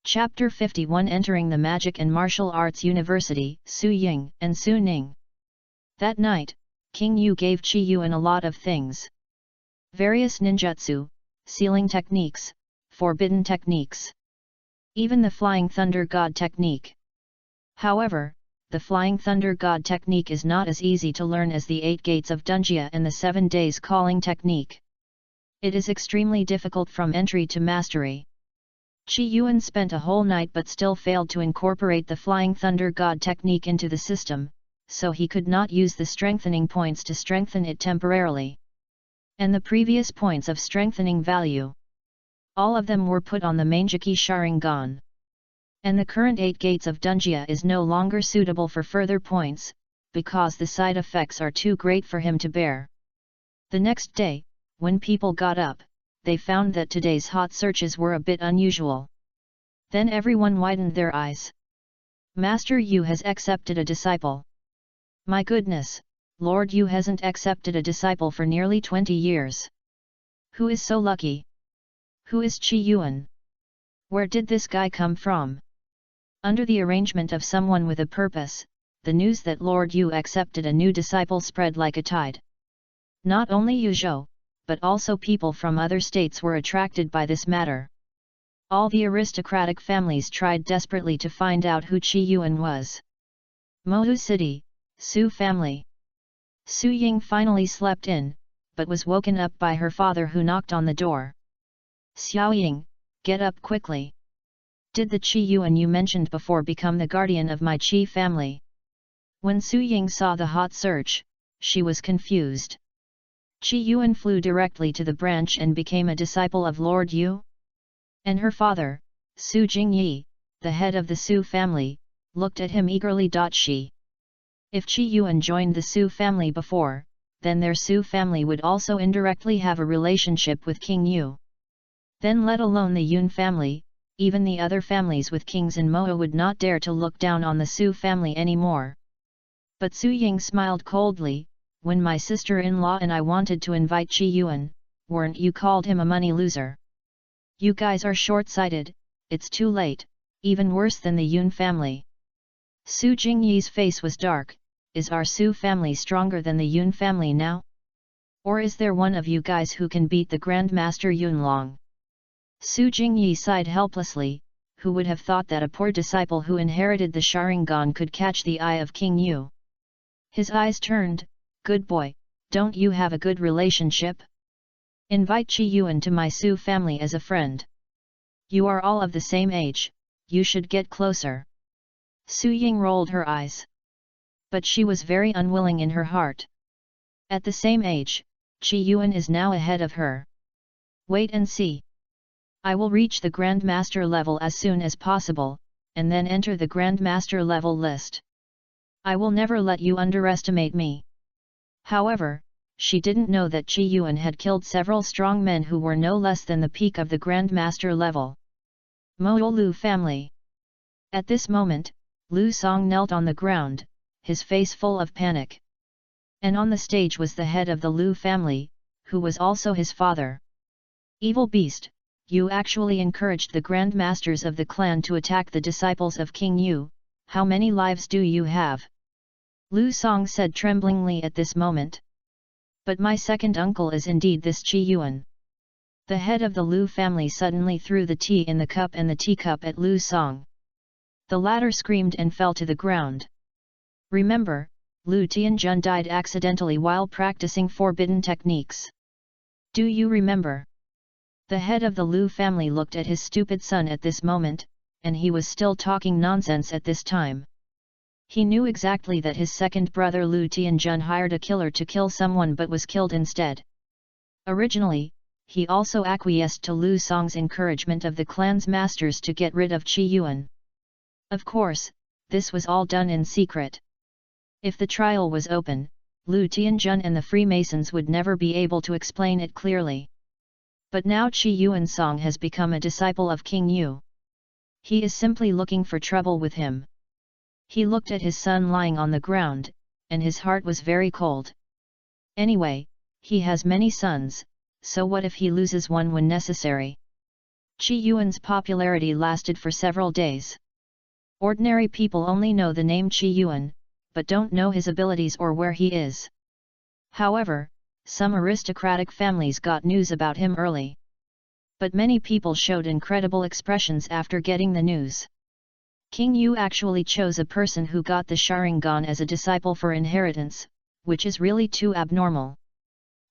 Chapter 51 Entering the Magic and Martial Arts University, Su Ying and Su Ning. That night, King Yu gave Qi Yuan a lot of things. Various ninjutsu, sealing techniques, forbidden techniques. Even the Flying Thunder God technique. However, the Flying Thunder God technique is not as easy to learn as the 8 Gates of Dunjia and the 7 Days Calling technique. It is extremely difficult from entry to mastery. Qi Yuan spent a whole night but still failed to incorporate the Flying Thunder God technique into the system, so he could not use the strengthening points to strengthen it temporarily. And the previous points of strengthening value. All of them were put on the Manjiki Sharingan. And the current 8 Gates of Dunjia is no longer suitable for further points, because the side effects are too great for him to bear. The next day, when people got up, they found that today's hot searches were a bit unusual. Then everyone widened their eyes. Master Yu has accepted a disciple. My goodness, Lord Yu hasn't accepted a disciple for nearly 20 years. Who is so lucky? Who is Qi Yuan? Where did this guy come from? Under the arrangement of someone with a purpose, the news that Lord Yu accepted a new disciple spread like a tide. Not only Yuzhou, but also people from other states were attracted by this matter. All the aristocratic families tried desperately to find out who Qi Yuan was. Mohu City, Su family. Su Ying finally slept in, but was woken up by her father who knocked on the door. Xiao Ying, get up quickly. Did the Qi Yuan you mentioned before become the guardian of my Qi family? When Su Ying saw the hot search, she was confused. Qi Yuan flew directly to the branch and became a disciple of Lord Yu? And her father, Su Jingyi, the head of the Su family, looked at him eagerly. She. If Qi Yuan joined the Su family before, then their Su family would also indirectly have a relationship with King Yu. Then let alone the Yun family, even the other families with kings in Moa would not dare to look down on the Su family anymore. But Su Ying smiled coldly. When my sister-in-law and I wanted to invite Qi Yuan, weren't you called him a money loser? You guys are short-sighted, it's too late, even worse than the Yun family. Su Jingyi's face was dark. Is our Su family stronger than the Yun family now? Or is there one of you guys who can beat the Grand Master Yunlong? Su Jingyi sighed helplessly. Who would have thought that a poor disciple who inherited the Sharingan could catch the eye of King Yu? His eyes turned. Good boy, don't you have a good relationship? Invite Qi Yuan to my Su family as a friend. You are all of the same age, you should get closer. Su Ying rolled her eyes. But she was very unwilling in her heart. At the same age, Qi Yuan is now ahead of her. Wait and see. I will reach the Grand Master level as soon as possible, and then enter the Grand Master level list. I will never let you underestimate me. However, she didn't know that Qi Yuan had killed several strong men who were no less than the peak of the Grand Master level. Mo Lu family. At this moment, Lu Song knelt on the ground, his face full of panic. And on the stage was the head of the Lu family, who was also his father. Evil beast, you actually encouraged the Grand Masters of the clan to attack the disciples of King Yu. How many lives do you have? Lu Song said tremblingly at this moment. But my second uncle is indeed this Qi Yuan. The head of the Lu family suddenly threw the tea in the cup and the teacup at Lu Song. The latter screamed and fell to the ground. Remember, Lu Tianjun died accidentally while practicing forbidden techniques. Do you remember? The head of the Lu family looked at his stupid son at this moment, and he was still talking nonsense at this time. He knew exactly that his second brother Lu Tianjun hired a killer to kill someone but was killed instead. Originally, he also acquiesced to Lu Song's encouragement of the clan's masters to get rid of Qi Yuan. Of course, this was all done in secret. If the trial was open, Lu Tianjun and the Freemasons would never be able to explain it clearly. But now Qi Yuan Song has become a disciple of King Yu. He is simply looking for trouble with him. He looked at his son lying on the ground, and his heart was very cold. Anyway, he has many sons, so what if he loses one when necessary? Qi Yuan's popularity lasted for several days. Ordinary people only know the name Qi Yuan, but don't know his abilities or where he is. However, some aristocratic families got news about him early. But many people showed incredible expressions after getting the news. King Yu actually chose a person who got the Sharingan as a disciple for inheritance, which is really too abnormal.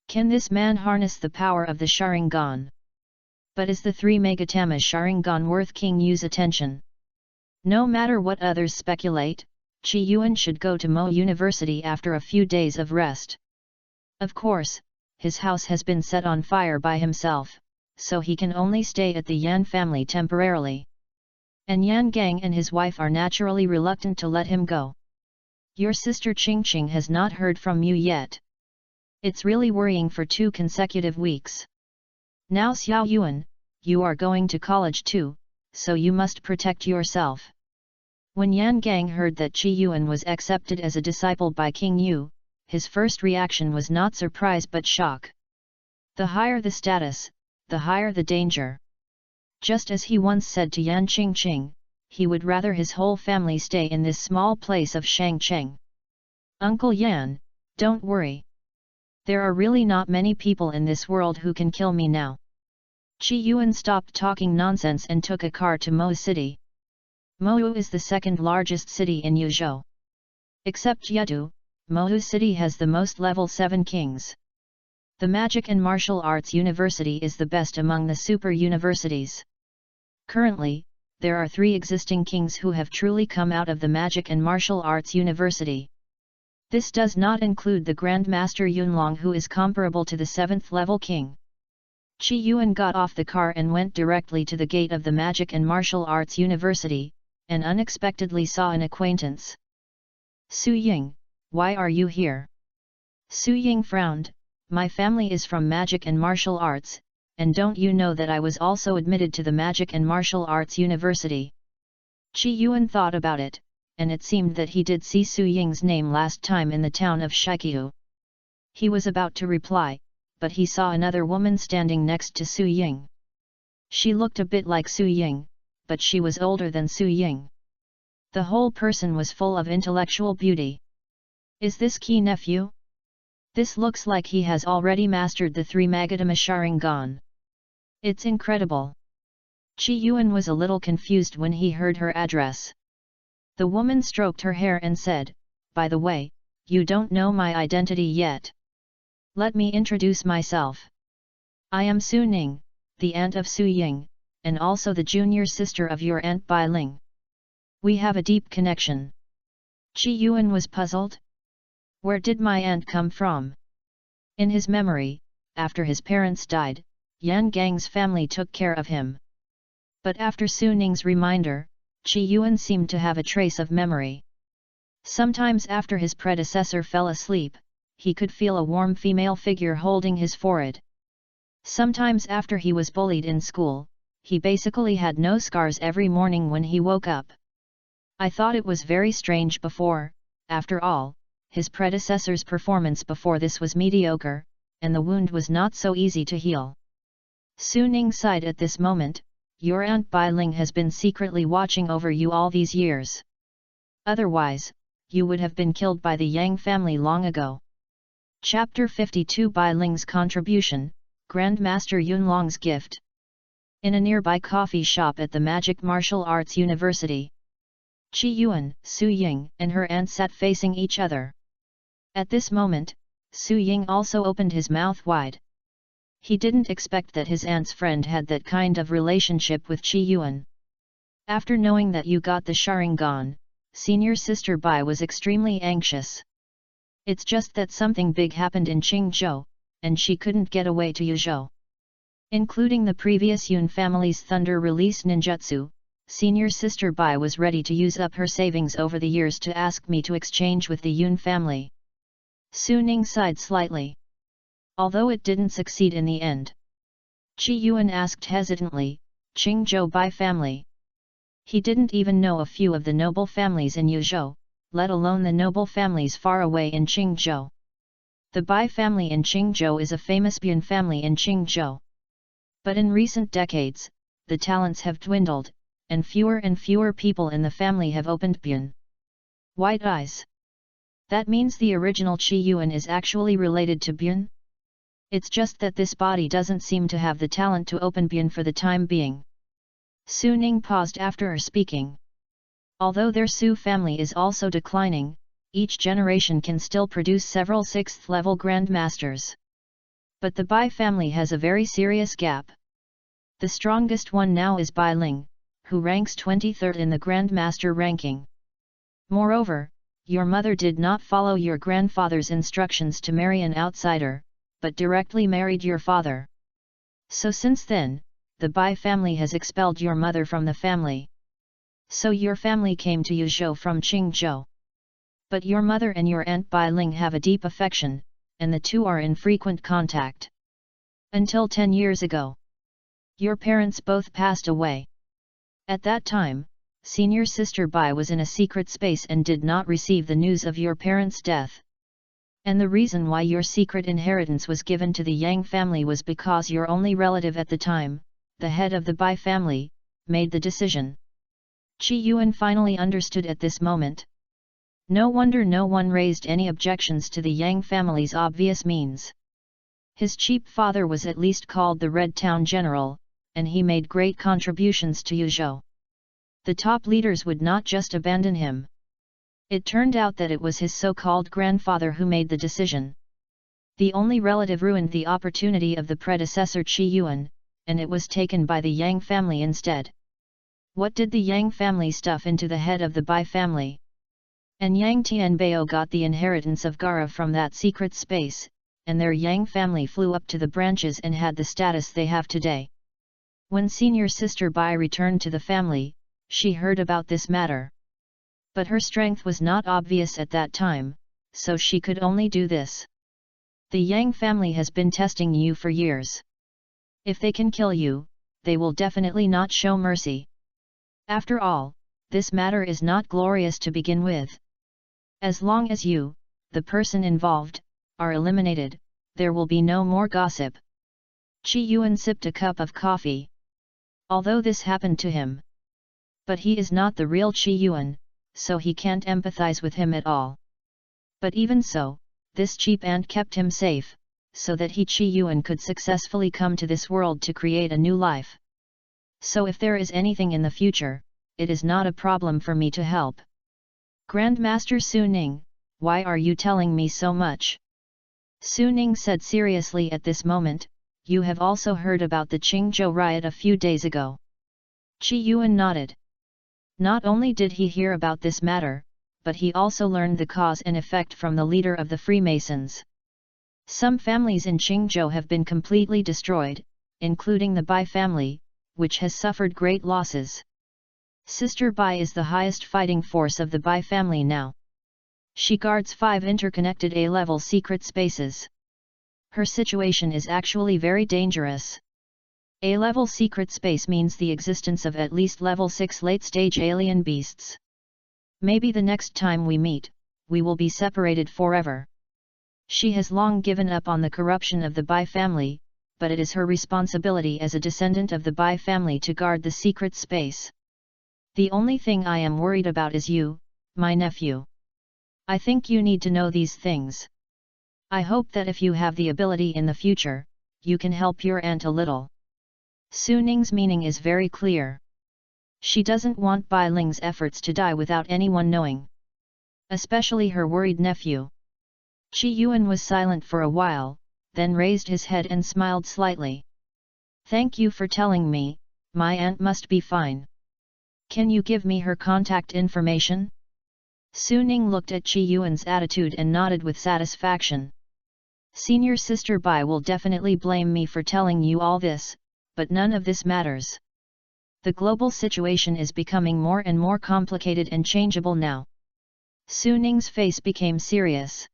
Can this man harness the power of the Sharingan? But is the 3 Megatama Sharingan worth King Yu's attention? No matter what others speculate, Qi Yuan should go to Mo University after a few days of rest. Of course, his house has been set on fire by himself, so he can only stay at the Yan family temporarily. And Yan Gang and his wife are naturally reluctant to let him go. Your sister Qingqing has not heard from you yet. It's really worrying for 2 consecutive weeks. Now Xiao Yuan, you are going to college too, so you must protect yourself. When Yan Gang heard that Qi Yuan was accepted as a disciple by King Yu, his first reaction was not surprise but shock. The higher the status, the higher the danger. Just as he once said to Yan Qingqing, he would rather his whole family stay in this small place of Shangcheng. Uncle Yan, don't worry. There are really not many people in this world who can kill me now. Qi Yuan stopped talking nonsense and took a car to Mo City. Mo is the second largest city in Yuzhou. Except Yedu, Mo City has the most level 7 kings. The Magic and Martial Arts University is the best among the super universities. Currently, there are 3 existing kings who have truly come out of the Magic and Martial Arts University. This does not include the Grand Master Yunlong, who is comparable to the 7th level king. Qi Yuan got off the car and went directly to the gate of the Magic and Martial Arts University, and unexpectedly saw an acquaintance. Su Ying, why are you here? Su Ying frowned. My family is from Magic and Martial Arts, and don't you know that I was also admitted to the Magic and Martial Arts University? Qi Yuan thought about it, and it seemed that he did see Su Ying's name last time in the town of Shiqiu. He was about to reply, but he saw another woman standing next to Su Ying. She looked a bit like Su Ying, but she was older than Su Ying. The whole person was full of intellectual beauty. Is this Qi nephew? This looks like he has already mastered the 3 Magatama Sharingan. It's incredible. Qi Yuan was a little confused when he heard her address. The woman stroked her hair and said, by the way, you don't know my identity yet. Let me introduce myself. I am Su Ning, the aunt of Su Ying, and also the junior sister of your aunt Bai Ling. We have a deep connection. Qi Yuan was puzzled. Where did my aunt come from? In his memory, after his parents died, Yan Gang's family took care of him. But after Su Ning's reminder, Qi Yuan seemed to have a trace of memory. Sometimes after his predecessor fell asleep, he could feel a warm female figure holding his forehead. Sometimes after he was bullied in school, he basically had no scars every morning when he woke up. I thought it was very strange before. After all, his predecessor's performance before this was mediocre, and the wound was not so easy to heal. Su Ning sighed at this moment. Your aunt Bai Ling has been secretly watching over you all these years. Otherwise, you would have been killed by the Yang family long ago. Chapter 52 Bai Ling's Contribution, Grand Master Yunlong's Gift. In a nearby coffee shop at the Magic Martial Arts University, Qi Yuan, Su Ying, and her aunt sat facing each other. At this moment, Su Ying also opened his mouth wide. He didn't expect that his aunt's friend had that kind of relationship with Qi Yuan. After knowing that you got the Sharingan, senior sister Bai was extremely anxious. It's just that something big happened in Qingzhou, and she couldn't get away to Yuzhou. Including the previous Yun family's thunder release ninjutsu, senior sister Bai was ready to use up her savings over the years to ask me to exchange with the Yun family. Su Ning sighed slightly. Although it didn't succeed in the end. Qi Yuan asked hesitantly, Qingzhou Bai family. He didn't even know a few of the noble families in Yuzhou, let alone the noble families far away in Qingzhou. The Bai family in Qingzhou is a famous Yun family in Qingzhou. But in recent decades, the talents have dwindled, and fewer people in the family have opened Bun. White eyes. That means the original Qi Yuan is actually related to Bun? It's just that this body doesn't seem to have the talent to open Bun for the time being. Su Ning paused after her speaking. Although their Su family is also declining, each generation can still produce several 6th-level grandmasters. But the Bai family has a very serious gap. The strongest one now is Bai Ling, who ranks 23rd in the grandmaster ranking. Moreover, your mother did not follow your grandfather's instructions to marry an outsider, but directly married your father. So since then, the Bai family has expelled your mother from the family. So your family came to Yuzhou from Qingzhou. But your mother and your aunt Bai Ling have a deep affection, and the two are in frequent contact. Until 10 years ago. Your parents both passed away. At that time, senior sister Bai was in a secret space and did not receive the news of your parents' death. And the reason why your secret inheritance was given to the Yang family was because your only relative at the time, the head of the Bai family, made the decision. Qi Yuan finally understood at this moment. No wonder no one raised any objections to the Yang family's obvious means. His cheap father was at least called the Red Town General, and he made great contributions to Yuzhou. The top leaders would not just abandon him. It turned out that it was his so-called grandfather who made the decision. The only relative ruined the opportunity of the predecessor Qi Yuan, and it was taken by the Yang family instead. What did the Yang family stuff into the head of the Bai family? And Yang Tianbao got the inheritance of Gara from that secret space, and their Yang family flew up to the branches and had the status they have today. When senior sister Bai returned to the family, she heard about this matter. But her strength was not obvious at that time, so she could only do this. The Yang family has been testing you for years. If they can kill you, they will definitely not show mercy. After all, this matter is not glorious to begin with. As long as you, the person involved, are eliminated, there will be no more gossip. Qi Yuan sipped a cup of coffee. Although this happened to him. But he is not the real Qi Yuan, so he can't empathize with him at all. But even so, this cheap ant kept him safe, so that he Qi Yuan could successfully come to this world to create a new life. So if there is anything in the future, it is not a problem for me to help. Grandmaster Su Ning, why are you telling me so much? Su Ning said seriously at this moment, you have also heard about the Qingzhou riot a few days ago. Qi Yuan nodded. Not only did he hear about this matter, but he also learned the cause and effect from the leader of the Freemasons. Some families in Qingzhou have been completely destroyed, including the Bai family, which has suffered great losses. Sister Bai is the highest fighting force of the Bai family now. She guards 5 interconnected A-level secret spaces. Her situation is actually very dangerous. A-level secret space means the existence of at least level 6 late-stage alien beasts. Maybe the next time we meet, we will be separated forever. She has long given up on the corruption of the Bai family, but it is her responsibility as a descendant of the Bai family to guard the secret space. The only thing I am worried about is you, my nephew. I think you need to know these things. I hope that if you have the ability in the future, you can help your aunt a little. Su Ning's meaning is very clear. She doesn't want Bai Ling's efforts to die without anyone knowing. Especially her worried nephew. Qi Yuan was silent for a while, then raised his head and smiled slightly. Thank you for telling me, my aunt must be fine. Can you give me her contact information? Su Ning looked at Qi Yuan's attitude and nodded with satisfaction. Senior sister Bai will definitely blame me for telling you all this, but none of this matters. The global situation is becoming more and more complicated and changeable now. Su Ning's face became serious.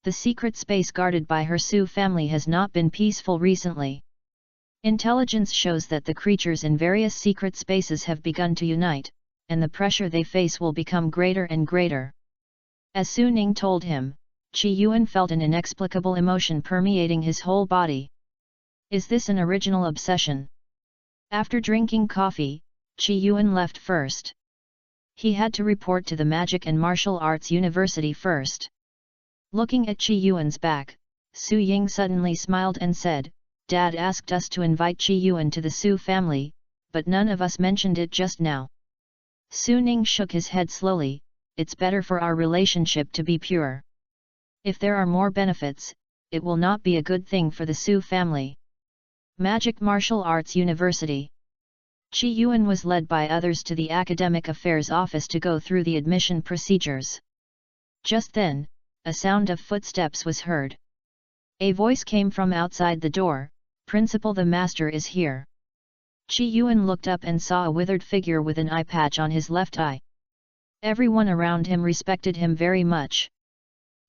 The secret space guarded by her Su family has not been peaceful recently. Intelligence shows that the creatures in various secret spaces have begun to unite, and the pressure they face will become greater and greater. As Su Ning told him, Qi Yuan felt an inexplicable emotion permeating his whole body. Is this an original obsession? After drinking coffee, Chi Yuan left first. He had to report to the Magic and Martial Arts University first. Looking at Chi Yuan's back, Su Ying suddenly smiled and said, "Dad asked us to invite Chi Yuan to the Su family, but none of us mentioned it just now." Su Ning shook his head slowly. "It's better for our relationship to be pure. If there are more benefits, it will not be a good thing for the Su family." Magic Martial Arts University. Chi Yuan was led by others to the Academic Affairs Office to go through the admission procedures. Just then, a sound of footsteps was heard. A voice came from outside the door, "Principal, the master is here." Chi Yuan looked up and saw a withered figure with an eye patch on his left eye. Everyone around him respected him very much.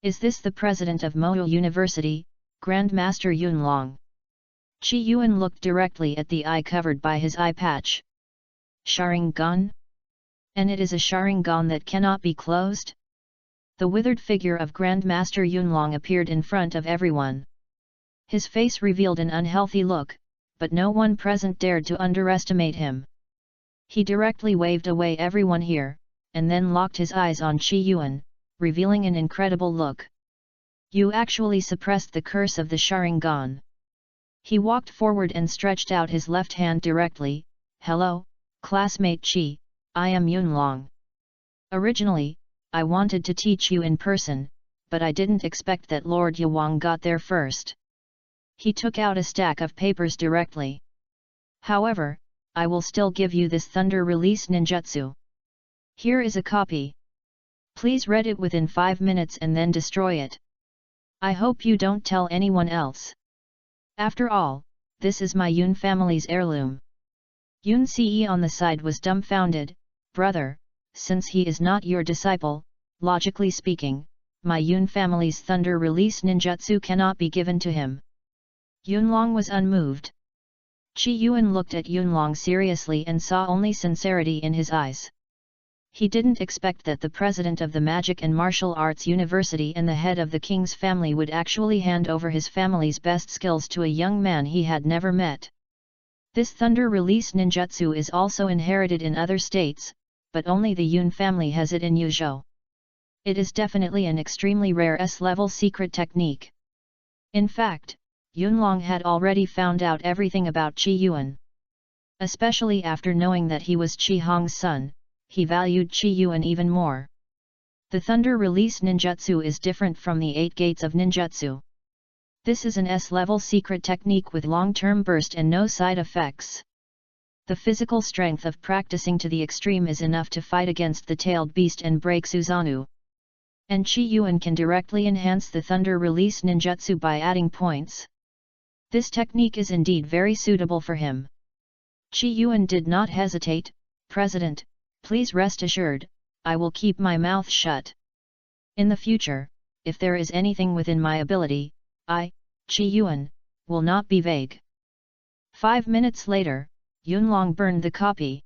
"Is this the president of Moyo University, Grandmaster Yunlong?" Chi Yuan looked directly at the eye covered by his eye patch. "Sharingan? And it is a Sharingan that cannot be closed?" The withered figure of Grandmaster Yunlong appeared in front of everyone. His face revealed an unhealthy look, but no one present dared to underestimate him. He directly waved away everyone here, and then locked his eyes on Chi Yuan, revealing an incredible look. "You actually suppressed the curse of the Sharingan." He walked forward and stretched out his left hand directly. "Hello, classmate Chi, I am Yunlong. Originally, I wanted to teach you in person, but I didn't expect that Lord Yawang got there first." He took out a stack of papers directly. "However, I will still give you this thunder release ninjutsu. Here is a copy. Please read it within 5 minutes and then destroy it. I hope you don't tell anyone else. After all, this is my Yun family's heirloom." Yun Ce on the side was dumbfounded. "Brother, since he is not your disciple, logically speaking, my Yun family's thunder release ninjutsu cannot be given to him." Yunlong was unmoved. Chi Yuan looked at Yunlong seriously and saw only sincerity in his eyes. He didn't expect that the president of the Magic and Martial Arts University and the head of the king's family would actually hand over his family's best skills to a young man he had never met. This thunder release ninjutsu is also inherited in other states, but only the Yun family has it in Yuzhou. It is definitely an extremely rare S-level secret technique. In fact, Yunlong had already found out everything about Chi Yuan. Especially after knowing that he was Chi Hong's son, he valued Chi Yuan even more. The thunder release ninjutsu is different from the 8 gates of ninjutsu. This is an S-level secret technique with long-term burst and no side effects. The physical strength of practicing to the extreme is enough to fight against the tailed beast and break Susanoo. And Chi Yuan can directly enhance the thunder release ninjutsu by adding points. This technique is indeed very suitable for him. Chi Yuan did not hesitate. "President, please rest assured, I will keep my mouth shut. In the future, if there is anything within my ability, I, Chi Yuan, will not be vague." 5 minutes later, Yunlong burned the copy.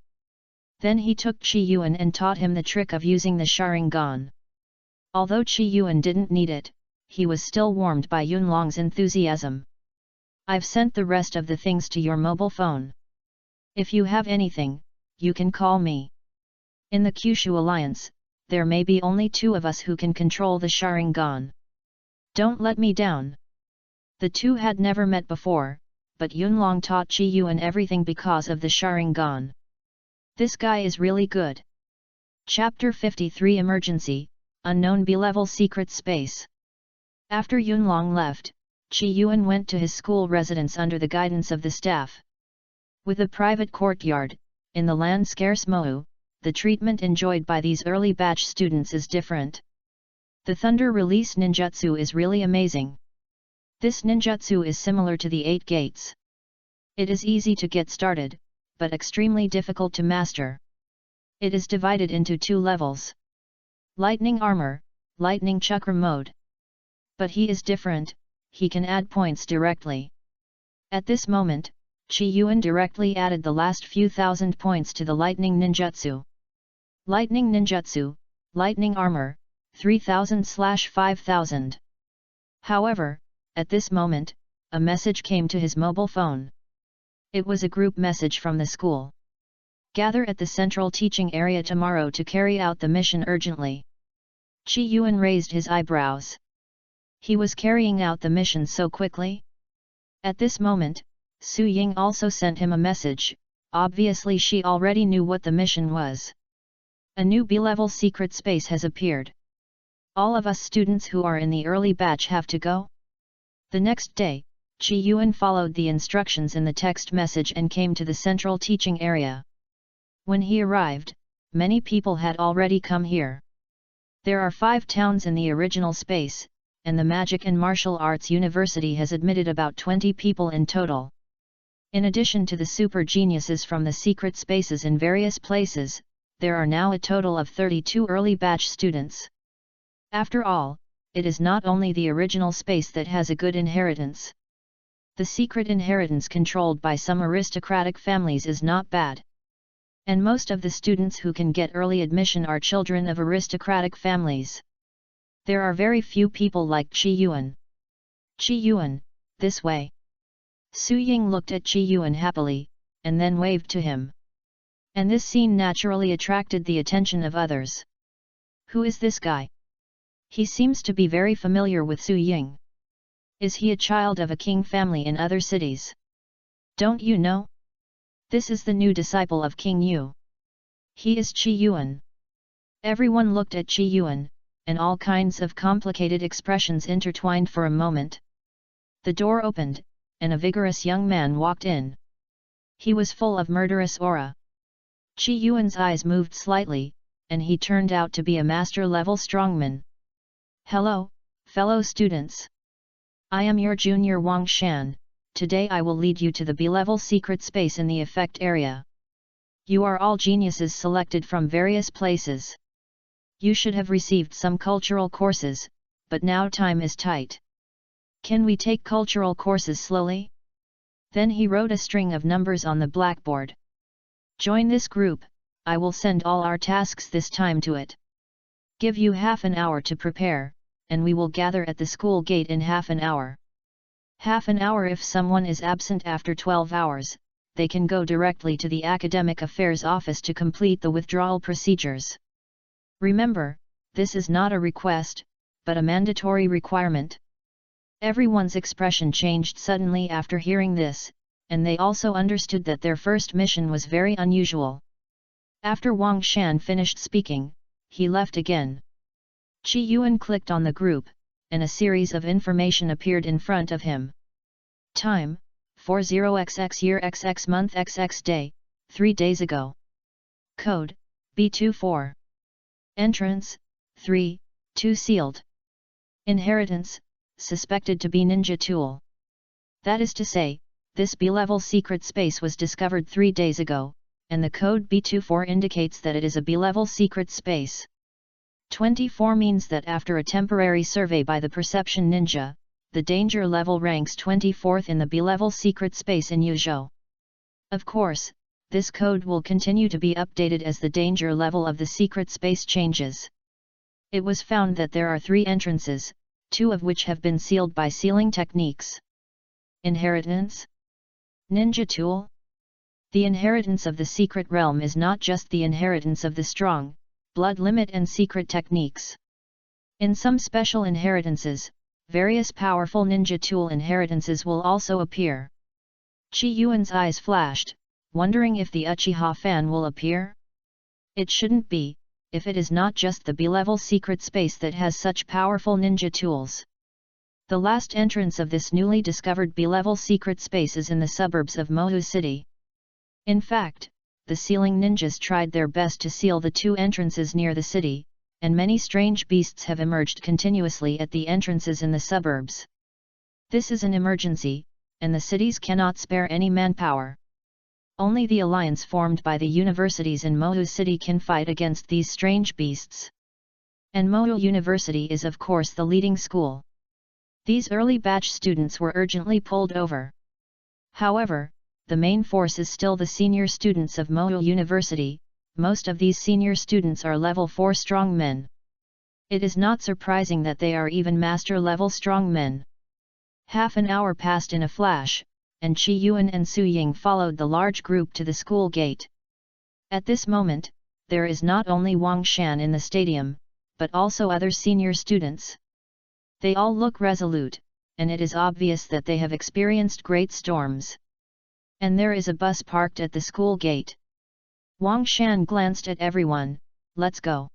Then he took Chi Yuan and taught him the trick of using the Sharingan. Although Chi Yuan didn't need it, he was still warmed by Yunlong's enthusiasm. "I've sent the rest of the things to your mobile phone. If you have anything, you can call me. In the Kyushu Alliance, there may be only 2 of us who can control the Sharingan. Don't let me down." The two had never met before, but Yunlong taught Chi Yuan everything because of the Sharingan. This guy is really good. Chapter 53 Emergency, Unknown B-Level Secret Space. After Yunlong left, Chi Yuan went to his school residence under the guidance of the staff. With a private courtyard, in the land-scarce Mohu, the treatment enjoyed by these early batch students is different. The thunder release ninjutsu is really amazing. This ninjutsu is similar to the 8 gates. It is easy to get started, but extremely difficult to master. It is divided into 2 levels. Lightning Armor, Lightning Chakra Mode. But he is different, he can add points directly. At this moment, Chi Yuan directly added the last few thousand points to the Lightning Ninjutsu. Lightning Ninjutsu, Lightning Armor, 3000/5000. However, at this moment, a message came to his mobile phone. It was a group message from the school. Gather at the central teaching area tomorrow to carry out the mission urgently. Qi Yuan raised his eyebrows. He was carrying out the mission so quickly? At this moment, Su Ying also sent him a message. Obviously she already knew what the mission was. A new B-level secret space has appeared. All of us students who are in the early batch have to go. The next day, Qi Yuan followed the instructions in the text message and came to the central teaching area. When he arrived, many people had already come here. There are 5 towns in the original space, and the Magic and Martial Arts University has admitted about 20 people in total. In addition to the super geniuses from the secret spaces in various places, there are now a total of 32 early batch students. After all, it is not only the original space that has a good inheritance. The secret inheritance controlled by some aristocratic families is not bad. And most of the students who can get early admission are children of aristocratic families. There are very few people like Qi Yuan. Qi Yuan, this way. Su Ying looked at Qi Yuan happily, and then waved to him. And this scene naturally attracted the attention of others. Who is this guy? He seems to be very familiar with Su Ying. Is he a child of a king family in other cities? Don't you know? This is the new disciple of King Yu. He is Qi Yuan. Everyone looked at Qi Yuan, and all kinds of complicated expressions intertwined for a moment. The door opened, and a vigorous young man walked in. He was full of murderous aura. Qi Yuan's eyes moved slightly, and he turned out to be a master-level strongman. Hello, fellow students. I am your junior Wang Shan. Today I will lead you to the B-level secret space in the effect area. You are all geniuses selected from various places. You should have received some cultural courses, but now time is tight. Can we take cultural courses slowly? Then he wrote a string of numbers on the blackboard. Join this group, I will send all our tasks this time to it. Give you half an hour to prepare, and we will gather at the school gate in half an hour. Half an hour if someone is absent after 12 hours, they can go directly to the Academic Affairs Office to complete the withdrawal procedures. Remember, this is not a request, but a mandatory requirement. Everyone's expression changed suddenly after hearing this, and they also understood that their first mission was very unusual. After Wang Shan finished speaking, he left again. Qi Yuan clicked on the group, and a series of information appeared in front of him. Time, 40XX year XX month XX day, 3 days ago. Code, B24. Entrance, 3, 2 sealed. Inheritance, suspected to be ninja tool. That is to say, this B-level secret space was discovered 3 days ago, and the code B24 indicates that it is a B-level secret space. 24 means that after a temporary survey by the Perception Ninja, the danger level ranks 24th in the B-level secret space in Yuzhou. Of course, this code will continue to be updated as the danger level of the secret space changes. It was found that there are 3 entrances, 2 of which have been sealed by sealing techniques. Inheritance? Ninja tool? The inheritance of the secret realm is not just the inheritance of the strong, blood limit and secret techniques. In some special inheritances, various powerful ninja tool inheritances will also appear. Qi Yuan's eyes flashed, wondering if the Uchiha fan will appear? It shouldn't be, if it is not just the B-level secret space that has such powerful ninja tools. The last entrance of this newly discovered B-level secret space is in the suburbs of Mohu City. In fact, the sealing ninjas tried their best to seal the 2 entrances near the city, and many strange beasts have emerged continuously at the entrances in the suburbs. This is an emergency, and the cities cannot spare any manpower. Only the alliance formed by the universities in Mohu City can fight against these strange beasts. And Mohu University is of course the leading school. These early batch students were urgently pulled over. However, the main force is still the senior students of Mohu University. Most of these senior students are level 4 strong men. It is not surprising that they are even master level strong men. Half an hour passed in a flash, and Qi Yuan and Su Ying followed the large group to the school gate. At this moment, there is not only Wang Shan in the stadium, but also other senior students. They all look resolute, and it is obvious that they have experienced great storms. And there is a bus parked at the school gate. Wang Shan glanced at everyone. Let's go.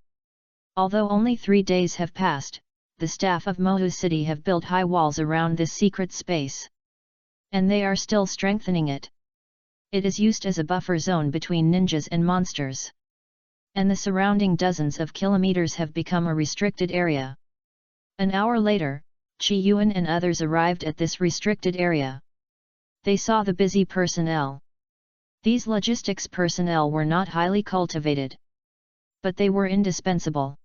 Although only 3 days have passed, the staff of Mohu City have built high walls around this secret space. And they are still strengthening it. It is used as a buffer zone between ninjas and monsters. And the surrounding dozens of kilometers have become a restricted area. An hour later, Qi Yuan and others arrived at this restricted area. They saw the busy personnel. These logistics personnel were not highly cultivated. But they were indispensable.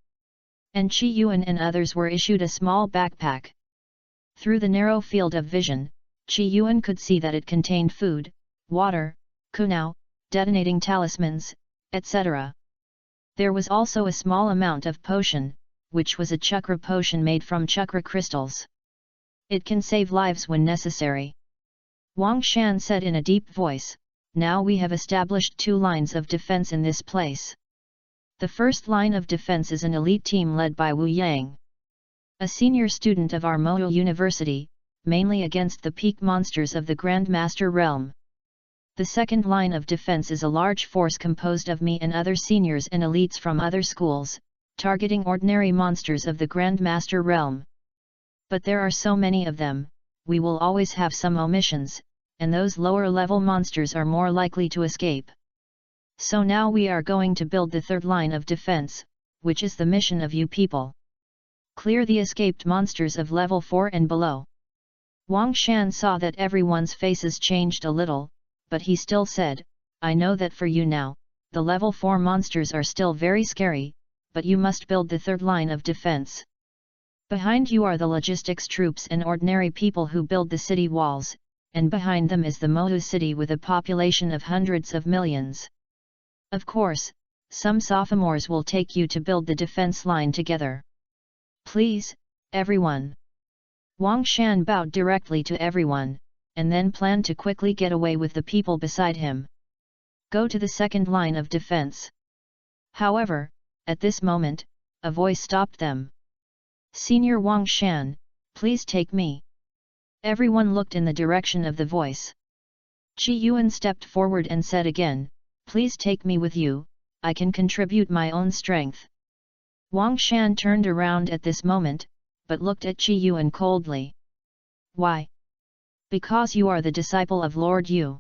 And Qi Yuan and others were issued a small backpack. Through the narrow field of vision, Qi Yuan could see that it contained food, water, kunao, detonating talismans, etc. There was also a small amount of potion, which was a chakra potion made from chakra crystals. It can save lives when necessary. Wang Shan said in a deep voice, "Now we have established 2 lines of defense in this place. The first line of defense is an elite team led by Wu Yang, a senior student of our Mohu University, mainly against the peak monsters of the Grand Master Realm. The second line of defense is a large force composed of me and other seniors and elites from other schools, targeting ordinary monsters of the Grand Master Realm. But there are so many of them, we will always have some omissions, and those lower-level monsters are more likely to escape. So now we are going to build the third line of defense, which is the mission of you people. Clear the escaped monsters of level 4 and below." Wang Shan saw that everyone's faces changed a little, but he still said, "I know that for you now, the level 4 monsters are still very scary, but you must build the third line of defense. Behind you are the logistics troops and ordinary people who build the city walls, and behind them is the Mohu city with a population of hundreds of millions. Of course, some sophomores will take you to build the defense line together. Please, everyone." Wang Shan bowed directly to everyone, and then planned to quickly get away with the people beside him. Go to the second line of defense. However, at this moment, a voice stopped them. "Senior Wang Shan, please take me." Everyone looked in the direction of the voice. Qi Yuan stepped forward and said again, "Please take me with you, I can contribute my own strength." Wang Shan turned around at this moment, but looked at Qi Yuan coldly. "Why?" "Because you are the disciple of Lord Yu."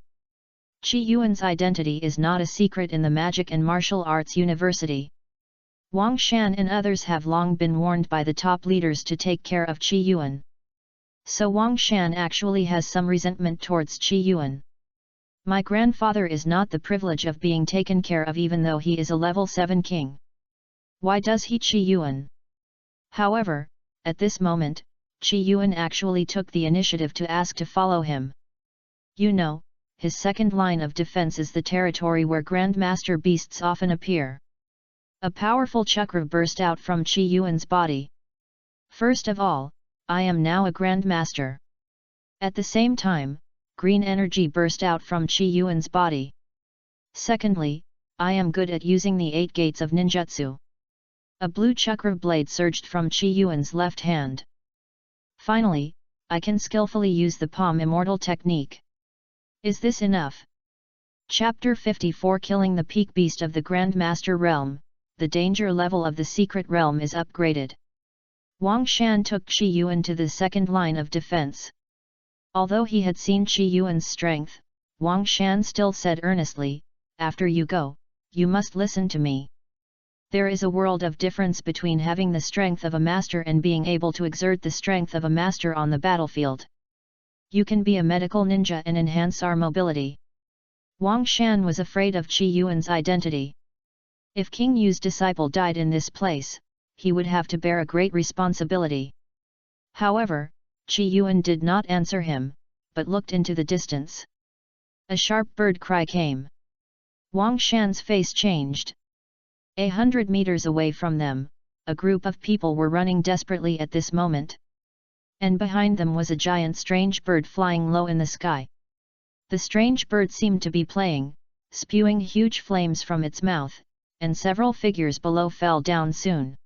Qi Yuan's identity is not a secret in the Magic and Martial Arts University. Wang Shan and others have long been warned by the top leaders to take care of Qi Yuan. So Wang Shan actually has some resentment towards Qi Yuan. "My grandfather is not the privilege of being taken care of even though he is a level 7 king. Why does he Qi Yuan?" However, at this moment, Qi Yuan actually took the initiative to ask to follow him. You know, his second line of defense is the territory where Grandmaster beasts often appear. A powerful chakra burst out from Qi Yuan's body. "First of all, I am now a Grandmaster." At the same time, green energy burst out from Qi Yuan's body. "Secondly, I am good at using the 8 gates of ninjutsu." A blue chakra blade surged from Qi Yuan's left hand. "Finally, I can skillfully use the palm immortal technique." Is this enough? Chapter 54 Killing the Peak Beast of the Grandmaster Realm. The danger level of the secret realm is upgraded. Wang Shan took Qi Yuan to the second line of defense. Although he had seen Qi Yuan's strength, Wang Shan still said earnestly, "After you go, you must listen to me. There is a world of difference between having the strength of a master and being able to exert the strength of a master on the battlefield. You can be a medical ninja and enhance our mobility." Wang Shan was afraid of Qi Yuan's identity. If King Yu's disciple died in this place, he would have to bear a great responsibility. However, Qi Yuan did not answer him, but looked into the distance. A sharp bird cry came. Wang Shan's face changed. 100 meters away from them, a group of people were running desperately at this moment. And behind them was a giant strange bird flying low in the sky. The strange bird seemed to be playing, spewing huge flames from its mouth, and several figures below fell down soon.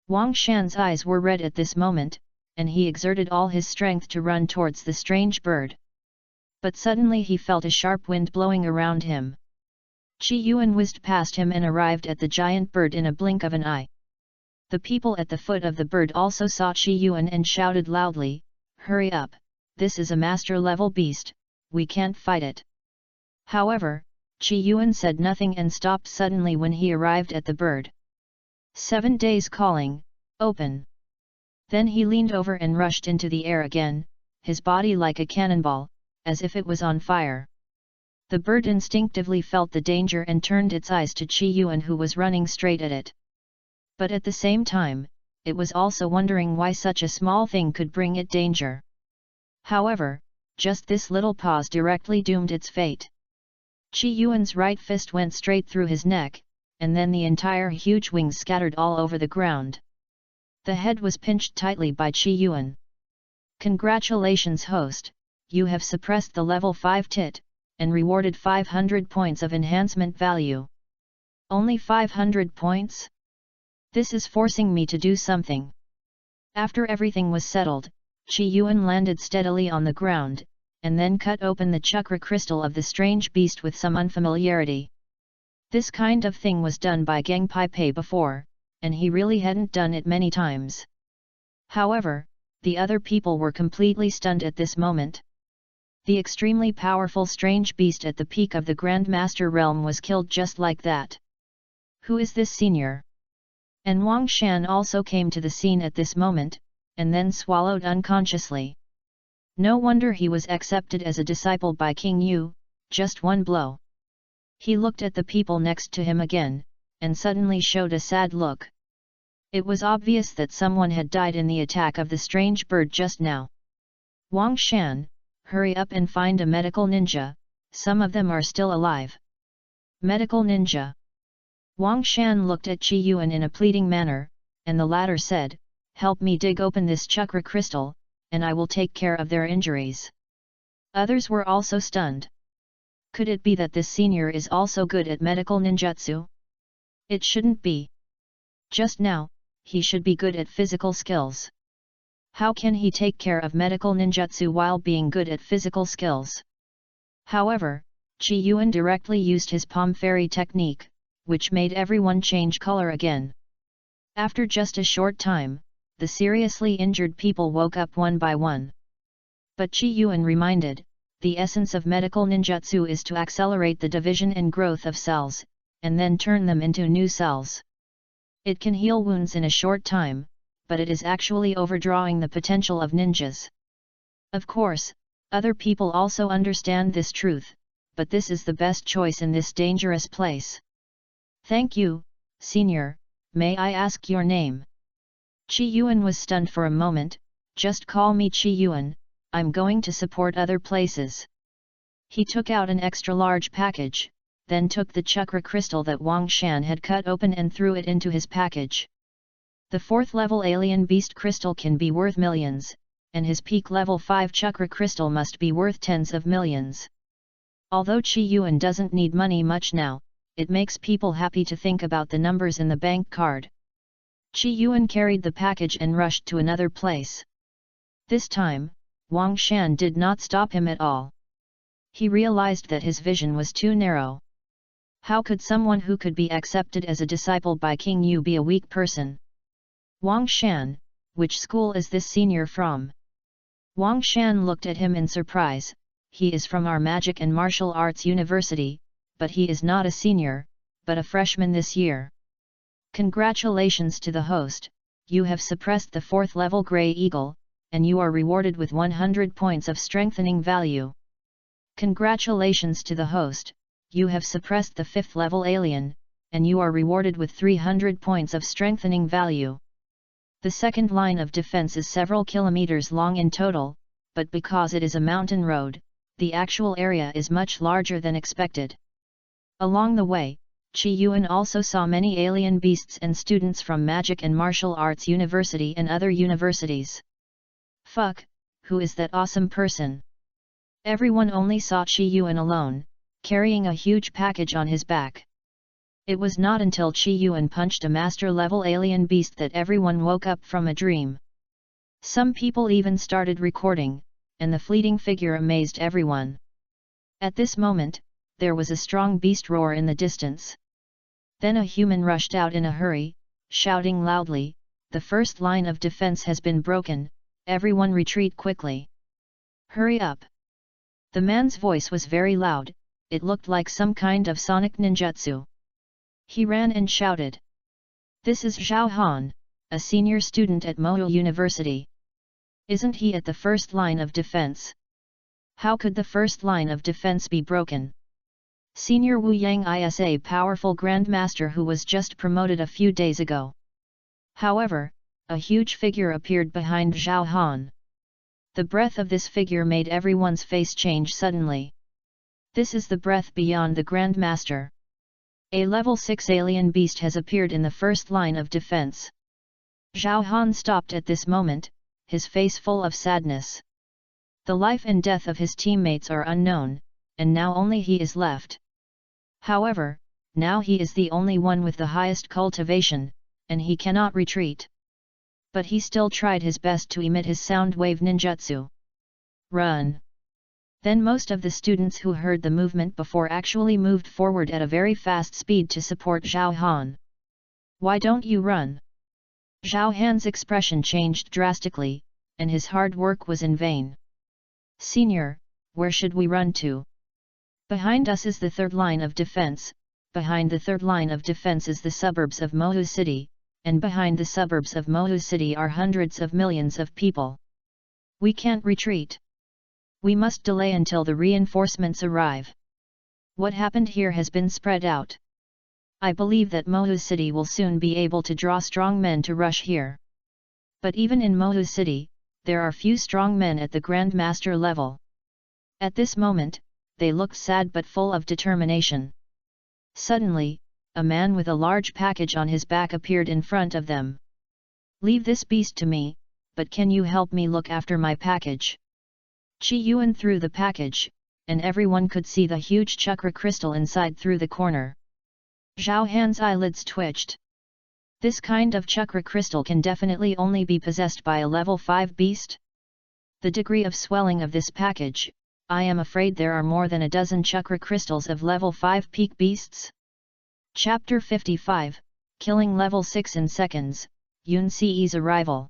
Wang Shan's eyes were red at this moment, and he exerted all his strength to run towards the strange bird. But suddenly he felt a sharp wind blowing around him. Qi Yuan whizzed past him and arrived at the giant bird in a blink of an eye. The people at the foot of the bird also saw Qi Yuan and shouted loudly, "Hurry up, this is a master-level beast, we can't fight it." However, Qi Yuan said nothing and stopped suddenly when he arrived at the bird. 7 days calling, open. Then he leaned over and rushed into the air again, his body like a cannonball, as if it was on fire. The bird instinctively felt the danger and turned its eyes to Qi Yuan, who was running straight at it. But at the same time, it was also wondering why such a small thing could bring it danger. However, just this little pause directly doomed its fate. Qi Yuan's right fist went straight through his neck, and then the entire huge wings scattered all over the ground. The head was pinched tightly by Qi Yuan. "Congratulations, host, you have suppressed the level 5 tit, and rewarded 500 points of enhancement value." "Only 500 points? This is forcing me to do something." After everything was settled, Qi Yuan landed steadily on the ground, and then cut open the chakra crystal of the strange beast with some unfamiliarity. This kind of thing was done by Geng Pei before, and he really hadn't done it many times. However, the other people were completely stunned at this moment. The extremely powerful strange beast at the peak of the Grand Master realm was killed just like that. "Who is this senior?" And Wang Shan also came to the scene at this moment, and then swallowed unconsciously. No wonder he was accepted as a disciple by King Yu, just one blow. He looked at the people next to him again, and suddenly showed a sad look. It was obvious that someone had died in the attack of the strange bird just now. "Wang Shan, hurry up and find a medical ninja, some of them are still alive." "Medical ninja?" Wang Shan looked at Qi Yuan in a pleading manner, and the latter said, "Help me dig open this chakra crystal, and I will take care of their injuries." Others were also stunned. Could it be that this senior is also good at medical ninjutsu? It shouldn't be. Just now, he should be good at physical skills. How can he take care of medical ninjutsu while being good at physical skills? However, Qi Yuan directly used his palm fairy technique, which made everyone change color again. After just a short time, the seriously injured people woke up one by one. But Qi Yuan reminded, the essence of medical ninjutsu is to accelerate the division and growth of cells, and then turn them into new cells. It can heal wounds in a short time, but it is actually overdrawing the potential of ninjas. Of course, other people also understand this truth, but this is the best choice in this dangerous place. "Thank you, senior, may I ask your name?" Qi Yuan was stunned for a moment. "Just call me Qi Yuan, I'm going to support other places." He took out an extra large package, then took the chakra crystal that Wang Shan had cut open and threw it into his package. The 4th level alien beast crystal can be worth millions, and his peak level 5 chakra crystal must be worth tens of millions. Although Qi Yuan doesn't need money much now, it makes people happy to think about the numbers in the bank card. Qi Yuan carried the package and rushed to another place. This time, Wang Shan did not stop him at all. He realized that his vision was too narrow. How could someone who could be accepted as a disciple by King Yu be a weak person? "Wang Shan, which school is this senior from?" Wang Shan looked at him in surprise. "He is from our Magic and Martial Arts University, but he is not a senior, but a freshman this year." "Congratulations to the host, you have suppressed the 4th level Grey Eagle, and you are rewarded with 100 points of strengthening value." "Congratulations to the host, you have suppressed the 5th level Alien, and you are rewarded with 300 points of strengthening value." The second line of defense is several kilometers long in total, but because it is a mountain road, the actual area is much larger than expected. Along the way, Qi Yuan also saw many alien beasts and students from Magic and Martial Arts University and other universities. "Fuck, who is that awesome person?" Everyone only saw Qi Yuan alone, carrying a huge package on his back. It was not until Qi Yuan punched a master-level alien beast that everyone woke up from a dream. Some people even started recording, and the fleeting figure amazed everyone. At this moment, there was a strong beast roar in the distance. Then a human rushed out in a hurry, shouting loudly, "The first line of defense has been broken, everyone retreat quickly. Hurry up!" The man's voice was very loud, it looked like some kind of sonic ninjutsu. He ran and shouted. "This is Zhao Han, a senior student at Mohou University. Isn't he at the first line of defense? How could the first line of defense be broken?" Senior Wu Yang is a powerful grandmaster who was just promoted a few days ago. However, a huge figure appeared behind Zhao Han. The breath of this figure made everyone's face change suddenly. This is the breath beyond the grandmaster. A level 6 alien beast has appeared in the first line of defense. Zhao Han stopped at this moment, his face full of sadness. The life and death of his teammates are unknown, and now only he is left. However, now he is the only one with the highest cultivation, and he cannot retreat. But he still tried his best to emit his sound wave ninjutsu. Run! Then most of the students who heard the movement before actually moved forward at a very fast speed to support Zhao Han. "Why don't you run?" Zhao Han's expression changed drastically, and his hard work was in vain. "Senior, where should we run to? Behind us is the third line of defense, behind the third line of defense is the suburbs of Mohou City, and behind the suburbs of Mohou City are hundreds of millions of people. We can't retreat. We must delay until the reinforcements arrive. What happened here has been spread out. I believe that Mohou City will soon be able to draw strong men to rush here. But even in Mohou City, there are few strong men at the Grandmaster level." At this moment, they looked sad but full of determination. Suddenly, a man with a large package on his back appeared in front of them. "Leave this beast to me, but can you help me look after my package?" Qi Yuan threw the package, and everyone could see the huge chakra crystal inside through the corner. Zhao Han's eyelids twitched. This kind of chakra crystal can definitely only be possessed by a level 5 beast. The degree of swelling of this package, I am afraid there are more than a dozen chakra crystals of level 5 peak beasts. Chapter 55, Killing Level 6 in Seconds, Yun Ce's Arrival.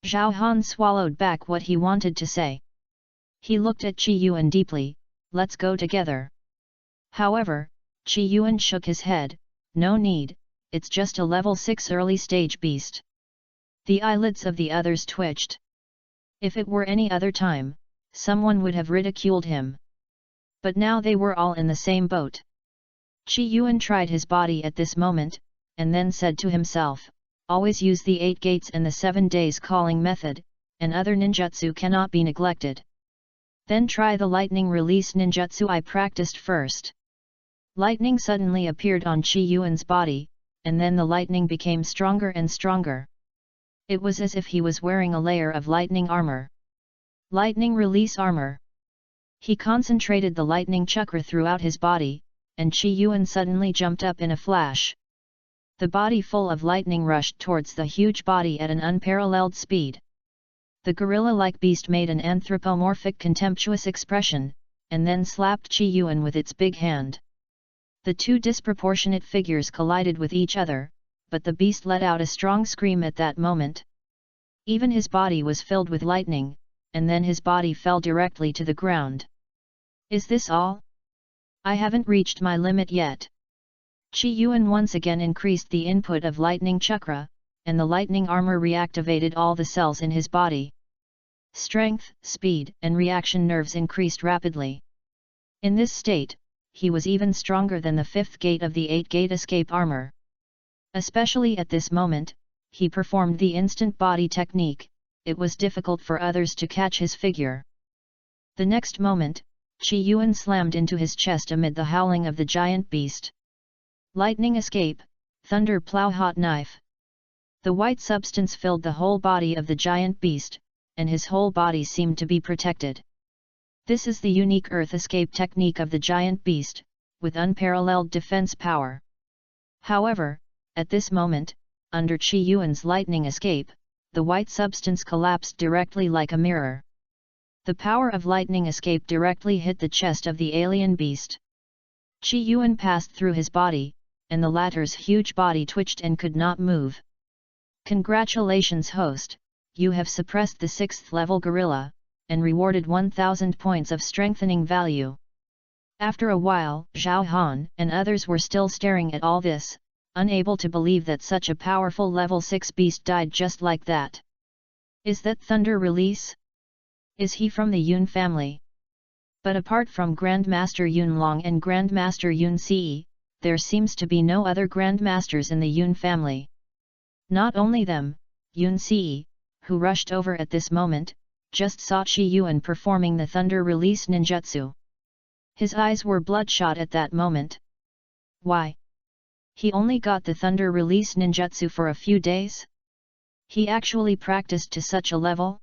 Zhao Han swallowed back what he wanted to say. He looked at Qi Yuan deeply, "Let's go together." However, Qi Yuan shook his head, "No need, it's just a level 6 early stage beast." The eyelids of the others twitched. If it were any other time, someone would have ridiculed him. But now they were all in the same boat. Qi Yuan tried his body at this moment, and then said to himself, "Always use the 8 gates and the 7 days calling method, and other ninjutsu cannot be neglected. Then try the lightning release ninjutsu I practiced first." Lightning suddenly appeared on Qi Yuan's body, and then the lightning became stronger and stronger. It was as if he was wearing a layer of lightning armor. Lightning release armor. He concentrated the lightning chakra throughout his body, and Qi Yuan suddenly jumped up in a flash. The body full of lightning rushed towards the huge body at an unparalleled speed. The gorilla-like beast made an anthropomorphic contemptuous expression, and then slapped Qi Yuan with its big hand. The two disproportionate figures collided with each other, but the beast let out a strong scream at that moment. Even his body was filled with lightning, and then his body fell directly to the ground. "Is this all? I haven't reached my limit yet." Qi Yuan once again increased the input of lightning chakra, and the lightning armor reactivated all the cells in his body. Strength, speed, and reaction nerves increased rapidly. In this state, he was even stronger than the 5th gate of the 8-gate escape armor. Especially at this moment, he performed the instant body technique, it was difficult for others to catch his figure. The next moment, Qi Yuan slammed into his chest amid the howling of the giant beast. Lightning escape, thunder plow hot knife. The white substance filled the whole body of the giant beast, and his whole body seemed to be protected. This is the unique earth escape technique of the giant beast, with unparalleled defense power. However, at this moment, under Qi Yuan's lightning escape, the white substance collapsed directly like a mirror. The power of lightning escape directly hit the chest of the alien beast. Qi Yuan passed through his body, and the latter's huge body twitched and could not move. Congratulations, host, you have suppressed the 6th level gorilla, and rewarded 1000 points of strengthening value. After a while, Zhao Han and others were still staring at all this, unable to believe that such a powerful level 6 beast died just like that. Is that Thunder Release? Is he from the Yun family? But apart from Grandmaster Yun Long and Grandmaster Yun Ce, there seems to be no other Grandmasters in the Yun family. Not only them, Yun Ce, who rushed over at this moment, just saw Qi Yuan performing the Thunder Release ninjutsu. His eyes were bloodshot at that moment. Why? He only got the Thunder Release ninjutsu for a few days? He actually practiced to such a level?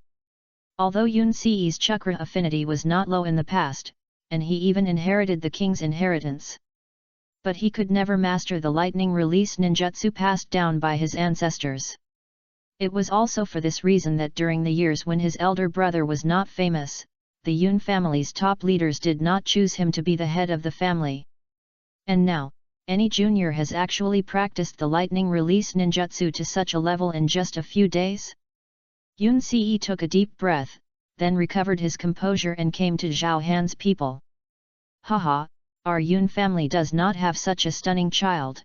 Although Yun Ce's chakra affinity was not low in the past, and he even inherited the king's inheritance. But he could never master the lightning release ninjutsu passed down by his ancestors. It was also for this reason that during the years when his elder brother was not famous, the Yun family's top leaders did not choose him to be the head of the family. And now, any junior has actually practiced the lightning release ninjutsu to such a level in just a few days? Yun Ce took a deep breath, then recovered his composure and came to Zhao Han's people. Haha, our Yun family does not have such a stunning child.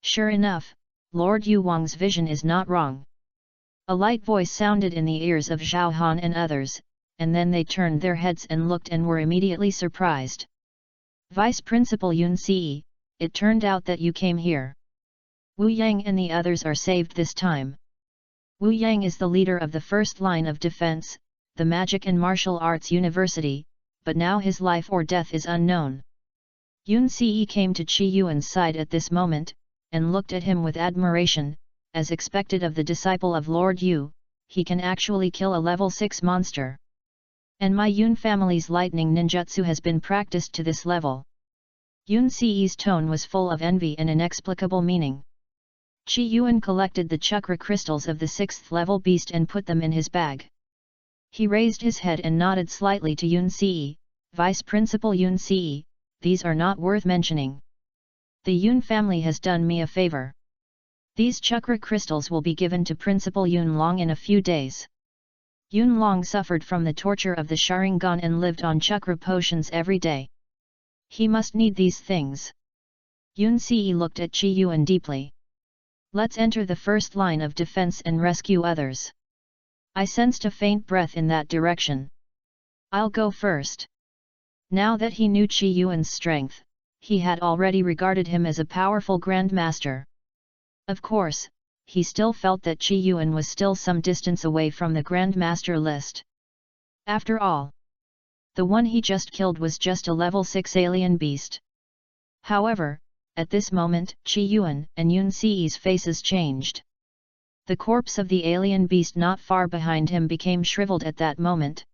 Sure enough, Lord Yu Wang's vision is not wrong. A light voice sounded in the ears of Zhao Han and others, and then they turned their heads and looked and were immediately surprised. Vice Principal Yun Ce, it turned out that you came here. Wu Yang and the others are saved this time. Wu Yang is the leader of the first line of defense, the Magic and Martial Arts University, but now his life or death is unknown. Yun Ce came to Qi Yuan's side at this moment, and looked at him with admiration. As expected of the disciple of Lord Yu, he can actually kill a level 6 monster. And my Yun family's lightning ninjutsu has been practiced to this level. Yun Ce's tone was full of envy and inexplicable meaning. Qi Yuan collected the chakra crystals of the 6th level beast and put them in his bag. He raised his head and nodded slightly to Yun Ce, Vice Principal Yun Ce, these are not worth mentioning. The Yun family has done me a favor. These chakra crystals will be given to Principal Yun Long in a few days. Yun Long suffered from the torture of the Sharingan and lived on chakra potions every day. He must need these things. Yun Ce looked at Qi Yuan deeply. Let's enter the first line of defense and rescue others. I sensed a faint breath in that direction. I'll go first. Now that he knew Qi Yuan's strength, he had already regarded him as a powerful grandmaster. Of course, he still felt that Qi Yuan was still some distance away from the Grandmaster list. After all, the one he just killed was just a level 6 alien beast. However, at this moment Qi Yuan and Yun Ce's faces changed. The corpse of the alien beast not far behind him became shriveled at that moment.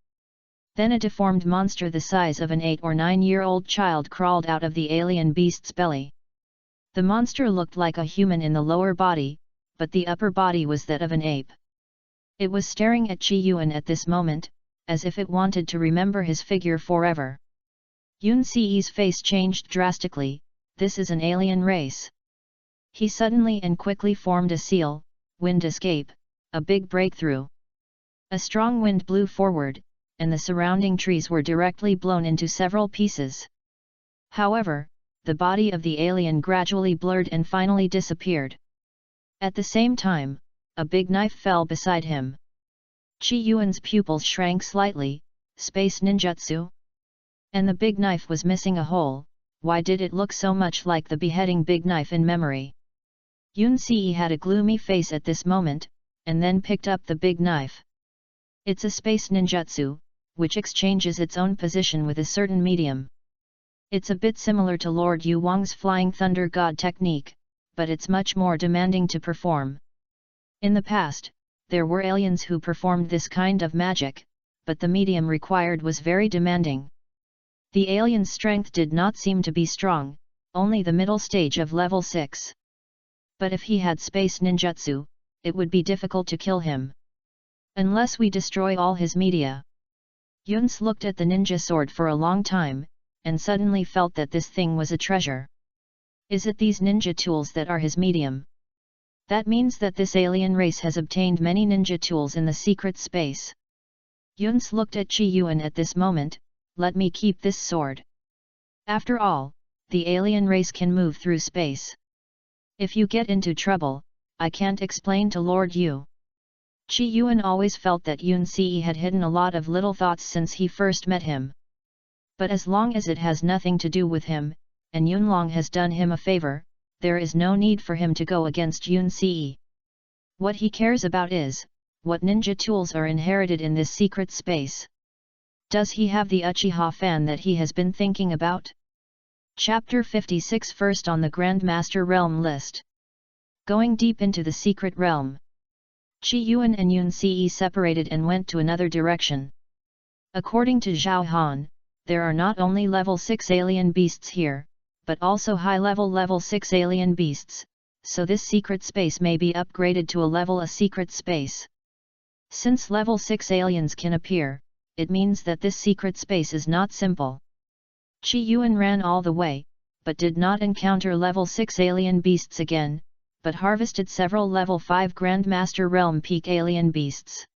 Then a deformed monster the size of an 8 or 9-year-old child crawled out of the alien beast's belly. The monster looked like a human in the lower body, but the upper body was that of an ape. It was staring at Qi Yuan at this moment, as if it wanted to remember his figure forever. Yun Ce's face changed drastically. This is an alien race. He suddenly and quickly formed a seal, wind escape, a big breakthrough. A strong wind blew forward, and the surrounding trees were directly blown into several pieces. However, the body of the alien gradually blurred and finally disappeared. At the same time, a big knife fell beside him. Qi Yuan's pupils shrank slightly. Space ninjutsu? And the big knife was missing a hole. Why did it look so much like the beheading big knife in memory? Yun Ce had a gloomy face at this moment, and then picked up the big knife. It's a space ninjutsu, which exchanges its own position with a certain medium. It's a bit similar to Lord Yu Wang's Flying Thunder God technique, but it's much more demanding to perform. In the past, there were aliens who performed this kind of magic, but the medium required was very demanding. The alien's strength did not seem to be strong, only the middle stage of level 6. But if he had space ninjutsu, it would be difficult to kill him. Unless we destroy all his media. Yuns looked at the ninja sword for a long time, and suddenly felt that this thing was a treasure. Is it these ninja tools that are his medium? That means that this alien race has obtained many ninja tools in the secret space. Yuns looked at Qi Yuan at this moment. Let me keep this sword. After all, the alien race can move through space. If you get into trouble, I can't explain to Lord Yu. Qi Yuan always felt that Yun Ce had hidden a lot of little thoughts since he first met him. But as long as it has nothing to do with him, and Yunlong has done him a favor, there is no need for him to go against Yun Ce. What he cares about is, what ninja tools are inherited in this secret space. Does he have the Uchiha fan that he has been thinking about? Chapter 56 First on the Grandmaster Realm list. Going deep into the secret realm. Qi Yuan and Yun Ce separated and went to another direction. According to Zhao Han, there are not only level 6 alien beasts here, but also high-level level 6 alien beasts, so this secret space may be upgraded to a secret space. Since level 6 aliens can appear, it means that this secret space is not simple. Qi Yuan ran all the way, but did not encounter level 6 alien beasts again, but harvested several level 5 Grandmaster Realm Peak alien beasts.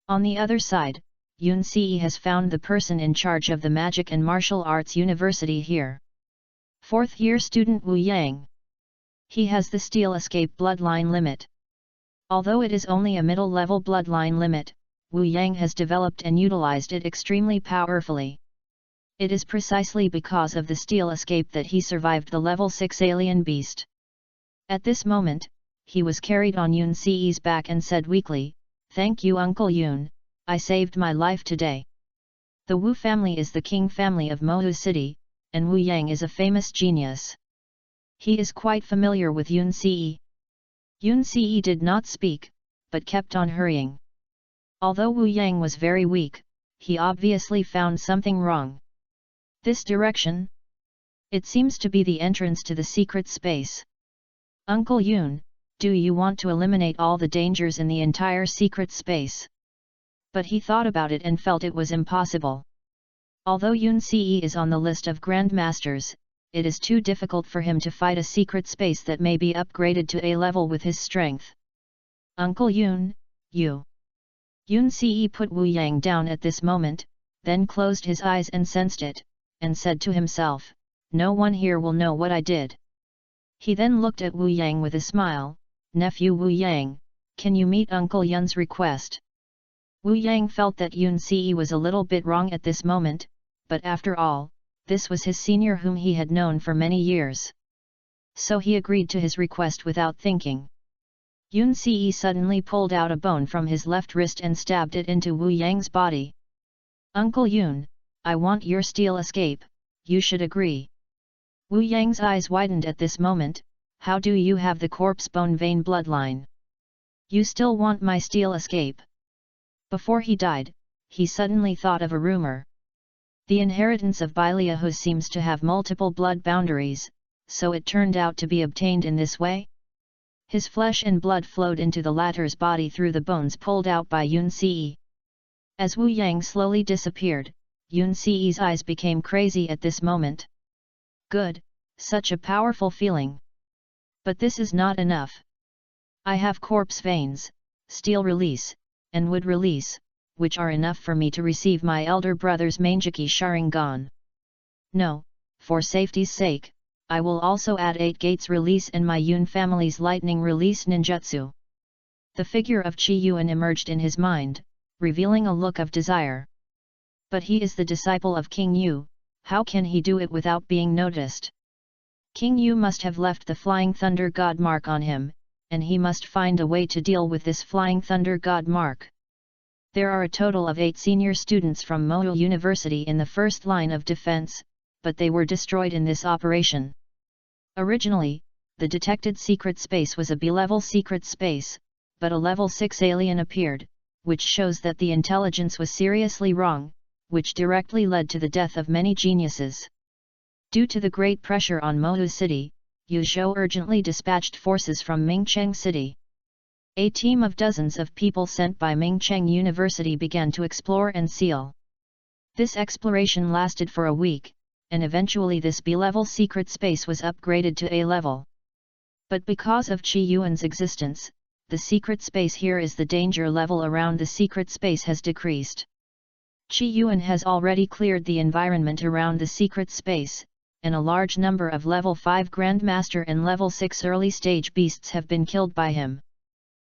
On the other side, Yun Ce has found the person in charge of the Magic and Martial Arts University here. 4th year student Wu Yang. He has the Steel Escape bloodline limit. Although it is only a middle-level bloodline limit, Wu Yang has developed and utilized it extremely powerfully. It is precisely because of the Steel Escape that he survived the level 6 alien beast. At this moment, he was carried on Yun Ce's back and said weakly, "Thank you Uncle Yun, I saved my life today." The Wu family is the king family of Mohu City, and Wu Yang is a famous genius. He is quite familiar with Yun Ce. Yun Ce did not speak, but kept on hurrying. Although Wu Yang was very weak, he obviously found something wrong. This direction? It seems to be the entrance to the secret space. Uncle Yun, do you want to eliminate all the dangers in the entire secret space? But he thought about it and felt it was impossible. Although Yun Ce is on the list of Grandmasters, it is too difficult for him to fight a secret space that may be upgraded to A level with his strength. Uncle Yun, you. Yun Ce put Wu Yang down at this moment, then closed his eyes and sensed it, and said to himself, "No one here will know what I did." He then looked at Wu Yang with a smile, "Nephew Wu Yang, can you meet Uncle Yun's request?" Wu Yang felt that Yun Ce was a little bit wrong at this moment, but after all, this was his senior whom he had known for many years. So he agreed to his request without thinking. Yun Ce suddenly pulled out a bone from his left wrist and stabbed it into Wu Yang's body. "Uncle Yun, I want your Steel Escape, you should agree." Wu Yang's eyes widened at this moment. "How do you have the corpse bone vein bloodline? You still want my Steel Escape?" Before he died, he suddenly thought of a rumor. The inheritance of Biliahu seems to have multiple blood boundaries, so it turned out to be obtained in this way? His flesh and blood flowed into the latter's body through the bones pulled out by Yun Ce. As Wu Yang slowly disappeared, Yun Ce's eyes became crazy at this moment. Good, such a powerful feeling. But this is not enough. I have corpse veins, steel release, and wood release, which are enough for me to receive my elder brother's Manjiki Sharingan. No, for safety's sake, I will also add 8 gates release and my Yun family's lightning release ninjutsu. The figure of Qi Yuan emerged in his mind, revealing a look of desire. But he is the disciple of King Yu, how can he do it without being noticed? King Yu must have left the Flying Thunder God mark on him, and he must find a way to deal with this Flying Thunder God mark. There are a total of 8 senior students from Mohu University in the first line of defense, but they were destroyed in this operation. Originally, the detected secret space was a B-level secret space, but a level 6 alien appeared, which shows that the intelligence was seriously wrong, which directly led to the death of many geniuses. Due to the great pressure on Mohu City, Yuzhou urgently dispatched forces from Mingcheng City. A team of dozens of people sent by Mingcheng University began to explore and seal. This exploration lasted for a week, and eventually this B-level secret space was upgraded to A level. But because of Qi Yuan's existence, the secret space here is the danger level around the secret space has decreased. Qi Yuan has already cleared the environment around the secret space, and a large number of level 5 Grandmaster and level 6 early stage beasts have been killed by him.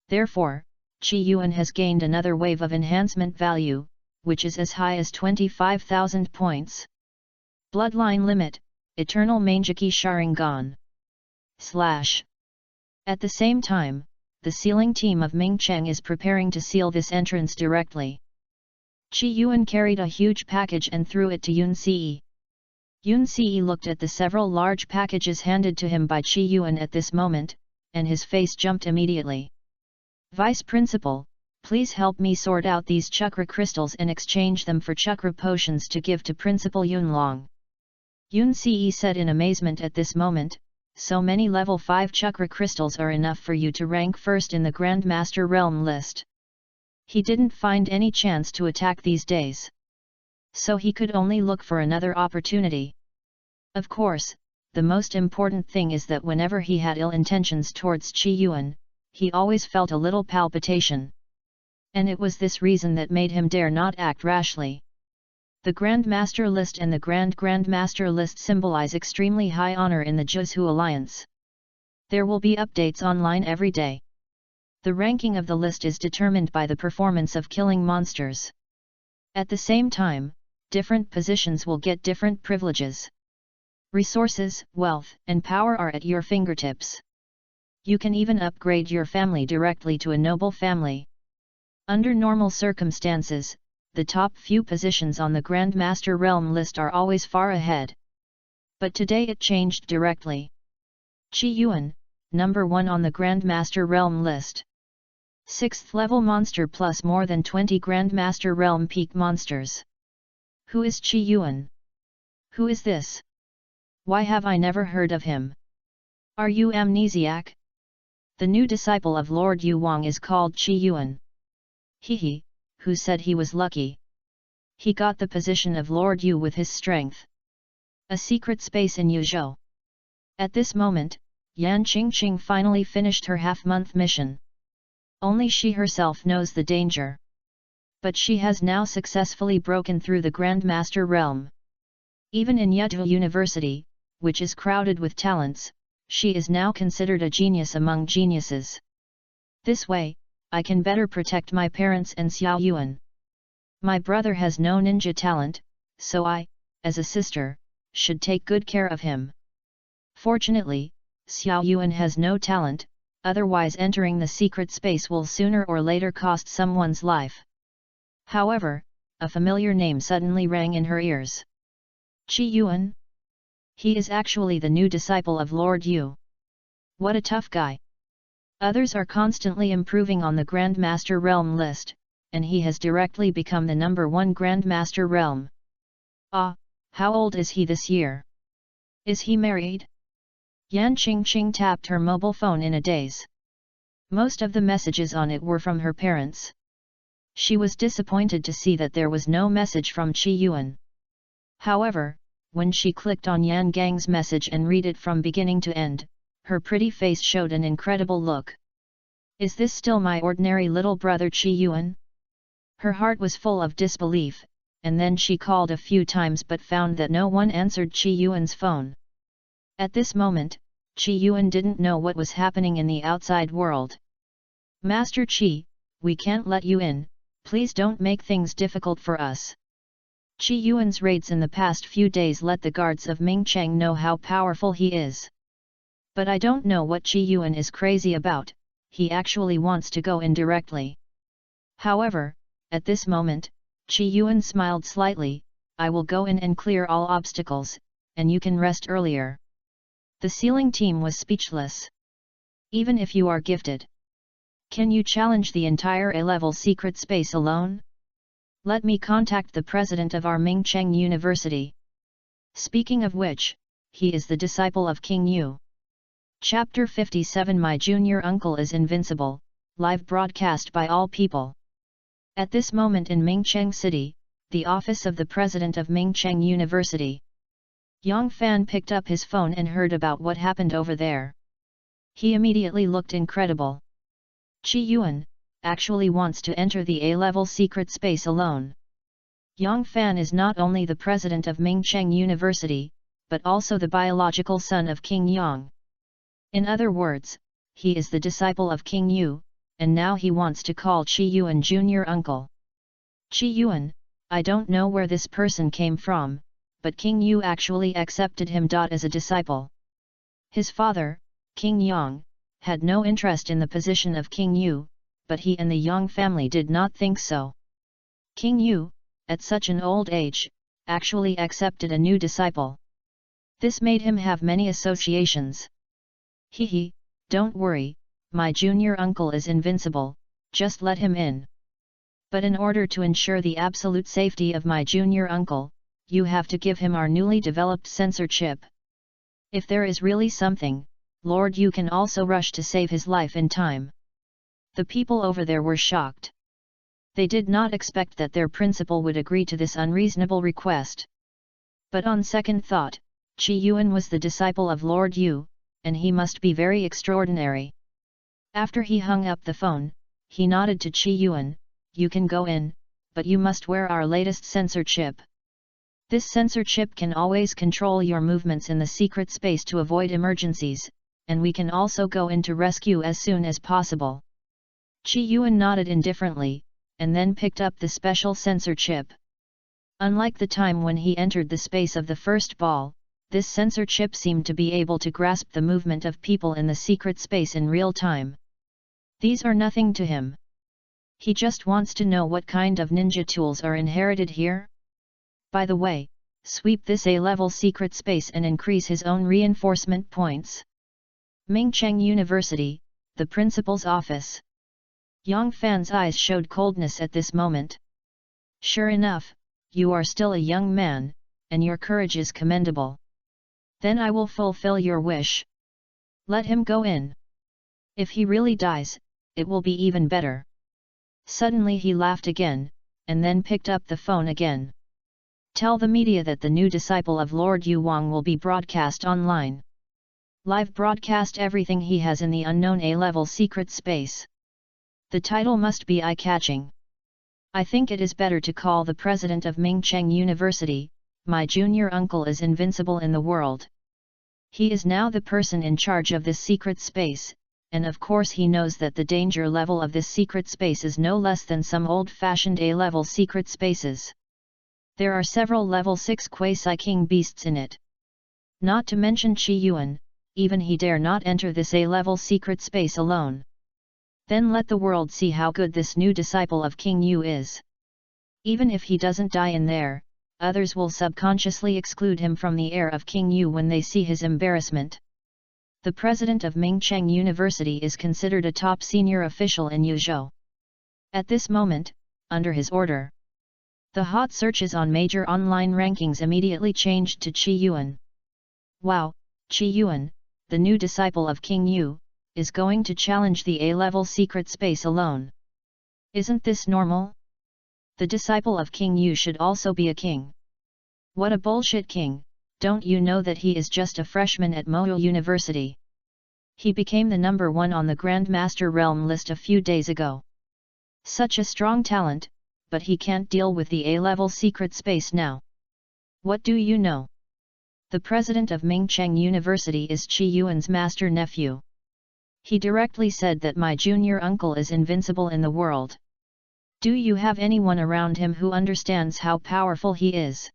Therefore, Qi Yuan has gained another wave of enhancement value, which is as high as 25,000 points. Bloodline Limit, Eternal Mangeki Sharingan. / At the same time, the sealing team of Mingcheng is preparing to seal this entrance directly. Qi Yuan carried a huge package and threw it to Yun Ce. Yun Ce looked at the several large packages handed to him by Qi Yuan at this moment, and his face jumped immediately. Vice Principal, please help me sort out these chakra crystals and exchange them for chakra potions to give to Principal Yun Long. Yun Ce said in amazement at this moment, so many level 5 chakra crystals are enough for you to rank first in the Grandmaster realm list. He didn't find any chance to attack these days. So he could only look for another opportunity. Of course, the most important thing is that whenever he had ill intentions towards Qi Yuan, he always felt a little palpitation. And it was this reason that made him dare not act rashly. The Grandmaster list and the Grandmaster list symbolize extremely high honor in the Juzhu Alliance. There will be updates online every day. The ranking of the list is determined by the performance of killing monsters. At the same time, different positions will get different privileges. Resources, wealth, and power are at your fingertips. You can even upgrade your family directly to a noble family. Under normal circumstances, the top few positions on the Grandmaster realm list are always far ahead. But today it changed directly. Qi Yuan, number 1 on the Grandmaster realm list. 6th level monster plus more than 20 Grandmaster realm peak monsters. Who is Qi Yuan? Who is this? Why have I never heard of him? Are you amnesiac? The new disciple of Lord Yu Wang is called Qi Yuan. He, who said he was lucky. He got the position of Lord Yu with his strength. A secret space in Yuzhou. At this moment, Yan Qingqing finally finished her half-month mission. Only she herself knows the danger. But she has now successfully broken through the Grandmaster realm. Even in Yuzhou University, which is crowded with talents, she is now considered a genius among geniuses. This way, I can better protect my parents and Xiao Yuan. My brother has no ninja talent, so I, as a sister, should take good care of him. Fortunately, Xiao Yuan has no talent, otherwise entering the secret space will sooner or later cost someone's life. However, a familiar name suddenly rang in her ears. Qi Yuan? He is actually the new disciple of Lord Yu. What a tough guy. Others are constantly improving on the Grandmaster realm list, and he has directly become the number 1 Grandmaster realm. Ah, how old is he this year? Is he married? Yan Qingqing tapped her mobile phone in a daze. Most of the messages on it were from her parents. She was disappointed to see that there was no message from Qi Yuan. However, when she clicked on Yan Gang's message and read it from beginning to end, her pretty face showed an incredible look. Is this still my ordinary little brother Qi Yuan? Her heart was full of disbelief, and then she called a few times but found that no one answered Qi Yuan's phone. At this moment, Qi Yuan didn't know what was happening in the outside world. Master Qi, we can't let you in, please don't make things difficult for us. Qi Yuan's raids in the past few days let the guards of Mingcheng know how powerful he is. But I don't know what Qi Yuan is crazy about, he actually wants to go in directly. However, at this moment, Qi Yuan smiled slightly, I will go in and clear all obstacles, and you can rest earlier. The sealing team was speechless. Even if you are gifted, Can you challenge the entire A-level secret space alone? Let me contact the president of our Mingcheng University. Speaking of which, he is the disciple of King Yu. Chapter 57 My junior uncle is invincible, live broadcast by all people. At this moment in Mingcheng City, the office of the president of Mingcheng University. Yang Fan picked up his phone and heard about what happened over there. He immediately looked incredible. Qi Yuan actually wants to enter the A-level secret space alone. Yang Fan is not only the president of Mingcheng University, but also the biological son of King Yang. In other words, he is the disciple of King Yu, and now he wants to call Qi Yuan junior uncle. Qi Yuan, I don't know where this person came from, but King Yu actually accepted him as a disciple. His father, King Yang, had no interest in the position of King Yu, but he and the Yang family did not think so. King Yu, at such an old age, actually accepted a new disciple. This made him have many associations. Hee, don't worry, my junior uncle is invincible, just let him in. But in order to ensure the absolute safety of my junior uncle, you have to give him our newly developed sensor chip. If there is really something, Lord Yu can also rush to save his life in time. The people over there were shocked. They did not expect that their principal would agree to this unreasonable request. But on second thought, Qi Yuan was the disciple of Lord Yu, and he must be very extraordinary. After he hung up the phone, he nodded to Qi Yuan, you can go in, but you must wear our latest sensor chip. This sensor chip can always control your movements in the secret space to avoid emergencies, and we can also go in to rescue as soon as possible. Qi Yuan nodded indifferently, and then picked up the special sensor chip. Unlike the time when he entered the space of the first ball, this sensor chip seemed to be able to grasp the movement of people in the secret space in real time. These are nothing to him. He just wants to know what kind of ninja tools are inherited here. By the way, sweep this A-level secret space and increase his own reinforcement points. Mingcheng University, the principal's office. Yang Fan's eyes showed coldness at this moment. Sure enough, you are still a young man, and your courage is commendable. Then I will fulfill your wish. Let him go in. If he really dies, it will be even better. Suddenly he laughed again, and then picked up the phone again. Tell the media that the new disciple of Lord Yu Wang will be broadcast online. Live broadcast everything he has in the unknown A-level secret space. The title must be eye-catching. I think it is better to call the president of Mingcheng University, my junior uncle is invincible in the world. He is now the person in charge of this secret space, and of course he knows that the danger level of this secret space is no less than some old-fashioned A-level secret spaces. There are several level 6 quasi-king beasts in it. Not to mention Qi Yuan, even he dare not enter this A-level secret space alone. Then let the world see how good this new disciple of King Yu is. Even if he doesn't die in there, others will subconsciously exclude him from the heir of King Yu when they see his embarrassment. The president of Mingcheng University is considered a top senior official in Yuzhou. At this moment, under his order, the hot searches on major online rankings immediately changed to Qi Yuan. Wow, Qi Yuan, the new disciple of King Yu, is going to challenge the A-level secret space alone. Isn't this normal? The disciple of King Yu should also be a king. What a bullshit king, don't you know that he is just a freshman at Moyo University? He became the number 1 on the Grandmaster Realm list a few days ago. Such a strong talent, but he can't deal with the A-level secret space now. What do you know? The president of Mingcheng University is Qi Yuan's master nephew. He directly said that my junior uncle is invincible in the world. Do you have anyone around him who understands how powerful he is?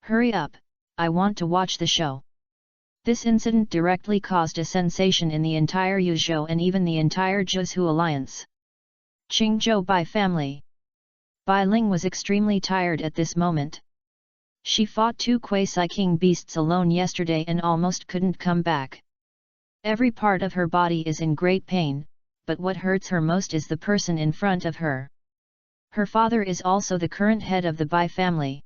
Hurry up, I want to watch the show. This incident directly caused a sensation in the entire Yuzhou and even the entire Zhuzhou alliance. Qingzhou Bai family. Bai Ling was extremely tired at this moment. She fought 2 quasi-king beasts alone yesterday and almost couldn't come back. Every part of her body is in great pain, but what hurts her most is the person in front of her. Her father is also the current head of the Bai family.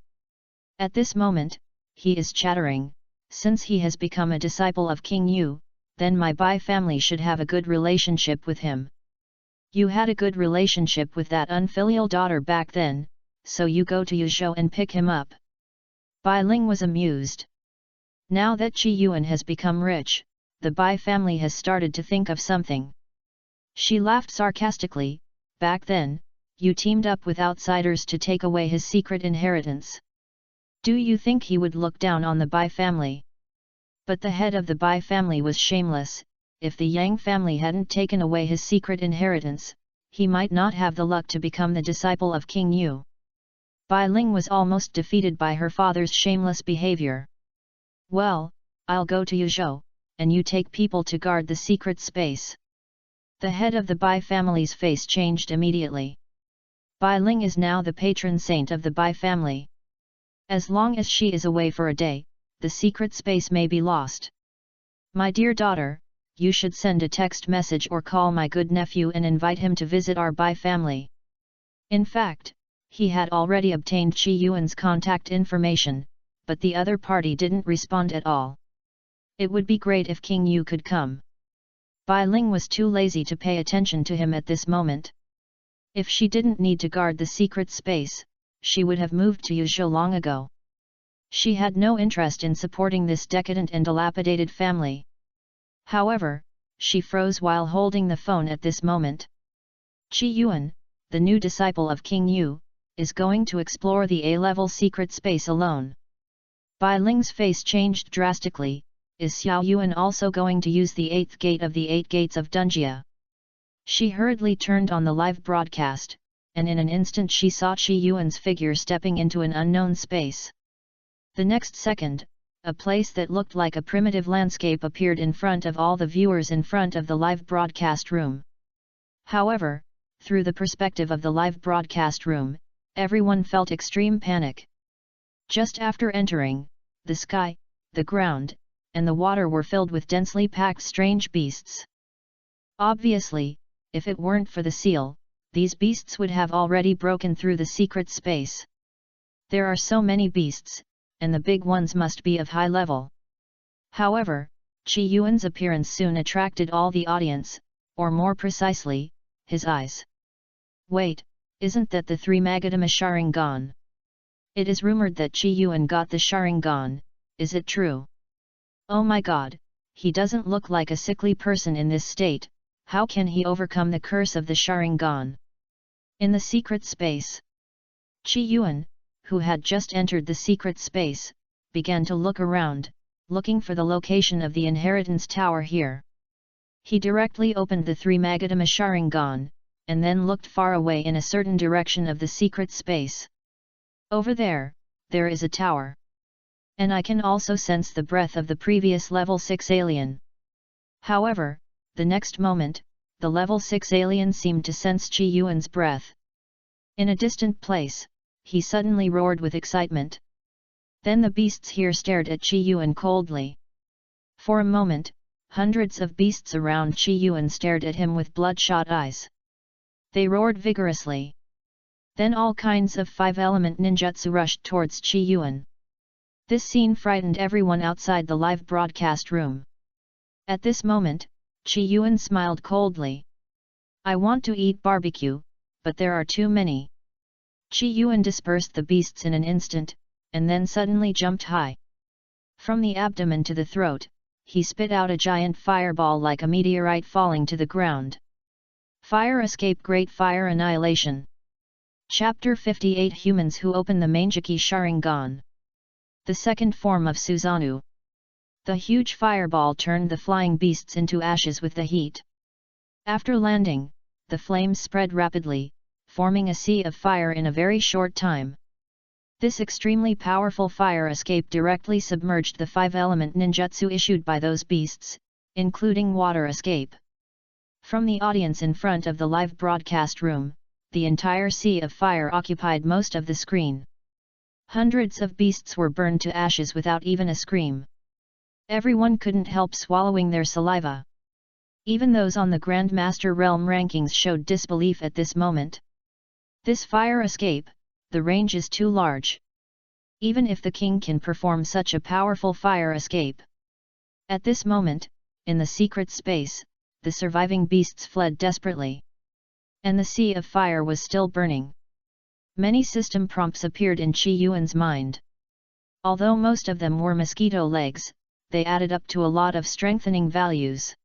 At this moment, he is chattering, since he has become a disciple of King Yu, then my Bai family should have a good relationship with him. You had a good relationship with that unfilial daughter back then, so you go to Yuzhou and pick him up. Bai Ling was amused. Now that Qi Yuan has become rich, the Bai family has started to think of something. She laughed sarcastically. Back then, you teamed up with outsiders to take away his secret inheritance. Do you think he would look down on the Bai family? But the head of the Bai family was shameless. If the Yang family hadn't taken away his secret inheritance, he might not have the luck to become the disciple of King Yu. Bai Ling was almost defeated by her father's shameless behavior. Well, I'll go to Yuzhou, and you take people to guard the secret space. The head of the Bai family's face changed immediately. Bai Ling is now the patron saint of the Bai family. As long as she is away for a day, the secret space may be lost. My dear daughter, you should send a text message or call my good nephew and invite him to visit our Bai family. In fact, he had already obtained Qi Yuan's contact information, but the other party didn't respond at all. It would be great if King Yu could come. Bai Ling was too lazy to pay attention to him at this moment. If she didn't need to guard the secret space, she would have moved to Yuzhou long ago. She had no interest in supporting this decadent and dilapidated family. However, she froze while holding the phone at this moment. Qi Yuan, the new disciple of King Yu, is going to explore the A-level secret space alone. Bai Ling's face changed drastically. Is Xiao Yuan also going to use the 8th gate of the 8 gates of Dunjia? She hurriedly turned on the live broadcast, and in an instant she saw Qi Yuan's figure stepping into an unknown space. The next second, a place that looked like a primitive landscape appeared in front of all the viewers in front of the live broadcast room. However, through the perspective of the live broadcast room, everyone felt extreme panic. Just after entering, the sky, the ground, and the water were filled with densely packed strange beasts. Obviously, if it weren't for the seal, these beasts would have already broken through the secret space. There are so many beasts, and the big ones must be of high level. However, Qi Yuan's appearance soon attracted all the audience, or more precisely, his eyes. Wait, isn't that the 3 Magadama Sharingan? It is rumored that Qi Yuan got the Sharingan, is it true? Oh my god, he doesn't look like a sickly person in this state, how can he overcome the curse of the Sharingan? In the secret space, Qi Yuan, who had just entered the secret space, began to look around, looking for the location of the inheritance tower here. He directly opened the 3 Magadama Sharingan, and then looked far away in a certain direction of the secret space. Over there is a tower. And I can also sense the breath of the previous level 6 alien. However, the next moment, the level 6 alien seemed to sense Qi Yuan's breath. In a distant place, he suddenly roared with excitement. Then the beasts here stared at Qi Yuan coldly. For a moment, hundreds of beasts around Qi Yuan stared at him with bloodshot eyes. They roared vigorously. Then all kinds of 5-element ninjutsu rushed towards Qi Yuan. This scene frightened everyone outside the live broadcast room. At this moment, Qi Yuan smiled coldly. I want to eat barbecue, but there are too many. Qi Yuan dispersed the beasts in an instant, and then suddenly jumped high. From the abdomen to the throat, he spit out a giant fireball like a meteorite falling to the ground. Fire escape, great fire annihilation. Chapter 58 Humans who open the Manjiki Sharingan. The second form of Susanoo. The huge fireball turned the flying beasts into ashes with the heat. After landing, the flames spread rapidly, forming a sea of fire in a very short time. This extremely powerful fire escape directly submerged the 5-element ninjutsu issued by those beasts, including water escape. From the audience in front of the live broadcast room, the entire sea of fire occupied most of the screen. Hundreds of beasts were burned to ashes without even a scream. Everyone couldn't help swallowing their saliva. Even those on the Grandmaster Realm rankings showed disbelief at this moment. This fire escape, the range is too large. Even if the king can perform such a powerful fire escape. At this moment, in the secret space, the surviving beasts fled desperately. And the sea of fire was still burning. Many system prompts appeared in Qi Yuan's mind. Although most of them were mosquito legs, they added up to a lot of strengthening values.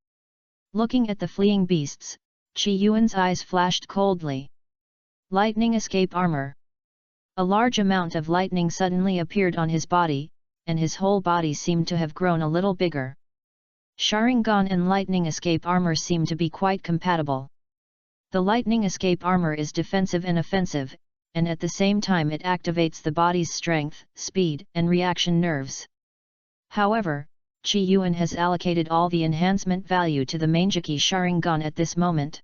Looking at the fleeing beasts, Qi Yuan's eyes flashed coldly. Lightning escape armor. A large amount of lightning suddenly appeared on his body, and his whole body seemed to have grown a little bigger. Sharingan and lightning escape armor seem to be quite compatible. The lightning escape armor is defensive and offensive, and at the same time it activates the body's strength, speed, and reaction nerves. However, Qi Yuan has allocated all the enhancement value to the Manjiki Sharingan at this moment.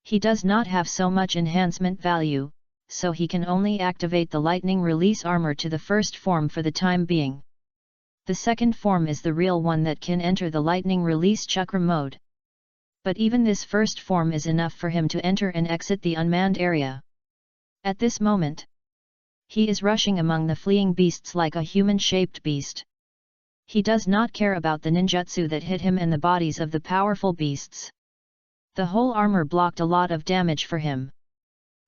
He does not have so much enhancement value, so he can only activate the lightning release armor to the first form for the time being. The second form is the real one that can enter the lightning release chakra mode. But even this first form is enough for him to enter and exit the unmanned area. At this moment, he is rushing among the fleeing beasts like a human-shaped beast. He does not care about the ninjutsu that hit him and the bodies of the powerful beasts. The whole armor blocked a lot of damage for him.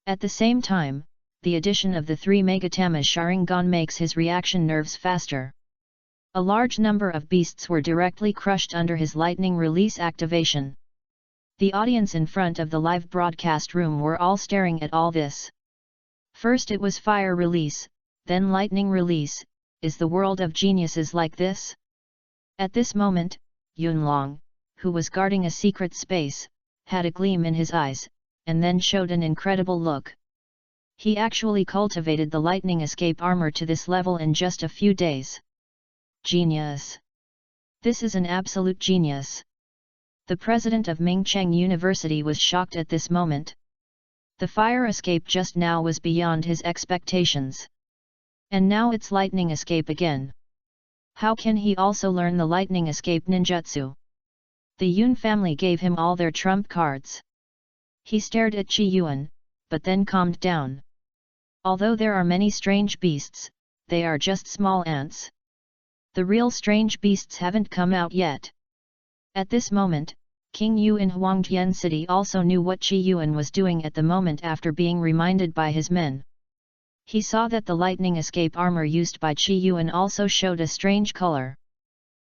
At the same time, the addition of the 3 Megatama Sharingan makes his reaction nerves faster. A large number of beasts were directly crushed under his lightning release activation. The audience in front of the live broadcast room were all staring at all this. First it was fire release, then lightning release. Is the world of geniuses like this? At this moment, Yunlong, who was guarding a secret space, had a gleam in his eyes, and then showed an incredible look. He actually cultivated the lightning escape armor to this level in just a few days. Genius! This is an absolute genius! The president of Mingcheng University was shocked at this moment. The fire escape just now was beyond his expectations. And now it's lightning escape again. How can he also learn the lightning escape ninjutsu? The Yun family gave him all their trump cards. He stared at Qi Yuan, but then calmed down. Although there are many strange beasts, they are just small ants. The real strange beasts haven't come out yet. At this moment, King Yu in Huangtian City also knew what Qi Yuan was doing at the moment after being reminded by his men. He saw that the lightning escape armor used by Qi Yuan also showed a strange color.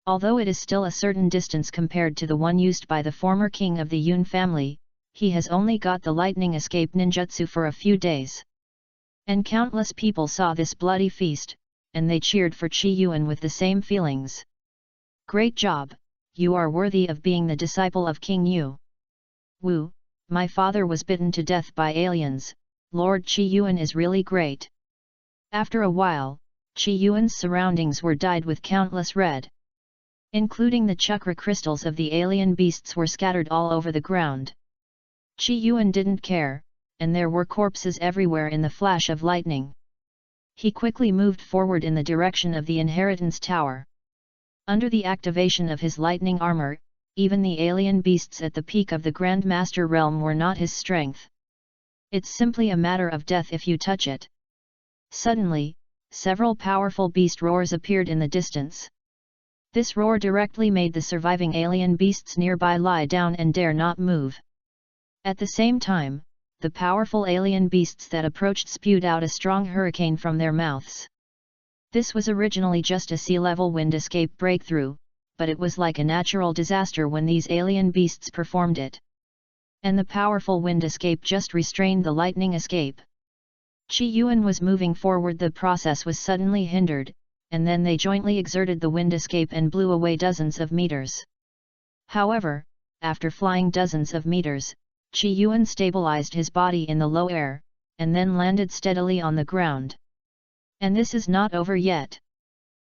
Although it is still a certain distance compared to the one used by the former king of the Yun family, he has only got the lightning escape ninjutsu for a few days. And countless people saw this bloody feast, and they cheered for Qi Yuan with the same feelings. Great job, you are worthy of being the disciple of King Yu. Wu, my father was bitten to death by aliens, Lord Qi Yuan is really great. After a while, Qi Yuan's surroundings were dyed with countless red. Including the chakra crystals of the alien beasts were scattered all over the ground. Qi Yuan didn't care, and there were corpses everywhere in the flash of lightning. He quickly moved forward in the direction of the inheritance tower. Under the activation of his lightning armor, even the alien beasts at the peak of the Grandmaster realm were not his strength. It's simply a matter of death if you touch it. Suddenly, several powerful beast roars appeared in the distance. This roar directly made the surviving alien beasts nearby lie down and dare not move. At the same time, the powerful alien beasts that approached spewed out a strong hurricane from their mouths. This was originally just a sea-level wind escape breakthrough, but it was like a natural disaster when these alien beasts performed it. And the powerful wind escape just restrained the lightning escape. Qi Yuan was moving forward, the process was suddenly hindered, and then they jointly exerted the wind escape and blew away dozens of meters. However, after flying dozens of meters, Qi Yuan stabilized his body in the low air, and then landed steadily on the ground. And this is not over yet.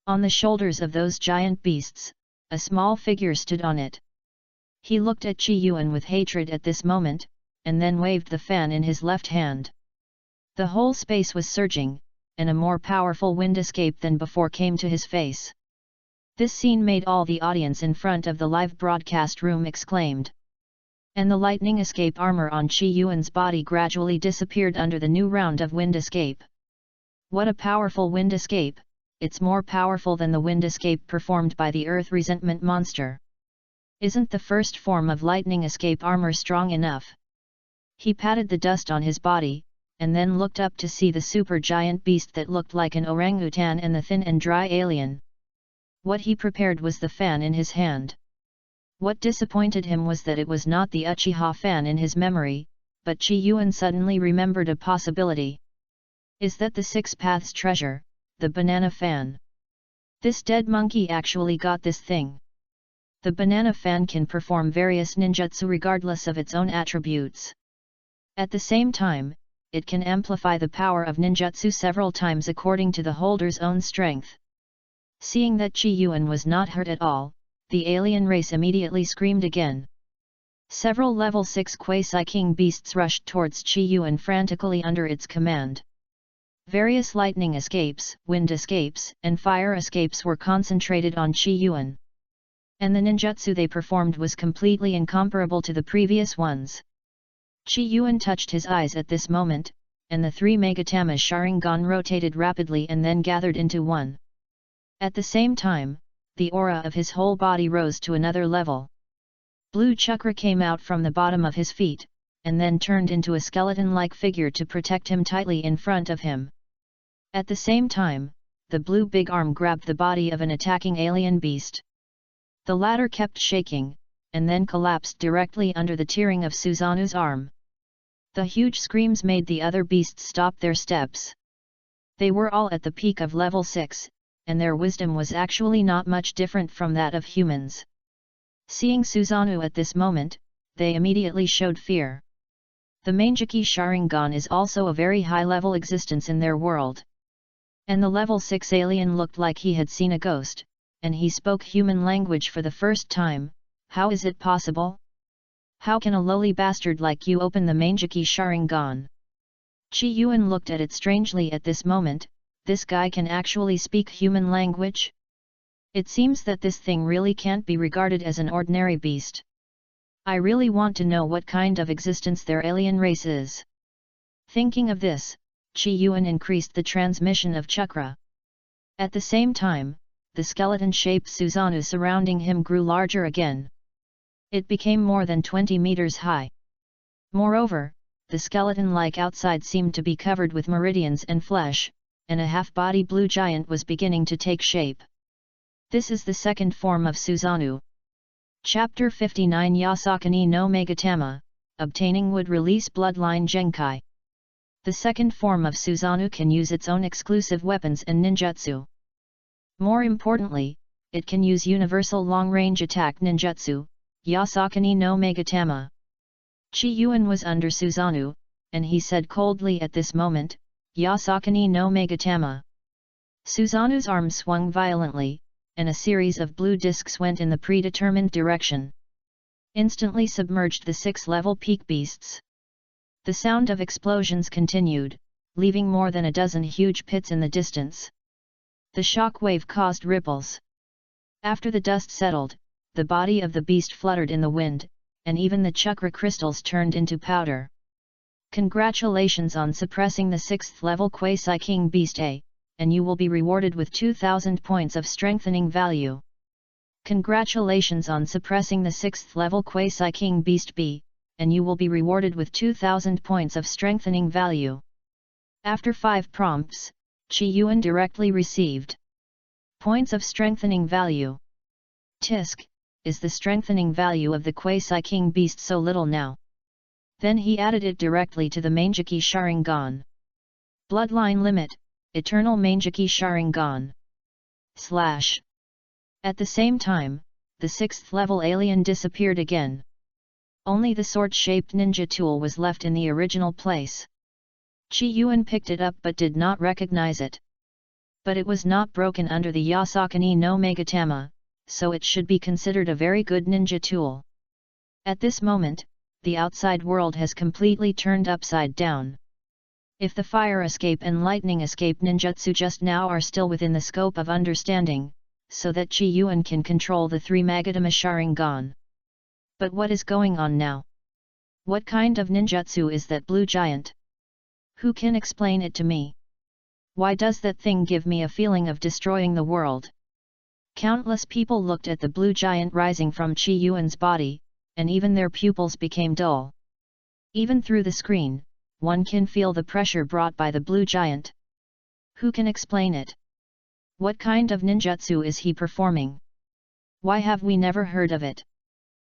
On the shoulders of those giant beasts, a small figure stood on it. He looked at Qi Yuan with hatred at this moment, and then waved the fan in his left hand. The whole space was surging, and a more powerful wind escape than before came to his face. This scene made all the audience in front of the live broadcast room exclaimed. and the lightning escape armor on Qi Yuan's body gradually disappeared under the new round of wind escape. What a powerful wind escape! It's more powerful than the wind escape performed by the Earth Resentment monster. Isn't the first form of lightning escape armor strong enough? He patted the dust on his body, and then looked up to see the super giant beast that looked like an orangutan and the thin and dry alien. What he prepared was the fan in his hand. What disappointed him was that it was not the Uchiha fan in his memory, but Qi Yuan suddenly remembered a possibility. Is that the Six Paths treasure, the banana fan? This dead monkey actually got this thing. The banana fan can perform various ninjutsu regardless of its own attributes. At the same time, it can amplify the power of ninjutsu several times according to the holder's own strength. Seeing that Qi Yuan was not hurt at all, the alien race immediately screamed again. Several level 6 Quasi-King beasts rushed towards Qi Yuan frantically under its command. Various lightning escapes, wind escapes, and fire escapes were concentrated on Qi Yuan. And the ninjutsu they performed was completely incomparable to the previous ones. Qi Yuan touched his eyes at this moment, and the three Megatama Sharingan rotated rapidly and then gathered into one. At the same time, the aura of his whole body rose to another level. Blue chakra came out from the bottom of his feet, and then turned into a skeleton-like figure to protect him tightly in front of him. At the same time, the blue big arm grabbed the body of an attacking alien beast. The latter kept shaking, and then collapsed directly under the tearing of Suzanu's arm. The huge screams made the other beasts stop their steps. They were all at the peak of level 6, and their wisdom was actually not much different from that of humans. Seeing Suzanu at this moment, they immediately showed fear. The Mangeki Sharingan is also a very high-level existence in their world. And the level 6 alien looked like he had seen a ghost, and he spoke human language for the first time. How is it possible? How can a lowly bastard like you open the Mangeki Sharingan? Qi Yuan looked at it strangely at this moment. This guy can actually speak human language? It seems that this thing really can't be regarded as an ordinary beast. I really want to know what kind of existence their alien race is. Thinking of this, Qi Yuan increased the transmission of chakra. At the same time, the skeleton-shaped Suzanu surrounding him grew larger again. It became more than 20 meters high. Moreover, the skeleton-like outside seemed to be covered with meridians and flesh, and a half-body blue giant was beginning to take shape. This is the second form of Suzanu. Chapter 59 Yasakani no Megatama, Obtaining would release Bloodline Genkai. The second form of Suzanu can use its own exclusive weapons and ninjutsu. More importantly, it can use universal long-range attack ninjutsu, Yasakani no Megatama. Qi Yuan was under Suzanu, and he said coldly at this moment, Yasakani no Megatama. Suzanu's arm swung violently, and a series of blue discs went in the predetermined direction. Instantly submerged the 6-level peak beasts. The sound of explosions continued, leaving more than a dozen huge pits in the distance. The shock wave caused ripples. After the dust settled, the body of the beast fluttered in the wind, and even the chakra crystals turned into powder. Congratulations on suppressing the 6th level Quasi-King Beast A, and you will be rewarded with 2,000 points of strengthening value. Congratulations on suppressing the 6th level Quasi-King Beast B, and you will be rewarded with 2,000 points of strengthening value. After 5 prompts, Qi Yuan directly received points of strengthening value. Tisk, is the strengthening value of the Quasi-King Beast so little now? Then he added it directly to the Mangeki Sharingan. Bloodline limit, Eternal Mangeki Sharingan. / At the same time, the 6th level alien disappeared again. Only the sword-shaped ninja tool was left in the original place. Qi Yuan picked it up but did not recognize it. But it was not broken under the Yasakani no Megatama, so it should be considered a very good ninja tool. At this moment, the outside world has completely turned upside down. If the fire escape and lightning escape ninjutsu just now are still within the scope of understanding, so that Qi Yuan can control the 3 Magatama Sharingan. But what is going on now? What kind of ninjutsu is that blue giant? Who can explain it to me? Why does that thing give me a feeling of destroying the world? Countless people looked at the blue giant rising from Qi Yuan's body, and even their pupils became dull. Even through the screen, one can feel the pressure brought by the blue giant. Who can explain it? What kind of ninjutsu is he performing? Why have we never heard of it?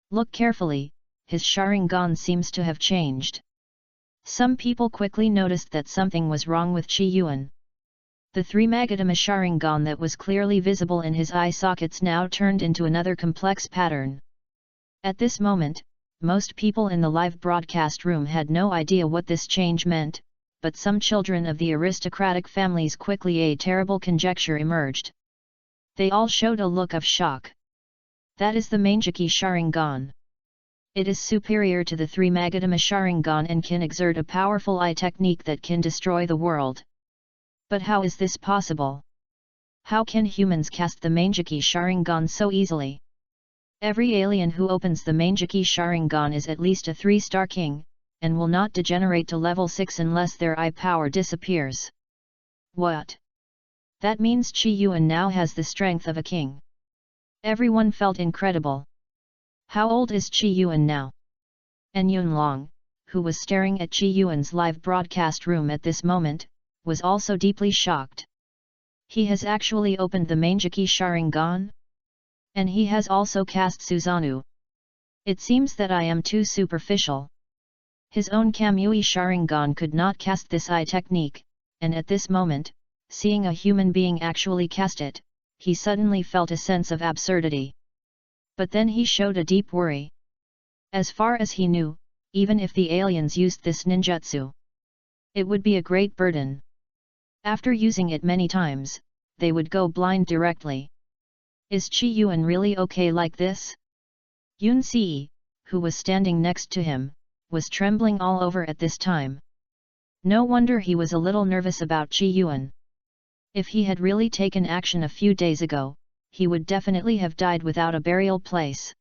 Look carefully, his Sharingan seems to have changed. Some people quickly noticed that something was wrong with Qi Yuan. The three Magatama Sharingan that was clearly visible in his eye sockets now turned into another complex pattern. At this moment, most people in the live broadcast room had no idea what this change meant, but some children of the aristocratic families quickly a terrible conjecture emerged. They all showed a look of shock. That is the Manjiki Sharingan. It is superior to the three Magatama Sharingan and can exert a powerful eye technique that can destroy the world. But how is this possible? How can humans cast the Manjiki Sharingan so easily? Every alien who opens the Manjiki Sharingan is at least a 3-star king, and will not degenerate to level 6 unless their eye power disappears. What? That means Qi Yuan now has the strength of a king. Everyone felt incredible. How old is Qi Yuan now? And Yunlong, who was staring at Qi Yuan's live broadcast room at this moment, was also deeply shocked. He has actually opened the Manjiki Sharingan? And he has also cast Susanoo. It seems that I am too superficial. His own Kamui Sharingan could not cast this eye technique, and at this moment, seeing a human being actually cast it, he suddenly felt a sense of absurdity. But then he showed a deep worry. As far as he knew, even if the aliens used this ninjutsu, it would be a great burden. After using it many times, they would go blind directly. Is Qi Yuan really okay like this? Yun Si, who was standing next to him, was trembling all over at this time. No wonder he was a little nervous about Qi Yuan. If he had really taken action a few days ago, he would definitely have died without a burial place.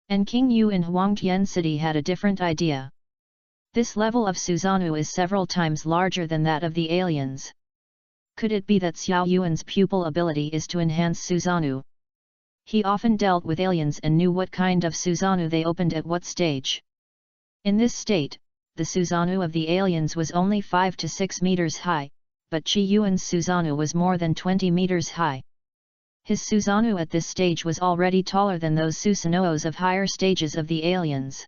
And King Yu in Huangtian City had a different idea. This level of Susanoo is several times larger than that of the aliens. Could it be that Xiao Yuan's pupil ability is to enhance Susanoo? He often dealt with aliens and knew what kind of Susanoo they opened at what stage. In this state, the Susanoo of the aliens was only 5 to 6 meters high, but Qi Yuan's Susanoo was more than 20 meters high. His Susanoo at this stage was already taller than those Susanoos of higher stages of the aliens.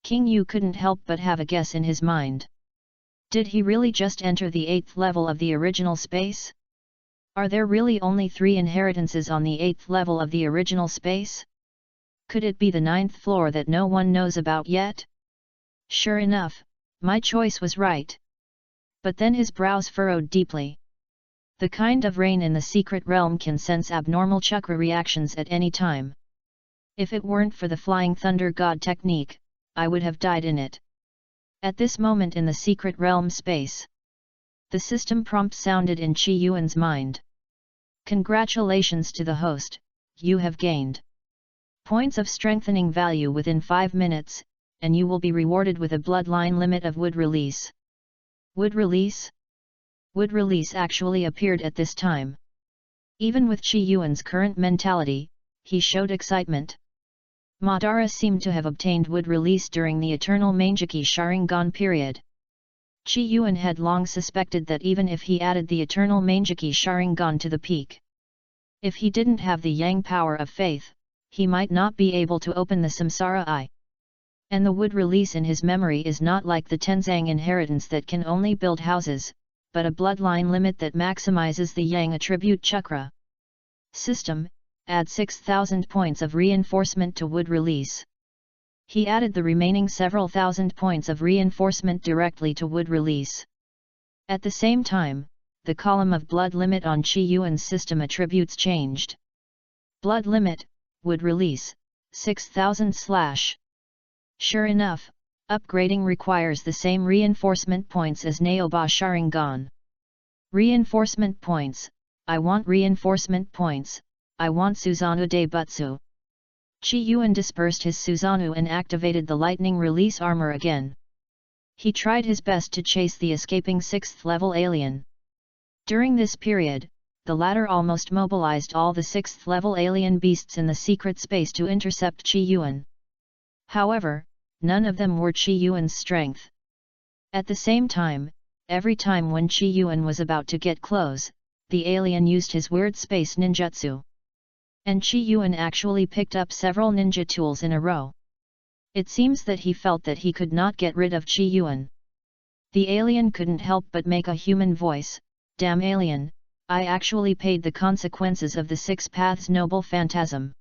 King Yu couldn't help but have a guess in his mind. Did he really just enter the 8th level of the original space? Are there really only 3 inheritances on the 8th level of the original space? Could it be the 9th floor that no one knows about yet? Sure enough, my choice was right. But then his brows furrowed deeply. The kind of rain in the secret realm can sense abnormal chakra reactions at any time. If it weren't for the Flying Thunder God technique, I would have died in it. At this moment in the secret realm space, the system prompt sounded in Qi Yuan's mind. Congratulations to the host, you have gained points of strengthening value within 5 minutes, and you will be rewarded with a bloodline limit of wood release. Wood release? Wood release actually appeared at this time. Even with Qi Yuan's current mentality, he showed excitement. Madara seemed to have obtained wood release during the eternal Manjiki Sharingan period. Qi Yuan had long suspected that even if he added the eternal Manjiki Sharingan to the peak, if he didn't have the yang power of faith, he might not be able to open the Samsara eye. And the wood release in his memory is not like the Tenzang inheritance that can only build houses, but a bloodline limit that maximizes the yang attribute chakra. System, add 6,000 points of reinforcement to wood release. He added the remaining several thousand points of reinforcement directly to wood release. At the same time, the column of blood limit on Qi Yuan's system attributes changed. Blood limit, wood release, 6,000/. Sure enough, upgrading requires the same reinforcement points as Naoba Sharingan. Reinforcement points, I want reinforcement points, I want Susanoo de Butsu. Qi Yuan dispersed his Susanoo and activated the lightning release armor again. He tried his best to chase the escaping 6th level alien. During this period, the latter almost mobilized all the 6th level alien beasts in the secret space to intercept Qi Yuan. However, none of them were Qi Yuan's strength. At the same time, every time when Qi Yuan was about to get close, the alien used his weird space ninjutsu. And Qi Yuan actually picked up several ninja tools in a row. It seems that he felt that he could not get rid of Qi Yuan. The alien couldn't help but make a human voice, "Damn alien, I actually paid the consequences of the 6 Paths Noble Phantasm."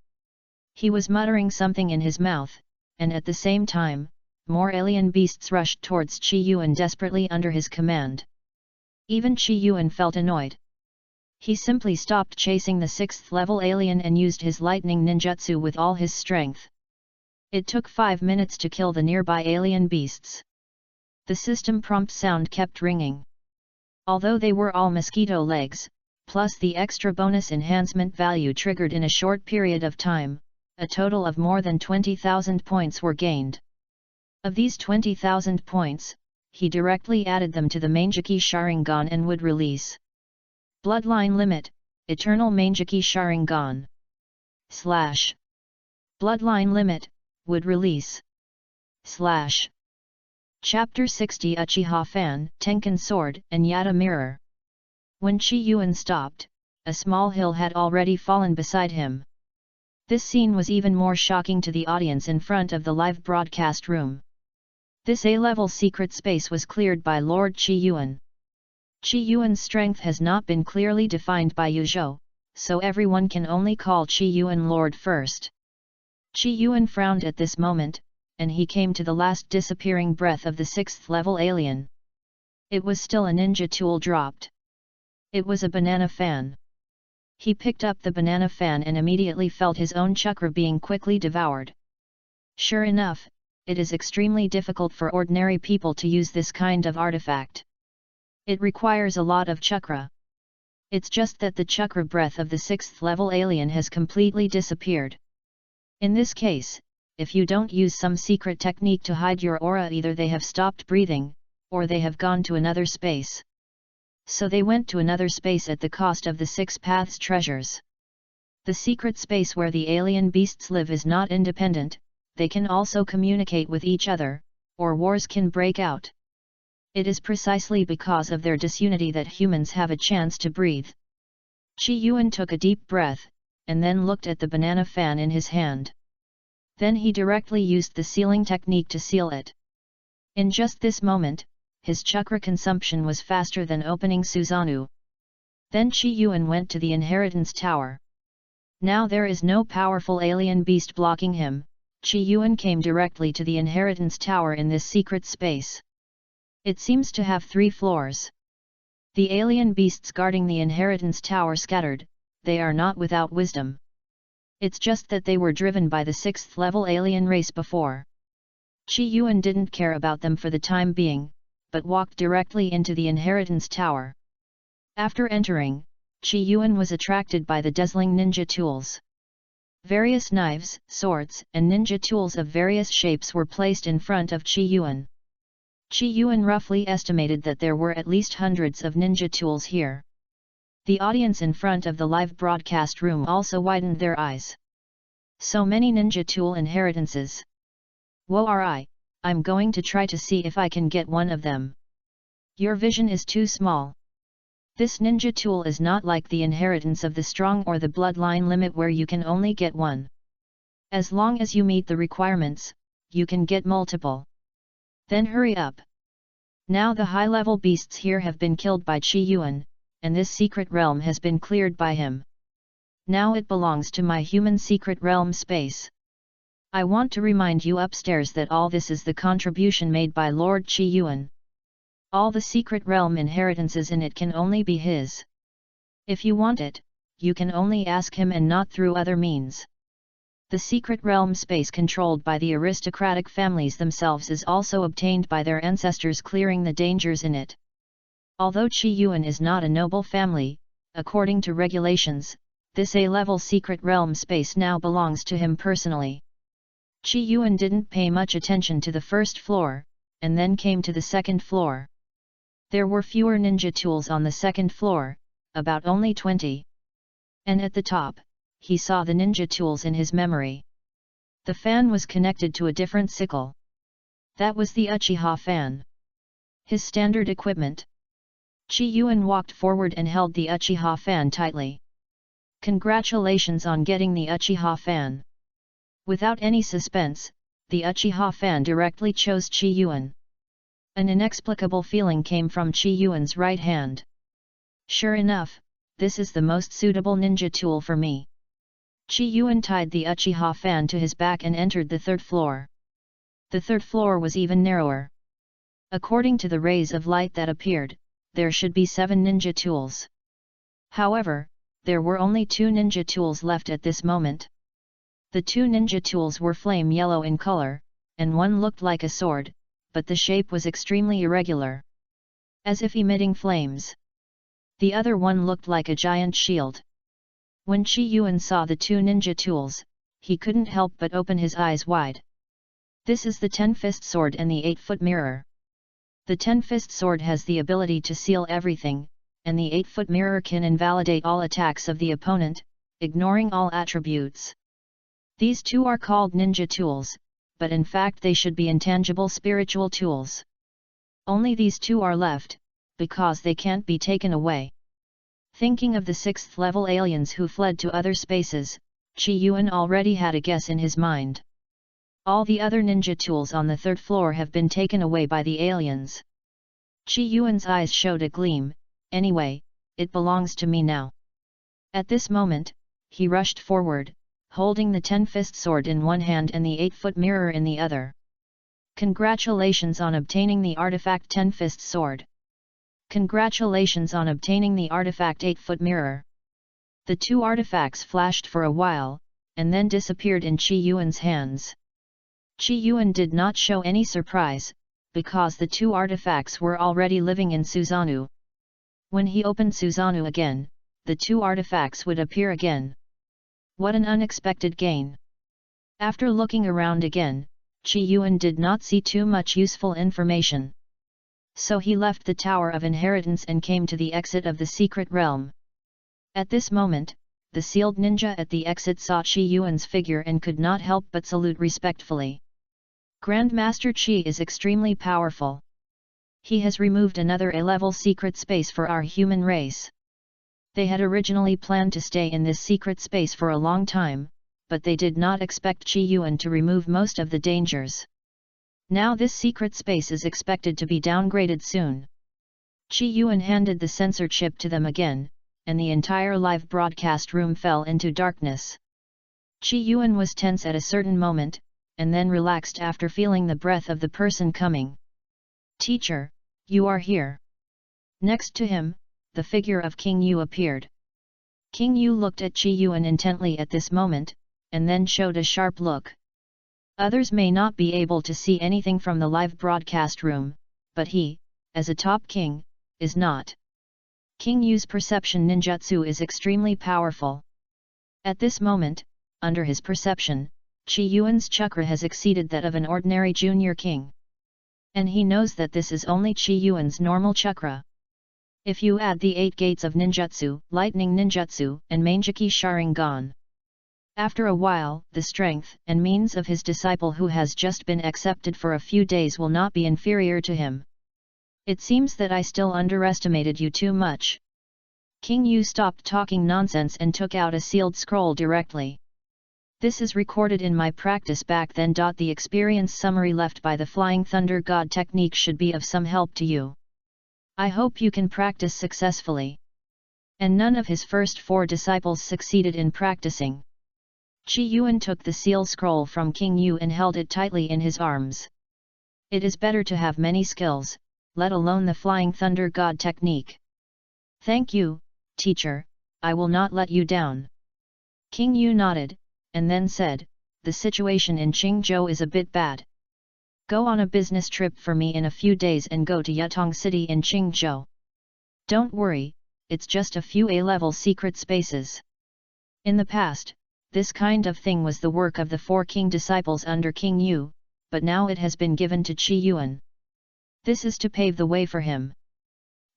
He was muttering something in his mouth, and at the same time, more alien beasts rushed towards Qi Yuan desperately under his command. Even Qi Yuan felt annoyed. He simply stopped chasing the 6th level alien and used his lightning ninjutsu with all his strength. It took 5 minutes to kill the nearby alien beasts. The system prompt sound kept ringing. Although they were all mosquito legs, plus the extra bonus enhancement value triggered in a short period of time, a total of more than 20,000 points were gained. Of these 20,000 points, he directly added them to the Manjiki Sharingan and would release. Bloodline Limit, Eternal Manjiki Sharingan. / Bloodline Limit, would release. / Chapter 60 Uchiha Fan, Tenkan Sword, and Yata Mirror. When Qi Yuan stopped, a small hill had already fallen beside him. This scene was even more shocking to the audience in front of the live broadcast room. This A-level secret space was cleared by Lord Qi Yuan. Qi Yuan's strength has not been clearly defined by Yuzhou, so everyone can only call Qi Yuan Lord first. Qi Yuan frowned at this moment, and he came to the last disappearing breath of the 6th level alien. It was still a ninja tool dropped. It was a banana fan. He picked up the banana fan and immediately felt his own chakra being quickly devoured. Sure enough, it is extremely difficult for ordinary people to use this kind of artifact. It requires a lot of chakra. It's just that the chakra breath of the 6th level alien has completely disappeared. In this case, if you don't use some secret technique to hide your aura, either they have stopped breathing, or they have gone to another space. So they went to another space at the cost of the 6 Paths treasures. The secret space where the alien beasts live is not independent, they can also communicate with each other, or wars can break out. It is precisely because of their disunity that humans have a chance to breathe. Qi Yuan took a deep breath, and then looked at the banana fan in his hand. Then he directly used the sealing technique to seal it. In just this moment, his chakra consumption was faster than opening Susanoo. Then Qi Yuan went to the inheritance tower. Now there is no powerful alien beast blocking him. Qi Yuan came directly to the inheritance tower in this secret space. It seems to have 3 floors. The alien beasts guarding the inheritance tower scattered, they are not without wisdom. It's just that they were driven by the 6th level alien race before. Qi Yuan didn't care about them for the time being, but walked directly into the inheritance tower. After entering, Qi Yuan was attracted by the dazzling ninja tools. Various knives, swords, and ninja tools of various shapes were placed in front of Qi Yuan. Qi Yuan roughly estimated that there were at least hundreds of ninja tools here. The audience in front of the live broadcast room also widened their eyes. So many ninja tool inheritances. I'm going to try to see if I can get one of them. Your vision is too small. This ninja tool is not like the inheritance of the strong or the bloodline limit where you can only get one. As long as you meet the requirements, you can get multiple. Then hurry up. Now the high-level beasts here have been killed by Qi Yuan, and this secret realm has been cleared by him. Now it belongs to my human secret realm space. I want to remind you upstairs that all this is the contribution made by Lord Qi Yuan. All the secret realm inheritances in it can only be his. If you want it, you can only ask him and not through other means. The secret realm space controlled by the aristocratic families themselves is also obtained by their ancestors clearing the dangers in it. Although Qi Yuan is not a noble family, according to regulations, this A-level secret realm space now belongs to him personally. Qi Yuan didn't pay much attention to the first floor, and then came to the second floor. There were fewer ninja tools on the second floor, about only 20. And at the top, he saw the ninja tools in his memory. The fan was connected to a different sickle. That was the Uchiha fan. His standard equipment. Qi Yuan walked forward and held the Uchiha fan tightly. Congratulations on getting the Uchiha fan. Without any suspense, the Uchiha fan directly chose Qi Yuan. An inexplicable feeling came from Qi Yuan's right hand. Sure enough, this is the most suitable ninja tool for me. Qi Yuan tied the Uchiha fan to his back and entered the third floor. The third floor was even narrower. According to the rays of light that appeared, there should be 7 ninja tools. However, there were only 2 ninja tools left at this moment. The 2 ninja tools were flame yellow in color, and one looked like a sword, but the shape was extremely irregular, as if emitting flames. The other one looked like a giant shield. When Qi Yuan saw the 2 ninja tools, he couldn't help but open his eyes wide. This is the 10-fist sword and the 8-foot mirror. The 10-fist sword has the ability to seal everything, and the 8-foot mirror can invalidate all attacks of the opponent, ignoring all attributes. These 2 are called ninja tools, but in fact they should be intangible spiritual tools. Only these 2 are left, because they can't be taken away. Thinking of the 6th level aliens who fled to other spaces, Qi Yuan already had a guess in his mind. All the other ninja tools on the 3rd floor have been taken away by the aliens. Qi Yuan's eyes showed a gleam. Anyway, it belongs to me now. At this moment, he rushed forward, holding the 10-fist sword in one hand and the 8-foot mirror in the other. Congratulations on obtaining the artifact 10-fist sword. Congratulations on obtaining the artifact 8-foot mirror. The 2 artifacts flashed for a while, and then disappeared in Qi Yuan's hands. Qi Yuan did not show any surprise, because the 2 artifacts were already living in Susanoo. When he opened Susanoo again, the 2 artifacts would appear again. What an unexpected gain! After looking around again, Qi Yuan did not see too much useful information. So he left the Tower of Inheritance and came to the exit of the secret realm. At this moment, the sealed ninja at the exit saw Qi Yuan's figure and could not help but salute respectfully. Grandmaster Qi is extremely powerful. He has removed another A-level secret space for our human race. They had originally planned to stay in this secret space for a long time, but they did not expect Qi Yuan to remove most of the dangers. Now this secret space is expected to be downgraded soon. Qi Yuan handed the sensor chip to them again, and the entire live broadcast room fell into darkness. Qi Yuan was tense at a certain moment, and then relaxed after feeling the breath of the person coming. "Teacher, you are here." Next to him, the figure of King Yu appeared. King Yu looked at Qi Yuan intently at this moment, and then showed a sharp look. Others may not be able to see anything from the live broadcast room, but he, as a top king, is not. King Yu's perception ninjutsu is extremely powerful. At this moment, under his perception, Qi Yuan's chakra has exceeded that of an ordinary junior king. And he knows that this is only Qi Yuan's normal chakra. If you add the 8 gates of ninjutsu, lightning ninjutsu, and Manjiki Sharingan. After a while, the strength and means of his disciple who has just been accepted for a few days will not be inferior to him. It seems that I still underestimated you too much. King Yu stopped talking nonsense and took out a sealed scroll directly. This is recorded in my practice back then. The experience summary left by the Flying Thunder God technique should be of some help to you. I hope you can practice successfully. And none of his first 4 disciples succeeded in practicing. Qi Yuan took the seal scroll from King Yu and held it tightly in his arms. It is better to have many skills, let alone the Flying Thunder God technique. Thank you, teacher, I will not let you down. King Yu nodded, and then said, the situation in Qingzhou is a bit bad. Go on a business trip for me in a few days and go to Yutong City in Qingzhou. Don't worry, it's just a few A-level secret spaces. In the past, this kind of thing was the work of the 4 king disciples under King Yu, but now it has been given to Qi Yuan. This is to pave the way for him.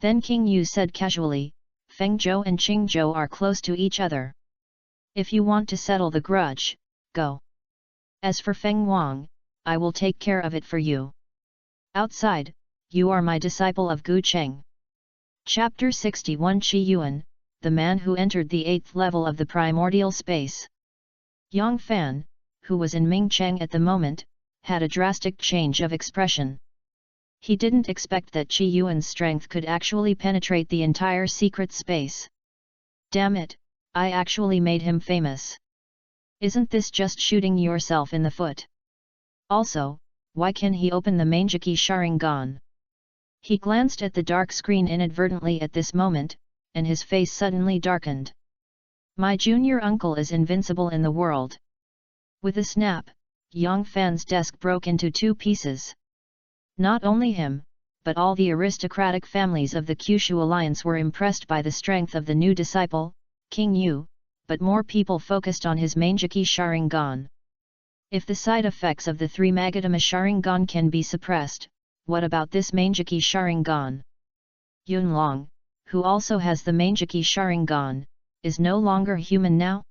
Then King Yu said casually, Feng Zhou and Qing Zhou are close to each other. If you want to settle the grudge, go. As for Feng Wang, I will take care of it for you. Outside, you are my disciple of Gu Cheng. Chapter 61 Qi Yuan, the man who entered the 8th level of the primordial space. Yang Fan, who was in Ming Cheng at the moment, had a drastic change of expression. He didn't expect that Qi Yuan's strength could actually penetrate the entire secret space. Damn it, I actually made him famous. Isn't this just shooting yourself in the foot? Also, why can he open the Mangeki Sharingan? He glanced at the dark screen inadvertently at this moment, and his face suddenly darkened. My junior uncle is invincible in the world. With a snap, Yang Fan's desk broke into 2 pieces. Not only him, but all the aristocratic families of the Kyushu alliance were impressed by the strength of the new disciple, King Yu, but more people focused on his Mangeki Sharingan. If the side effects of the 3 Magatama Sharingan can be suppressed, what about this Mangeki Sharingan? Yunlong, who also has the Mangeki Sharingan, is no longer human now?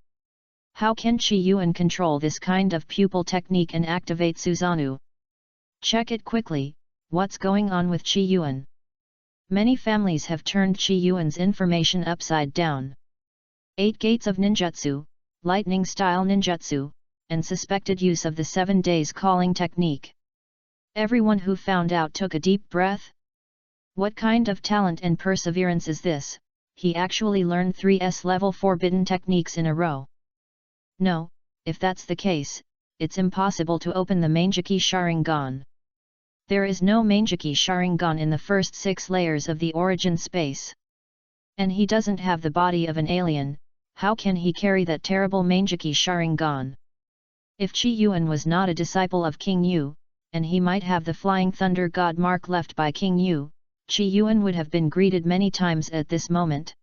How can Qi Yuan control this kind of pupil technique and activate Susanoo? Check it quickly, what's going on with Qi Yuan? Many families have turned Qi Yuan's information upside down. 8 gates of ninjutsu, lightning-style ninjutsu, and suspected use of the 7 days calling technique. Everyone who found out took a deep breath. What kind of talent and perseverance is this? He actually learned 3's level forbidden techniques in a row. No, if that's the case, it's impossible to open the Mangeki Sharingan. There is no Mangeki Sharingan in the first 6 layers of the origin space. And he doesn't have the body of an alien, how can he carry that terrible Mangeki Sharingan? If Qi Yuan was not a disciple of King Yu, and he might have the Flying Thunder God mark left by King Yu, Qi Yuan would have been greeted many times at this moment.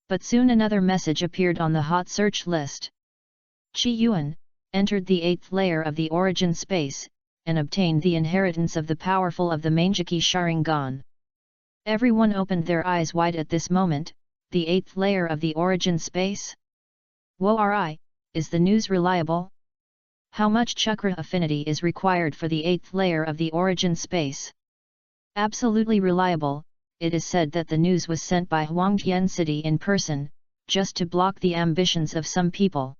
But soon another message appeared on the hot search list. Qi Yuan entered the 8th layer of the origin space, and obtained the inheritance of the powerful of the Mangeki Sharingan. Everyone opened their eyes wide at this moment. The 8th layer of the origin space? Whoa, is the news reliable? How much chakra affinity is required for the 8th layer of the origin space? Absolutely reliable. It is said that the news was sent by Huangtian City in person, just to block the ambitions of some people.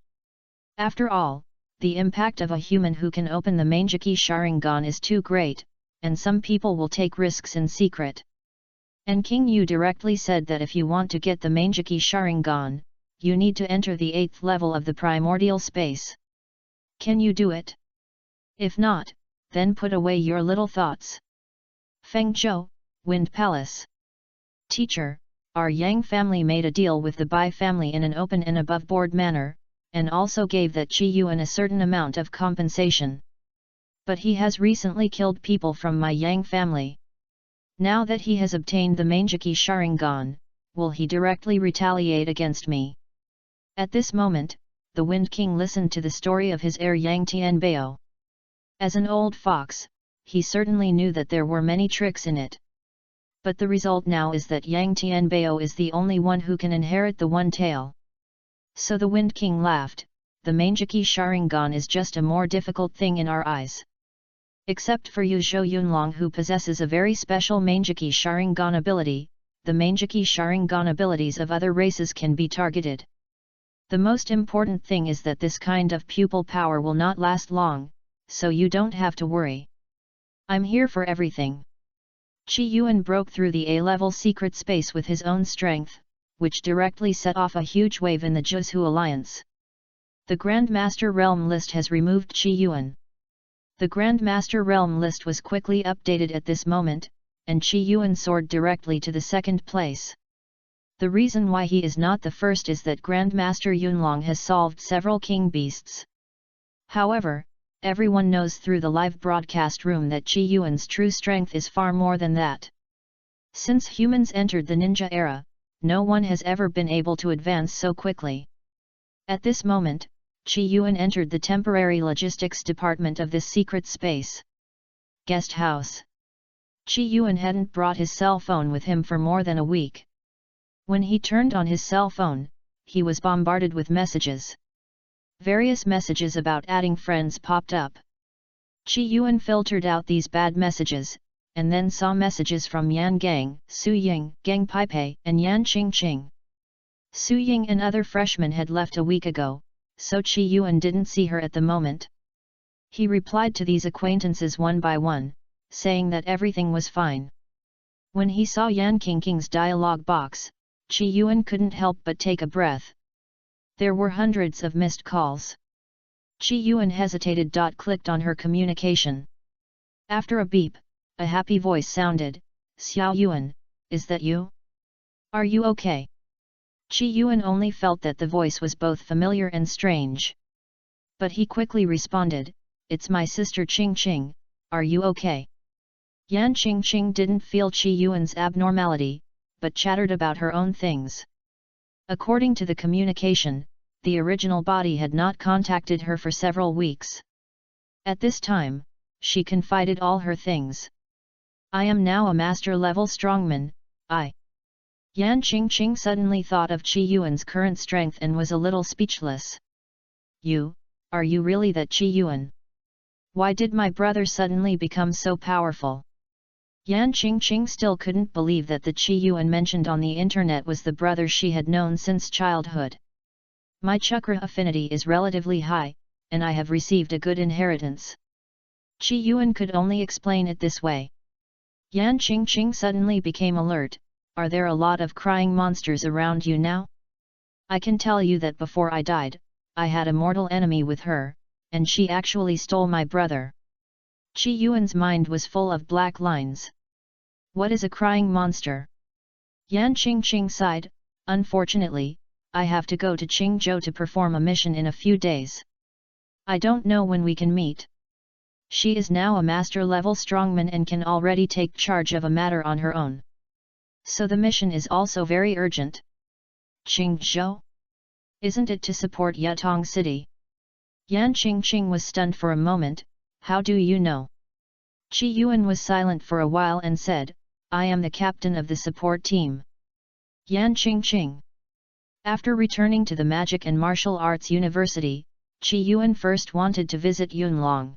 After all, the impact of a human who can open the Mangeki Sharingan is too great, and some people will take risks in secret. And King Yu directly said that if you want to get the Mangeki Sharingan, you need to enter the 8th level of the primordial space. Can you do it? If not, then put away your little thoughts. Feng Zhou, Wind Palace. Teacher, our Yang family made a deal with the Bai family in an open and above-board manner, and also gave that Qi Yuan a certain amount of compensation. But he has recently killed people from my Yang family. Now that he has obtained the Mangeki Sharingan, will he directly retaliate against me? At this moment, the Wind King listened to the story of his heir Yang Tianbao. As an old fox, he certainly knew that there were many tricks in it. But the result now is that Yang Tianbao is the only one who can inherit the one tail. So the Wind King laughed, the Mangeki Sharingan is just a more difficult thing in our eyes. Except for Yu Zhou Yunlong who possesses a very special Mangeki Sharingan ability, the Mangeki Sharingan abilities of other races can be targeted. The most important thing is that this kind of pupil power will not last long, so you don't have to worry. I'm here for everything. Qi Yuan broke through the A-level secret space with his own strength, which directly set off a huge wave in the Zhuzhu alliance. The Grandmaster Realm list has removed Qi Yuan. The Grandmaster Realm list was quickly updated at this moment, and Qi Yuan soared directly to the 2nd place. The reason why he is not the first is that Grandmaster Yunlong has solved several king beasts. However, everyone knows through the live broadcast room that Qi Yuan's true strength is far more than that. Since humans entered the ninja era, no one has ever been able to advance so quickly. At this moment, Qi Yuan entered the temporary logistics department of this secret space guest house. Qi Yuan hadn't brought his cell phone with him for more than a week. When he turned on his cell phone, he was bombarded with messages. Various messages about adding friends popped up. Qi Yuan filtered out these bad messages, and then saw messages from Yan Gang, Su Ying, Gang Paipei, and Yan Qingqing. Su Ying and other freshmen had left a week ago, so Qi Yuan didn't see her at the moment. He replied to these acquaintances one by one, saying that everything was fine. When he saw Yan Qingqing's dialogue box, Qi Yuan couldn't help but take a breath. There were hundreds of missed calls. Qi Yuan hesitated. Clicked on her communication. After a beep, a happy voice sounded. Xiao Yuan, is that you? Are you okay? Qi Yuan only felt that the voice was both familiar and strange. But he quickly responded, it's my sister Qingqing, are you okay? Yan Qingqing didn't feel Qi Yuan's abnormality, but chattered about her own things. According to the communication, the original body had not contacted her for several weeks. At this time, she confided all her things. I am now a master-level strongman, Yan Qingqing suddenly thought of Qi Yuan's current strength and was a little speechless. Are you really that Qi Yuan? Why did my brother suddenly become so powerful? Yan Qingqing still couldn't believe that the Qi Yuan mentioned on the internet was the brother she had known since childhood. My chakra affinity is relatively high, and I have received a good inheritance. Qi Yuan could only explain it this way. Yan Qingqing suddenly became alert. Are there a lot of crying monsters around you now? I can tell you that before I died, I had a mortal enemy with her, and she actually stole my brother. Qi Yuan's mind was full of black lines. What is a crying monster? Yan Qingqing sighed. Unfortunately, I have to go to Qingzhou to perform a mission in a few days. I don't know when we can meet. She is now a master-level strongman and can already take charge of a matter on her own. So the mission is also very urgent. Qingzhou? Isn't it to support Yatong City? Yan Qingqing was stunned for a moment. How do you know? Qi Yuan was silent for a while and said, I am the captain of the support team. Yan Qingqing. After returning to the Magic and Martial Arts University, Qi Yuan first wanted to visit Yunlong.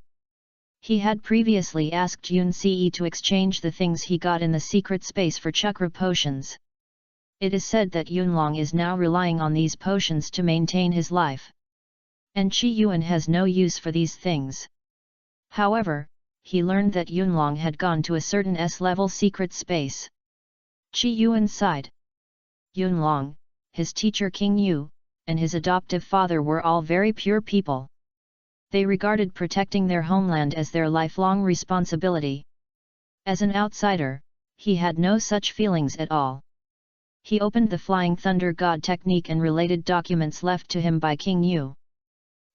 He had previously asked Yun Ce to exchange the things he got in the secret space for chakra potions. It is said that Yunlong is now relying on these potions to maintain his life. And Qi Yuan has no use for these things. However, he learned that Yunlong had gone to a certain S-level secret space. Qi Yuan sighed. Yunlong, his teacher King Yu, and his adoptive father were all very pure people. They regarded protecting their homeland as their lifelong responsibility. As an outsider, he had no such feelings at all. He opened the Flying Thunder God technique and related documents left to him by King Yu.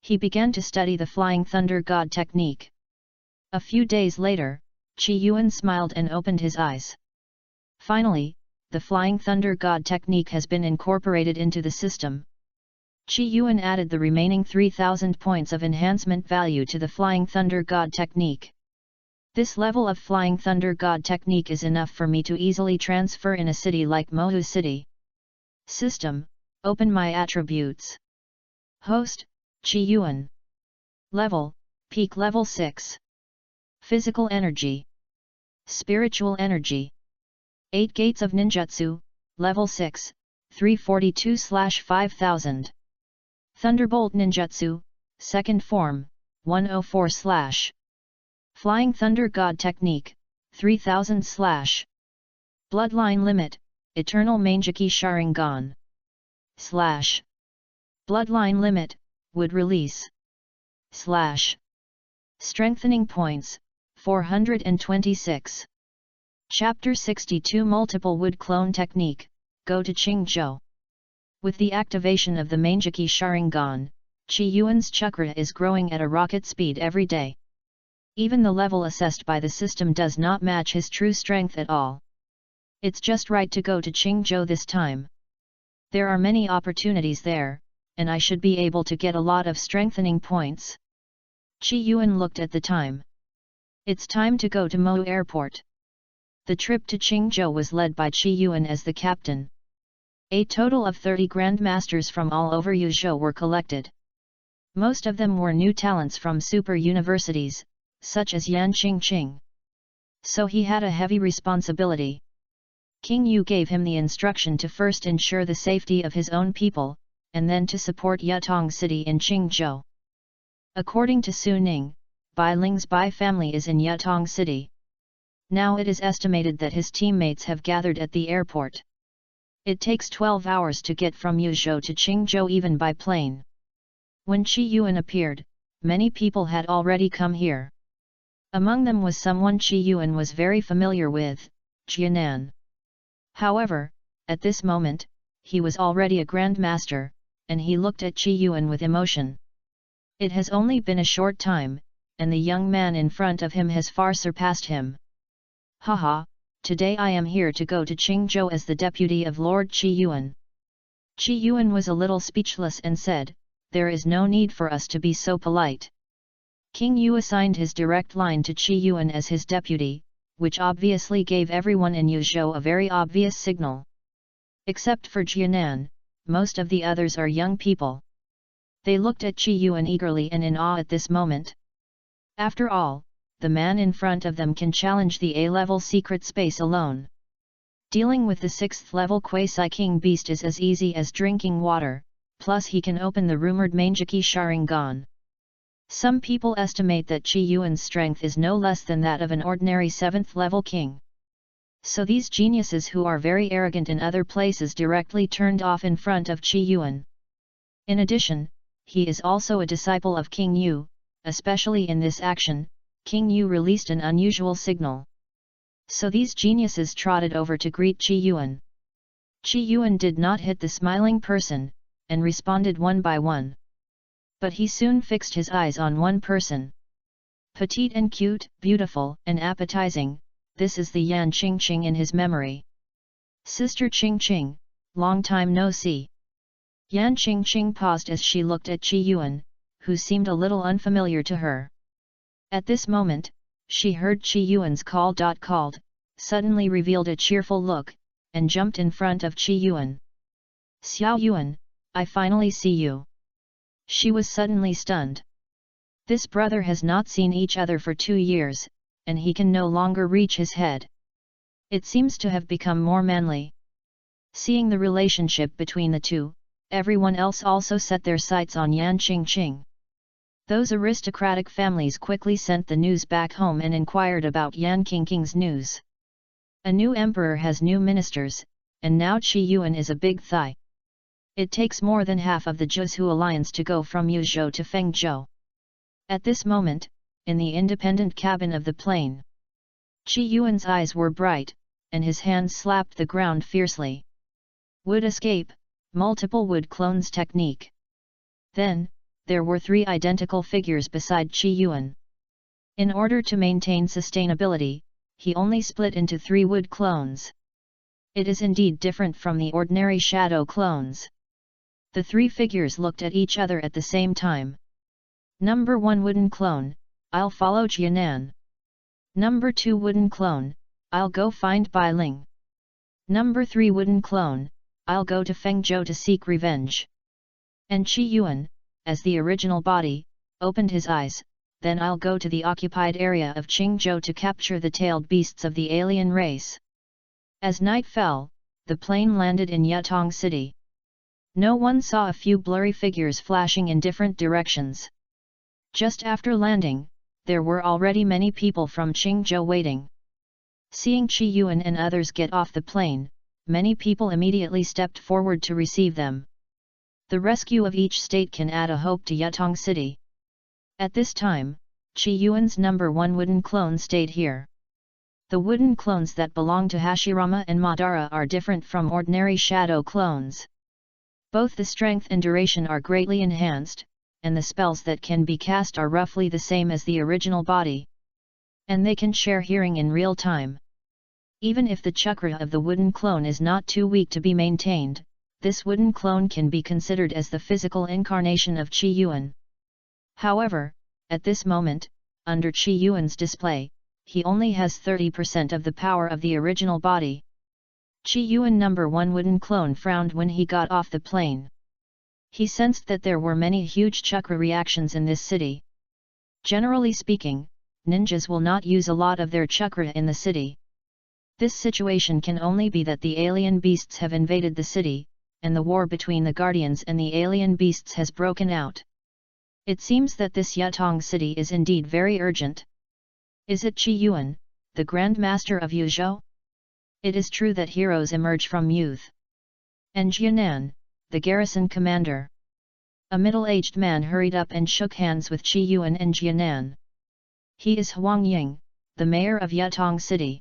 He began to study the Flying Thunder God technique. A few days later, Qi Yuan smiled and opened his eyes. Finally, the Flying Thunder God technique has been incorporated into the system. Qi Yuan added the remaining 3,000 points of enhancement value to the Flying Thunder God technique. This level of Flying Thunder God technique is enough for me to easily transfer in a city like Mohu City. System, open my attributes. Host, Qi Yuan. Level, peak level 6. Physical energy. Spiritual energy. 8 gates of ninjutsu, level 6, 342/5000. Thunderbolt ninjutsu, second form, 104/. Flying Thunder God technique, 3000/. Bloodline limit, Eternal Mangeki Sharingan. / Bloodline limit, would release. / Strengthening points, 426. Chapter 62 Multiple Wood Clone Technique, go to Qingzhou. With the activation of the Mangeki Sharingan, Qi Yuan's chakra is growing at a rocket speed every day. Even the level assessed by the system does not match his true strength at all. It's just right to go to Qingzhou this time. There are many opportunities there, and I should be able to get a lot of strengthening points. Qi Yuan looked at the time. It's time to go to Mo Airport. The trip to Qingzhou was led by Qi Yuan as the captain. A total of 30 grandmasters from all over Yuzhou were collected. Most of them were new talents from super universities, such as Yan Qingqing. So he had a heavy responsibility. King Yu gave him the instruction to first ensure the safety of his own people, and then to support Yutong City in Qingzhou. According to Su Ning, Bai Ling's Bai family is in Yutong City. Now it is estimated that his teammates have gathered at the airport. It takes 12 hours to get from Yuzhou to Qingzhou even by plane. When Qi Yuan appeared, many people had already come here. Among them was someone Qi Yuan was very familiar with, Jianan. However, at this moment, he was already a grandmaster, and he looked at Qi Yuan with emotion. It has only been a short time, and the young man in front of him has far surpassed him. Haha, today I am here to go to Qingzhou as the deputy of Lord Qi Yuan. Qi Yuan was a little speechless and said, "There is no need for us to be so polite." King Yu assigned his direct line to Qi Yuan as his deputy, which obviously gave everyone in Yuzhou a very obvious signal. Except for Jianan, most of the others are young people. They looked at Qi Yuan eagerly and in awe at this moment. After all, the man in front of them can challenge the A-level secret space alone. Dealing with the 6th level quasi-king beast is as easy as drinking water, plus he can open the rumored Manjiki Sharingan. Some people estimate that Qi Yuan's strength is no less than that of an ordinary 7th level king. So these geniuses who are very arrogant in other places directly turned off in front of Qi Yuan. In addition, he is also a disciple of King Yu, especially in this action, King Yu released an unusual signal. So these geniuses trotted over to greet Qi Yuan. Qi Yuan did not hit the smiling person, and responded one by one. But he soon fixed his eyes on one person. Petite and cute, beautiful and appetizing, this is the Yan Qingqing in his memory. Sister Qingqing, long time no see. Yan Qingqing paused as she looked at Qi Yuan, who seemed a little unfamiliar to her. At this moment, she heard Qi Yuan's called, suddenly revealed a cheerful look, and jumped in front of Qi Yuan. "Xiao Yuan, I finally see you." She was suddenly stunned. This brother has not seen each other for 2 years, and he can no longer reach his head. It seems to have become more manly. Seeing the relationship between the two, everyone else also set their sights on Yan Qingqing. Those aristocratic families quickly sent the news back home and inquired about Yan Qingqing's news. A new emperor has new ministers, and now Qi Yuan is a big thigh. It takes more than half of the Zhu alliance to go from Yuzhou to Fengzhou. At this moment, in the independent cabin of the plane, Qi Yuan's eyes were bright, and his hands slapped the ground fiercely. Wood escape, multiple wood clones technique. Then, there were 3 identical figures beside Qi Yuan. In order to maintain sustainability, he only split into 3 wood clones. It is indeed different from the ordinary shadow clones. The 3 figures looked at each other at the same time. Number 1 wooden clone, I'll follow Jianan. Number 2 wooden clone, I'll go find Bai Ling. Number 3 wooden clone, I'll go to Fengzhou to seek revenge. And Qi Yuan, as the original body, opened his eyes, then I'll go to the occupied area of Qingzhou to capture the tailed beasts of the alien race. As night fell, the plane landed in Yutong City. No one saw a few blurry figures flashing in different directions. Just after landing, there were already many people from Qingzhou waiting. Seeing Qi Yuan and others get off the plane, many people immediately stepped forward to receive them. The rescue of each state can add a hope to Yutong City. At this time, Qi Yuan's number 1 wooden clone stayed here. The wooden clones that belong to Hashirama and Madara are different from ordinary shadow clones. Both the strength and duration are greatly enhanced, and the spells that can be cast are roughly the same as the original body. And they can share hearing in real time. Even if the chakra of the wooden clone is not too weak to be maintained, this wooden clone can be considered as the physical incarnation of Qi Yuan. However, at this moment, under Qi Yuan's display, he only has 30% of the power of the original body. Qi Yuan number 1 wooden clone frowned when he got off the plane. He sensed that there were many huge chakra reactions in this city. Generally speaking, ninjas will not use a lot of their chakra in the city. This situation can only be that the alien beasts have invaded the city, and the war between the guardians and the alien beasts has broken out. It seems that this Yutong city is indeed very urgent. Is it Qi Yuan, the Grand Master of Yuzhou? It is true that heroes emerge from youth. And Jianan, the garrison commander. A middle-aged man hurried up and shook hands with Qi Yuan and Jianan. He is Huang Ying, the mayor of Yutong City.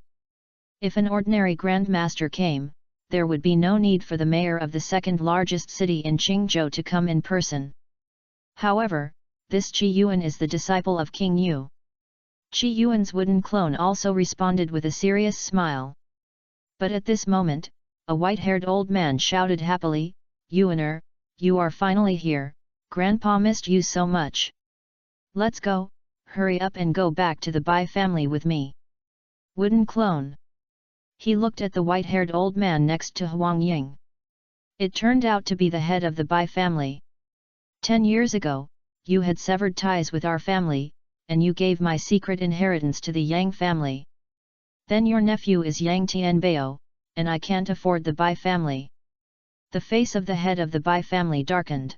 If an ordinary Grand Master came, there would be no need for the mayor of the second largest city in Qingzhou to come in person. However, this Qi Yuan is the disciple of King Yu. Qi Yuan's wooden clone also responded with a serious smile. But at this moment, a white-haired old man shouted happily, "Yuaner, you are finally here, Grandpa missed you so much. Let's go, hurry up and go back to the Bai family with me." Wooden clone. He looked at the white-haired old man next to Huang Ying. It turned out to be the head of the Bai family. 10 years ago, you had severed ties with our family, and you gave my secret inheritance to the Yang family. Then your nephew is Yang Tianbao, and I can't afford the Bai family. The face of the head of the Bai family darkened.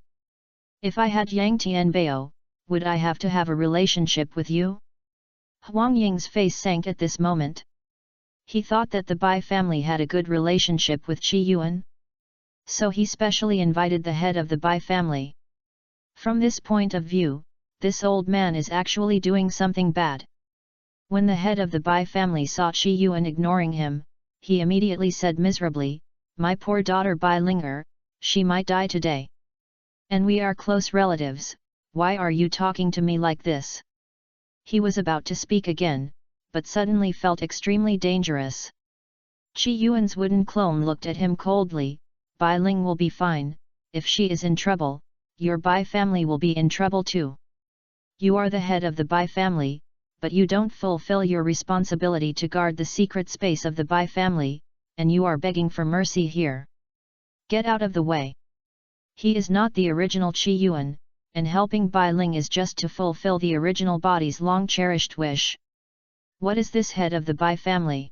If I had Yang Tianbao, would I have to have a relationship with you? Huang Ying's face sank at this moment. He thought that the Bai family had a good relationship with Qi Yuan. So he specially invited the head of the Bai family. From this point of view, this old man is actually doing something bad. When the head of the Bai family saw Qi Yuan ignoring him, he immediately said miserably, "My poor daughter Bai Linger, she might die today. And we are close relatives, why are you talking to me like this?" He was about to speak again, but suddenly felt extremely dangerous. Qi Yuan's wooden clone looked at him coldly, "Bai Ling will be fine, if she is in trouble, your Bai family will be in trouble too. You are the head of the Bai family, but you don't fulfill your responsibility to guard the secret space of the Bai family, and you are begging for mercy here. Get out of the way. He is not the original Qi Yuan, and helping Bai Ling is just to fulfill the original body's long-cherished wish. What is this head of the Bai family?"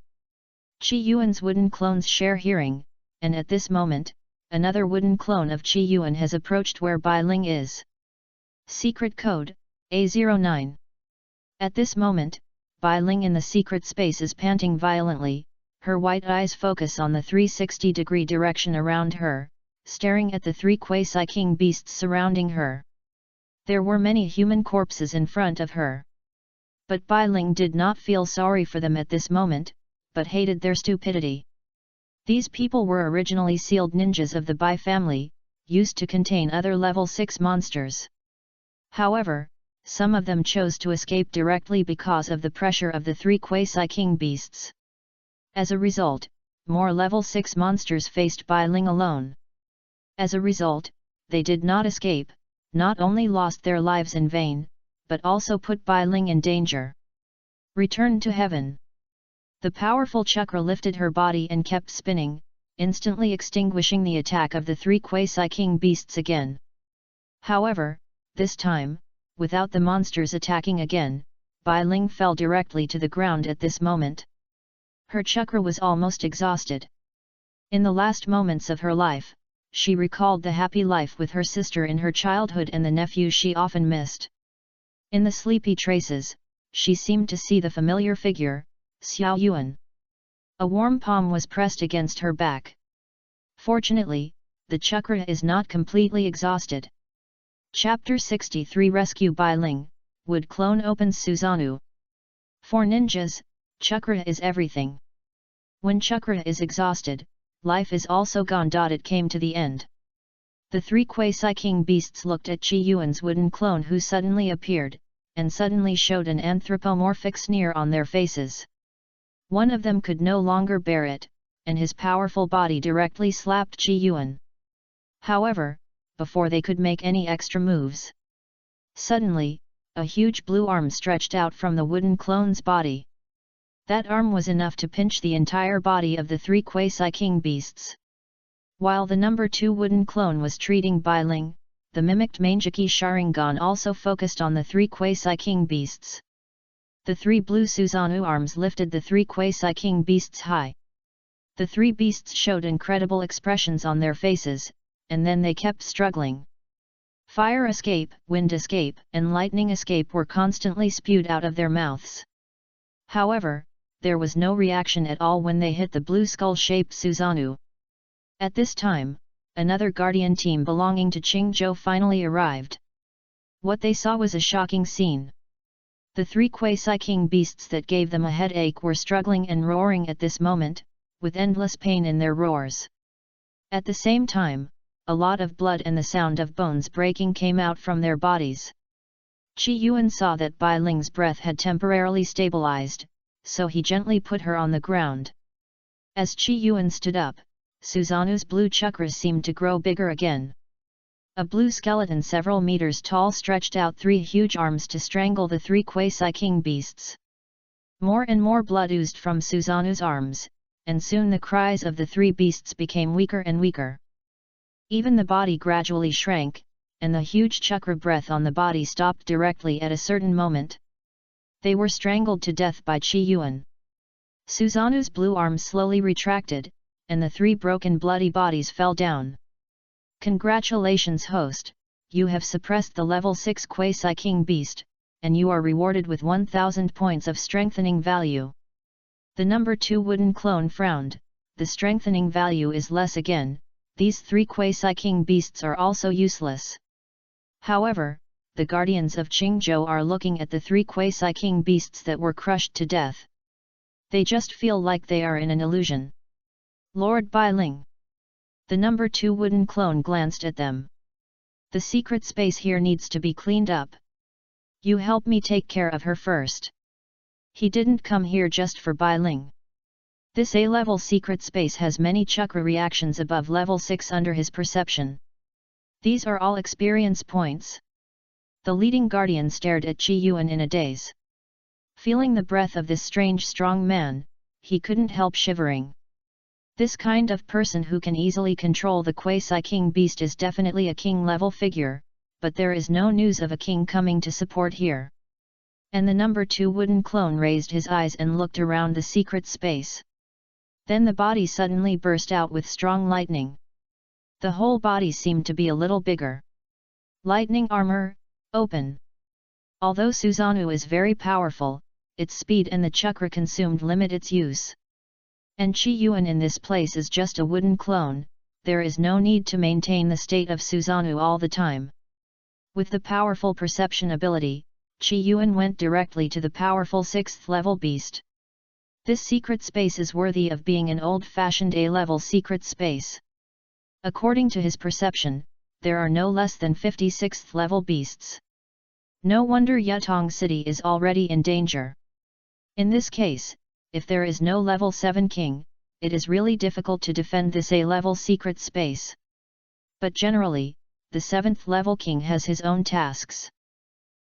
Qi Yuan's wooden clones share hearing, and at this moment, another wooden clone of Qi Yuan has approached where Bai Ling is. Secret code, A09. At this moment, Bai Ling in the secret space is panting violently, her white eyes focus on the 360-degree direction around her, staring at the 3 quasi-king beasts surrounding her. There were many human corpses in front of her. But Bai Ling did not feel sorry for them at this moment, but hated their stupidity. These people were originally sealed ninjas of the Bai family, used to contain other level 6 monsters. However, some of them chose to escape directly because of the pressure of the 3 quasi-king beasts. As a result, more level 6 monsters faced Bai Ling alone. As a result, they did not escape, not only lost their lives in vain, but also put Bai Ling in danger. Return to heaven. The powerful chakra lifted her body and kept spinning, instantly extinguishing the attack of the 3 quasi-king beasts again. However, this time, without the monsters attacking again, Bai Ling fell directly to the ground at this moment. Her chakra was almost exhausted. In the last moments of her life, she recalled the happy life with her sister in her childhood and the nephew she often missed. In the sleepy traces, she seemed to see the familiar figure, Xiao Yuan. A warm palm was pressed against her back. Fortunately, the chakra is not completely exhausted. Chapter 63 Rescue Bai Ling, Wood Clone opens Susanoo. For ninjas, chakra is everything. When chakra is exhausted, life is also gone. It came to the end. The 3 quasi-king beasts looked at Qi Yuan's wooden clone who suddenly appeared, and suddenly showed an anthropomorphic sneer on their faces. One of them could no longer bear it, and his powerful body directly slapped Qi Yuan. However, before they could make any extra moves, suddenly, a huge blue arm stretched out from the wooden clone's body. That arm was enough to pinch the entire body of the three quasi-king beasts. While the number 2 wooden clone was treating Bai Ling, the mimicked Mangeki Sharingan also focused on the three quasi-king beasts. The three blue Susanoo arms lifted the three quasi-king beasts high. The three beasts showed incredible expressions on their faces, and then they kept struggling. Fire escape, wind escape, and lightning escape were constantly spewed out of their mouths. However, there was no reaction at all when they hit the blue skull-shaped Susanoo. At this time, another guardian team belonging to Qingzhou finally arrived. What they saw was a shocking scene. The three quasi-king beasts that gave them a headache were struggling and roaring at this moment, with endless pain in their roars. At the same time, a lot of blood and the sound of bones breaking came out from their bodies. Qi Yuan saw that Bai Ling's breath had temporarily stabilized, so he gently put her on the ground. As Qi Yuan stood up, Susanoo's blue chakras seemed to grow bigger again. A blue skeleton several meters tall stretched out three huge arms to strangle the three quasi-king beasts. More and more blood oozed from Susanoo's arms, and soon the cries of the three beasts became weaker and weaker. Even the body gradually shrank, and the huge chakra breath on the body stopped directly at a certain moment. They were strangled to death by Qi Yuan. Susanoo's blue arms slowly retracted, and the three broken bloody bodies fell down. Congratulations host, you have suppressed the level 6 quasi-king beast, and you are rewarded with 1000 points of strengthening value. The number 2 wooden clone frowned, the strengthening value is less again, these three quasi-king beasts are also useless. However, the guardians of Qingzhou are looking at the three quasi-king beasts that were crushed to death. They just feel like they are in an illusion. Lord Bai Ling. The number 2 wooden clone glanced at them. The secret space here needs to be cleaned up. You help me take care of her first. He didn't come here just for Bai Ling. This A-level secret space has many chakra reactions above level 6 under his perception. These are all experience points. The leading guardian stared at Qi Yuan in a daze. Feeling the breath of this strange strong man, he couldn't help shivering. This kind of person who can easily control the quasi-king beast is definitely a king-level figure, but there is no news of a king coming to support here. And the number 2 wooden clone raised his eyes and looked around the secret space. Then the body suddenly burst out with strong lightning. The whole body seemed to be a little bigger. Lightning armor, open. Although Susanoo is very powerful, its speed and the chakra consumed limit its use. And Qi Yuan in this place is just a wooden clone, there is no need to maintain the state of Susanoo all the time. With the powerful perception ability, Qi Yuan went directly to the powerful 6th level beast. This secret space is worthy of being an old-fashioned A-level secret space. According to his perception, there are no less than 56th level beasts. No wonder Yutong City is already in danger. In this case, if there is no level 7 king, it is really difficult to defend this A-level secret space. But generally, the 7th level king has his own tasks.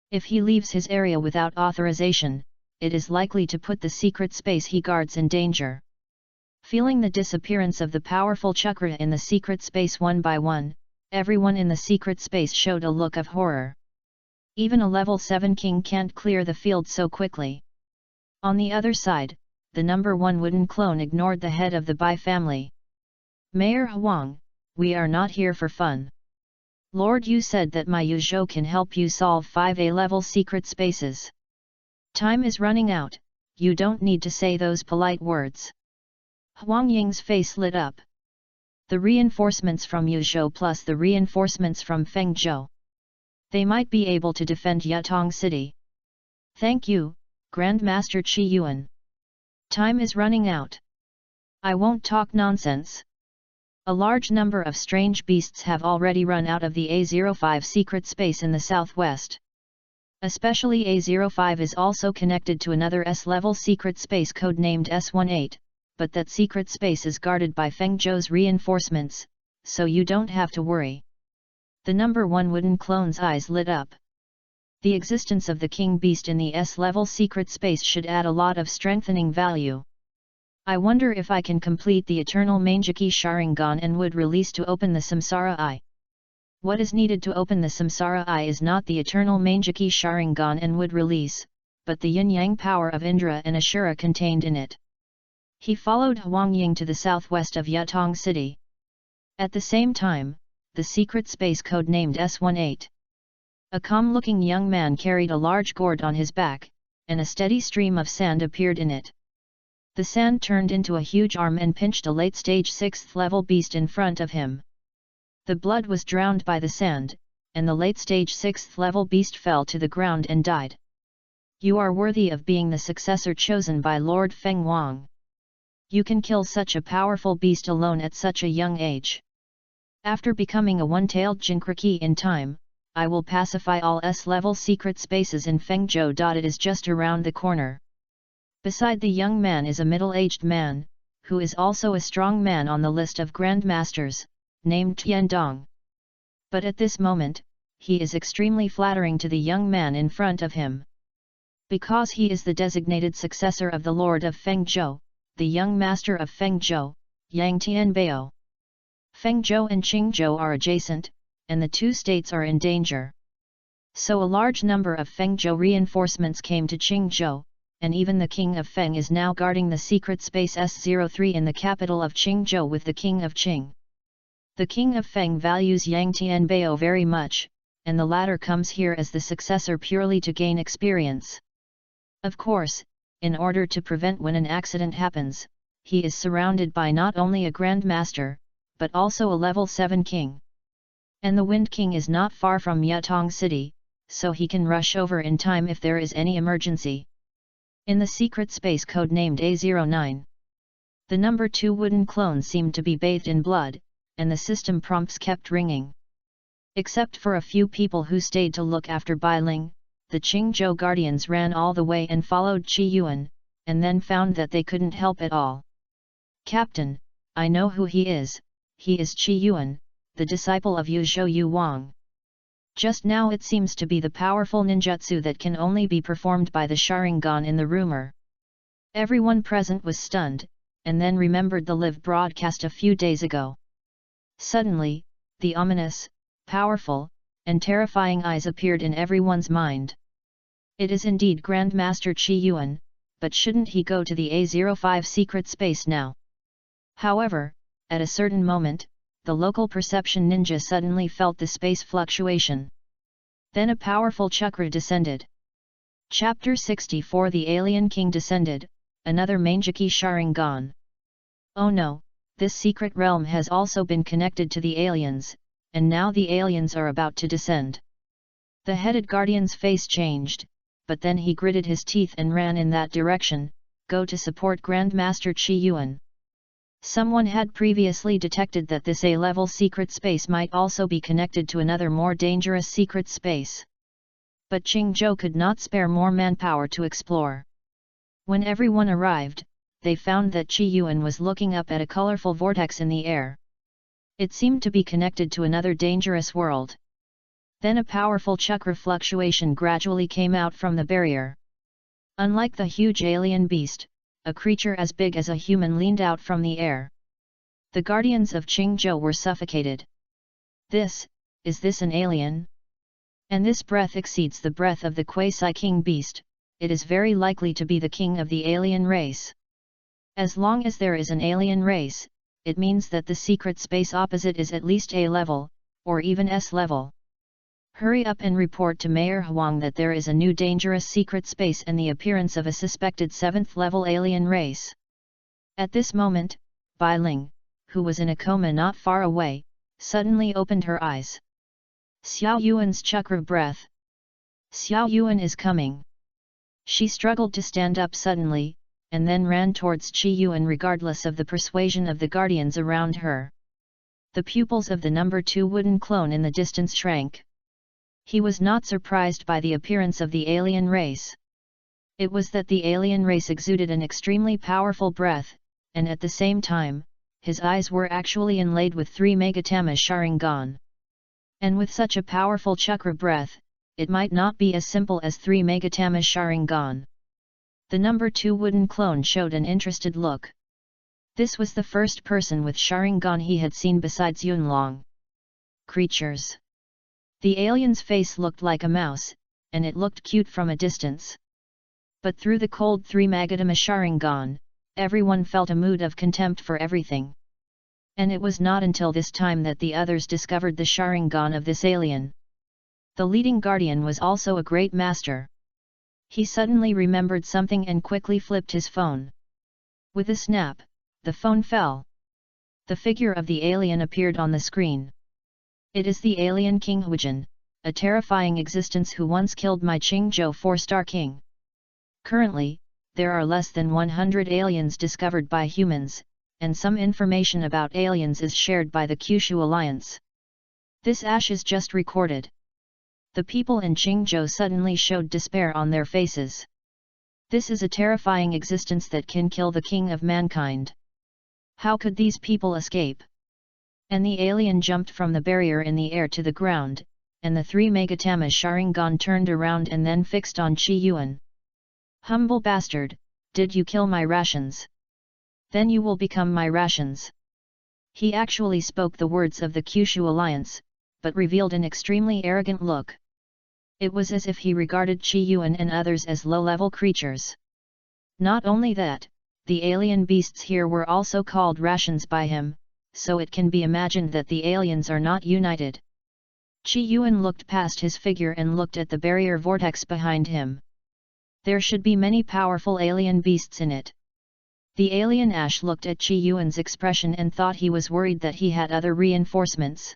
If he leaves his area without authorization, it is likely to put the secret space he guards in danger. Feeling the disappearance of the powerful chakra in the secret space one by one, everyone in the secret space showed a look of horror. Even a level 7 king can't clear the field so quickly. On the other side, the number 1 wooden clone ignored the head of the Bai family. Mayor Huang, we are not here for fun. Lord Yu said that my Yuzhou can help you solve 5 A-level secret spaces. Time is running out, you don't need to say those polite words. Huang Ying's face lit up. The reinforcements from Yuzhou plus the reinforcements from Fengzhou. They might be able to defend Yutong City. Thank you, Grandmaster Qi Yuan. Time is running out. I won't talk nonsense. A large number of strange beasts have already run out of the A05 secret space in the southwest. Especially A05 is also connected to another S-level secret space codenamed S18, but that secret space is guarded by Fengzhou's reinforcements, so you don't have to worry. The number 1 wooden clone's eyes lit up. The existence of the king beast in the S-level secret space should add a lot of strengthening value. I wonder if I can complete the Eternal Mangeki Sharingan and would release to open the Samsara Eye. What is needed to open the Samsara Eye is not the Eternal Mangeki Sharingan and would release, but the yin-yang power of Indra and Ashura contained in it. He followed Huang Ying to the southwest of Yutong City. At the same time, the secret space codenamed S18. A calm-looking young man carried a large gourd on his back, and a steady stream of sand appeared in it. The sand turned into a huge arm and pinched a late-stage 6th-level beast in front of him. The blood was drowned by the sand, and the late-stage 6th-level beast fell to the ground and died. You are worthy of being the successor chosen by Lord Feng Wang. You can kill such a powerful beast alone at such a young age. After becoming a one-tailed Jinkraki in time, I will pacify all S-level secret spaces in Fengzhou. It is just around the corner. Beside the young man is a middle-aged man, who is also a strong man on the list of grandmasters, named Tiandong. But at this moment, he is extremely flattering to the young man in front of him. Because he is the designated successor of the Lord of Fengzhou, the young master of Fengzhou, Yang Tianbao. Fengzhou and Qingzhou are adjacent, and the two states are in danger. So a large number of Fengzhou reinforcements came to Qingzhou, and even the king of Feng is now guarding the secret space S03 in the capital of Qingzhou with the king of Qing. The king of Feng values Yang Tianbao very much, and the latter comes here as the successor purely to gain experience. Of course, in order to prevent when an accident happens, he is surrounded by not only a grandmaster, but also a level 7 king. And the Wind King is not far from Yutong City, so he can rush over in time if there is any emergency. In the secret space codenamed A09, the number 2 wooden clone seemed to be bathed in blood, and the system prompts kept ringing. Except for a few people who stayed to look after Bai Ling, the Qingzhou guardians ran all the way and followed Qi Yuan, and then found that they couldn't help at all. Captain, I know who he is Qi Yuan, the disciple of Yuzhou Yu Wang. Just now it seems to be the powerful ninjutsu that can only be performed by the Sharingan in the rumor. Everyone present was stunned, and then remembered the live broadcast a few days ago. Suddenly, the ominous, powerful, and terrifying eyes appeared in everyone's mind. It is indeed Grandmaster Qi Yuan, but shouldn't he go to the A05 secret space now? However, at a certain moment, the local perception ninja suddenly felt the space fluctuation. Then a powerful chakra descended. Chapter 64 The Alien King descended, another Mangeki Sharingan. Oh no, this secret realm has also been connected to the aliens, and now the aliens are about to descend. The headed guardian's face changed, but then he gritted his teeth and ran in that direction, go to support Grandmaster Qi Yuan. Someone had previously detected that this A-level secret space might also be connected to another more dangerous secret space. But Qingzhou could not spare more manpower to explore. When everyone arrived, they found that Qi Yuan was looking up at a colorful vortex in the air. It seemed to be connected to another dangerous world. Then a powerful chakra fluctuation gradually came out from the barrier. Unlike the huge alien beast, a creature as big as a human leaned out from the air. The guardians of Qingzhou were suffocated. Is this an alien? And this breath exceeds the breath of the quasi-king beast, it is very likely to be the king of the alien race. As long as there is an alien race, it means that the secret space opposite is at least A-level, or even S-level. Hurry up and report to Mayor Huang that there is a new dangerous secret space and the appearance of a suspected 7th-level alien race. At this moment, Bai Ling, who was in a coma not far away, suddenly opened her eyes. Xiao Yuan's chakra breath. Xiao Yuan is coming. She struggled to stand up suddenly, and then ran towards Qi Yuan regardless of the persuasion of the guardians around her. The pupils of the number 2 wooden clone in the distance shrank. He was not surprised by the appearance of the alien race. It was that the alien race exuded an extremely powerful breath, and at the same time, his eyes were actually inlaid with 3 Megatama Sharingan. And with such a powerful chakra breath, it might not be as simple as 3 Megatama Sharingan. The number 2 wooden clone showed an interested look. This was the first person with Sharingan he had seen besides Yunlong. Creatures. The alien's face looked like a mouse, and it looked cute from a distance. But through the cold 3 Magatama Sharingan, everyone felt a mood of contempt for everything. And it was not until this time that the others discovered the Sharingan of this alien. The leading guardian was also a great master. He suddenly remembered something and quickly flipped his phone. With a snap, the phone fell. The figure of the alien appeared on the screen. It is the alien King Huijin, a terrifying existence who once killed my Qingzhou 4-star king. Currently, there are less than 100 aliens discovered by humans, and some information about aliens is shared by the Kyushu Alliance. This ash is just recorded. The people in Qingzhou suddenly showed despair on their faces. This is a terrifying existence that can kill the king of mankind. How could these people escape? And the alien jumped from the barrier in the air to the ground, and the 3 Megatama Sharingan turned around and then fixed on Qi Yuan. Humble bastard, did you kill my rations? Then you will become my rations. He actually spoke the words of the Kyushu Alliance, but revealed an extremely arrogant look. It was as if he regarded Qi Yuan and others as low-level creatures. Not only that, the alien beasts here were also called rations by him, so it can be imagined that the aliens are not united. Qi Yuan looked past his figure and looked at the barrier vortex behind him. There should be many powerful alien beasts in it. The alien Ash looked at Qi Yuan's expression and thought he was worried that he had other reinforcements.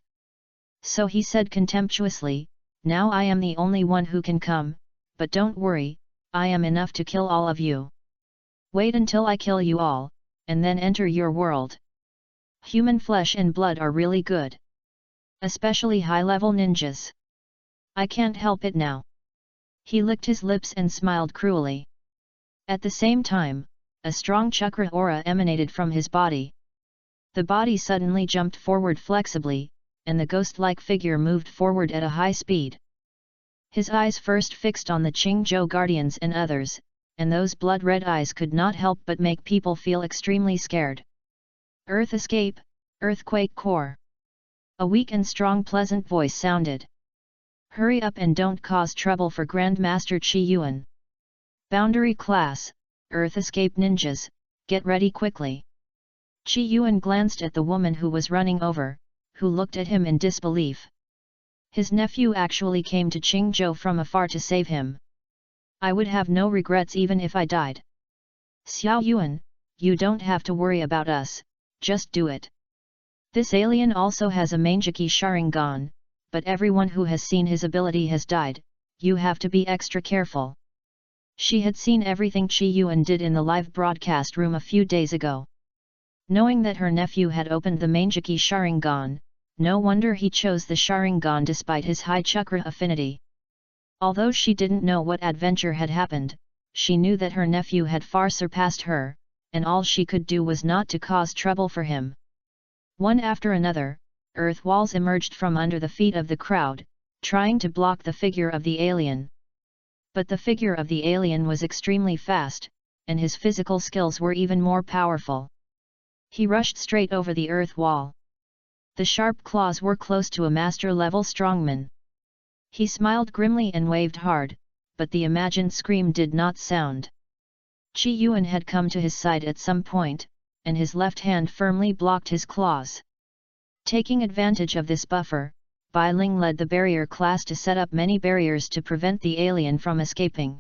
So he said contemptuously, "Now I am the only one who can come, but don't worry, I am enough to kill all of you. Wait until I kill you all, and then enter your world. Human flesh and blood are really good. Especially high-level ninjas. I can't help it now." He licked his lips and smiled cruelly. At the same time, a strong chakra aura emanated from his body. The body suddenly jumped forward flexibly, and the ghost-like figure moved forward at a high speed. His eyes first fixed on the Qingzhou guardians and others, and those blood-red eyes could not help but make people feel extremely scared. "Earth escape, earthquake core." A weak and strong pleasant voice sounded. "Hurry up and don't cause trouble for Grandmaster Qi Yuan. Boundary class, Earth escape ninjas, get ready quickly." Qi Yuan glanced at the woman who was running over, who looked at him in disbelief. His nephew actually came to Qingzhou from afar to save him. "I would have no regrets even if I died. Xiao Yuan, you don't have to worry about us, just do it." This alien also has a Mangeki Sharingan, but everyone who has seen his ability has died, you have to be extra careful. She had seen everything Qi Yuan did in the live broadcast room a few days ago. Knowing that her nephew had opened the Mangeki Sharingan, no wonder he chose the Sharingan despite his high chakra affinity. Although she didn't know what adventure had happened, she knew that her nephew had far surpassed her, and all she could do was not to cause trouble for him. One after another, earth walls emerged from under the feet of the crowd, trying to block the figure of the alien. But the figure of the alien was extremely fast, and his physical skills were even more powerful. He rushed straight over the earth wall. The sharp claws were close to a master-level strongman. He smiled grimly and waved hard, but the imagined scream did not sound. Qi Yuan had come to his side at some point, and his left hand firmly blocked his claws. Taking advantage of this buffer, Bai Ling led the barrier class to set up many barriers to prevent the alien from escaping.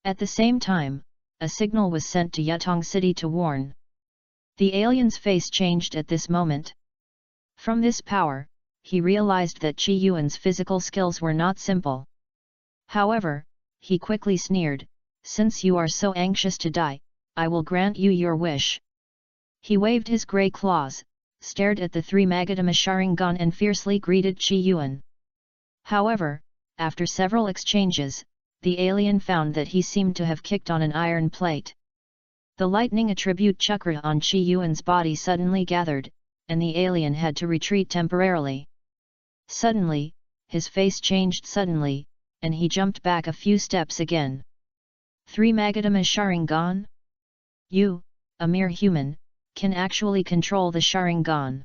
At the same time, a signal was sent to Yutong City to warn. The alien's face changed at this moment. From this power, he realized that Qi Yuan's physical skills were not simple. However, he quickly sneered, "Since you are so anxious to die, I will grant you your wish." He waved his grey claws, stared at the 3 Magatama Sharingan and fiercely greeted Qi Yuan. However, after several exchanges, the alien found that he seemed to have kicked on an iron plate. The lightning attribute chakra on Qi Yuan's body suddenly gathered, and the alien had to retreat temporarily. Suddenly, his face changed suddenly, and he jumped back a few steps again. 3 Magadama Sharingan? You, a mere human, can actually control the Sharingan.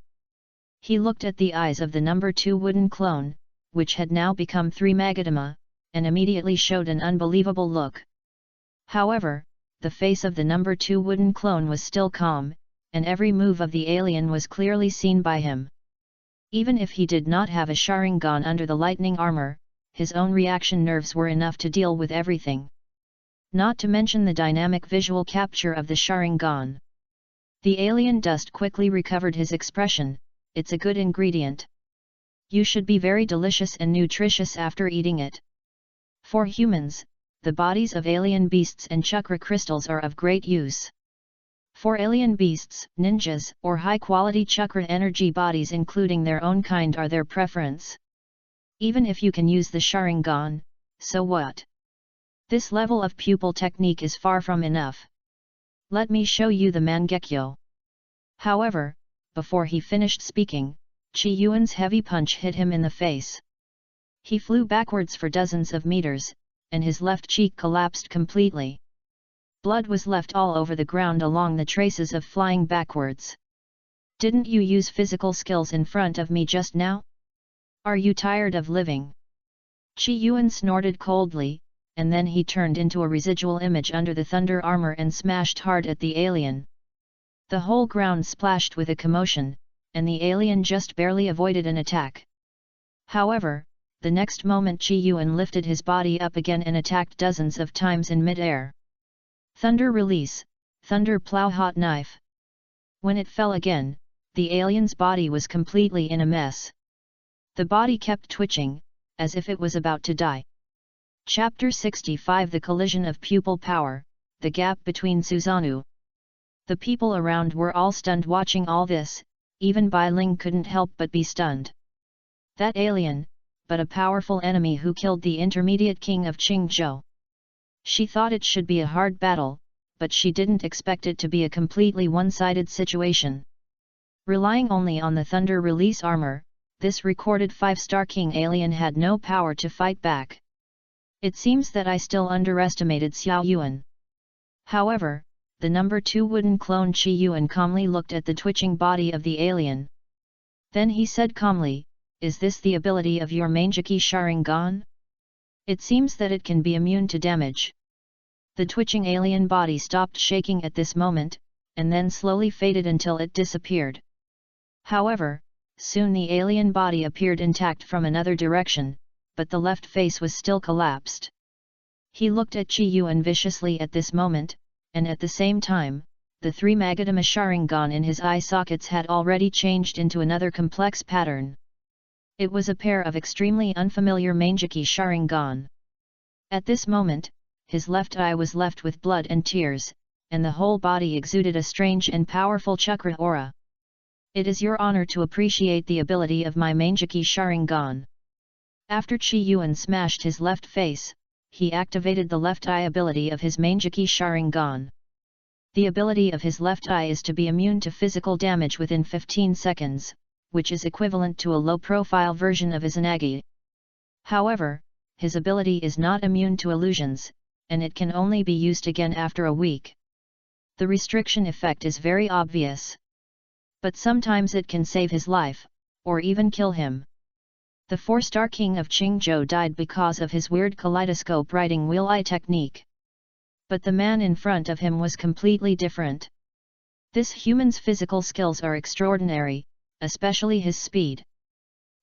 He looked at the eyes of the number 2 wooden clone, which had now become 3 Magadama, and immediately showed an unbelievable look. However, the face of the number 2 wooden clone was still calm, and every move of the alien was clearly seen by him. Even if he did not have a Sharingan under the lightning armor, his own reaction nerves were enough to deal with everything. Not to mention the dynamic visual capture of the Sharingan. The alien dust quickly recovered his expression. It's a good ingredient. You should be very delicious and nutritious after eating it. For humans, the bodies of alien beasts and chakra crystals are of great use. For alien beasts, ninjas, or high-quality chakra energy bodies including their own kind are their preference. Even if you can use the Sharingan, so what? This level of pupil technique is far from enough. Let me show you the Mangekyo. However, before he finished speaking, Qi Yuan's heavy punch hit him in the face. He flew backwards for dozens of meters, and his left cheek collapsed completely. Blood was left all over the ground along the traces of flying backwards. Didn't you use physical skills in front of me just now? Are you tired of living? Qi Yuan snorted coldly, and then he turned into a residual image under the thunder armor and smashed hard at the alien. The whole ground splashed with a commotion, and the alien just barely avoided an attack. However, the next moment Qi Yuan lifted his body up again and attacked dozens of times in mid-air. Thunder release, thunder plow hot knife. When it fell again, the alien's body was completely in a mess. The body kept twitching, as if it was about to die. Chapter 65 The Collision of Pupil Power, The Gap Between Susanoo. The people around were all stunned watching all this, even Bai Ling couldn't help but be stunned. That alien, but a powerful enemy who killed the intermediate king of Qingzhou. She thought it should be a hard battle, but she didn't expect it to be a completely one-sided situation. Relying only on the thunder release armor, this recorded 5-star king alien had no power to fight back. It seems that I still underestimated Xiao Yuan. However, the number 2 wooden clone Qi Yuan calmly looked at the twitching body of the alien. Then he said calmly, "Is this the ability of your Mangeki Sharingan? It seems that it can be immune to damage." The twitching alien body stopped shaking at this moment, and then slowly faded until it disappeared. However, soon the alien body appeared intact from another direction, but the left face was still collapsed. He looked at Qi Yuan viciously at this moment, and at the same time, the 3 Magadama Sharingan in his eye sockets had already changed into another complex pattern. It was a pair of extremely unfamiliar Mangeki Sharingan. At this moment, his left eye was left with blood and tears, and the whole body exuded a strange and powerful chakra aura. It is your honor to appreciate the ability of my Mangeki Sharingan. After Qi Yuan smashed his left face, he activated the left eye ability of his Mangeki Sharingan. The ability of his left eye is to be immune to physical damage within 15 seconds, which is equivalent to a low-profile version of Izanagi. However, his ability is not immune to illusions, and it can only be used again after a week. The restriction effect is very obvious. But sometimes it can save his life, or even kill him. The 4-star king of Qingzhou died because of his weird kaleidoscope writing wheel eye technique. But the man in front of him was completely different. This human's physical skills are extraordinary, especially his speed.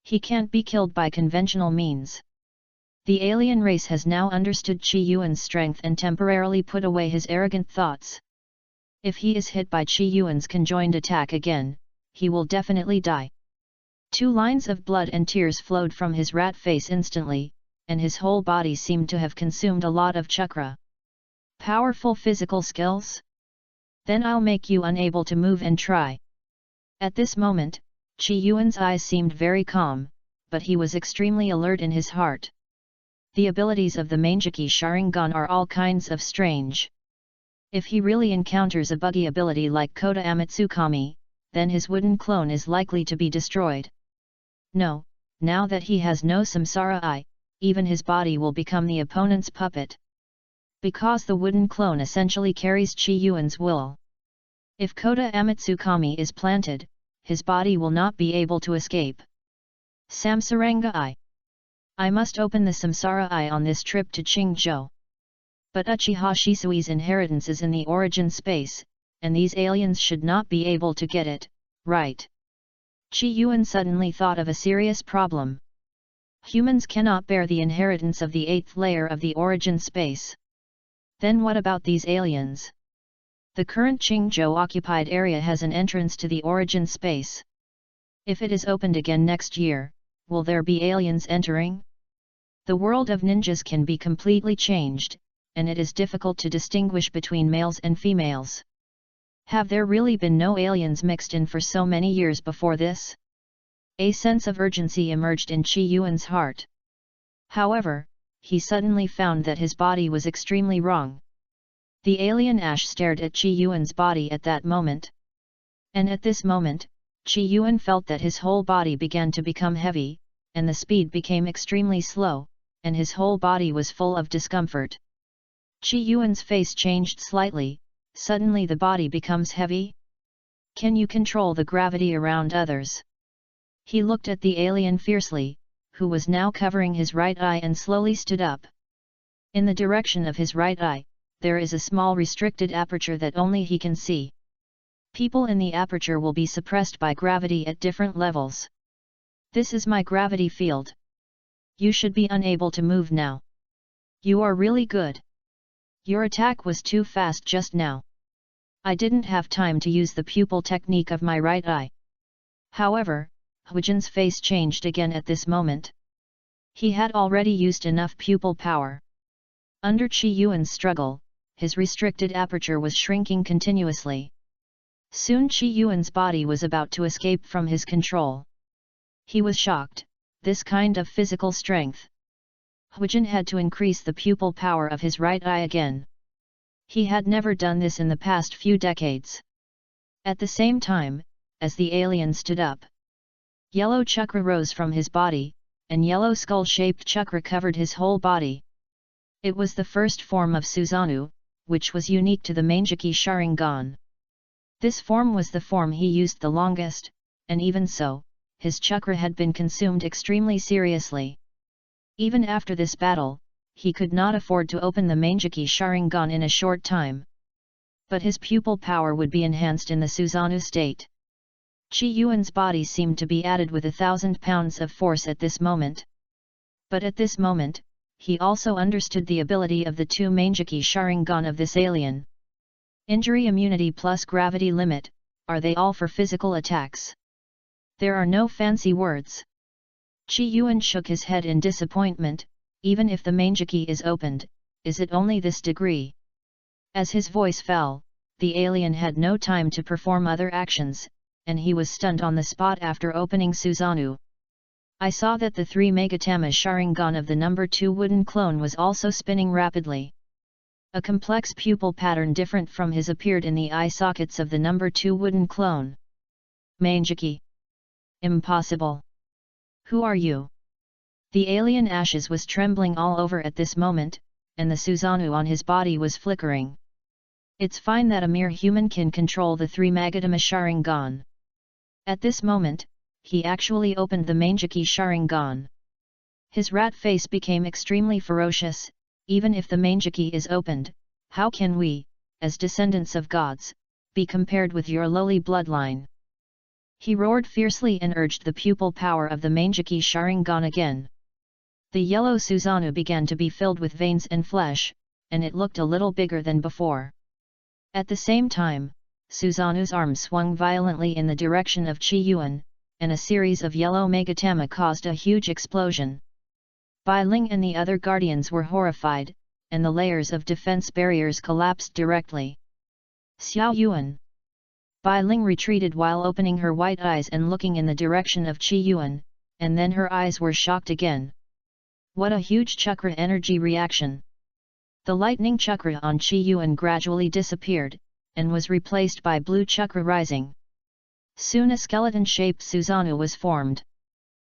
He can't be killed by conventional means. The alien race has now understood Qi Yuan's strength and temporarily put away his arrogant thoughts. If he is hit by Qi Yuan's conjoined attack again, he will definitely die. 2 lines of blood and tears flowed from his rat face instantly, and his whole body seemed to have consumed a lot of chakra. Powerful physical skills? Then I'll make you unable to move and try. At this moment, Qi Yuan's eyes seemed very calm, but he was extremely alert in his heart. The abilities of the Mangeki Sharingan are all kinds of strange. If he really encounters a buggy ability like Kota Amatsukami, then his wooden clone is likely to be destroyed. No, now that he has no samsara eye, even his body will become the opponent's puppet. Because the wooden clone essentially carries Chi Yuan's will. If Kota Amatsukami is planted, his body will not be able to escape. Samsaranga Eye. I must open the Samsara Eye on this trip to Qingzhou. But Uchiha Shisui's inheritance is in the origin space, and these aliens should not be able to get it, right? Chi Yuan suddenly thought of a serious problem. Humans cannot bear the inheritance of the 8th layer of the origin space. Then what about these aliens? The current Qingzhou occupied area has an entrance to the origin space. If it is opened again next year, will there be aliens entering? The world of ninjas can be completely changed, and it is difficult to distinguish between males and females. Have there really been no aliens mixed in for so many years before this? A sense of urgency emerged in Chi Yuan's heart. However, he suddenly found that his body was extremely wrong. The alien Ash stared at Chi Yuan's body at that moment. And at this moment, Chi Yuan felt that his whole body began to become heavy, and the speed became extremely slow, and his whole body was full of discomfort. Chi Yuan's face changed slightly. Suddenly the body becomes heavy? Can you control the gravity around others? He looked at the alien fiercely, who was now covering his right eye, and slowly stood up. In the direction of his right eye, there is a small restricted aperture that only he can see. People in the aperture will be suppressed by gravity at different levels. This is my gravity field. You should be unable to move now. You are really good. Your attack was too fast just now. I didn't have time to use the pupil technique of my right eye. However, Huijin's face changed again at this moment. He had already used enough pupil power. Under Chi Yuan's struggle, his restricted aperture was shrinking continuously. Soon Chi Yuan's body was about to escape from his control. He was shocked. This kind of physical strength. Huijin had to increase the pupil power of his right eye again. He had never done this in the past few decades. At the same time, as the alien stood up, yellow chakra rose from his body, and yellow skull-shaped chakra covered his whole body. It was the first form of Susanoo, which was unique to the Manjiki Sharingan. This form was the form he used the longest, and even so, his chakra had been consumed extremely seriously. Even after this battle, he could not afford to open the Manjiki Sharingan in a short time. But his pupil power would be enhanced in the Susanoo state. Chi Yuan's body seemed to be added with 1,000 pounds of force at this moment. But at this moment, he also understood the ability of the 2 Manjiki Sharingan of this alien. Injury immunity plus gravity limit, are they all for physical attacks? There are no fancy words. Chi Yuan shook his head in disappointment. Even if the Manjiki is opened, is it only this degree? As his voice fell, the alien had no time to perform other actions, and he was stunned on the spot after opening Susanoo. I saw that the 3 Megatama Sharingan of the number 2 wooden clone was also spinning rapidly. A complex pupil pattern different from his appeared in the eye sockets of the number 2 wooden clone. Manjiki. Impossible. Who are you? The alien Ashes was trembling all over at this moment, and the Susanoo on his body was flickering. It's fine that a mere human can control the 3 Magatama Sharingan. At this moment, he actually opened the Manjiki Sharingan. His rat face became extremely ferocious. Even if the Manjiki is opened, how can we, as descendants of gods, be compared with your lowly bloodline? He roared fiercely and urged the pupil power of the Manjiki Sharingan again. The yellow Susanoo began to be filled with veins and flesh, and it looked a little bigger than before. At the same time, Susanoo's arm swung violently in the direction of Chi Yuan, and a series of yellow Megatama caused a huge explosion. Bai Ling and the other guardians were horrified, and the layers of defense barriers collapsed directly. Xiao Yuan. Bai Ling retreated while opening her white eyes and looking in the direction of Chi Yuan, and then her eyes were shocked again. What a huge chakra energy reaction! The lightning chakra on Chi Yuan gradually disappeared, and was replaced by blue chakra rising. Soon a skeleton-shaped Susanoo was formed.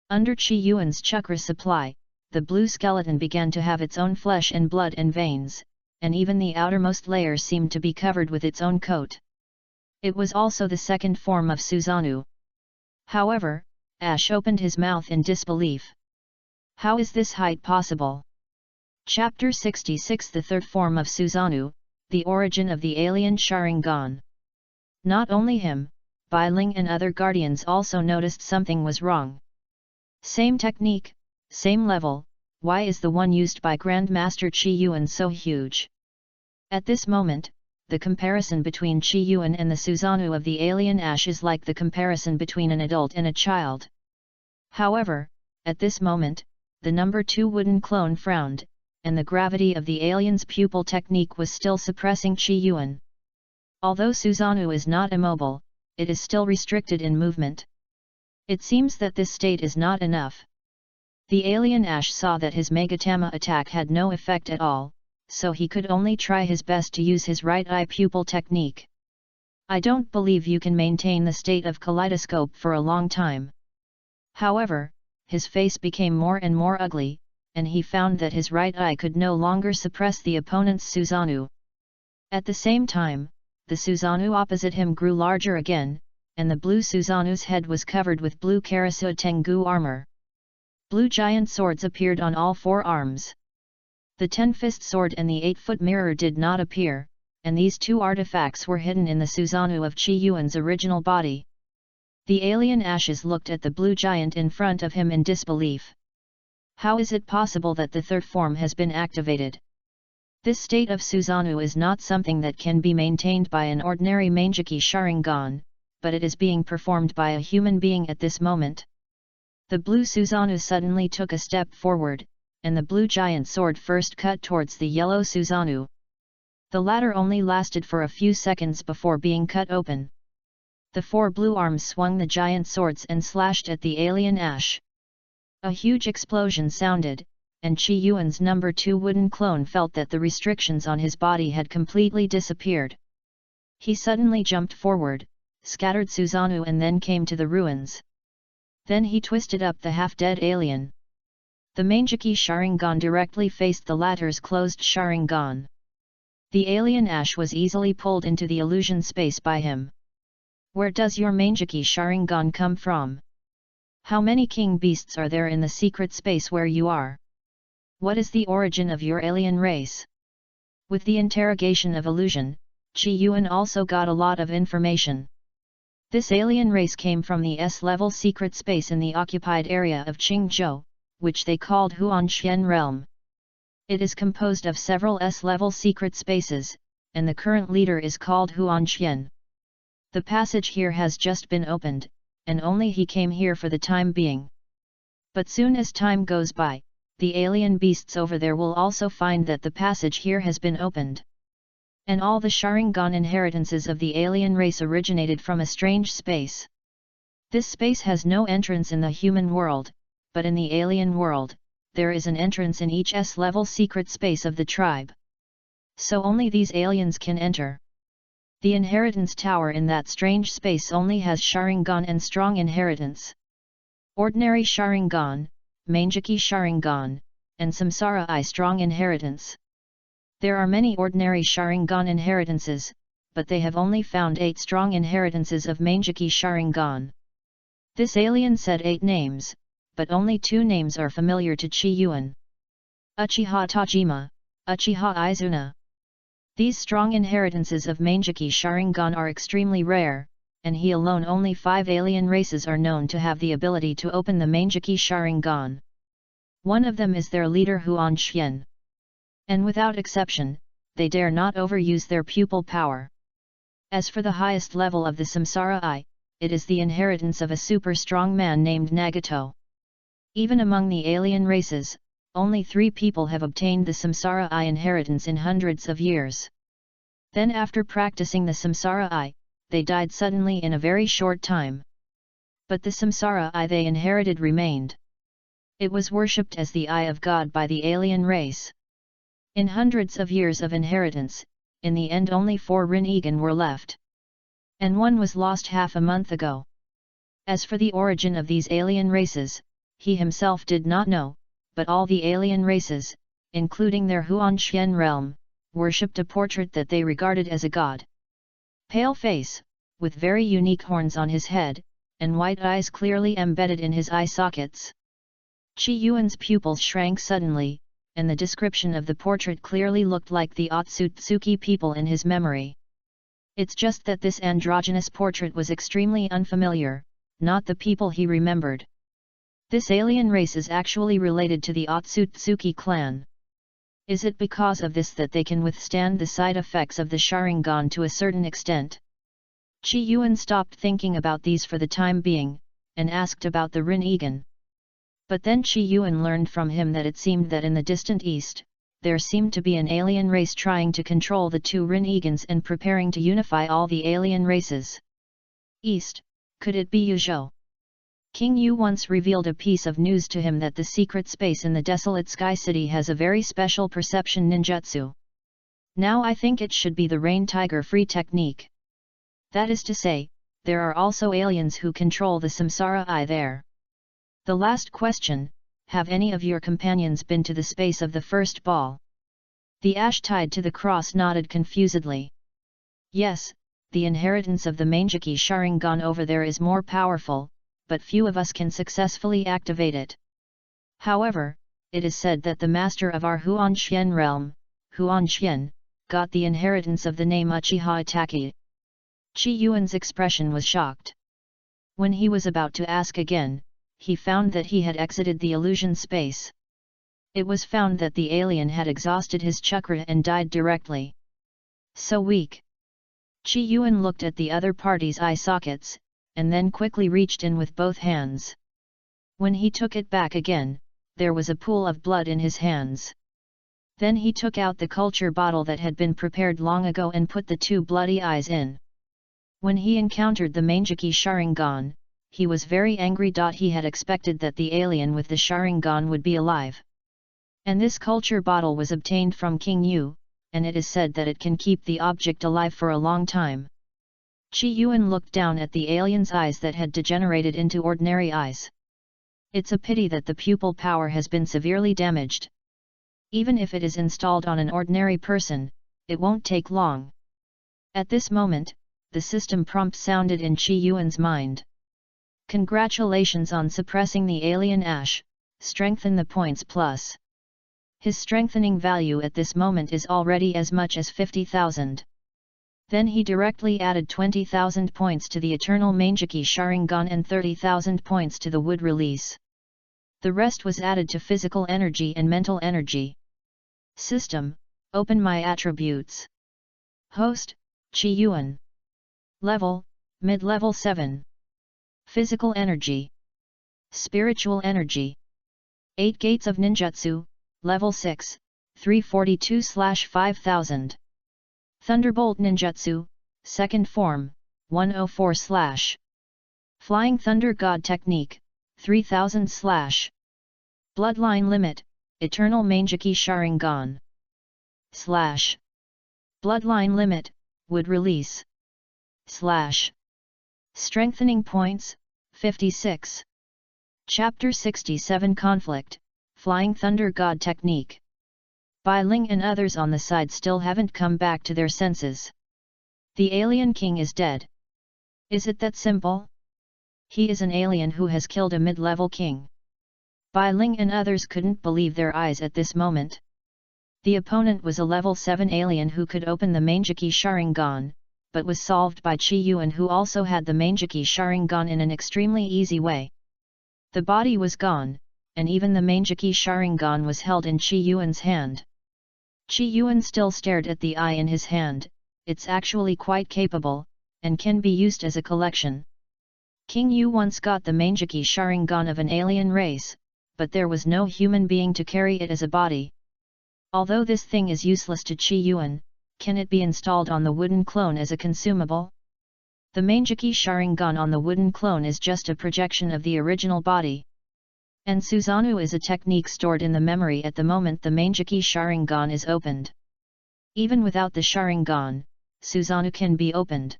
Under Chi Yuan's chakra supply, the blue skeleton began to have its own flesh and blood and veins, and even the outermost layer seemed to be covered with its own coat. It was also the second form of Susanoo. However, Ash opened his mouth in disbelief. How is this height possible? Chapter 66 The third form of Susanoo, the origin of the alien Sharingan. Not only him, Bai Ling and other guardians also noticed something was wrong. Same technique, same level, why is the one used by Grandmaster Chi Yuan so huge? At this moment, the comparison between Chi Yuan and the Susanoo of the alien Ash is like the comparison between an adult and a child. However, at this moment, the number 2 wooden clone frowned, and the gravity of the alien's pupil technique was still suppressing Chi Yuan. Although Susanoo is not immobile, it is still restricted in movement. It seems that this state is not enough. The alien Ash saw that his Megatama attack had no effect at all, so he could only try his best to use his right eye pupil technique. I don't believe you can maintain the state of kaleidoscope for a long time. However, his face became more and more ugly, and he found that his right eye could no longer suppress the opponent's Susanoo. At the same time, the Susanoo opposite him grew larger again, and the blue Susanoo's head was covered with blue Karasu Tengu armor. Blue giant swords appeared on all 4 arms. The 10-fist sword and the 8-foot mirror did not appear, and these 2 artifacts were hidden in the Susanoo of Chi Yuan's original body. The alien Ashes looked at the blue giant in front of him in disbelief. How is it possible that the third form has been activated? This state of Susanoo is not something that can be maintained by an ordinary Mangeki Sharingan, but it is being performed by a human being at this moment. The blue Susanoo suddenly took a step forward, and the blue giant sword first cut towards the yellow Susanoo. The latter only lasted for a few seconds before being cut open. The 4 blue arms swung the giant swords and slashed at the alien Ash. A huge explosion sounded, and Chi Yuan's number 2 wooden clone felt that the restrictions on his body had completely disappeared. He suddenly jumped forward, scattered Susanoo and then came to the ruins. Then he twisted up the half-dead alien. The Mangeki Sharingan directly faced the latter's closed Sharingan. The alien Ash was easily pulled into the illusion space by him. Where does your Mangeki Sharingan come from? How many king beasts are there in the secret space where you are? What is the origin of your alien race? With the interrogation of illusion, Chi Yuan also got a lot of information. This alien race came from the S-level secret space in the occupied area of Qingzhou, which they called Huanxian Realm. It is composed of several S-level secret spaces, and the current leader is called Huanxian. The passage here has just been opened, and only he came here for the time being. But soon as time goes by, the alien beasts over there will also find that the passage here has been opened. And all the Sharingan inheritances of the alien race originated from a strange space. This space has no entrance in the human world, but in the alien world, there is an entrance in each S-level secret space of the tribe. So only these aliens can enter. The inheritance tower in that strange space only has Sharingan and strong inheritance. Ordinary Sharingan, Mangeki Sharingan, and Samsara I strong inheritance. There are many ordinary Sharingan inheritances, but they have only found 8 strong inheritances of Mangeki Sharingan. This alien said 8 names, but only 2 names are familiar to Chi Yuan. Uchiha Tajima, Uchiha Izuna. These strong inheritances of Mangeki Sharingan are extremely rare, and he alone only 5 alien races are known to have the ability to open the Mangeki Sharingan. One of them is their leader Huanxian. And without exception, they dare not overuse their pupil power. As for the highest level of the Samsara I, it is the inheritance of a super strong man named Nagato. Even among the alien races, only 3 people have obtained the Samsara I inheritance in hundreds of years. Then after practicing the Samsara I, they died suddenly in a very short time. But the Samsara I they inherited remained. It was worshipped as the Eye of God by the alien race. In hundreds of years of inheritance, in the end only 4 Rin-Egan were left. And one was lost half a month ago. As for the origin of these alien races, he himself did not know, but all the alien races, including their Huanxian realm, worshipped a portrait that they regarded as a god. Pale face, with very unique horns on his head, and white eyes clearly embedded in his eye sockets. Qi Yuan's pupils shrank suddenly, and the description of the portrait clearly looked like the Otsutsuki people in his memory. It's just that this androgynous portrait was extremely unfamiliar, not the people he remembered. This alien race is actually related to the Otsutsuki clan. Is it because of this that they can withstand the side effects of the Sharingan to a certain extent? Qi Yuan stopped thinking about these for the time being, and asked about the Rin-Egan. But then Qi Yuan learned from him that it seemed that in the distant east, there seemed to be an alien race trying to control the 2 Rin-Egans and preparing to unify all the alien races. East, could it be Yuzhou? King Yu once revealed a piece of news to him that the secret space in the desolate Sky City has a very special perception ninjutsu. Now I think it should be the Rain Tiger free technique. That is to say, there are also aliens who control the Samsara Eye there. The last question, have any of your companions been to the space of the first ball? The ash tied to the cross nodded confusedly. Yes, the inheritance of the Mangeki Sharingan over there is more powerful, but few of us can successfully activate it. However, it is said that the master of our Huanxian realm, Huanxian, got the inheritance of the name Uchiha Itachi. Qi Yuan's expression was shocked. When he was about to ask again, he found that he had exited the illusion space. It was found that the alien had exhausted his chakra and died directly. So weak. Qi Yuan looked at the other party's eye sockets, and then quickly reached in with both hands. When he took it back again, there was a pool of blood in his hands. Then he took out the culture bottle that had been prepared long ago and put the 2 bloody eyes in. When he encountered the Mangeki Sharingan, he was very angry. He had expected that the alien with the Sharingan would be alive. And this culture bottle was obtained from King Yu, and it is said that it can keep the object alive for a long time. Qi Yuan looked down at the alien's eyes that had degenerated into ordinary eyes. It's a pity that the pupil power has been severely damaged. Even if it is installed on an ordinary person, it won't take long. At this moment, the system prompt sounded in Qi Yuan's mind. Congratulations on suppressing the alien ash, strengthen the points plus. His strengthening value at this moment is already as much as 50,000. Then he directly added 20,000 points to the Eternal Mangeki Sharingan and 30,000 points to the Wood Release. The rest was added to physical energy and mental energy. System, open my attributes. Host, Qi Yuan. Level, mid-level 7. Physical energy. Spiritual energy. 8 Gates of Ninjutsu, level 6, 342/5000. Thunderbolt Ninjutsu, second form, 104/. Flying Thunder God Technique, 3000/. Bloodline Limit, Eternal Mangeki Sharingan. / Bloodline Limit, Would Release. / Strengthening Points, 56. Chapter 67 Conflict, Flying Thunder God Technique. Bai Ling and others on the side still haven't come back to their senses. The alien king is dead. Is it that simple? He is an alien who has killed a mid-level king. Bai Ling and others couldn't believe their eyes at this moment. The opponent was a level 7 alien who could open the Mangeki Sharingan, but was solved by Qi Yuan, who also had the Mangeki Sharingan in an extremely easy way. The body was gone, and even the Mangeki Sharingan was held in Qi Yuan's hand. Qi Yuan still stared at the eye in his hand. It's actually quite capable, and can be used as a collection. King Yu once got the Mangeki Sharingan of an alien race, but there was no human being to carry it as a body. Although this thing is useless to Qi Yuan, can it be installed on the wooden clone as a consumable? The Mangeki Sharingan on the wooden clone is just a projection of the original body. And Susanoo is a technique stored in the memory at the moment the Manjaki Sharingan is opened. Even without the Sharingan, Susanoo can be opened.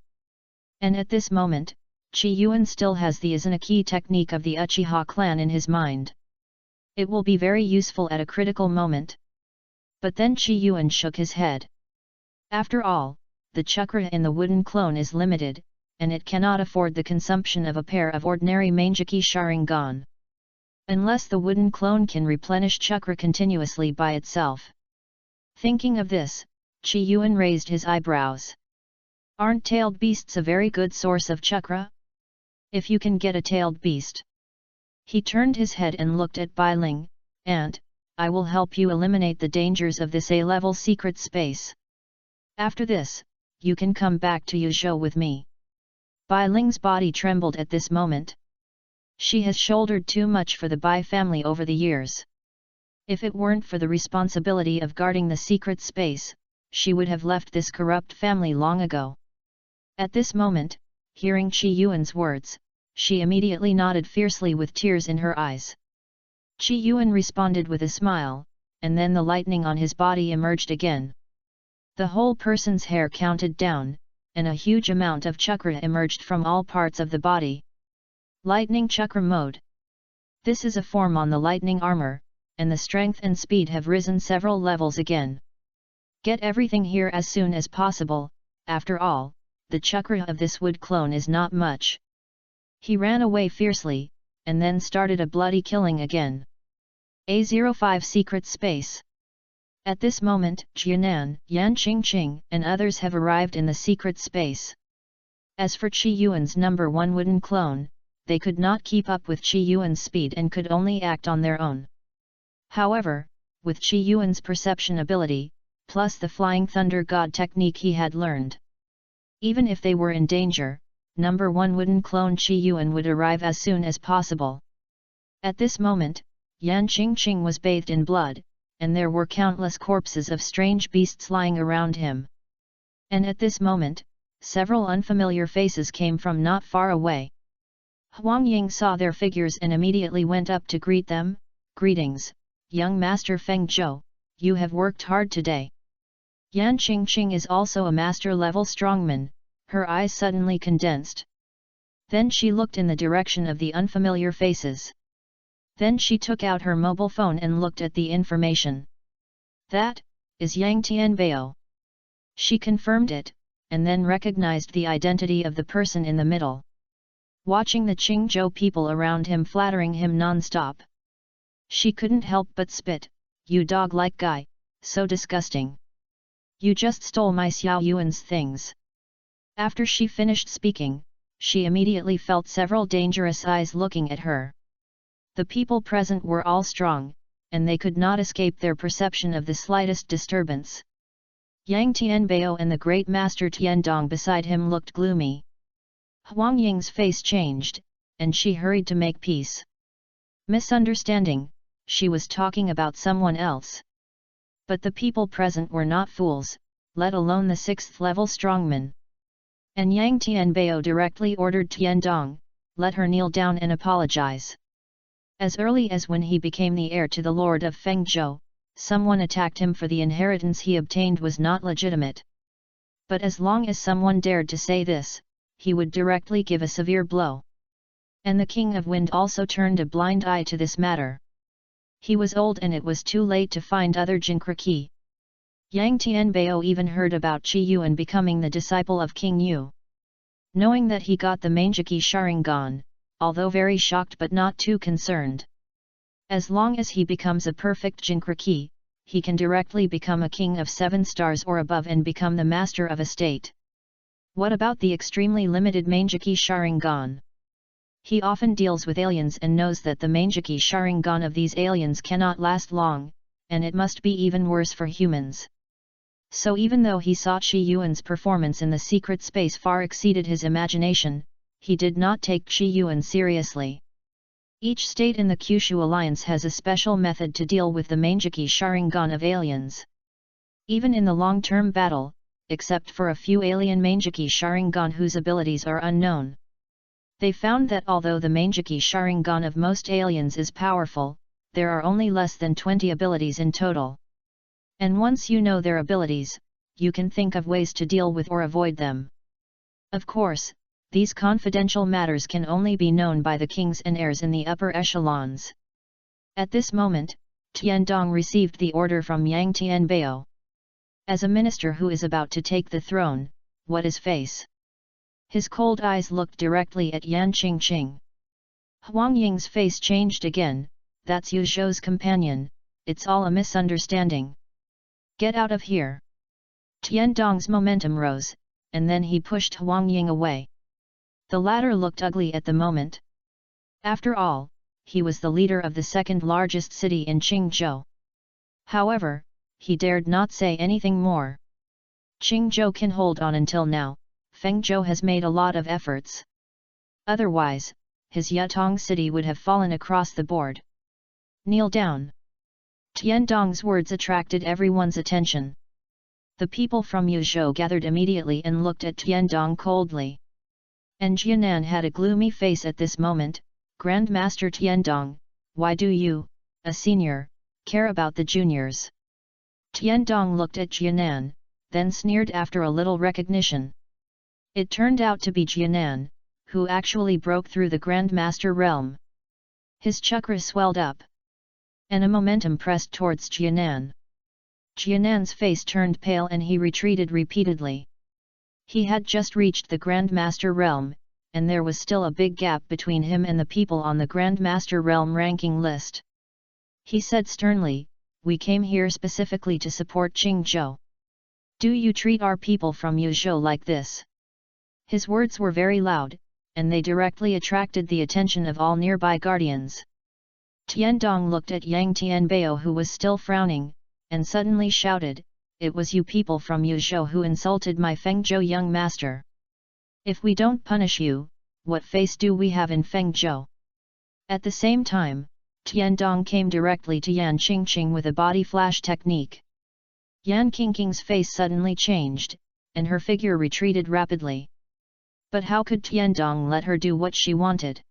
And at this moment, Chi Yuan still has the Izanaki technique of the Uchiha clan in his mind. It will be very useful at a critical moment. But then Chi Yuan shook his head. After all, the chakra in the wooden clone is limited, and it cannot afford the consumption of a pair of ordinary Manjaki Sharingan. Unless the wooden clone can replenish chakra continuously by itself. Thinking of this, Chi Yuan raised his eyebrows. Aren't tailed beasts a very good source of chakra? If you can get a tailed beast. He turned his head and looked at Bai Ling, and, I will help you eliminate the dangers of this A-level secret space. After this, you can come back to Yuzhou with me. Bai Ling's body trembled at this moment. She has shouldered too much for the Bai family over the years. If it weren't for the responsibility of guarding the secret space, she would have left this corrupt family long ago. At this moment, hearing Chi Yuan's words, she immediately nodded fiercely with tears in her eyes. Chi Yuan responded with a smile, and then the lightning on his body emerged again. The whole person's hair counted down, and a huge amount of chakra emerged from all parts of the body. Lightning Chakra Mode. This is a form on the lightning armor, and the strength and speed have risen several levels again. Get everything here as soon as possible, after all, the chakra of this wood clone is not much. He ran away fiercely, and then started a bloody killing again. A05 Secret Space. At this moment, Jianan, Yan Qingqing, and others have arrived in the secret space. As for Chi Yuan's number 1 wooden clone, they could not keep up with Chi Yuan's speed and could only act on their own. However, with Chi Yuan's perception ability, plus the Flying Thunder God technique he had learned, even if they were in danger, number 1 wooden clone Chi Yuan would arrive as soon as possible. At this moment, Yan Qingqing was bathed in blood, and there were countless corpses of strange beasts lying around him. And at this moment, several unfamiliar faces came from not far away. Huang Ying saw their figures and immediately went up to greet them. Greetings, young Master Feng Zhou, you have worked hard today. Yan Qingqing is also a master-level strongman, her eyes suddenly condensed. Then she looked in the direction of the unfamiliar faces. Then she took out her mobile phone and looked at the information. That is Yang Tianbao. She confirmed it, and then recognized the identity of the person in the middle. Watching the Qingzhou people around him flattering him non-stop, she couldn't help but spit. You dog-like guy, so disgusting. You just stole my Xiao Yuan's things. After she finished speaking, she immediately felt several dangerous eyes looking at her. The people present were all strong, and they could not escape their perception of the slightest disturbance. Yang Tianbao and the great master Tiandong beside him looked gloomy. Huang Ying's face changed, and she hurried to make peace. Misunderstanding, she was talking about someone else. But the people present were not fools, let alone the 6th-level strongman. And Yang Tianbao directly ordered Tiandong, let her kneel down and apologize. As early as when he became the heir to the Lord of Fengzhou, someone attacked him for the inheritance he obtained was not legitimate. But as long as someone dared to say this, he would directly give a severe blow. And the King of Wind also turned a blind eye to this matter. He was old and it was too late to find other Jinkraki. Yang Tianbao even heard about Chi Yuan becoming the disciple of King Yu. Knowing that he got the Manjaki Sharingan, although very shocked but not too concerned. As long as he becomes a perfect Jinkraki, he can directly become a king of 7 stars or above and become the master of a state. What about the extremely limited Manjaki Sharingan? He often deals with aliens and knows that the Manjaki Sharingan of these aliens cannot last long, and it must be even worse for humans. So even though he saw Chi Yuan's performance in the secret space far exceeded his imagination, he did not take Chi Yuan seriously. Each state in the Kyushu alliance has a special method to deal with the Manjaki Sharingan of aliens. Even in the long-term battle, except for a few alien Manjaki Sharingan whose abilities are unknown. They found that although the Mangeki Sharingan of most aliens is powerful, there are only less than 20 abilities in total. And once you know their abilities, you can think of ways to deal with or avoid them. Of course, these confidential matters can only be known by the kings and heirs in the upper echelons. At this moment, Tiandong received the order from Yang Tianbao. As a minister who is about to take the throne, what is face? His cold eyes looked directly at Yan Qingqing. Huang Ying's face changed again. That's Yu Zhou's companion, it's all a misunderstanding. Get out of here. Tiandong's momentum rose, and then he pushed Huang Ying away. The latter looked ugly at the moment. After all, he was the leader of the second largest city in Qingzhou. However, he dared not say anything more. Qingzhou can hold on until now, Fengzhou has made a lot of efforts. Otherwise, his Yutong city would have fallen across the board. Kneel down. Tiandong's words attracted everyone's attention. The people from Yuzhou gathered immediately and looked at Tiandong coldly. And Jianan had a gloomy face at this moment. Grandmaster Tiandong, why do you, a senior, care about the juniors? Tiandong looked at Jianan, then sneered after a little recognition. It turned out to be Jianan, who actually broke through the Grandmaster realm. His chakra swelled up, and a momentum pressed towards Jianan. Jianan's face turned pale and he retreated repeatedly. He had just reached the Grandmaster realm, and there was still a big gap between him and the people on the Grandmaster realm ranking list. He said sternly, "We came here specifically to support Qingzhou. Do you treat our people from Yuzhou like this?" His words were very loud, and they directly attracted the attention of all nearby guardians. Tiandong looked at Yang Tianbao, who was still frowning, and suddenly shouted, "It was you people from Yuzhou who insulted my Fengzhou young master. If we don't punish you, what face do we have in Fengzhou?" At the same time, Tiandong came directly to Yan Qingqing with a body flash technique. Yan Qingqing's face suddenly changed, and her figure retreated rapidly. But how could Tiandong let her do what she wanted?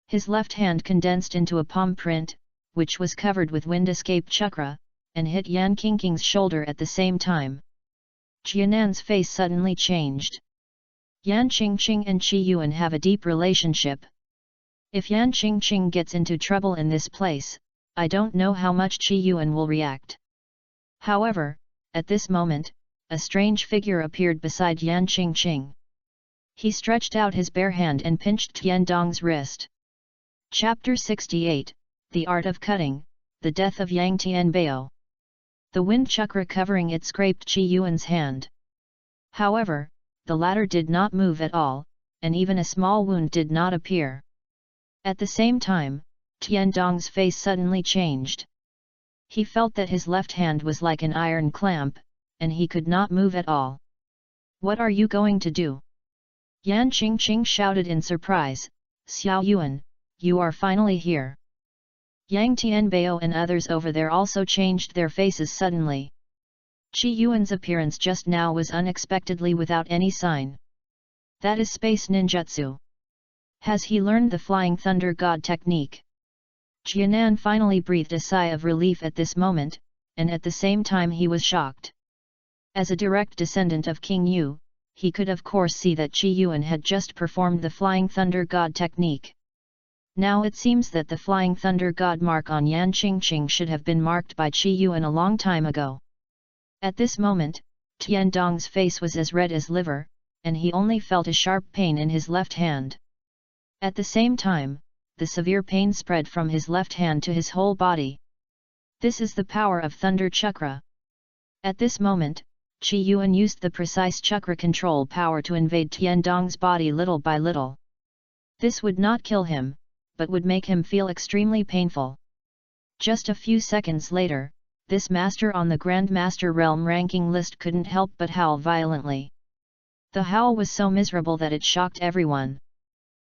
His left hand condensed into a palm print, which was covered with wind escape chakra, and hit Yan Qingqing's shoulder at the same time. Jianan's face suddenly changed. Yan Qingqing and Qi Yuan have a deep relationship. If Yan Qingqing gets into trouble in this place, I don't know how much Qi Yuan will react. However, at this moment, a strange figure appeared beside Yan Qingqing. He stretched out his bare hand and pinched Tiandong's wrist. Chapter 68, The Art of Cutting, The Death of Yang Tianbao. The wind chakra covering it scraped Qi Yuan's hand. However, the latter did not move at all, and even a small wound did not appear. At the same time, Tiandong's face suddenly changed. He felt that his left hand was like an iron clamp, and he could not move at all. "What are you going to do?" Yan Qingqing shouted in surprise, "Xiao Yuan, you are finally here." Yang Tianbao and others over there also changed their faces suddenly. Qi Yuan's appearance just now was unexpectedly without any sign. That is space ninjutsu. Has he learned the Flying Thunder God technique? Jianan finally breathed a sigh of relief at this moment, and at the same time he was shocked. As a direct descendant of King Yu, he could of course see that Qi Yuan had just performed the Flying Thunder God technique. Now it seems that the Flying Thunder God mark on Yan Qingqing should have been marked by Qi Yuan a long time ago. At this moment, Tiandong's face was as red as liver, and he only felt a sharp pain in his left hand. At the same time, the severe pain spread from his left hand to his whole body. This is the power of Thunder Chakra. At this moment, Qi Yuan used the precise chakra control power to invade Tiandong's body little by little. This would not kill him, but would make him feel extremely painful. Just a few seconds later, this master on the Grandmaster Realm ranking list couldn't help but howl violently. The howl was so miserable that it shocked everyone.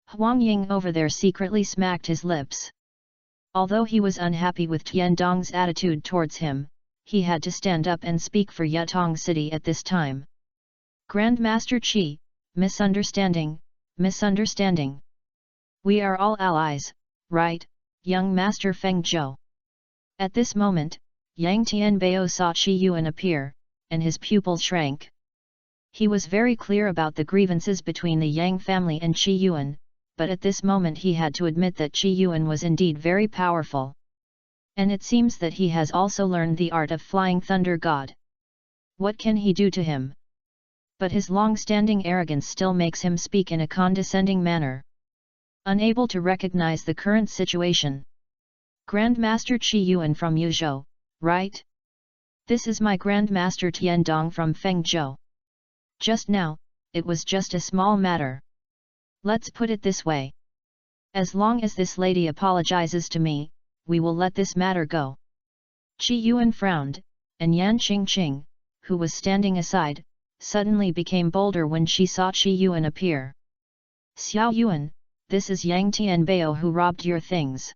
Huang Ying over there secretly smacked his lips. Although he was unhappy with Tiandong's attitude towards him, he had to stand up and speak for Yutong City at this time. "Grandmaster Qi, misunderstanding, misunderstanding. We are all allies, right, young Master Feng Zhou? At this moment, Yang Tianbao saw Qi Yuan appear, and his pupils shrank. He was very clear about the grievances between the Yang family and Qi Yuan, but at this moment he had to admit that Qi Yuan was indeed very powerful. And it seems that he has also learned the art of flying thunder god. What can he do to him? But his long-standing arrogance still makes him speak in a condescending manner. Unable to recognize the current situation. Grandmaster Qi Yuan from Yuzhou, right? This is my Grandmaster Tiandong from Fengzhou. Just now, it was just a small matter. Let's put it this way. As long as this lady apologizes to me, we will let this matter go. Qi Yuan frowned, and Yan Qingqing, who was standing aside, suddenly became bolder when she saw Qi Yuan appear. Xiao Yuan, this is Yang Tianbao who robbed your things.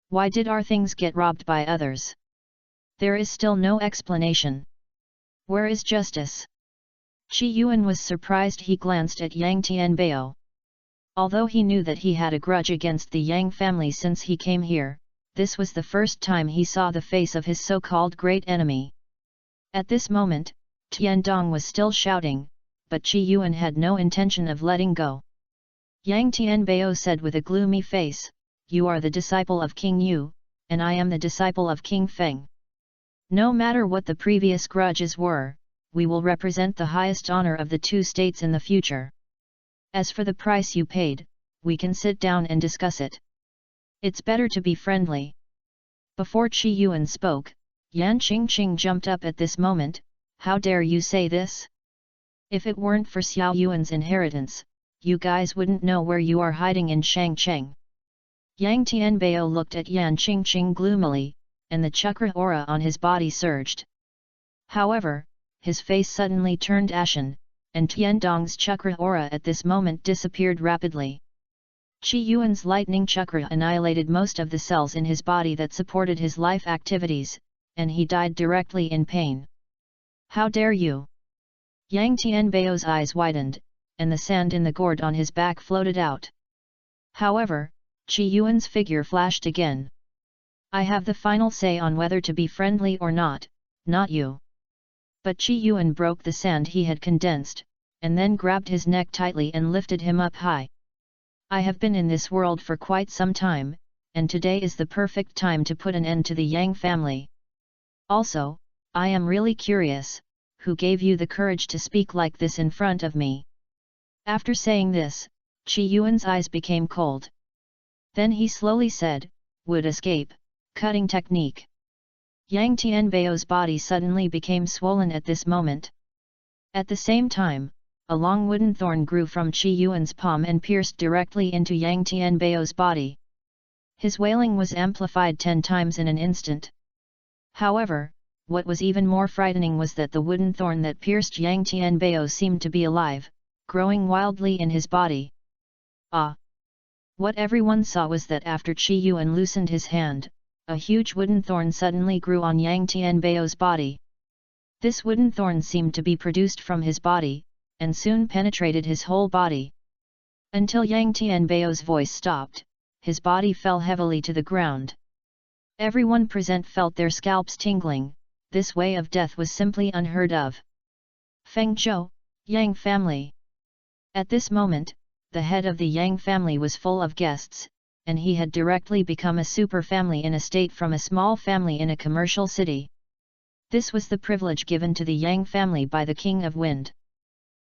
Why did our things get robbed by others? There is still no explanation. Where is justice? Qi Yuan was surprised. He glanced at Yang Tianbao. Although he knew that he had a grudge against the Yang family since he came here, this was the first time he saw the face of his so-called great enemy. At this moment, Tiandong was still shouting, but Qi Yuan had no intention of letting go. Yang Tianbao said with a gloomy face, "You are the disciple of King Yu, and I am the disciple of King Feng. No matter what the previous grudges were, we will represent the highest honor of the two states in the future. As for the price you paid, we can sit down and discuss it. It's better to be friendly." Before Qi Yuan spoke, Yan Qingqing jumped up at this moment. "How dare you say this? If it weren't for Xiao Yuan's inheritance, you guys wouldn't know where you are hiding in Shangcheng." Yang Tianbao looked at Yan Qingqing gloomily, and the chakra aura on his body surged. However, his face suddenly turned ashen, and Tiandong's chakra aura at this moment disappeared rapidly. Qi Yuan's lightning chakra annihilated most of the cells in his body that supported his life activities, and he died directly in pain. "How dare you!" Yang Tianbao's eyes widened, and the sand in the gourd on his back floated out. However, Qi Yuan's figure flashed again. "I have the final say on whether to be friendly or not you." But Qi Yuan broke the sand he had condensed, and then grabbed his neck tightly and lifted him up high. "I have been in this world for quite some time, and today is the perfect time to put an end to the Yang family. Also, I am really curious, who gave you the courage to speak like this in front of me?" After saying this, Qi Yuan's eyes became cold. Then he slowly said, "Wood escape, cutting technique." Yang Tianbao's body suddenly became swollen at this moment. At the same time, a long wooden thorn grew from Qi Yuan's palm and pierced directly into Yang Tianbao's body. His wailing was amplified 10 times in an instant. However, what was even more frightening was that the wooden thorn that pierced Yang Tianbao seemed to be alive, growing wildly in his body. Ah! What everyone saw was that after Qi Yuan loosened his hand, a huge wooden thorn suddenly grew on Yang Tianbao's body. This wooden thorn seemed to be produced from his body, and soon penetrated his whole body. Until Yang Tianbao's voice stopped, his body fell heavily to the ground. Everyone present felt their scalps tingling. This way of death was simply unheard of. Feng Zhou, Yang family. At this moment, the head of the Yang family was full of guests, and he had directly become a super family in a state from a small family in a commercial city. This was the privilege given to the Yang family by the King of Wind.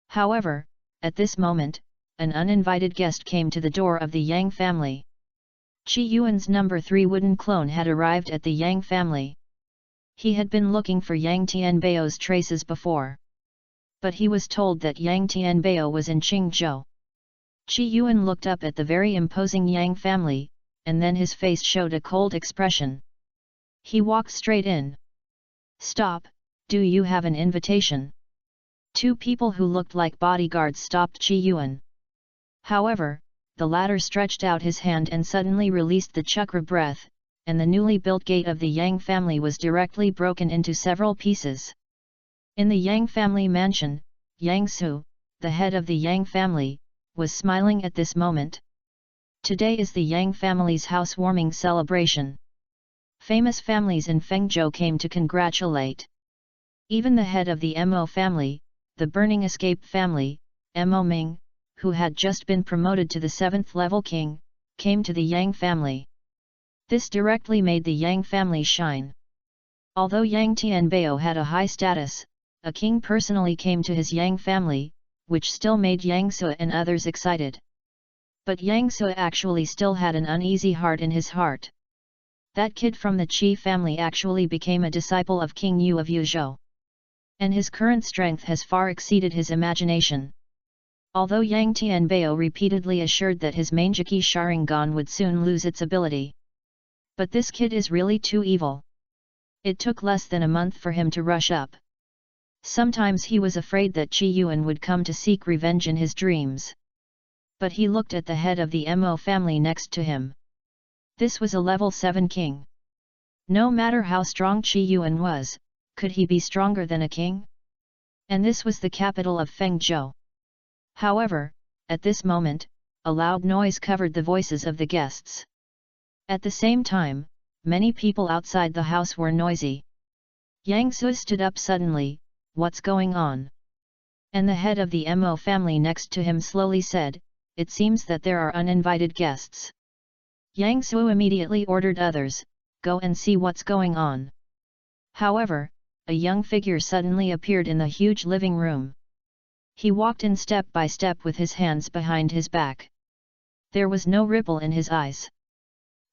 However, at this moment, an uninvited guest came to the door of the Yang family. Qi Yuan's number 3 wooden clone had arrived at the Yang family. He had been looking for Yang Tianbao's traces before. But he was told that Yang Tianbao was in Qingzhou. Qi Yuan looked up at the very imposing Yang family, and then his face showed a cold expression. He walked straight in. "Stop, do you have an invitation?" 2 people who looked like bodyguards stopped Qi Yuan. However, the latter stretched out his hand and suddenly released the chakra breath, and the newly built gate of the Yang family was directly broken into several pieces. In the Yang family mansion, Yang Su, the head of the Yang family, was smiling at this moment. Today is the Yang family's housewarming celebration. Famous families in Fengzhou came to congratulate. Even the head of the Mo family, the Burning Escape family, Mo Ming, who had just been promoted to the 7th level king, came to the Yang family. This directly made the Yang family shine. Although Yang Tianbao had a high status, a king personally came to his Yang family, which still made Yang Sui and others excited. But Yang Sui actually still had an uneasy heart in his heart. That kid from the Qi family actually became a disciple of King Yu of Yuzhou. And his current strength has far exceeded his imagination. Although Yang Tianbao repeatedly assured that his Manjiki Sharingan would soon lose its ability. But this kid is really too evil. It took less than a month for him to rush up. Sometimes he was afraid that Qi Yuan would come to seek revenge in his dreams. But he looked at the head of the Mo family next to him. This was a level 7 king. No matter how strong Qi Yuan was, could he be stronger than a king? And this was the capital of Fengzhou. However, at this moment, a loud noise covered the voices of the guests. At the same time, many people outside the house were noisy. Yang Sui stood up suddenly. What's going on? And the head of the Mo family next to him slowly said, it seems that there are uninvited guests. Yang Sui immediately ordered others, go and see what's going on. However, a young figure suddenly appeared in the huge living room. He walked in step by step with his hands behind his back. There was no ripple in his eyes.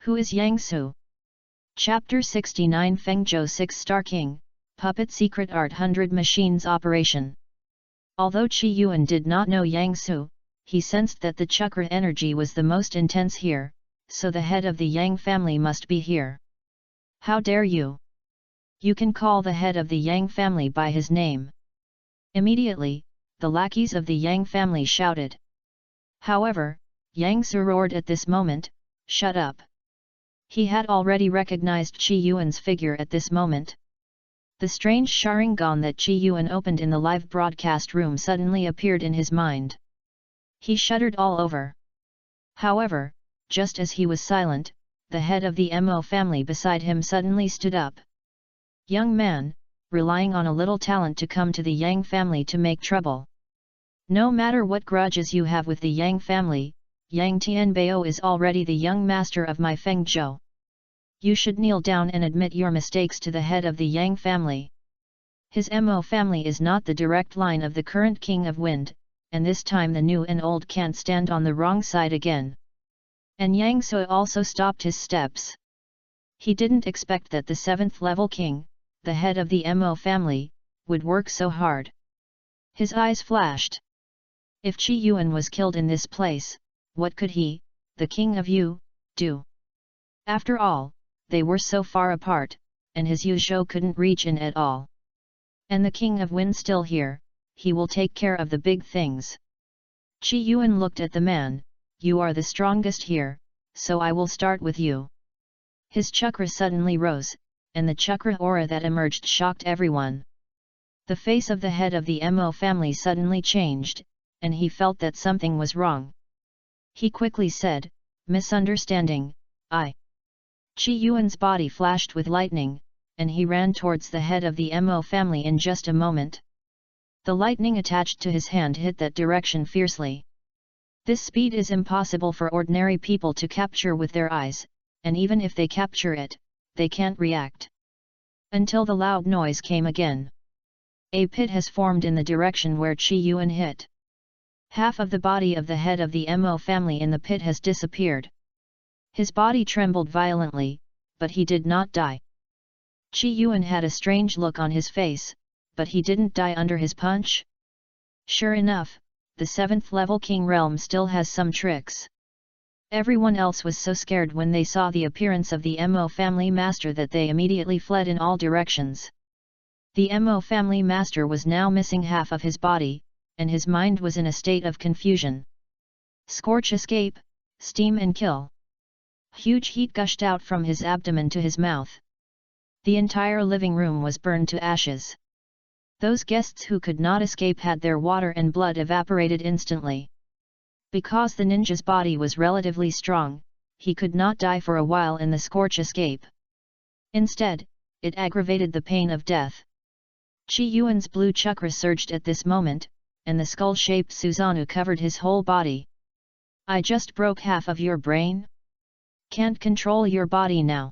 Who is Yang Sui? Chapter 69 Fengzhou 6-Star King, Puppet Secret Art 100 Machines Operation. Although Qi Yuan did not know Yang Sui, he sensed that the chakra energy was the most intense here, so the head of the Yang family must be here. How dare you? You can call the head of the Yang family by his name. Immediately, the lackeys of the Yang family shouted. However, Yang Sui roared at this moment, shut up. He had already recognized Qi Yuan's figure at this moment. The strange Sharingan that Qi Yuan opened in the live broadcast room suddenly appeared in his mind. He shuddered all over. However, just as he was silent, the head of the Mo family beside him suddenly stood up. Young man, relying on a little talent to come to the Yang family to make trouble. No matter what grudges you have with the Yang family, Yang Tianbao is already the young master of my Fengzhou. You should kneel down and admit your mistakes to the head of the Yang family. His Mo family is not the direct line of the current King of Wind, and this time the new and old can't stand on the wrong side again. And Yang Sui also stopped his steps. He didn't expect that the 7th level king, the head of the Mo family, would work so hard. His eyes flashed. If Qi Yuan was killed in this place, what could he, the king of Yu, do? After all, they were so far apart, and his Yuzhou couldn't reach in at all. And the king of Wind still here, he will take care of the big things. Qi Yuan looked at the man, you are the strongest here, so I will start with you. His chakra suddenly rose, and the chakra aura that emerged shocked everyone. The face of the head of the Mo family suddenly changed, and he felt that something was wrong. He quickly said, misunderstanding, I. Qi Yuan's body flashed with lightning, and he ran towards the head of the Mo family in just a moment. The lightning attached to his hand hit that direction fiercely. This speed is impossible for ordinary people to capture with their eyes, and even if they capture it, they can't react. Until the loud noise came again. A pit has formed in the direction where Qi Yuan hit. Half of the body of the head of the Mo family in the pit has disappeared. His body trembled violently, but he did not die. Qi Yuan had a strange look on his face, but he didn't die under his punch. Sure enough, the 7th level king realm still has some tricks. Everyone else was so scared when they saw the appearance of the Mo family master that they immediately fled in all directions. The Mo family master was now missing half of his body, and his mind was in a state of confusion. Scorch escape, steam and kill. Huge heat gushed out from his abdomen to his mouth. The entire living room was burned to ashes. Those guests who could not escape had their water and blood evaporated instantly. Because the ninja's body was relatively strong, he could not die for a while in the scorch escape. Instead, it aggravated the pain of death. Chi Yuan's blue chakra surged at this moment, and the skull-shaped Susanoo covered his whole body. I just broke half of your brain? Can't control your body now.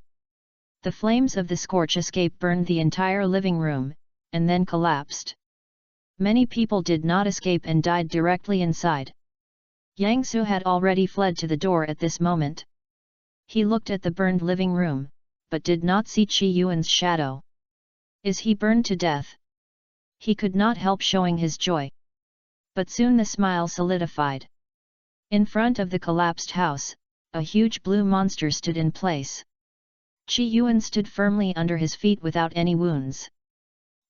The flames of the scorch escape burned the entire living room, and then collapsed. Many people did not escape and died directly inside. Yang Su had already fled to the door at this moment. He looked at the burned living room, but did not see Chi Yuan's shadow. Is he burned to death? He could not help showing his joy. But soon the smile solidified. In front of the collapsed house, a huge blue monster stood in place. Chi Yuan stood firmly under his feet without any wounds.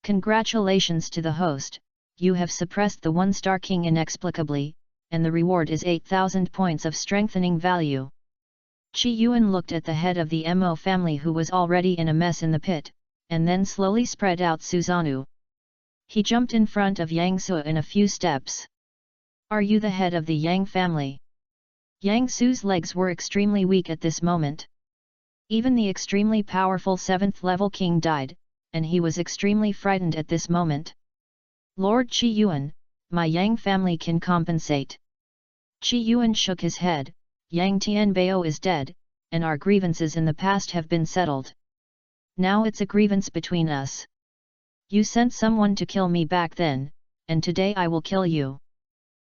Congratulations to the host, you have suppressed the one-star king inexplicably, and the reward is 8,000 points of strengthening value. Chi Yuan looked at the head of the Mo family who was already in a mess in the pit, and then slowly spread out Susanoo. He jumped in front of Yang Su in a few steps. Are you the head of the Yang family? Yang Su's legs were extremely weak at this moment. Even the extremely powerful 7th level king died, and he was extremely frightened at this moment. Lord Chi Yuan, my Yang family can compensate. Chi Yuan shook his head. Yang Tianbao is dead, and our grievances in the past have been settled. Now it's a grievance between us. You sent someone to kill me back then, and today I will kill you.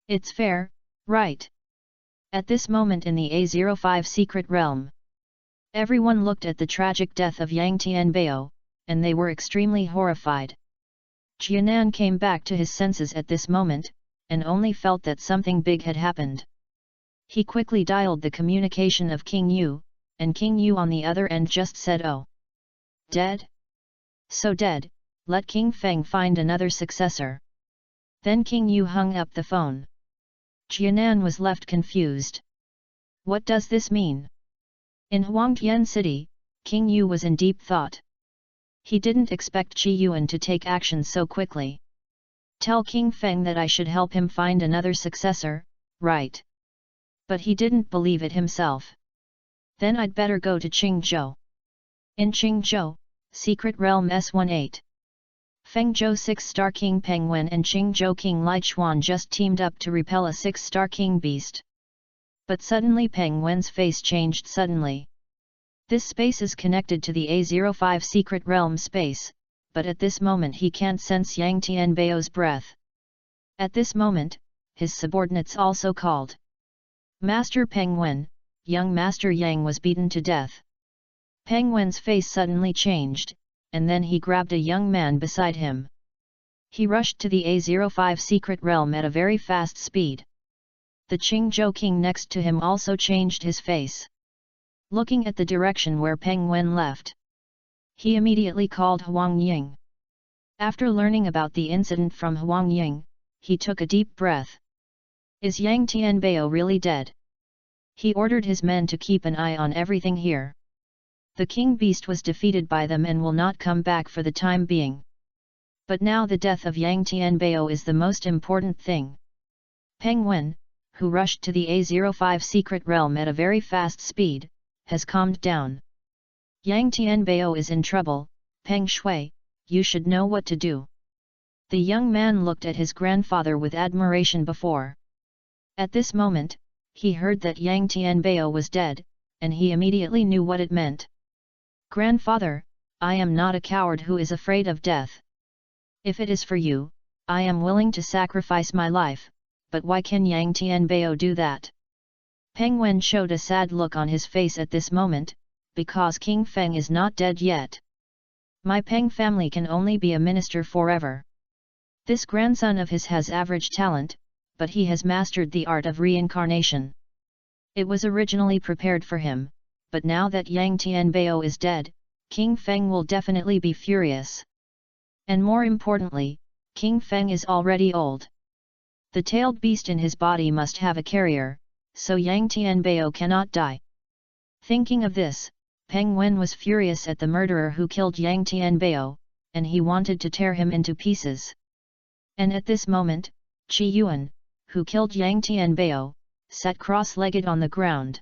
It's fair, right? At this moment in the A05 secret realm, everyone looked at the tragic death of Yang Tianbao, and they were extremely horrified. Jianan came back to his senses at this moment, and only felt that something big had happened. He quickly dialed the communication of King Yu, and King Yu on the other end just said, "Oh. Dead? So dead, let King Feng find another successor." Then King Yu hung up the phone. Jianan was left confused. What does this mean? In Huangtian City, King Yu was in deep thought. He didn't expect Chi Yuan to take action so quickly. Tell King Feng that I should help him find another successor, right? But he didn't believe it himself. Then I'd better go to Qingzhou. In Qingzhou, Secret Realm S18. Fengzhou 6-star King Peng Wen and Qingzhou King Lai Chuan just teamed up to repel a 6-star king beast. But suddenly Peng Wen's face changed suddenly. This space is connected to the A05 Secret Realm space, but at this moment he can't sense Yang Tianbao's breath. At this moment, his subordinates also called. Master Peng Wen, young Master Yang was beaten to death. Peng Wen's face suddenly changed, and then he grabbed a young man beside him. He rushed to the A05 secret realm at a very fast speed. The Qingzhou king next to him also changed his face. Looking at the direction where Peng Wen left, he immediately called Huang Ying. After learning about the incident from Huang Ying, he took a deep breath. Is Yang Tianbao really dead? He ordered his men to keep an eye on everything here. The king beast was defeated by them and will not come back for the time being. But now the death of Yang Tianbao is the most important thing. Peng Wen, who rushed to the A05 secret realm at a very fast speed, has calmed down. Yang Tianbao is in trouble, Peng Shui, you should know what to do. The young man looked at his grandfather with admiration before. At this moment, he heard that Yang Tianbao was dead, and he immediately knew what it meant. Grandfather, I am not a coward who is afraid of death. If it is for you, I am willing to sacrifice my life, but why can Yang Tianbao do that? Peng Wen showed a sad look on his face at this moment, because King Feng is not dead yet. My Peng family can only be a minister forever. This grandson of his has average talent, but he has mastered the art of reincarnation. It was originally prepared for him, but now that Yang Tianbao is dead, King Feng will definitely be furious. And more importantly, King Feng is already old. The tailed beast in his body must have a carrier, so Yang Tianbao cannot die. Thinking of this, Peng Wen was furious at the murderer who killed Yang Tianbao, and he wanted to tear him into pieces. And at this moment, Chi Yuan, who killed Yang Tianbao, sat cross-legged on the ground.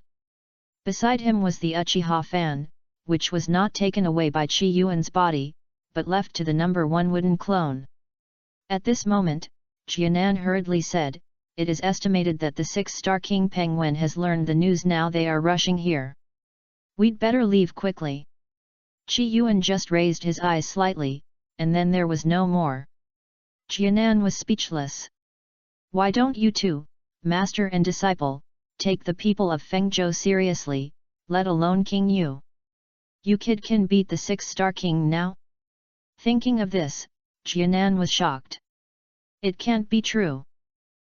Beside him was the Uchiha fan, which was not taken away by Chi Yuan's body, but left to the number 1 wooden clone. At this moment, Jianan hurriedly said, "It is estimated that the 6-star King Peng Wen has learned the news. Now they are rushing here. We'd better leave quickly." Chi Yuan just raised his eyes slightly, and then there was no more. Jianan was speechless. "Why don't you two, master and disciple, take the people of Fengzhou seriously, let alone King Yu? You kid can beat the 6-star king now?" Thinking of this, Jianan was shocked. It can't be true.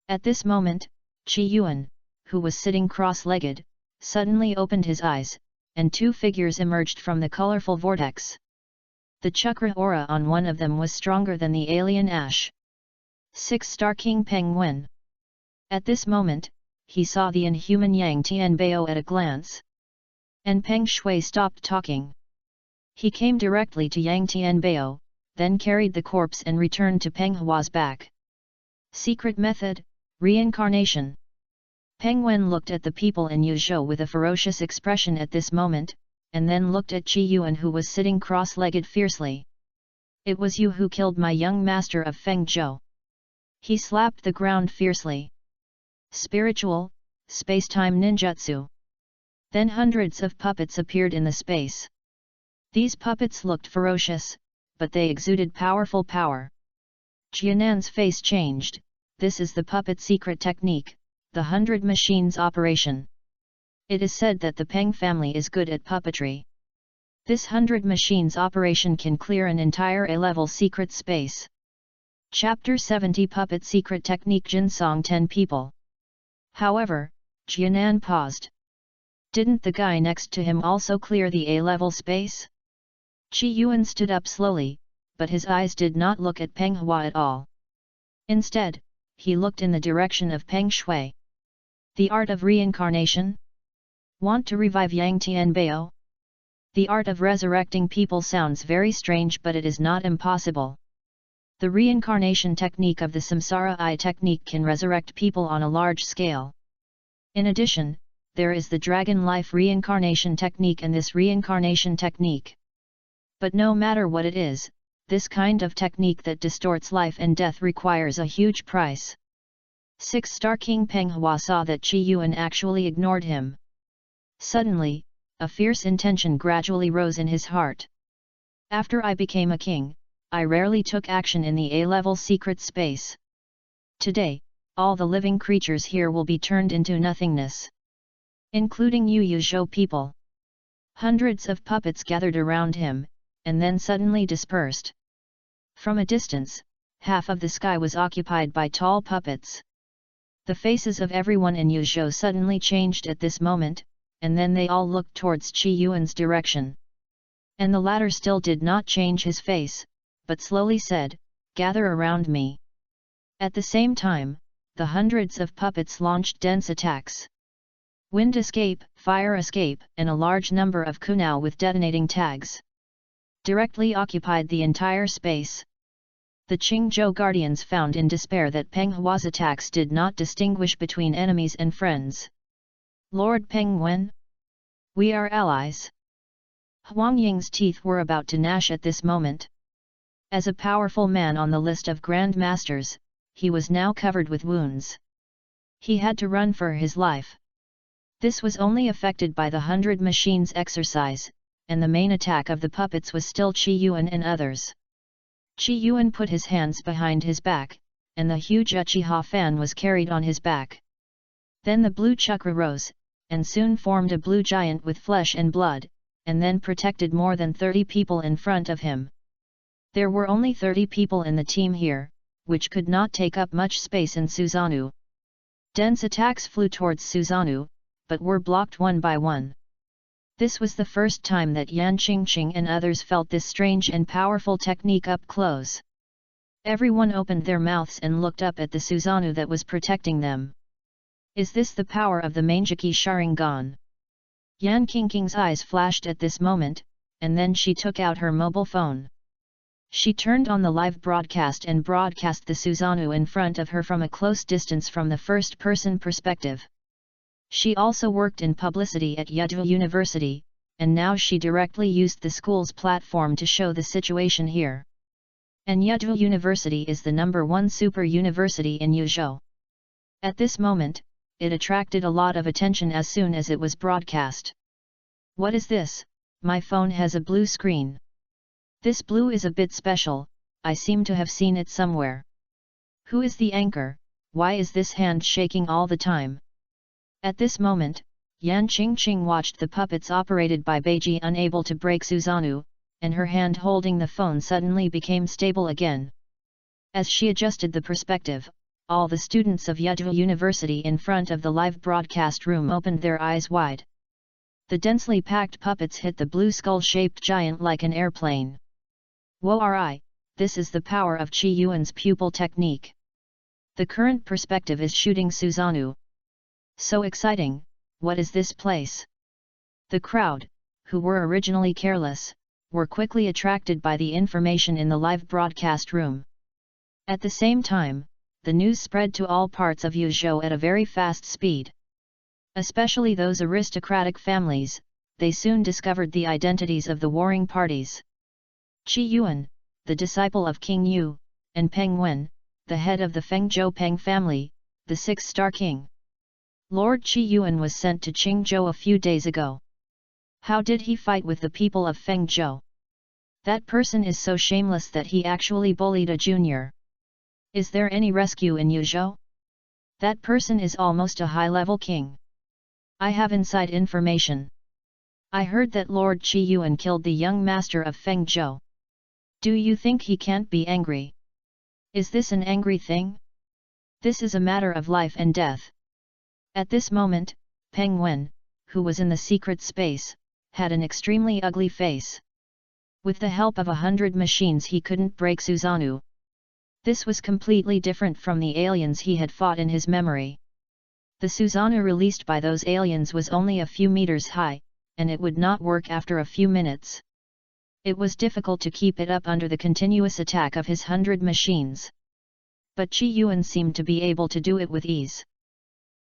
At this moment, Chi Yuan, who was sitting cross-legged, suddenly opened his eyes, and 2 figures emerged from the colorful vortex. The chakra aura on one of them was stronger than the alien ash. 6-star King Peng Wen. At this moment, he saw the inhuman Yang Tianbao at a glance. And Peng Shui stopped talking. He came directly to Yang Tianbao, then carried the corpse and returned to Peng Hua's back. Secret method, reincarnation. Peng Wen looked at the people in Yuzhou with a ferocious expression at this moment, and then looked at Chi Yuan, who was sitting cross-legged fiercely. "It was you who killed my young master of Fengzhou." He slapped the ground fiercely. Spiritual, space-time ninjutsu. Then hundreds of puppets appeared in the space. These puppets looked ferocious, but they exuded powerful power. Jianan's face changed. This is the puppet secret technique, the 100 machines operation. It is said that the Peng family is good at puppetry. This 100 machines operation can clear an entire A-level secret space. Chapter 70 Puppet Secret Technique Jinsong 10 People. However, Jianan paused. Didn't the guy next to him also clear the A-level space? Chi Yuan stood up slowly, but his eyes did not look at Peng Hua at all. Instead, he looked in the direction of Peng Shui. The art of reincarnation? Want to revive Yang Tianbao? The art of resurrecting people sounds very strange, but it is not impossible. The reincarnation technique of the Samsara Eye technique can resurrect people on a large scale. In addition, there is the dragon life reincarnation technique and this reincarnation technique. But no matter what it is, this kind of technique that distorts life and death requires a huge price. 6-star King Peng Hua saw that Chi Yuan actually ignored him. Suddenly, a fierce intention gradually rose in his heart. After I became a king, I rarely took action in the A-level secret space. Today, all the living creatures here will be turned into nothingness. Including you Yuzhou people. Hundreds of puppets gathered around him, and then suddenly dispersed. From a distance, half of the sky was occupied by tall puppets. The faces of everyone in Yuzhou suddenly changed at this moment, and then they all looked towards Chi Yuan's direction. And the latter still did not change his face, but slowly said, "Gather around me." At the same time, the hundreds of puppets launched dense attacks. Wind escape, fire escape, and a large number of kunao with detonating tags directly occupied the entire space. The Qingzhou guardians found in despair that Peng Hua's attacks did not distinguish between enemies and friends. "Lord Peng Wen? We are allies." Huang Ying's teeth were about to gnash at this moment. As a powerful man on the list of Grand Masters, he was now covered with wounds. He had to run for his life. This was only affected by the 100 machines exercise, and the main attack of the puppets was still Chi Yuan and others. Chi Yuan put his hands behind his back, and the huge Uchiha fan was carried on his back. Then the blue chakra rose, and soon formed a blue giant with flesh and blood, and then protected more than 30 people in front of him. There were only 30 people in the team here, which could not take up much space in Susanoo. Dense attacks flew towards Susanoo, but were blocked one by one. This was the first time that Yan Qingqing and others felt this strange and powerful technique up close. Everyone opened their mouths and looked up at the Susanoo that was protecting them. Is this the power of the Manjiki Sharingan? Yan Qingqing's eyes flashed at this moment, and then she took out her mobile phone. She turned on the live broadcast and broadcast the Susanoo in front of her from a close distance from the first-person perspective. She also worked in publicity at Yedua University, and now she directly used the school's platform to show the situation here. And Yedua University is the #1 super university in Yuzhou. At this moment, it attracted a lot of attention as soon as it was broadcast. What is this? My phone has a blue screen. This blue is a bit special, I seem to have seen it somewhere. Who is the anchor? Why is this hand shaking all the time? At this moment, Yan Qingqing watched the puppets operated by Beiji unable to break Susanoo, and her hand holding the phone suddenly became stable again. As she adjusted the perspective, all the students of Yedua University in front of the live broadcast room opened their eyes wide. The densely packed puppets hit the blue skull-shaped giant like an airplane. Whoa, this is the power of Qi Yuan's pupil technique. The current perspective is shooting Susanoo. So exciting, what is this place? The crowd, who were originally careless, were quickly attracted by the information in the live broadcast room. At the same time, the news spread to all parts of Yuzhou at a very fast speed. Especially those aristocratic families, they soon discovered the identities of the warring parties. Qi Yuan, the disciple of King Yu, and Peng Wen, the head of the Fengzhou Peng family, the six-star king. Lord Qi Yuan was sent to Qingzhou a few days ago. How did he fight with the people of Fengzhou? That person is so shameless that he actually bullied a junior. Is there any rescue in Yuzhou? That person is almost a high-level king. I have inside information. I heard that Lord Qi Yuan killed the young master of Fengzhou. Do you think he can't be angry? Is this an angry thing? This is a matter of life and death. At this moment, Peng Wen, who was in the secret space, had an extremely ugly face. With the help of 100 machines he couldn't break Susanoo. This was completely different from the aliens he had fought in his memory. The Susanoo released by those aliens was only a few meters high, and it would not work after a few minutes. It was difficult to keep it up under the continuous attack of his 100 machines. But Qi Yuan seemed to be able to do it with ease.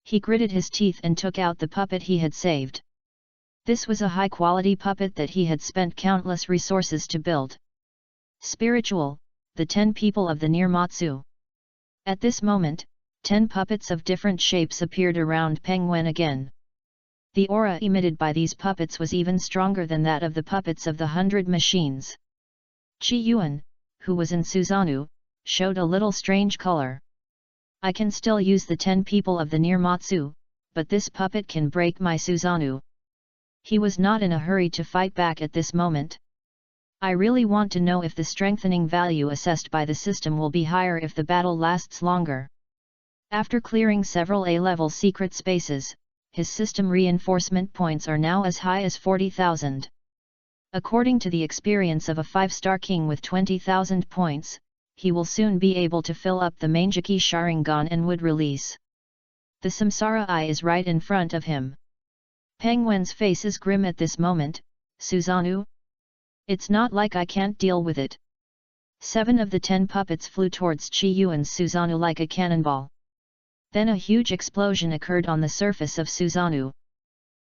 He gritted his teeth and took out the puppet he had saved. This was a high-quality puppet that he had spent countless resources to build. Spiritual, the 10 people of the Nirmatsu. At this moment, 10 puppets of different shapes appeared around Peng Wen again. The aura emitted by these puppets was even stronger than that of the puppets of the 100 machines. Qi Yuan, who was in Susanoo, showed a little strange color. I can still use the 10 people of the Nirmatsu, but this puppet can break my Susanoo. He was not in a hurry to fight back at this moment. I really want to know if the strengthening value assessed by the system will be higher if the battle lasts longer. After clearing several A-level secret spaces, his system reinforcement points are now as high as 40,000. According to the experience of a 5-star king with 20,000 points, he will soon be able to fill up the Manjaki Sharingan and would release. The Samsara Eye is right in front of him. Peng Wen's face is grim at this moment. Susanoo? It's not like I can't deal with it. 7 of the 10 puppets flew towards Qi Yuan's Susanoo like a cannonball. Then a huge explosion occurred on the surface of Susanoo.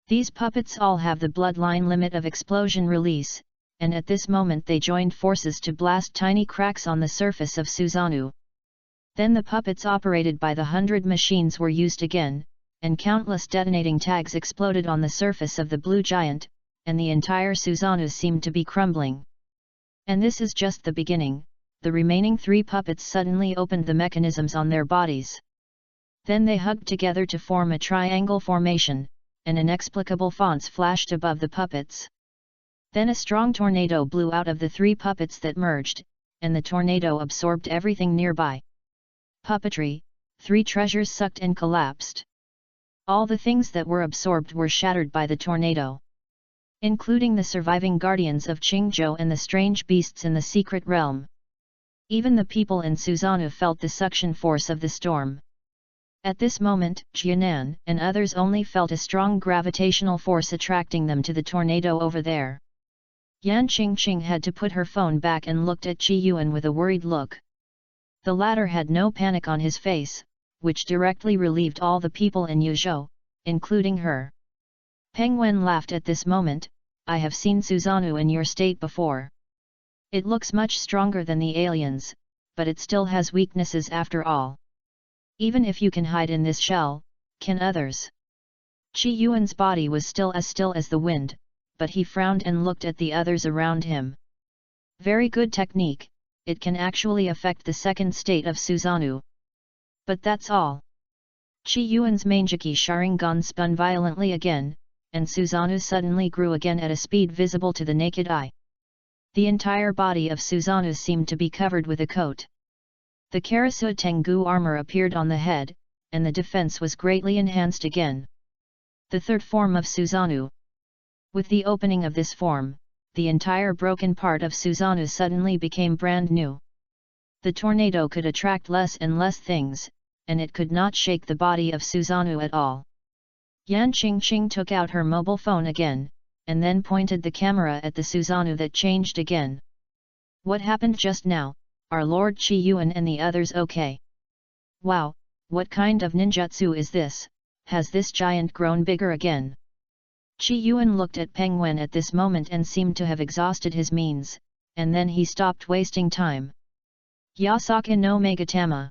These puppets all have the bloodline limit of explosion release, and at this moment they joined forces to blast tiny cracks on the surface of Susanoo. Then the puppets operated by the 100 machines were used again, and countless detonating tags exploded on the surface of the blue giant, and the entire Susanoo seemed to be crumbling. And this is just the beginning. The remaining 3 puppets suddenly opened the mechanisms on their bodies. Then they hugged together to form a triangle formation, and inexplicable fonts flashed above the puppets. Then a strong tornado blew out of the 3 puppets that merged, and the tornado absorbed everything nearby. Puppetry, 3 treasures sucked and collapsed. All the things that were absorbed were shattered by the tornado, including the surviving guardians of Qingzhou and the strange beasts in the secret realm. Even the people in Susanoo felt the suction force of the storm. At this moment, Jianan and others only felt a strong gravitational force attracting them to the tornado over there. Yan Qingqing had to put her phone back and looked at Qi Yuan with a worried look. The latter had no panic on his face, which directly relieved all the people in Yuzhou, including her. Penguin laughed at this moment. I have seen Susanoo in your state before. It looks much stronger than the aliens, but it still has weaknesses after all. Even if you can hide in this shell, can others? Chi Yuan's body was still as the wind, but he frowned and looked at the others around him. Very good technique, it can actually affect the second state of Susanoo. But that's all. Chi Yuan's Mangeki Sharingan spun violently again, and Susanoo suddenly grew again at a speed visible to the naked eye. The entire body of Susanoo seemed to be covered with a coat. The Karasua Tengu armor appeared on the head, and the defense was greatly enhanced again. The third form of Susanoo. With the opening of this form, the entire broken part of Susanoo suddenly became brand new. The tornado could attract less and less things, and it could not shake the body of Susanoo at all. Yan Qingqing took out her mobile phone again, and then pointed the camera at the Susanoo that changed again. What happened just now? Are Lord Chi Yuan and the others okay? Wow, what kind of ninjutsu is this? Has this giant grown bigger again? Chi Yuan looked at Penguin at this moment and seemed to have exhausted his means, and then he stopped wasting time. Yasaka no Megatama.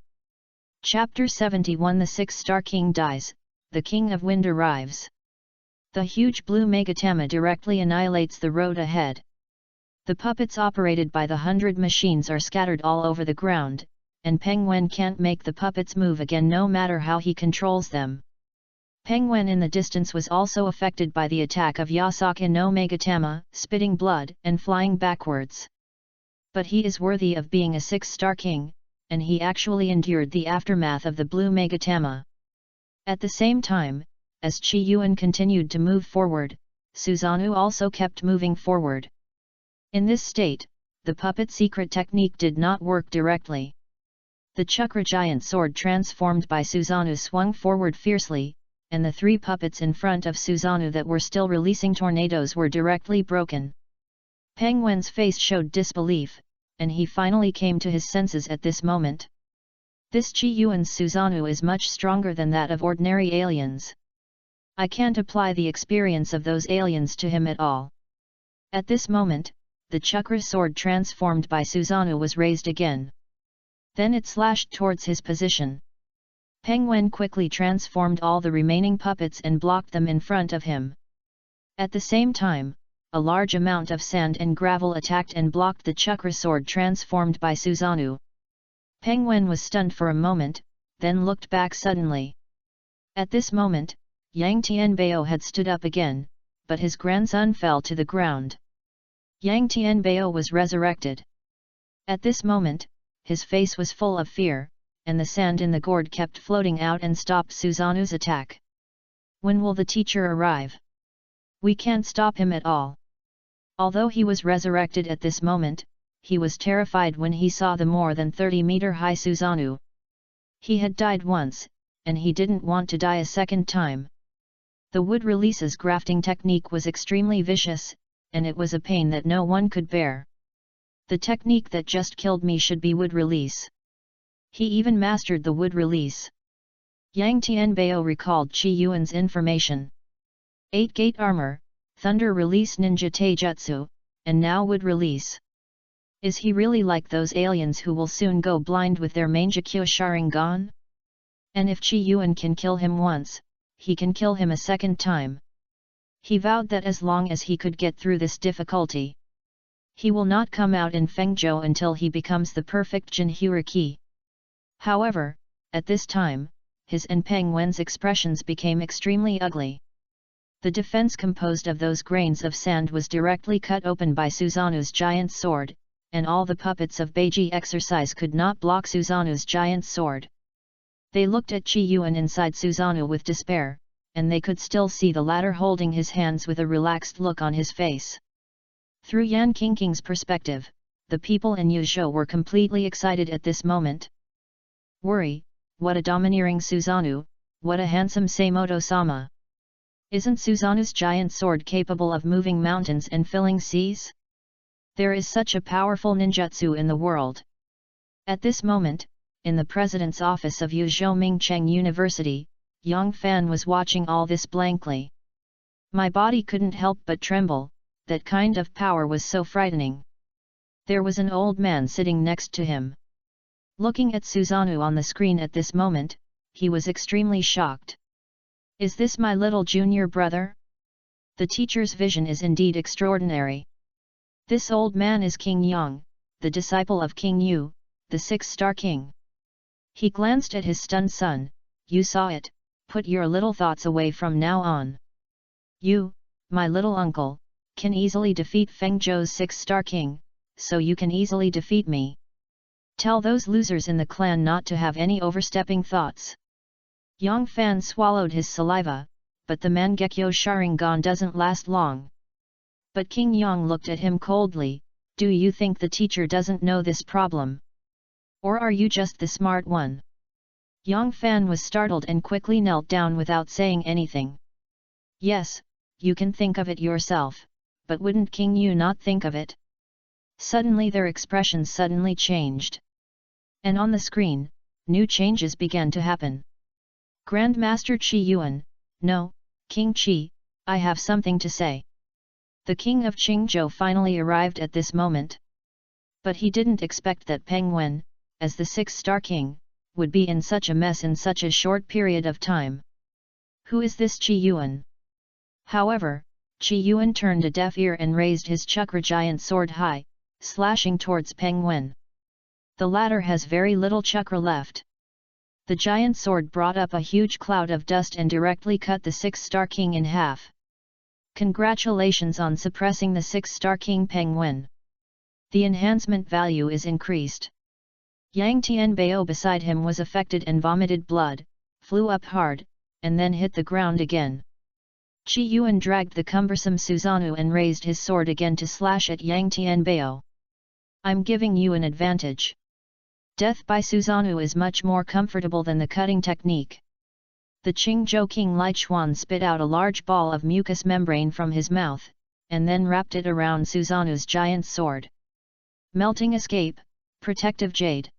Chapter 71. The Six-Star King dies, the King of Wind arrives. The huge blue Megatama directly annihilates the road ahead. The puppets operated by the 100 machines are scattered all over the ground, and Penguin can't make the puppets move again no matter how he controls them. Penguin in the distance was also affected by the attack of Yasaka no Megatama, spitting blood and flying backwards. But he is worthy of being a 6-star king, and he actually endured the aftermath of the blue Megatama. At the same time, as Chi Yuan continued to move forward, Susanoo also kept moving forward. In this state, the puppet secret technique did not work directly. The Chakra giant sword transformed by Susanoo swung forward fiercely, and the 3 puppets in front of Susanoo that were still releasing tornadoes were directly broken. Penguin's face showed disbelief, and he finally came to his senses at this moment. This Chi Yuan's Susanoo is much stronger than that of ordinary aliens. I can't apply the experience of those aliens to him at all. At this moment, the Chakra sword transformed by Susanoo was raised again. Then it slashed towards his position. Penguin quickly transformed all the remaining puppets and blocked them in front of him. At the same time, a large amount of sand and gravel attacked and blocked the Chakra sword transformed by Susanoo. Penguin was stunned for a moment, then looked back suddenly. At this moment, Yang Tianbao had stood up again, but his grandson fell to the ground. Yang Tianbao was resurrected. At this moment, his face was full of fear, and the sand in the gourd kept floating out and stopped Susanoo's attack. When will the teacher arrive? We can't stop him at all. Although he was resurrected at this moment, he was terrified when he saw the more than 30-meter-high Susanoo. He had died once, and he didn't want to die a second time. The wood releases grafting technique was extremely vicious, and it was a pain that no one could bear. The technique that just killed me should be wood release. He even mastered the wood release. Yang Tianbao recalled Chi Yuan's information. 8-gate armor, thunder release ninja taijutsu, and now wood release. Is he really like those aliens who will soon go blind with their Mangekyo Sharingan? And if Chi Yuan can kill him once, he can kill him a second time. He vowed that as long as he could get through this difficulty, he will not come out in Fengzhou until he becomes the perfect Jinhuriki. However, at this time, his and Penguin's expressions became extremely ugly. The defense composed of those grains of sand was directly cut open by Susanoo's giant sword, and all the puppets of Beiji exercise could not block Susanoo's giant sword. They looked at Chi Yuan inside Susanoo with despair, and they could still see the latter holding his hands with a relaxed look on his face. Through Yan Qingqing's perspective, the people in Yuzhou were completely excited at this moment. Worry, what a domineering Susanoo, what a handsome Seimoto-sama. Isn't Susanoo's giant sword capable of moving mountains and filling seas? There is such a powerful ninjutsu in the world. At this moment, in the president's office of Yuzhou Mingcheng University, Yang Fan was watching all this blankly. My body couldn't help but tremble, that kind of power was so frightening. There was an old man sitting next to him. Looking at Susanoo on the screen at this moment, he was extremely shocked. Is this my little junior brother? The teacher's vision is indeed extraordinary. This old man is King Yang, the disciple of King Yu, the six-star king. He glanced at his stunned son. You saw it, put your little thoughts away from now on. You, my little uncle, can easily defeat Feng Zhou's six-star king, so you can easily defeat me. Tell those losers in the clan not to have any overstepping thoughts. Yang Fan swallowed his saliva, but the Mangekyo Sharingan doesn't last long. But King Yang looked at him coldly. Do you think the teacher doesn't know this problem? Or are you just the smart one? Yang Fan was startled and quickly knelt down without saying anything. Yes, you can think of it yourself, but wouldn't King Yu not think of it? Suddenly their expressions suddenly changed. And on the screen, new changes began to happen. Grandmaster Qi Yuan, no, King Qi, I have something to say. The king of Qingzhou finally arrived at this moment. But he didn't expect that Peng Wen, as the six-star king, would be in such a mess in such a short period of time. Who is this Qi Yuan? However, Qi Yuan turned a deaf ear and raised his chakra giant sword high, slashing towards Peng Wen. The latter has very little chakra left. The giant sword brought up a huge cloud of dust and directly cut the six-star king in half. Congratulations on suppressing the six-star king Peng Wen. The enhancement value is increased. Yang Tianbao beside him was affected and vomited blood, flew up hard, and then hit the ground again. Qi Yuan dragged the cumbersome Susanoo and raised his sword again to slash at Yang Tianbao. I'm giving you an advantage. Death by Susanoo is much more comfortable than the cutting technique. The Qingzhou king Lai Chuan spit out a large ball of mucous membrane from his mouth, and then wrapped it around Susanoo's giant sword. Melting escape, protective jade.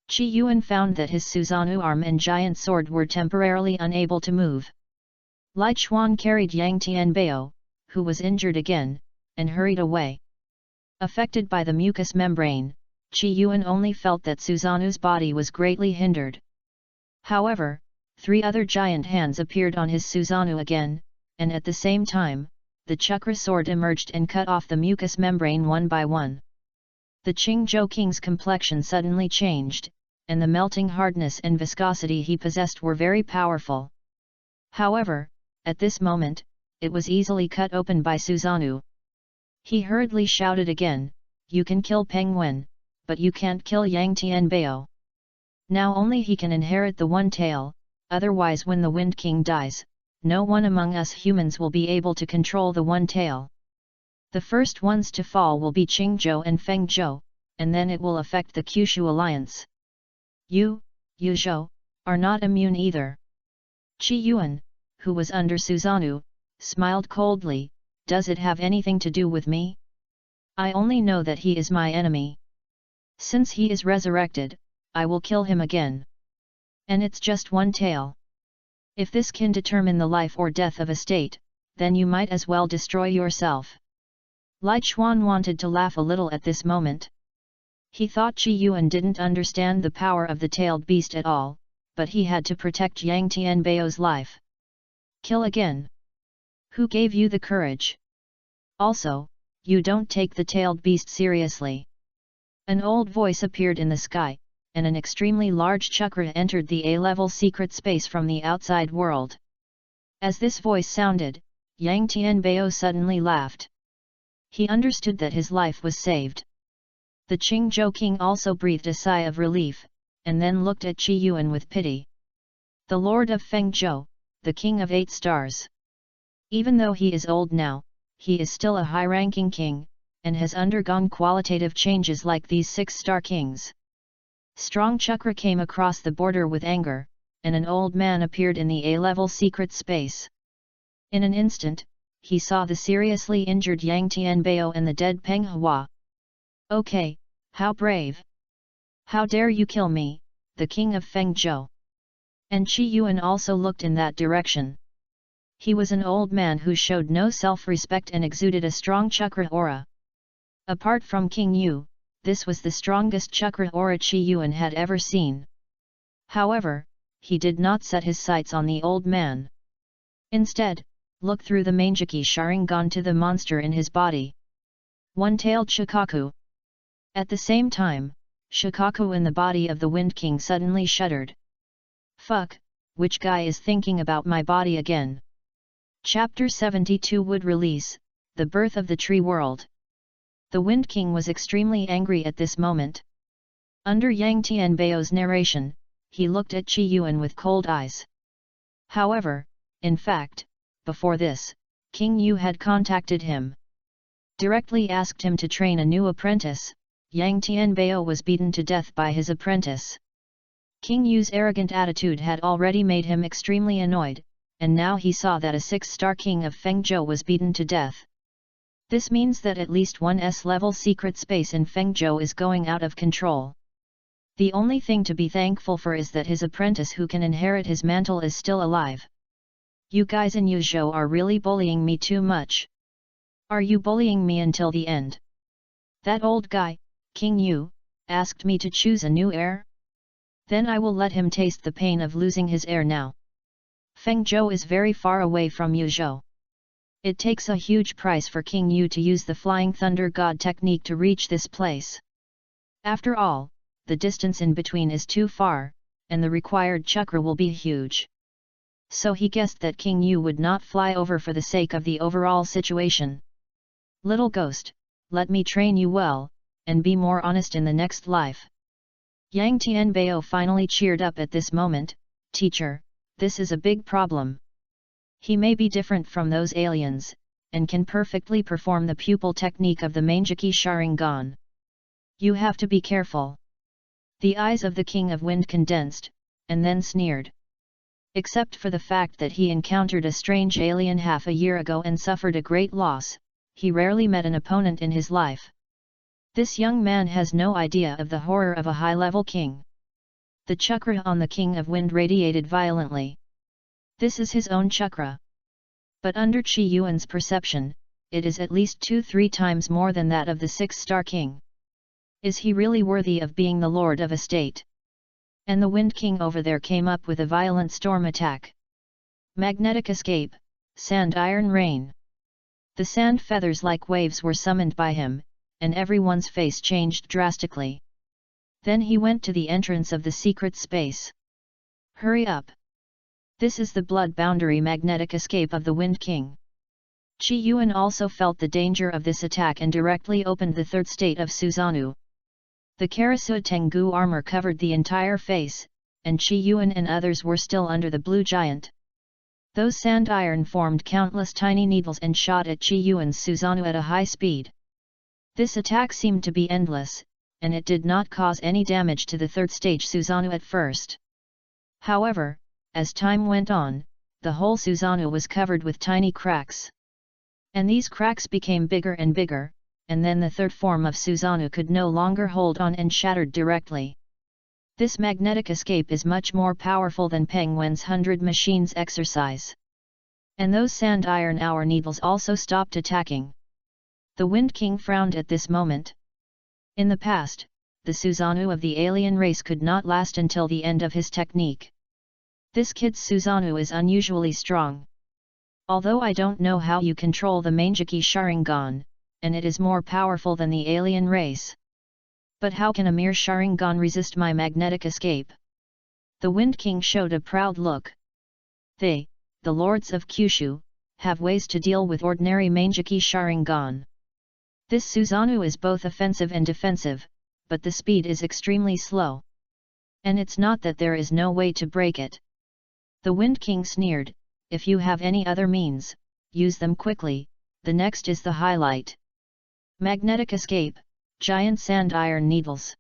Qi Yuan found that his Susanoo arm and giant sword were temporarily unable to move. Lai Chuan carried Yang Tianbao, who was injured again, and hurried away. Affected by the mucous membrane, Qi Yuan only felt that Susanoo's body was greatly hindered. However, 3 other giant hands appeared on his Susanoo again, and at the same time, the chakra sword emerged and cut off the mucous membrane one by one. The Qingzhou king's complexion suddenly changed, and the melting hardness and viscosity he possessed were very powerful. However, at this moment, it was easily cut open by Susanoo. He hurriedly shouted again, "You can kill Peng Wen, but you can't kill Yang Tianbao. Now only he can inherit the one tail, otherwise when the Wind King dies, no one among us humans will be able to control the one tail. The first ones to fall will be Qingzhou and Fengzhou, and then it will affect the Kyushu alliance. You, Yuzhou, are not immune either." Qi Yuan, who was under Susanoo, smiled coldly, "Does it have anything to do with me? I only know that he is my enemy. Since he is resurrected, I will kill him again. And it's just one tail. If this can determine the life or death of a state, then you might as well destroy yourself." Lai Chuan wanted to laugh a little at this moment. He thought Qi Yuan didn't understand the power of the tailed beast at all, but he had to protect Yang Tianbao's life. "Kill again? Who gave you the courage? Also, you don't take the tailed beast seriously." An old voice appeared in the sky, and an extremely large chakra entered the A-level secret space from the outside world. As this voice sounded, Yang Tianbao suddenly laughed. He understood that his life was saved. The Qingzhou king also breathed a sigh of relief, and then looked at Qi Yuan with pity. The Lord of Fengzhou, the King of 8 stars. Even though he is old now, he is still a high-ranking king, and has undergone qualitative changes like these 6-star kings. Strong chakra came across the border with anger, and an old man appeared in the A-level secret space. In an instant, he saw the seriously injured Yang Tianbao and the dead Peng Hua. "Okay, how brave! How dare you kill me, the king of Fengzhou? And Qi Yuan also looked in that direction. He was an old man who showed no self-respect and exuded a strong chakra aura. Apart from King Yu, this was the strongest chakra aura Qi Yuan had ever seen. However, he did not set his sights on the old man. Instead, look through the Mangeki Sharingan to the monster in his body. One-tailed Shikaku. At the same time, Shikaku in the body of the Wind King suddenly shuddered. Fuck, which guy is thinking about my body again? Chapter 72 would release, The Birth of the Tree World. The Wind King was extremely angry at this moment. Under Yang Tianbao's narration, he looked at Qi Yuan with cold eyes. However, in fact, before this, King Yu had contacted him. Directly asked him to train a new apprentice. Yang Tianbao was beaten to death by his apprentice. King Yu's arrogant attitude had already made him extremely annoyed, and now he saw that a 6-star king of Fengzhou was beaten to death. This means that at least one S-level secret space in Fengzhou is going out of control. The only thing to be thankful for is that his apprentice who can inherit his mantle is still alive. You guys in Yuzhou are really bullying me too much. Are you bullying me until the end? That old guy, King Yu, asked me to choose a new heir? Then I will let him taste the pain of losing his heir now. Fengzhou is very far away from Yuzhou. It takes a huge price for King Yu to use the Flying Thunder God technique to reach this place. After all, the distance in between is too far, and the required chakra will be huge. So he guessed that King Yu would not fly over for the sake of the overall situation. Little ghost, let me train you well, and be more honest in the next life. Yang Tianbao finally cheered up at this moment. Teacher, this is a big problem. He may be different from those aliens, and can perfectly perform the pupil technique of the Mangeki Sharingan. You have to be careful. The eyes of the King of Wind condensed, and then sneered. Except for the fact that he encountered a strange alien half a year ago and suffered a great loss, he rarely met an opponent in his life. This young man has no idea of the horror of a high-level king. The chakra on the King of Wind radiated violently. This is his own chakra. But under Qi Yuan's perception, it is at least 2-3 times more than that of the 6-star king. Is he really worthy of being the lord of a state? And the Wind King over there came up with a violent storm attack. Magnetic escape, sand iron rain. The sand feathers like waves were summoned by him, and everyone's face changed drastically. Then he went to the entrance of the secret space. Hurry up! This is the blood boundary magnetic escape of the Wind King. Qi Yuan also felt the danger of this attack and directly opened the third state of Susanoo. The Karasud Tengu armor covered the entire face, and Qi Yuan and others were still under the blue giant. Those sand iron formed countless tiny needles and shot at Qi Yuan's Susanoo at a high speed. This attack seemed to be endless, and it did not cause any damage to the third stage Susanoo at first. However, as time went on, the whole Susanoo was covered with tiny cracks. And these cracks became bigger and bigger, and then the third form of Susanoo could no longer hold on and shattered directly. This magnetic escape is much more powerful than Peng Wen's 100 machines exercise. And those sand iron hour needles also stopped attacking. The Wind King frowned at this moment. In the past, the Susanoo of the alien race could not last until the end of his technique. This kid's Susanoo is unusually strong. Although I don't know how you control the Mangeki Sharingan, and it is more powerful than the alien race. But how can a mere Sharingan resist my magnetic escape? The Wind King showed a proud look. They, the lords of Kyushu, have ways to deal with ordinary Mangeki Sharingan. This Susanoo is both offensive and defensive, but the speed is extremely slow. And it's not that there is no way to break it. The Wind King sneered, if you have any other means, use them quickly, the next is the highlight. Magnetic escape, giant sand iron needles.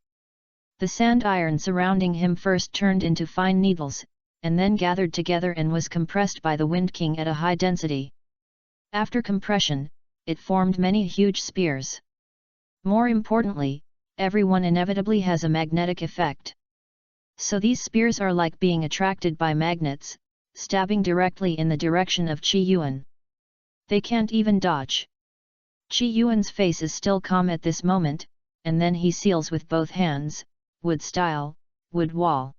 The sand iron surrounding him first turned into fine needles, and then gathered together and was compressed by the Wind King at a high density. After compression, it formed many huge spears. More importantly, everyone inevitably has a magnetic effect. So these spears are like being attracted by magnets, stabbing directly in the direction of Qi Yuan. They can't even dodge. Qi Yuan's face is still calm at this moment, and then he seals with both hands, wood style, wood wall.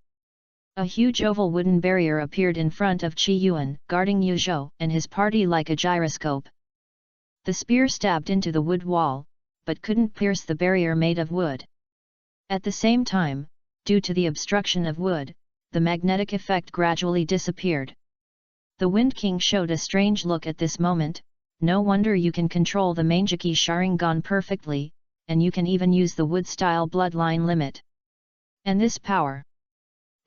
A huge oval wooden barrier appeared in front of Qi Yuan, guarding Yu Zhou and his party like a gyroscope. The spear stabbed into the wood wall, but couldn't pierce the barrier made of wood. At the same time, due to the obstruction of wood, the magnetic effect gradually disappeared. The Wind King showed a strange look at this moment. No wonder you can control the Manjaki Sharingan perfectly, and you can even use the wood-style bloodline limit. And this power.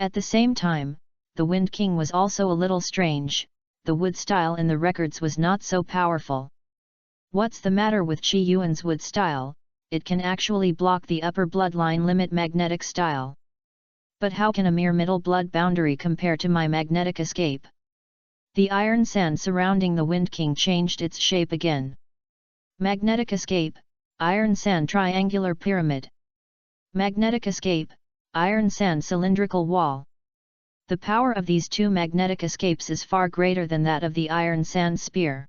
At the same time, the Wind King was also a little strange. The wood style in the records was not so powerful. What's the matter with Qi Yuan's wood style? It can actually block the upper bloodline limit magnetic style. But how can a mere middle blood boundary compare to my magnetic escape? The iron sand surrounding the Wind King changed its shape again. Magnetic escape, iron sand triangular pyramid. Magnetic escape, iron sand cylindrical wall. The power of these two magnetic escapes is far greater than that of the iron sand spear.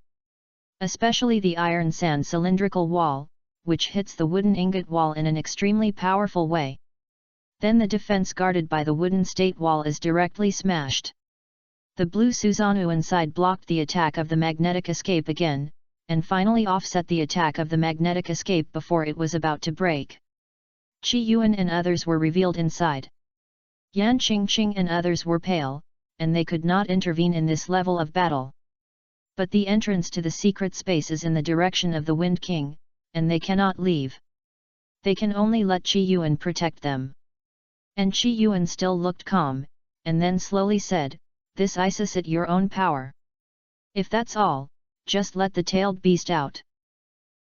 Especially the iron sand cylindrical wall, which hits the wooden ingot wall in an extremely powerful way. Then the defense guarded by the wooden state wall is directly smashed. The blue Susanoo inside blocked the attack of the magnetic escape again, and finally offset the attack of the magnetic escape before it was about to break. Qi Yuan and others were revealed inside. Yan Qingqing and others were pale, and they could not intervene in this level of battle. But the entrance to the secret space is in the direction of the Wind King, and they cannot leave. They can only let Qi Yuan protect them. And Qi Yuan still looked calm, and then slowly said, "This ISIS at your own power. If that's all, just let the tailed beast out."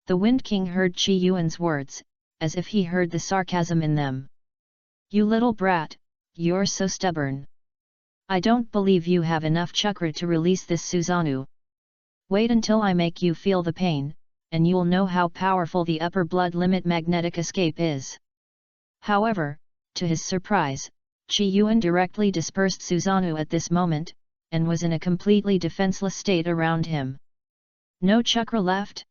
The Wind King heard Qi Yuan's words, as if he heard the sarcasm in them. "You little brat, you're so stubborn. I don't believe you have enough chakra to release this Susanoo. Wait until I make you feel the pain, and you'll know how powerful the upper blood limit magnetic escape is." However, to his surprise, Qi Yuan directly dispersed Susanoo at this moment, and was in a completely defenseless state around him. No chakra left?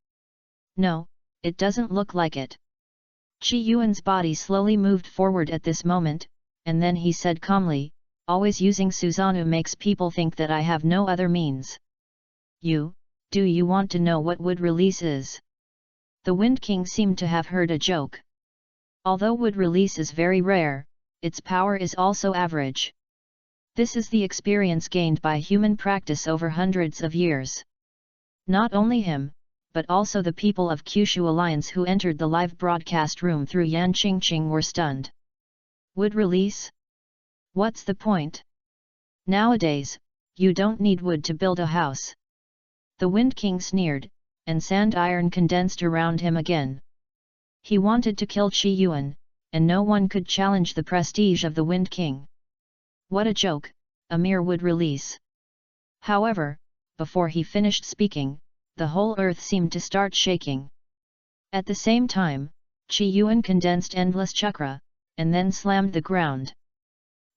No, it doesn't look like it. Qi Yuan's body slowly moved forward at this moment, and then he said calmly, "Always using Susanoo makes people think that I have no other means. Do you want to know what wood release is?" The Wind King seemed to have heard a joke. Although wood release is very rare, its power is also average. This is the experience gained by human practice over hundreds of years. Not only him, but also the people of Kyushu Alliance who entered the live broadcast room through Yan Qingqing were stunned. Wood release? What's the point? Nowadays, you don't need wood to build a house. The Wind King sneered, and sand iron condensed around him again. He wanted to kill Qi Yuan, and no one could challenge the prestige of the Wind King. What a joke, a mere wood release. However, before he finished speaking, the whole earth seemed to start shaking. At the same time, Qi Yuan condensed endless chakra, and then slammed the ground.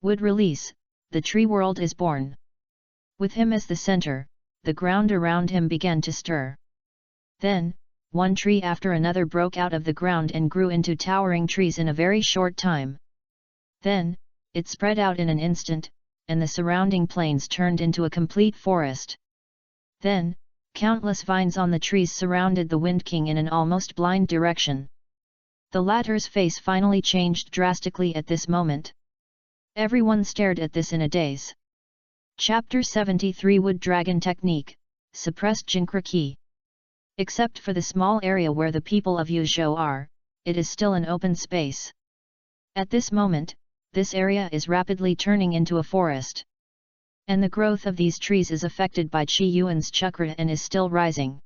Wood release, the tree world is born. With him as the center, the ground around him began to stir. Then, one tree after another broke out of the ground and grew into towering trees in a very short time. Then, it spread out in an instant, and the surrounding plains turned into a complete forest. Then, countless vines on the trees surrounded the Wind King in an almost blind direction. The latter's face finally changed drastically at this moment. Everyone stared at this in a daze. Chapter 73 Wood Dragon Technique, Suppressed Jinkra Ki. Except for the small area where the people of Yuzhou are, it is still an open space. At this moment, this area is rapidly turning into a forest. And the growth of these trees is affected by Qi Yuan's chakra and is still rising.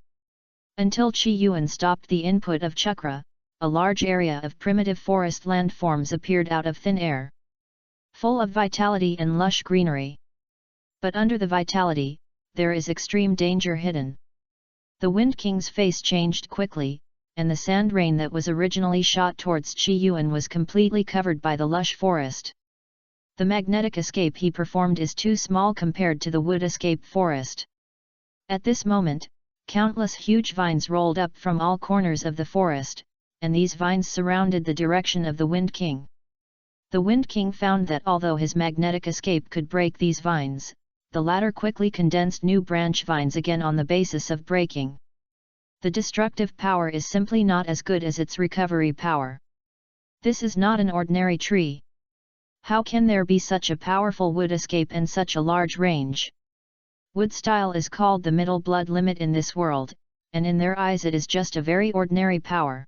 Until Qi Yuan stopped the input of chakra, a large area of primitive forest landforms appeared out of thin air. Full of vitality and lush greenery. But under the vitality, there is extreme danger hidden. The Wind King's face changed quickly, and the sand rain that was originally shot towards Qi Yuan was completely covered by the lush forest. The magnetic escape he performed is too small compared to the wood escape forest. At this moment, countless huge vines rolled up from all corners of the forest, and these vines surrounded the direction of the Wind King. The Wind King found that although his magnetic escape could break these vines, the latter quickly condensed new branch vines again on the basis of breaking. The destructive power is simply not as good as its recovery power. This is not an ordinary tree. How can there be such a powerful wood escape and such a large range? Wood style is called the middle blood limit in this world, and in their eyes it is just a very ordinary power.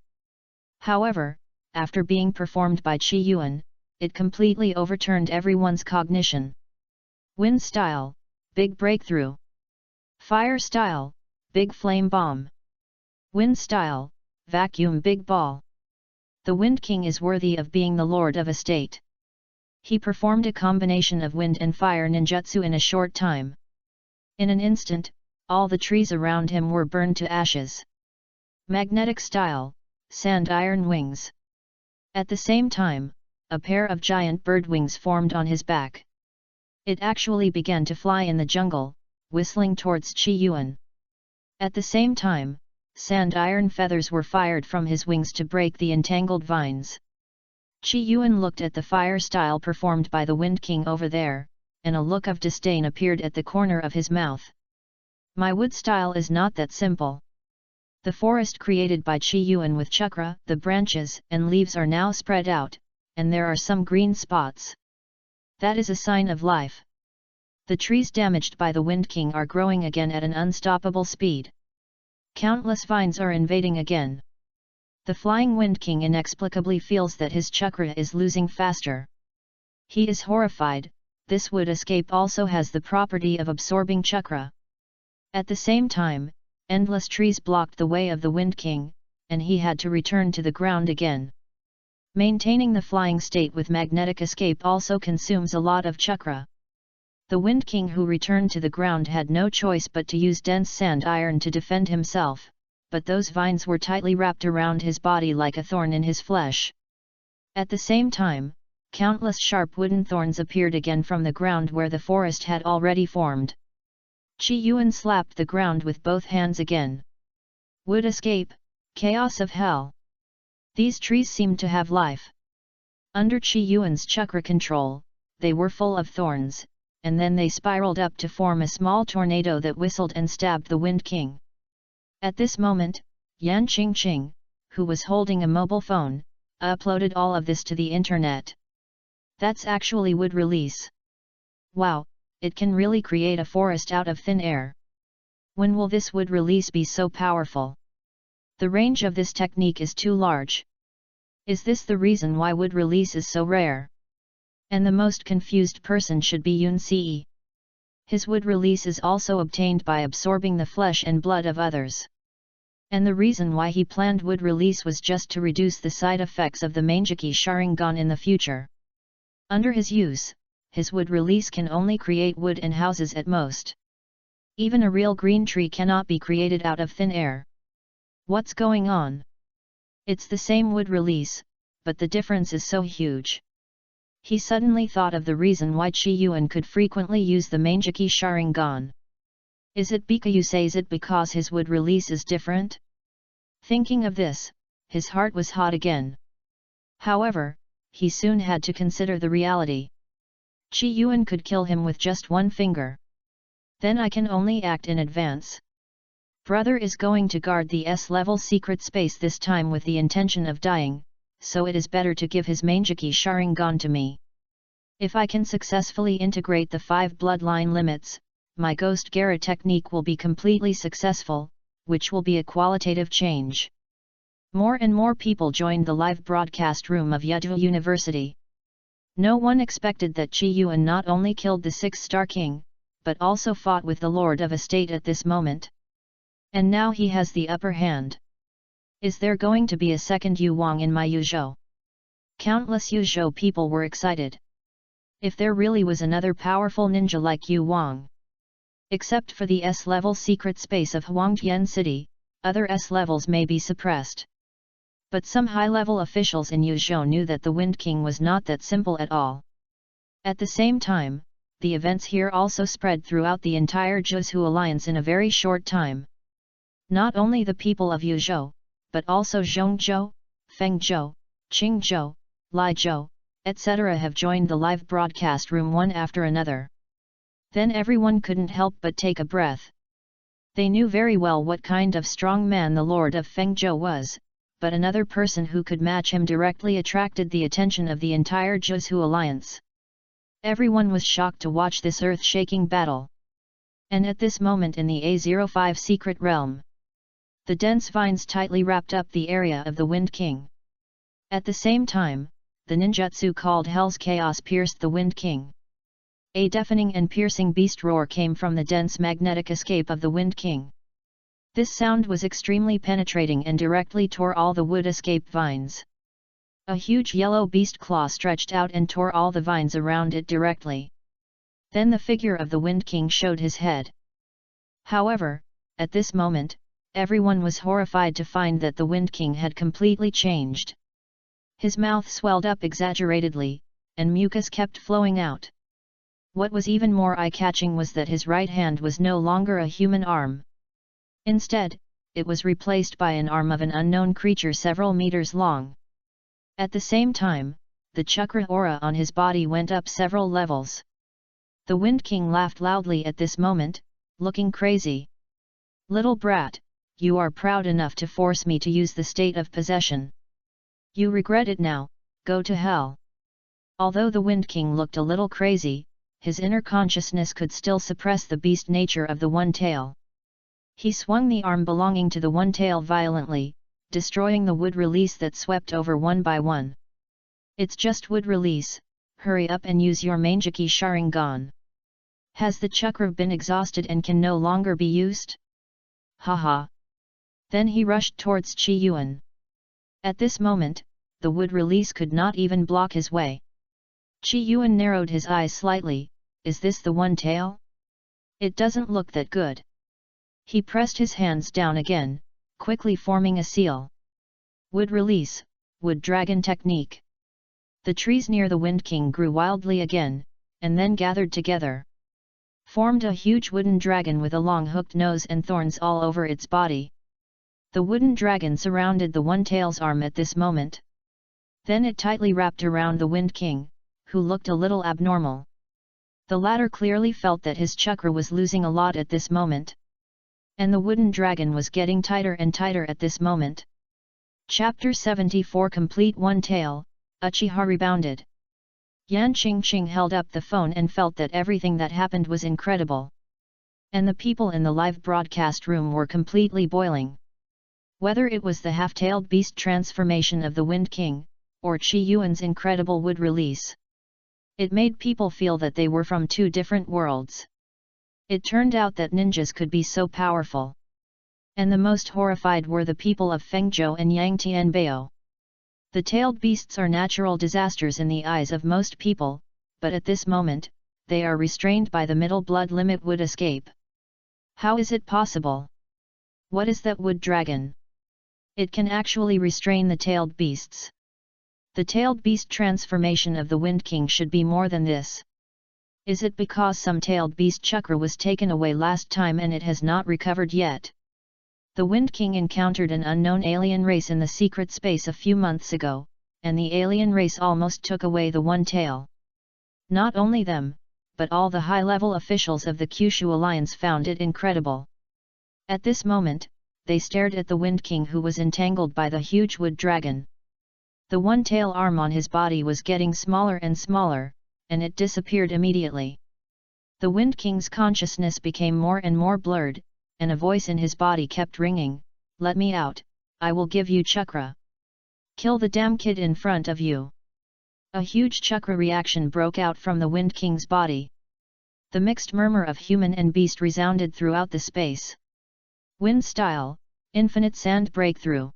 However, after being performed by Qi Yuan, it completely overturned everyone's cognition. Wind style, big breakthrough. Fire style, big flame bomb. Wind style, vacuum big ball. The Wind King is worthy of being the lord of a state. He performed a combination of wind and fire ninjutsu in a short time. In an instant, all the trees around him were burned to ashes. Magnetic style, sand iron wings. At the same time, a pair of giant bird wings formed on his back. It actually began to fly in the jungle, whistling towards Qi Yuan. At the same time, sand iron feathers were fired from his wings to break the entangled vines. Qi Yuan looked at the fire style performed by the Wind King over there, and a look of disdain appeared at the corner of his mouth. My wood style is not that simple. The forest created by Qi Yuan with chakra, the branches and leaves are now spread out, and there are some green spots. That is a sign of life. The trees damaged by the Wind King are growing again at an unstoppable speed. Countless vines are invading again. The flying Wind King inexplicably feels that his chakra is losing faster. He is horrified. This wood escape also has the property of absorbing chakra. At the same time, endless trees blocked the way of the Wind King, and he had to return to the ground again. Maintaining the flying state with magnetic escape also consumes a lot of chakra. The Wind King who returned to the ground had no choice but to use dense sand iron to defend himself, but those vines were tightly wrapped around his body like a thorn in his flesh. At the same time, countless sharp wooden thorns appeared again from the ground where the forest had already formed. Qi Yuan slapped the ground with both hands again. Wood escape, chaos of hell. These trees seemed to have life. Under Qi Yuan's chakra control, they were full of thorns, and then they spiraled up to form a small tornado that whistled and stabbed the Wind King. At this moment, Yan Qingqing, who was holding a mobile phone, uploaded all of this to the internet. That's actually wood release. Wow, it can really create a forest out of thin air. When will this wood release be so powerful? The range of this technique is too large. Is this the reason why wood release is so rare? And the most confused person should be Yun Ce. His wood release is also obtained by absorbing the flesh and blood of others. And the reason why he planned wood release was just to reduce the side effects of the Manjiki Sharingan in the future. Under his use, his wood release can only create wood and houses at most. Even a real green tree cannot be created out of thin air. What's going on? It's the same wood release, but the difference is so huge. He suddenly thought of the reason why Qi Yuan could frequently use the Manjiki Sharingan. Is it because his wood release is different? Thinking of this, his heart was hot again. However, he soon had to consider the reality. Qi Yuan could kill him with just one finger. Then I can only act in advance. Brother is going to guard the S-level secret space this time with the intention of dying, so it is better to give his Manjiki Sharingan to me. If I can successfully integrate the 5 bloodline limits, my Ghost Gara technique will be completely successful, which will be a qualitative change. More and more people joined the live broadcast room of Yadu University. No one expected that Qi Yuan not only killed the 6-star king, but also fought with the lord of a state at this moment. And now he has the upper hand. Is there going to be a second Yu Wang in my Yuzhou? Countless Yuzhou people were excited. If there really was another powerful ninja like Yu Wang. Except for the S-level secret space of Huangtian City, other S-levels may be suppressed. But some high-level officials in Yuzhou knew that the Wind King was not that simple at all. At the same time, the events here also spread throughout the entire Zhuzhou alliance in a very short time. Not only the people of Yuzhou, but also Zhongzhou, Fengzhou, Qingzhou, Lizhou, etc. have joined the live broadcast room one after another. Then everyone couldn't help but take a breath. They knew very well what kind of strong man the Lord of Fengzhou was, but another person who could match him directly attracted the attention of the entire Zhuzhou alliance. Everyone was shocked to watch this earth-shaking battle. And at this moment in the A05 secret realm, the dense vines tightly wrapped up the area of the Wind King. At the same time, the ninjutsu called Hell's Chaos pierced the Wind King. A deafening and piercing beast roar came from the dense magnetic escape of the Wind King. This sound was extremely penetrating and directly tore all the wood escape vines. A huge yellow beast claw stretched out and tore all the vines around it directly. Then the figure of the Wind King showed his head. However, at this moment, everyone was horrified to find that the Wind King had completely changed. His mouth swelled up exaggeratedly, and mucus kept flowing out. What was even more eye-catching was that his right hand was no longer a human arm. Instead, it was replaced by an arm of an unknown creature several meters long. At the same time, the chakra aura on his body went up several levels. The Wind King laughed loudly at this moment, looking crazy. "Little brat, you are proud enough to force me to use the state of possession. You regret it now, go to hell." Although the Wind King looked a little crazy, his inner consciousness could still suppress the beast nature of the One Tail. He swung the arm belonging to the One Tail violently, destroying the wood release that swept over one by one. "It's just wood release, hurry up and use your Manjiki Sharingan. Has the chakra been exhausted and can no longer be used? Haha." Then he rushed towards Qi Yuan. At this moment, the wood release could not even block his way. Qi Yuan narrowed his eyes slightly. "Is this the One Tail? It doesn't look that good." He pressed his hands down again, quickly forming a seal. Wood release, wood dragon technique. The trees near the Wind King grew wildly again, and then gathered together. Formed a huge wooden dragon with a long hooked nose and thorns all over its body. The wooden dragon surrounded the One Tail's arm at this moment. Then it tightly wrapped around the Wind King, who looked a little abnormal. The latter clearly felt that his chakra was losing a lot at this moment. And the wooden dragon was getting tighter and tighter at this moment. Chapter 74 Complete One Tail, Uchiha rebounded. Yan Qingqing held up the phone and felt that everything that happened was incredible. And the people in the live broadcast room were completely boiling. Whether it was the half-tailed beast transformation of the Wind King, or Qi Yuan's incredible wood release, it made people feel that they were from two different worlds. It turned out that ninjas could be so powerful. And the most horrified were the people of Fengzhou and Yangtianbao. The tailed beasts are natural disasters in the eyes of most people, but at this moment, they are restrained by the middle blood limit wood escape. How is it possible? What is that wood dragon? It can actually restrain the tailed beasts. The tailed beast transformation of the Wind King should be more than this. Is it because some tailed beast chakra was taken away last time and it has not recovered yet? The Wind King encountered an unknown alien race in the secret space a few months ago, and the alien race almost took away the One Tail. Not only them, but all the high-level officials of the Kyushu Alliance found it incredible. At this moment, they stared at the Wind King who was entangled by the huge wood dragon. The one-tail arm on his body was getting smaller and smaller, and it disappeared immediately. The Wind King's consciousness became more and more blurred, and a voice in his body kept ringing, "Let me out, I will give you chakra. Kill the damn kid in front of you." A huge chakra reaction broke out from the Wind King's body. The mixed murmur of human and beast resounded throughout the space. Wind style, infinite sand breakthrough.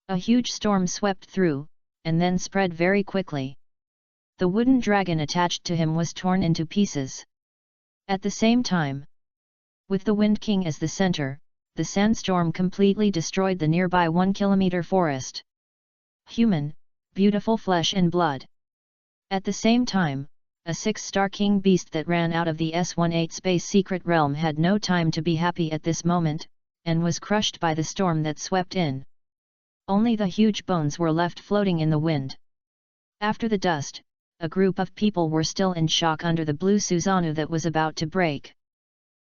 A huge storm swept through, and then spread very quickly. The wooden dragon attached to him was torn into pieces. At the same time, with the Wind King as the center, the sandstorm completely destroyed the nearby 1-kilometer forest. Human, beautiful flesh and blood. At the same time, a 6-star king beast that ran out of the S-18 space secret realm had no time to be happy at this moment, and was crushed by the storm that swept in. Only the huge bones were left floating in the wind. After the dust, a group of people were still in shock under the blue Susanoo that was about to break.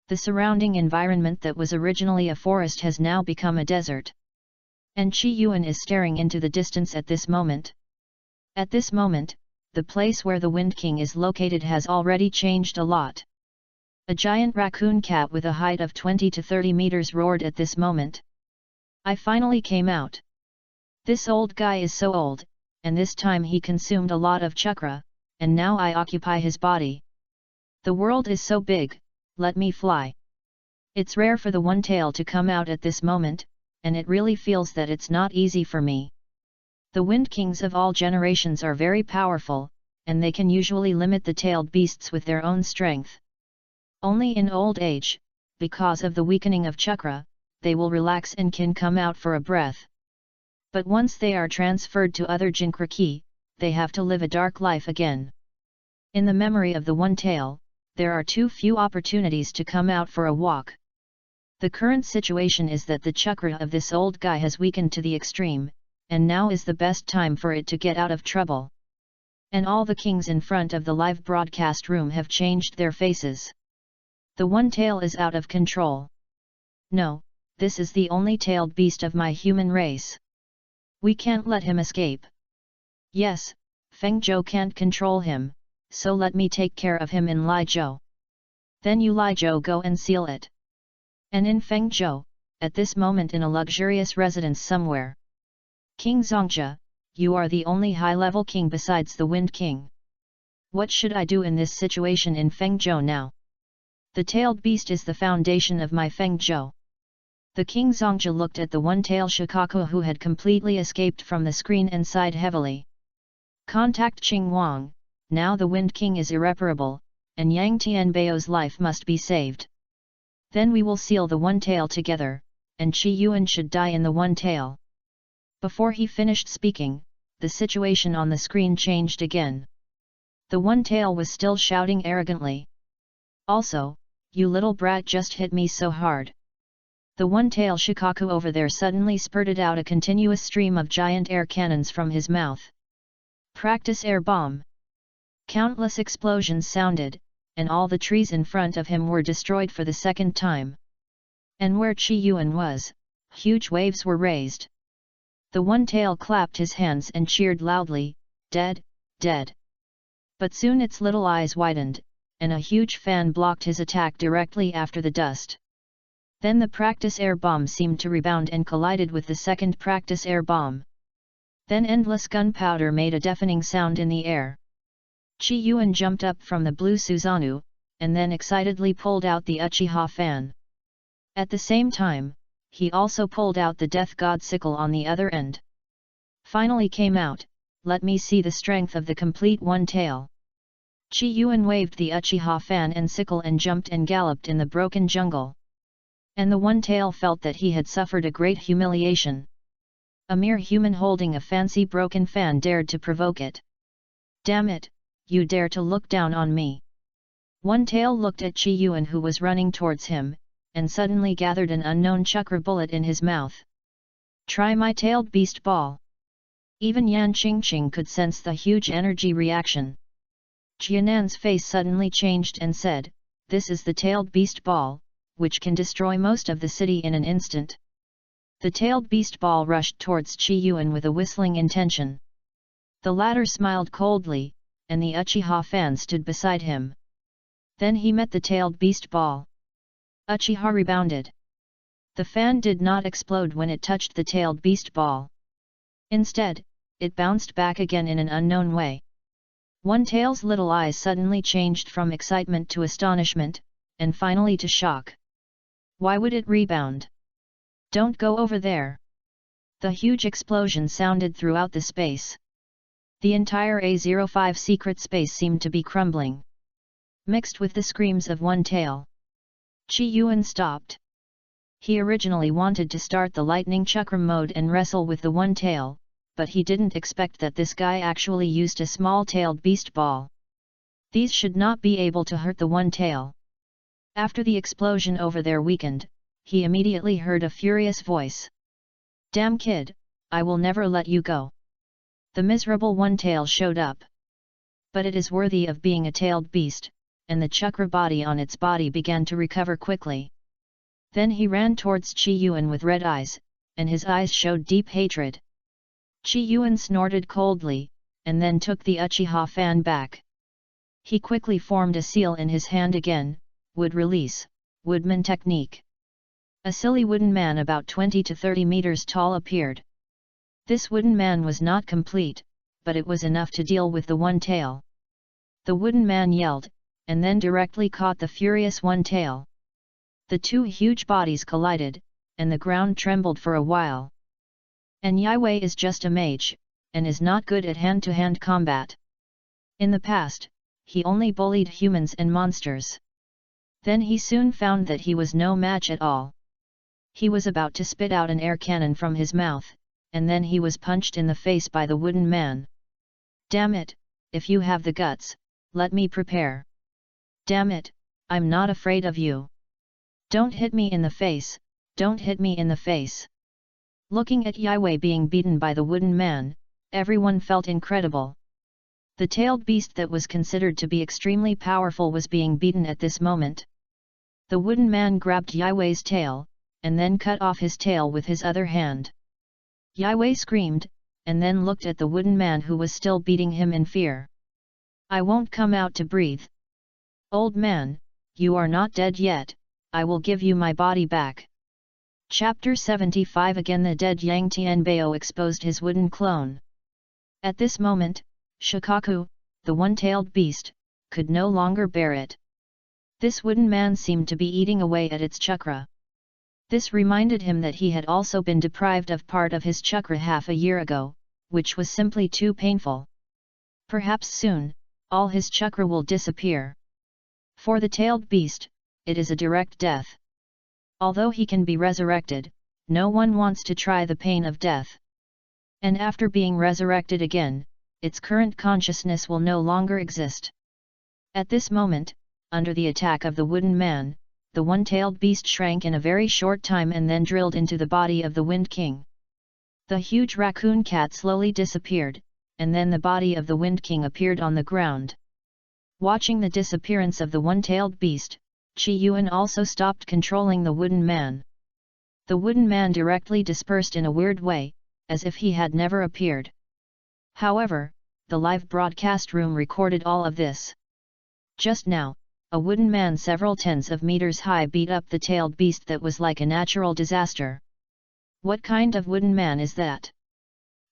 The surrounding environment that was originally a forest has now become a desert. And Chi Yuan is staring into the distance at this moment. At this moment, the place where the Wind King is located has already changed a lot. A giant raccoon cat with a height of 20 to 30 meters roared at this moment. I finally came out. This old guy is so old, and this time he consumed a lot of chakra, and now I occupy his body. The world is so big, let me fly. It's rare for the one tail to come out at this moment, and it really feels that it's not easy for me. The Wind Kings of all generations are very powerful, and they can usually limit the tailed beasts with their own strength. Only in old age, because of the weakening of chakra, they will relax and can come out for a breath. But once they are transferred to other Jinkraki, they have to live a dark life again. In the memory of the one tail, there are too few opportunities to come out for a walk. The current situation is that the chakra of this old guy has weakened to the extreme, and now is the best time for it to get out of trouble. And all the kings in front of the live broadcast room have changed their faces. The one tail is out of control. No, this is the only tailed beast of my human race. We can't let him escape. Yes, Feng Zhou can't control him, so let me take care of him in Li Zhou. Then you Li Zhou go and seal it. And in Feng Zhou, at this moment in a luxurious residence somewhere. King Zongjia, you are the only high-level king besides the Wind King. What should I do in this situation in Feng Zhou now? The tailed beast is the foundation of my Feng Zhou. The King Zongjia looked at the one-tailed Shikaku who had completely escaped from the screen and sighed heavily. Contact Qing Wang, now the Wind King is irreparable, and Yang Tianbao's life must be saved. Then we will seal the one tail together, and Chi Yuan should die in the one tail. Before he finished speaking, the situation on the screen changed again. The one tail was still shouting arrogantly. Also, you little brat just hit me so hard. The one tail Shikaku over there suddenly spurted out a continuous stream of giant air cannons from his mouth. Practice air bomb. Countless explosions sounded, and all the trees in front of him were destroyed for the second time. And where Chi Yuan was, huge waves were raised. The one tail clapped his hands and cheered loudly, dead, dead. But soon its little eyes widened, and a huge fan blocked his attack directly after the dust. Then the practice air bomb seemed to rebound and collided with the second practice air bomb. Then endless gunpowder made a deafening sound in the air. Chi Yuan jumped up from the blue Susanoo, and then excitedly pulled out the Uchiha fan. At the same time, he also pulled out the death god sickle on the other end. Finally came out, let me see the strength of the complete one tail. Chi Yuan waved the Uchiha fan and sickle and jumped and galloped in the broken jungle. And the one tail felt that he had suffered a great humiliation. A mere human holding a fancy broken fan dared to provoke it. Damn it, you dare to look down on me. One tail looked at Chi Yuan who was running towards him, and suddenly gathered an unknown chakra bullet in his mouth. Try my tailed beast ball. Even Yan Qingqing could sense the huge energy reaction. Jianan's face suddenly changed and said, this is the tailed beast ball, which can destroy most of the city in an instant. The tailed beast ball rushed towards Chi Yuan with a whistling intention. The latter smiled coldly, and the Uchiha fan stood beside him. Then he met the tailed beast ball. Uchiha rebounded. The fan did not explode when it touched the tailed beast ball. Instead, it bounced back again in an unknown way. One tail's little eyes suddenly changed from excitement to astonishment, and finally to shock. Why would it rebound? Don't go over there. The huge explosion sounded throughout the space. The entire A05 secret space seemed to be crumbling. Mixed with the screams of one tail. Chi Yuan stopped. He originally wanted to start the lightning chakram mode and wrestle with the one tail, but he didn't expect that this guy actually used a small-tailed beast ball. These should not be able to hurt the one tail. After the explosion over there weakened, he immediately heard a furious voice. Damn kid, I will never let you go. The miserable one tail showed up. But it is worthy of being a tailed beast, and the chakra body on its body began to recover quickly. Then he ran towards Chi Yuan with red eyes, and his eyes showed deep hatred. Chi Yuan snorted coldly, and then took the Uchiha fan back. He quickly formed a seal in his hand again, wood release, woodman technique. A silly wooden man about 20 to 30 meters tall appeared. This wooden man was not complete, but it was enough to deal with the one tail. The wooden man yelled, and then directly caught the furious one tail. The two huge bodies collided, and the ground trembled for a while. And Yaiwei is just a mage, and is not good at hand-to-hand combat. In the past, he only bullied humans and monsters. Then he soon found that he was no match at all. He was about to spit out an air cannon from his mouth, and then he was punched in the face by the wooden man. Damn it, if you have the guts, let me prepare. Damn it, I'm not afraid of you. Don't hit me in the face, don't hit me in the face. Looking at Yaiwei being beaten by the wooden man, everyone felt incredible. The tailed beast that was considered to be extremely powerful was being beaten at this moment. The wooden man grabbed Yaiwei's tail, and then cut off his tail with his other hand. Yaiwei screamed, and then looked at the wooden man who was still beating him in fear. I won't come out to breathe. Old man, you are not dead yet, I will give you my body back. Chapter 75. Again the dead Yang Tianbao exposed his wooden clone. At this moment, Shikaku, the one-tailed beast, could no longer bear it. This wooden man seemed to be eating away at its chakra. This reminded him that he had also been deprived of part of his chakra half a year ago, which was simply too painful. Perhaps soon, all his chakra will disappear. For the tailed beast, it is a direct death. Although he can be resurrected, no one wants to try the pain of death. And after being resurrected again, its current consciousness will no longer exist. At this moment, under the attack of the wooden man, the one-tailed beast shrank in a very short time and then drilled into the body of the Wind King. The huge raccoon cat slowly disappeared, and then the body of the Wind King appeared on the ground. Watching the disappearance of the one-tailed beast, Chi Yuan also stopped controlling the wooden man. The wooden man directly dispersed in a weird way, as if he had never appeared. However, the live broadcast room recorded all of this. Just now, a wooden man several tens of meters high beat up the tailed beast that was like a natural disaster. What kind of wooden man is that?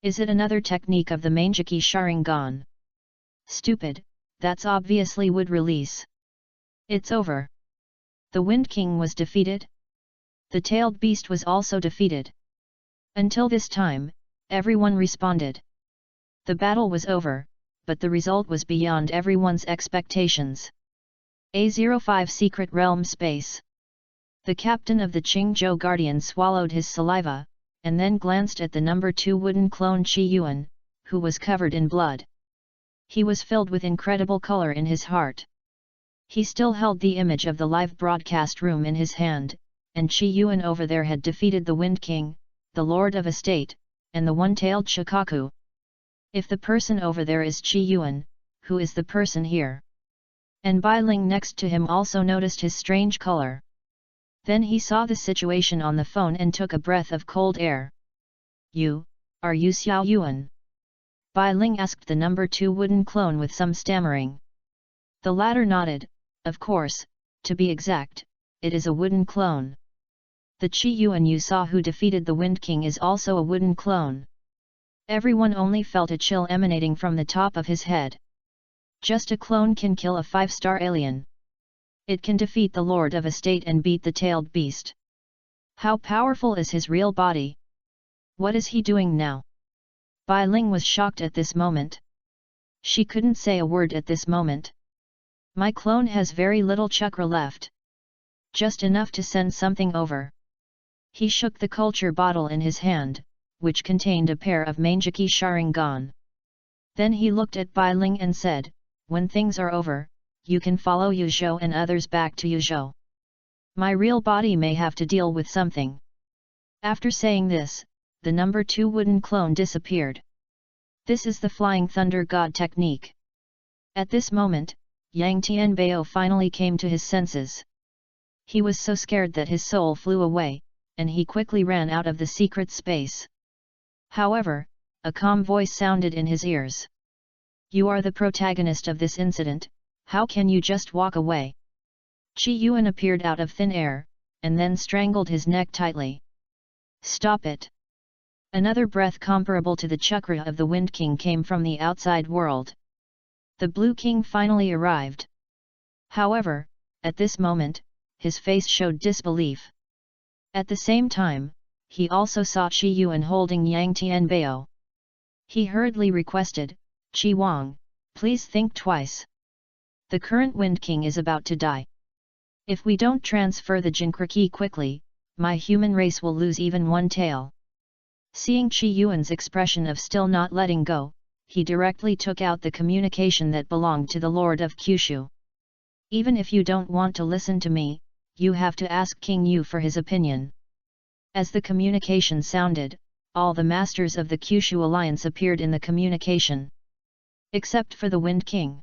Is it another technique of the Mangeki Sharingan? Stupid, that's obviously wood release. It's over. The Wind King was defeated. The tailed beast was also defeated. Until this time, everyone responded. The battle was over, but the result was beyond everyone's expectations. A05 Secret Realm Space. The captain of the Qingzhou Guardian swallowed his saliva, and then glanced at the number 2 wooden clone Chi Yuan, who was covered in blood. He was filled with incredible color in his heart. He still held the image of the live broadcast room in his hand, and Chi Yuan over there had defeated the Wind King, the Lord of a State, and the one-tailed Shikaku. If the person over there is Chi Yuan, who is the person here? And Bai Ling next to him also noticed his strange color. Then he saw the situation on the phone and took a breath of cold air. Are you Xiao Yuan? Bai Ling asked the number 2 wooden clone with some stammering. The latter nodded, of course, to be exact, it is a wooden clone. The Chi Yuan you saw who defeated the Wind King is also a wooden clone. Everyone only felt a chill emanating from the top of his head. Just a clone can kill a 5-star alien. It can defeat the Lord of a State and beat the tailed beast. How powerful is his real body? What is he doing now? Bai Ling was shocked at this moment. She couldn't say a word at this moment. My clone has very little chakra left. Just enough to send something over. He shook the culture bottle in his hand, which contained a pair of Mangeki Sharingan. Then he looked at Bai Ling and said, when things are over, you can follow Yuzhou and others back to Yuzhou. My real body may have to deal with something. After saying this, the number 2 wooden clone disappeared. This is the Flying Thunder God technique. At this moment, Yang Tianbao finally came to his senses. He was so scared that his soul flew away, and he quickly ran out of the secret space. However, a calm voice sounded in his ears. You are the protagonist of this incident, how can you just walk away? Qi Yuan appeared out of thin air, and then strangled his neck tightly. Stop it! Another breath comparable to the chakra of the Wind King came from the outside world. The Blue King finally arrived. However, at this moment, his face showed disbelief. At the same time, he also saw Qi Yuan holding Yang Tianbao. He hurriedly requested, Qi Wang, please think twice. The current Wind King is about to die. If we don't transfer the Jinkra key quickly, my human race will lose even one tail. Seeing Qi Yuan's expression of still not letting go, he directly took out the communication that belonged to the Lord of Kyushu. Even if you don't want to listen to me, you have to ask King Yu for his opinion. As the communication sounded, all the masters of the Kyushu alliance appeared in the communication. Except for the Wind King.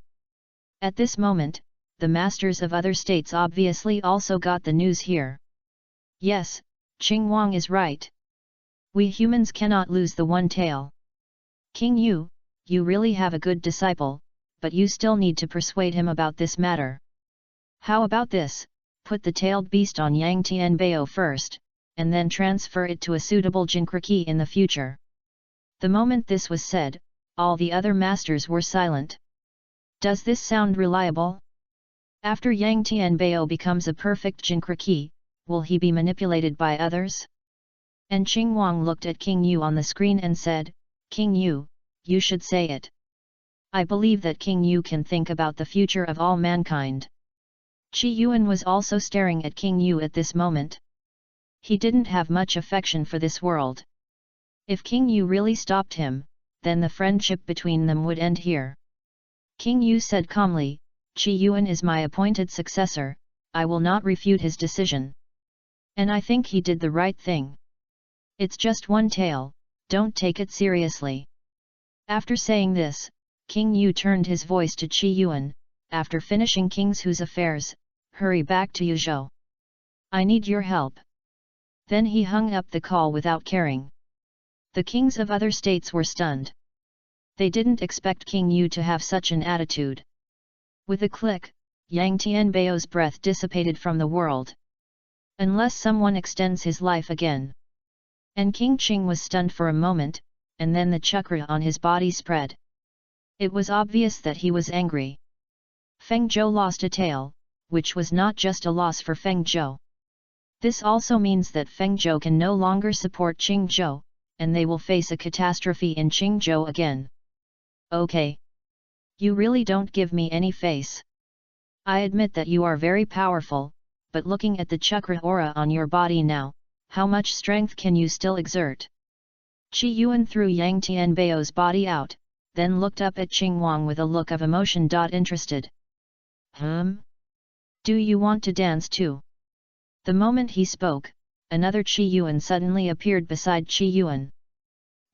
At this moment, the masters of other states obviously also got the news here. Yes, Qing Wang is right. We humans cannot lose the one tail. King Yu, you really have a good disciple, but you still need to persuade him about this matter. How about this, put the tailed beast on Yang Tianbao first, and then transfer it to a suitable Jinkra key in the future. The moment this was said, all the other masters were silent. Does this sound reliable? After Yang Tianbao becomes a perfect Jinkra key, will he be manipulated by others? And Qing Wang looked at King Yu on the screen and said, King Yu, you should say it. I believe that King Yu can think about the future of all mankind. Qi Yuan was also staring at King Yu at this moment. He didn't have much affection for this world. If King Yu really stopped him, then the friendship between them would end here. King Yu said calmly, Qi Yuan is my appointed successor, I will not refute his decision. And I think he did the right thing. It's just one tail, don't take it seriously. After saying this, King Yu turned his voice to Qi Yuan, after finishing King Hu's affairs, hurry back to Yuzhou. I need your help. Then he hung up the call without caring. The kings of other states were stunned. They didn't expect King Yu to have such an attitude. With a click, Yang Tianbao's breath dissipated from the world. Unless someone extends his life again. And King Qing was stunned for a moment, and then the chakra on his body spread. It was obvious that he was angry. Feng Zhou lost a tail, which was not just a loss for Feng Zhou. This also means that Feng Zhou can no longer support Qing Zhou, and they will face a catastrophe in Qing Zhou again. Okay. You really don't give me any face. I admit that you are very powerful, but looking at the chakra aura on your body now, how much strength can you still exert? Qi Yuan threw Yang Tianbao's body out, then looked up at Qing Wang with a look of emotion. Interested. Do you want to dance too? The moment he spoke, another Qi Yuan suddenly appeared beside Qi Yuan.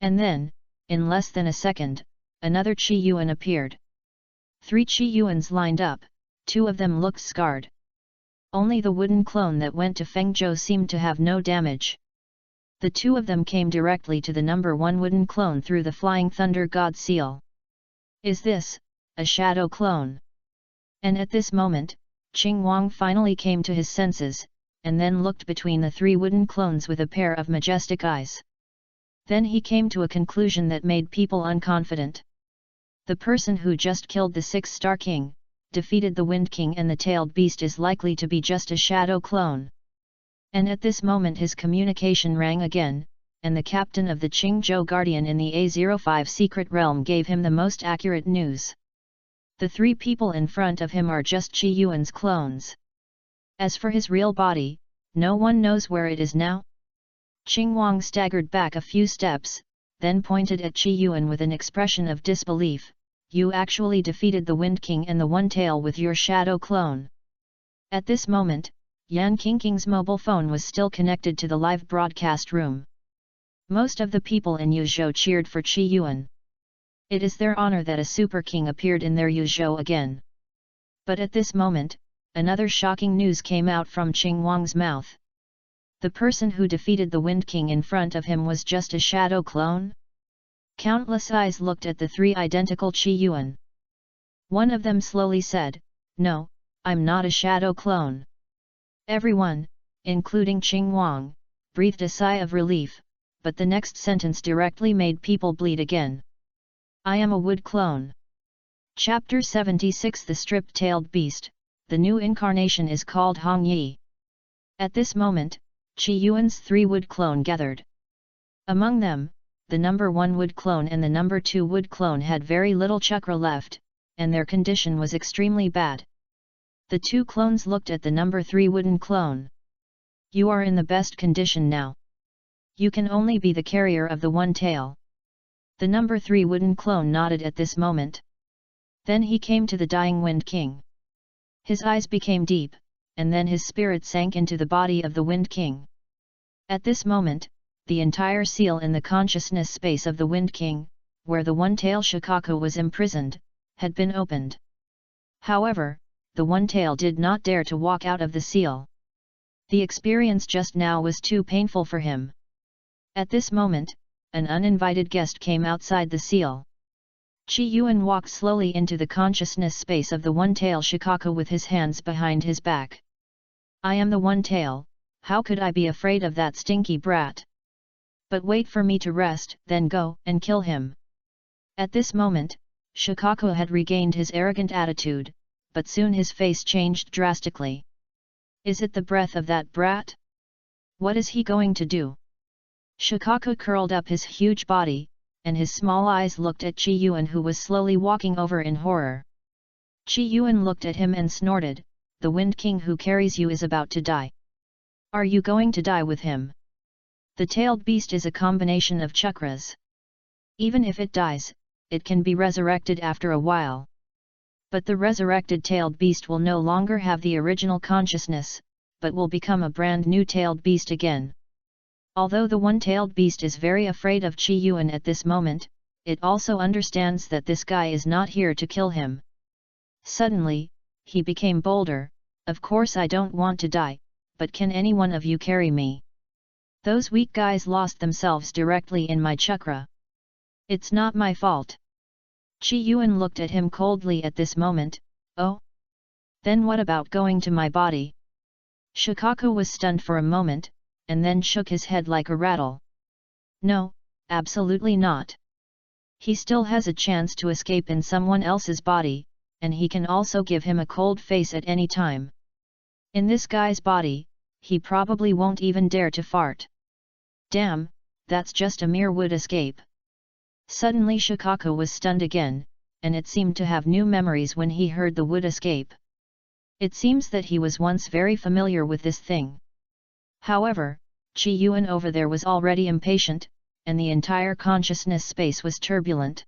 And then, in less than a second, another Qi Yuan appeared. 3 Qi Yuans lined up, 2 of them looked scarred. Only the wooden clone that went to Feng Zhou seemed to have no damage. The 2 of them came directly to the number 1 wooden clone through the Flying Thunder God seal. Is this a shadow clone? And at this moment, Qing Wang finally came to his senses, and then looked between the 3 wooden clones with a pair of majestic eyes. Then he came to a conclusion that made people unconfident. The person who just killed the 6-star king, defeated the Wind King and the tailed beast is likely to be just a shadow clone. And at this moment his communication rang again, and the captain of the Qingzhou Guardian in the A05 secret realm gave him the most accurate news. The 3 people in front of him are just Qi Yuan's clones. As for his real body, no one knows where it is now. Qing Wang staggered back a few steps, then pointed at Qi Yuan with an expression of disbelief, you actually defeated the Wind King and the One Tail with your shadow clone. At this moment, Yan Qingqing's mobile phone was still connected to the live broadcast room. Most of the people in Yuzhou cheered for Qi Yuan. It is their honor that a super king appeared in their Yuzhou again. But at this moment, another shocking news came out from Qing Wang's mouth. The person who defeated the Wind King in front of him was just a shadow clone? Countless eyes looked at the three identical Qi Yuan. One of them slowly said, "No, I'm not a shadow clone." Everyone, including Qing Wang, breathed a sigh of relief, but the next sentence directly made people bleed again. "I am a wood clone." Chapter 76 The Strip-Tailed Beast, the new incarnation is called Hong Yi. At this moment, Qi Yuan's three wood clone gathered. Among them, the number 1 wood clone and the number 2 wood clone had very little chakra left, and their condition was extremely bad. The two clones looked at the number 3 wooden clone. "You are in the best condition now. You can only be the carrier of the One Tail." The number 3 wooden clone nodded at this moment. Then he came to the dying Wind King. His eyes became deep, and then his spirit sank into the body of the Wind King. At this moment, the entire seal in the consciousness space of the Wind King, where the one-tail Shikaku was imprisoned, had been opened. However, the one-tail did not dare to walk out of the seal. The experience just now was too painful for him. At this moment, an uninvited guest came outside the seal. Qi Yuan walked slowly into the consciousness space of the one-tail Shikaku with his hands behind his back. "I am the one-tail, how could I be afraid of that stinky brat? But wait for me to rest, then go and kill him." At this moment, Shikaku had regained his arrogant attitude, but soon his face changed drastically. "Is it the breath of that brat? What is he going to do?" Shikaku curled up his huge body, and his small eyes looked at Qi Yuan, who was slowly walking over in horror. Qi Yuan looked at him and snorted, "The Wind King who carries you is about to die. Are you going to die with him?" The tailed beast is a combination of chakras. Even if it dies, it can be resurrected after a while. But the resurrected tailed beast will no longer have the original consciousness, but will become a brand new tailed beast again. Although the one-tailed beast is very afraid of Qi Yuan at this moment, it also understands that this guy is not here to kill him. Suddenly, he became bolder, "Of course I don't want to die, but can any one of you carry me? Those weak guys lost themselves directly in my chakra. It's not my fault." Qi Yuan looked at him coldly at this moment. "Oh? Then what about going to my body?" Shikaku was stunned for a moment, and then shook his head like a rattle. "No, absolutely not. He still has a chance to escape in someone else's body, and he can also give him a cold face at any time. In this guy's body, he probably won't even dare to fart. Damn, that's just a mere wood escape." Suddenly Shikaku was stunned again, and it seemed to have new memories when he heard the wood escape. It seems that he was once very familiar with this thing. However, Qi Yuan over there was already impatient, and the entire consciousness space was turbulent.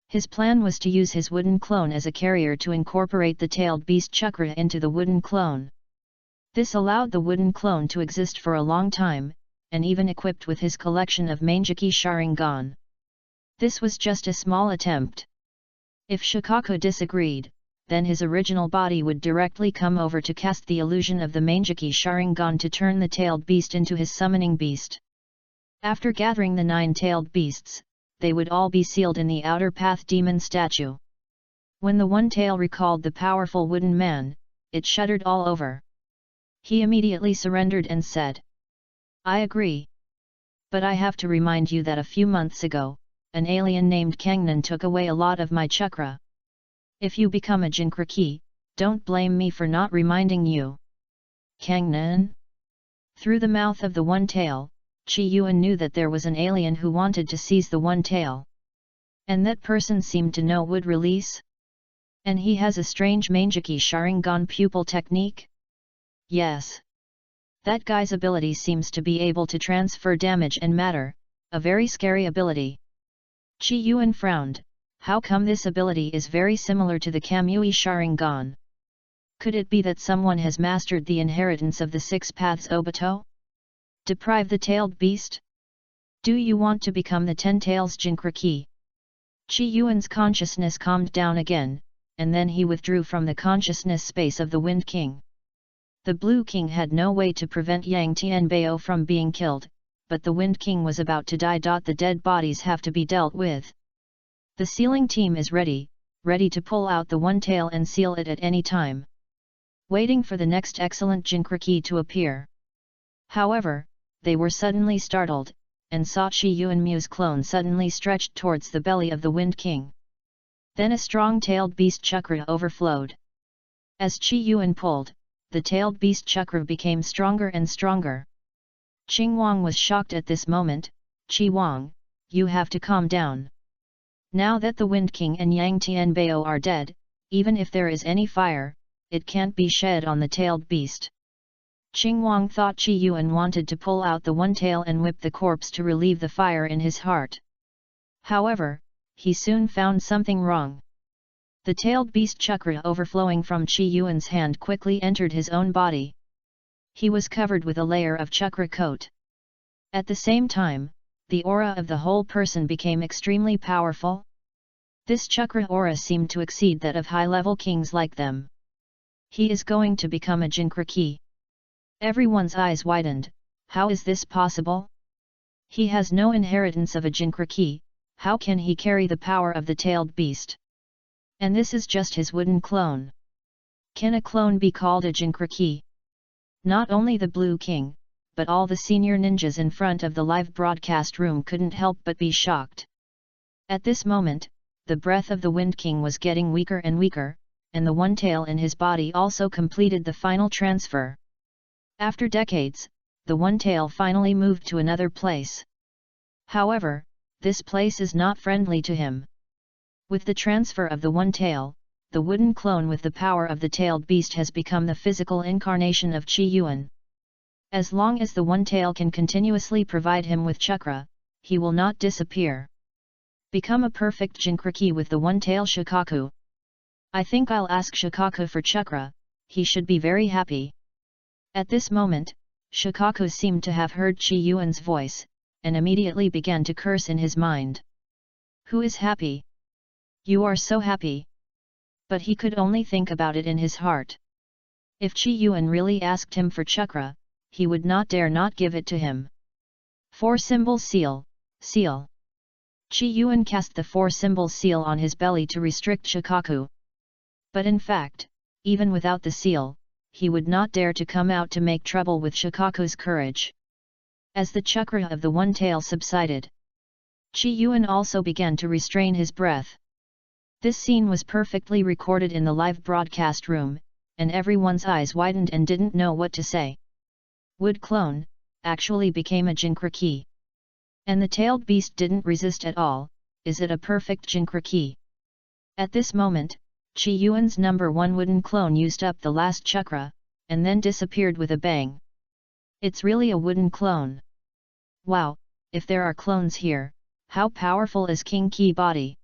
His plan was to use his wooden clone as a carrier to incorporate the tailed beast chakra into the wooden clone. This allowed the wooden clone to exist for a long time, and even equipped with his collection of Manjiki Sharingan. This was just a small attempt. If Shikaku disagreed, then his original body would directly come over to cast the illusion of the Manjiki Sharingan to turn the tailed beast into his summoning beast. After gathering the 9 tailed beasts, they would all be sealed in the outer path demon statue. When the one tail recalled the powerful wooden man, it shuddered all over. He immediately surrendered and said, "I agree. But I have to remind you that a few months ago, an alien named Kangnan took away a lot of my chakra. If you become a Jinkraki, don't blame me for not reminding you." Kangnan? Through the mouth of the one tail, Qi Yuan knew that there was an alien who wanted to seize the one tail. And that person seemed to know wood release? And he has a strange Manjiki Sharingan pupil technique? Yes. That guy's ability seems to be able to transfer damage and matter, a very scary ability. Qi Yuan frowned, How come this ability is very similar to the Kamui Sharingan? Could it be that someone has mastered the inheritance of the 6 paths Obito? Deprive the tailed beast? Do you want to become the 10 tails Jinchuriki? Chi Yuan's consciousness calmed down again, and then he withdrew from the consciousness space of the Wind King. The Blue King had no way to prevent Yang Tianbao from being killed, but the Wind King was about to die. The dead bodies have to be dealt with. The sealing team is ready to pull out the one tail and seal it at any time. Waiting for the next excellent Jinchuriki to appear. However, they were suddenly startled, and saw Chi Yuan Mu's clone suddenly stretched towards the belly of the Wind King. Then a strong-tailed beast chakra overflowed. As Chi Yuan pulled, the tailed beast chakra became stronger and stronger. Qing Wang was shocked at this moment. Chi Wang, you have to calm down. Now that the Wind King and Yang Tianbao are dead, even if there is any fire, it can't be shed on the tailed beast. Qing Wang thought Chi Yuan wanted to pull out the one tail and whip the corpse to relieve the fire in his heart. However, he soon found something wrong. The tailed beast chakra overflowing from Chi Yuan's hand quickly entered his own body. He was covered with a layer of chakra coat. At the same time, the aura of the whole person became extremely powerful. This chakra aura seemed to exceed that of high-level kings like them. He is going to become a Jinchuriki. Everyone's eyes widened. How is this possible? He has no inheritance of a Jinchuriki. How can he carry the power of the tailed beast? And this is just his wooden clone. Can a clone be called a Jinchuriki? Not only the Blue King, but all the senior ninjas in front of the live broadcast room couldn't help but be shocked. At this moment, the breath of the Wind King was getting weaker and weaker, and the one tail in his body also completed the final transfer. After decades, the one tail finally moved to another place. However, this place is not friendly to him. With the transfer of the one tail, the wooden clone with the power of the tailed beast has become the physical incarnation of Chi Yuan. As long as the one tail can continuously provide him with chakra, he will not disappear. Become a perfect Jinchuriki with the one tail Shikaku. I think I'll ask Shikaku for chakra, he should be very happy. At this moment, Shikaku seemed to have heard Chi Yuan's voice, and immediately began to curse in his mind. Who is happy? You are so happy. But he could only think about it in his heart. If Chi Yuan really asked him for chakra, he would not dare not give it to him. 4-symbol seal, seal. Chi Yuan cast the 4-symbol seal on his belly to restrict Shikaku. But in fact, even without the seal, he would not dare to come out to make trouble with Shikaku's courage. As the chakra of the one tail subsided, Chi Yuan also began to restrain his breath. This scene was perfectly recorded in the live broadcast room, and everyone's eyes widened and didn't know what to say. Wood clone actually became a Jinchuriki. And the tailed beast didn't resist at all. Is it a perfect Jinchuriki? At this moment, Chi Yuan's number 1 wooden clone used up the last chakra, and then disappeared with a bang. It's really a wooden clone. Wow, if there are clones here, how powerful is King Ki body?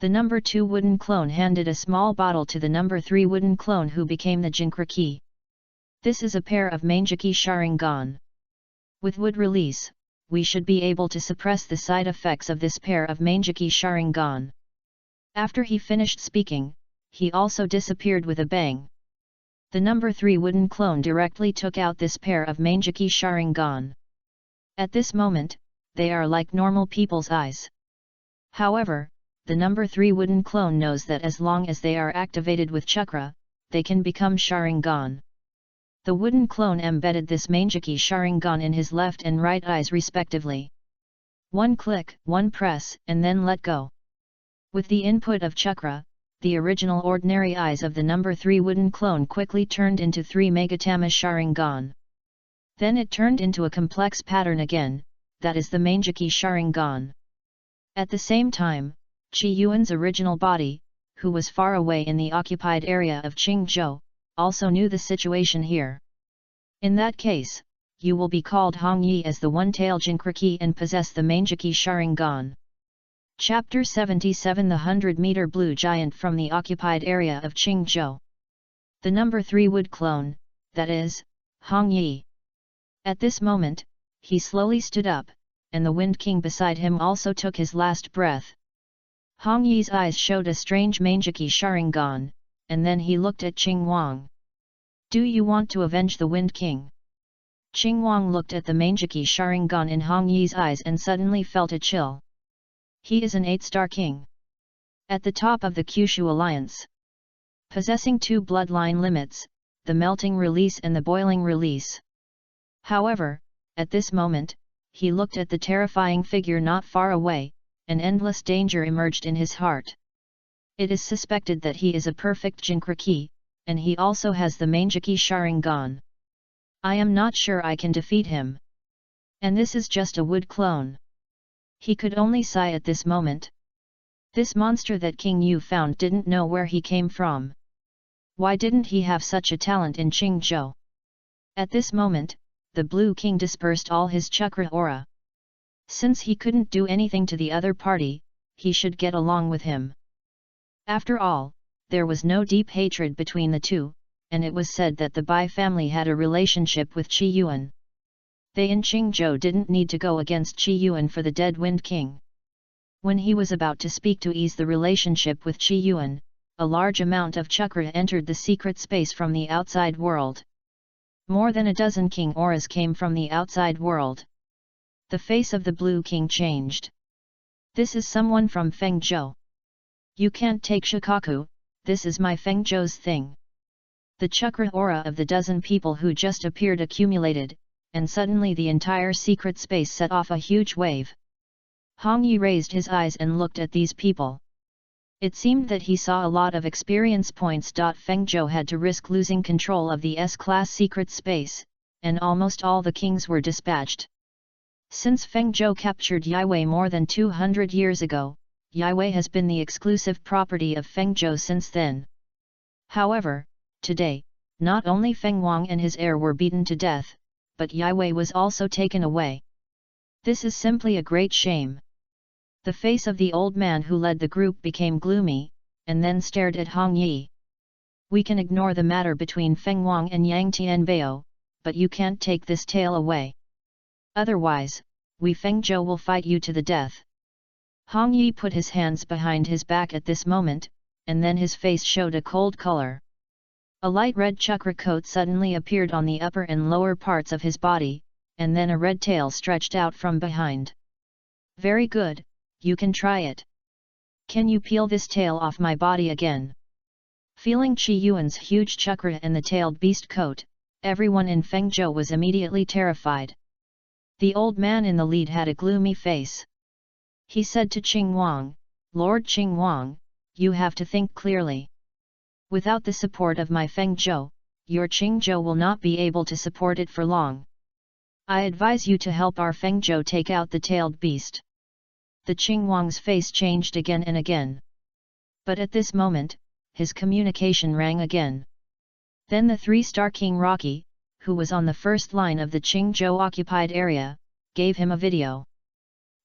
The number 2 wooden clone handed a small bottle to the number 3 wooden clone who became the Jinchuriki. This is a pair of Manjiki Sharingan. With wood release, we should be able to suppress the side effects of this pair of Manjiki Sharingan. After he finished speaking, he also disappeared with a bang. The number 3 wooden clone directly took out this pair of Manjiki Sharingan. At this moment, they are like normal people's eyes. However, the number 3 wooden clone knows that as long as they are activated with chakra, they can become Sharingan. The wooden clone embedded this Manjiki Sharingan in his left and right eyes respectively. One click, one press, and then let go. With the input of chakra, the original ordinary eyes of the number 3 wooden clone quickly turned into 3 Megatama Sharingan. Then it turned into a complex pattern again, that is the Manjiki Sharingan. At the same time, Chi Yuan's original body, who was far away in the occupied area of Qingzhou, also knew the situation here. In that case, you will be called Hong Yi as the one-tail Jinchuriki and possess the Manjiki Sharingan. Chapter 77 The 100-meter blue giant from the occupied area of Qingzhou. The number 3 wood clone, that is, Hong Yi. At this moment, he slowly stood up, and the Wind King beside him also took his last breath. Hong Yi's eyes showed a strange Mangeki Sharingan, and then he looked at Qing Wang. Do you want to avenge the Wind King? Qing Wang looked at the Mangeki Sharingan in Hong Yi's eyes and suddenly felt a chill. He is an 8-star king. At the top of the Kyushu alliance. Possessing 2 bloodline limits, the melting release and the boiling release. However, at this moment, he looked at the terrifying figure not far away, and endless danger emerged in his heart. It is suspected that he is a perfect Jinkraki, and he also has the Mangeki Sharingan. I am not sure I can defeat him. And this is just a wood clone. He could only sigh at this moment. This monster that King Yu found didn't know where he came from. Why didn't he have such a talent in Qingzhou? At this moment, the Blue King dispersed all his chakra aura. Since he couldn't do anything to the other party, he should get along with him. After all, there was no deep hatred between the two, and it was said that the Bai family had a relationship with Qi Yuan. They in Qingzhou didn't need to go against Qi Yuan for the dead Wind King. When he was about to speak to ease the relationship with Qi Yuan, a large amount of chakra entered the secret space from the outside world. More than a dozen king auras came from the outside world. The face of the Blue King changed. This is someone from Fengzhou. You can't take Shikaku, this is my Fengzhou's thing. The chakra aura of the dozen people who just appeared accumulated, and suddenly the entire secret space set off a huge wave. Hong Yi raised his eyes and looked at these people. It seemed that he saw a lot of experience points. Fengzhou had to risk losing control of the S-class secret space, and almost all the kings were dispatched. Since Fengzhou captured Yiwei more than 200 years ago, Yiwei has been the exclusive property of Fengzhou since then. However, today, not only Feng Wang and his heir were beaten to death, but Yiwei was also taken away. This is simply a great shame. The face of the old man who led the group became gloomy, and then stared at Hong Yi. We can ignore the matter between Feng Wang and Yang Tianbao, but you can't take this tale away. Otherwise, we Fengzhou will fight you to the death. Hong Yi put his hands behind his back at this moment, and then his face showed a cold color. A light red chakra coat suddenly appeared on the upper and lower parts of his body, and then a red tail stretched out from behind. Very good, you can try it. Can you peel this tail off my body again? Feeling Qi Yuan's huge chakra and the tailed beast coat, everyone in Fengzhou was immediately terrified. The old man in the lead had a gloomy face. He said to Qing Wang, Lord Qing Wang, you have to think clearly. Without the support of my Fengzhou, your Qingzhou will not be able to support it for long. I advise you to help our Fengzhou take out the tailed beast. The Qing Wang's face changed again and again. But at this moment, his communication rang again. Then the 3-star King Rocky, who was on the first line of the Qingzhou occupied area, gave him a video.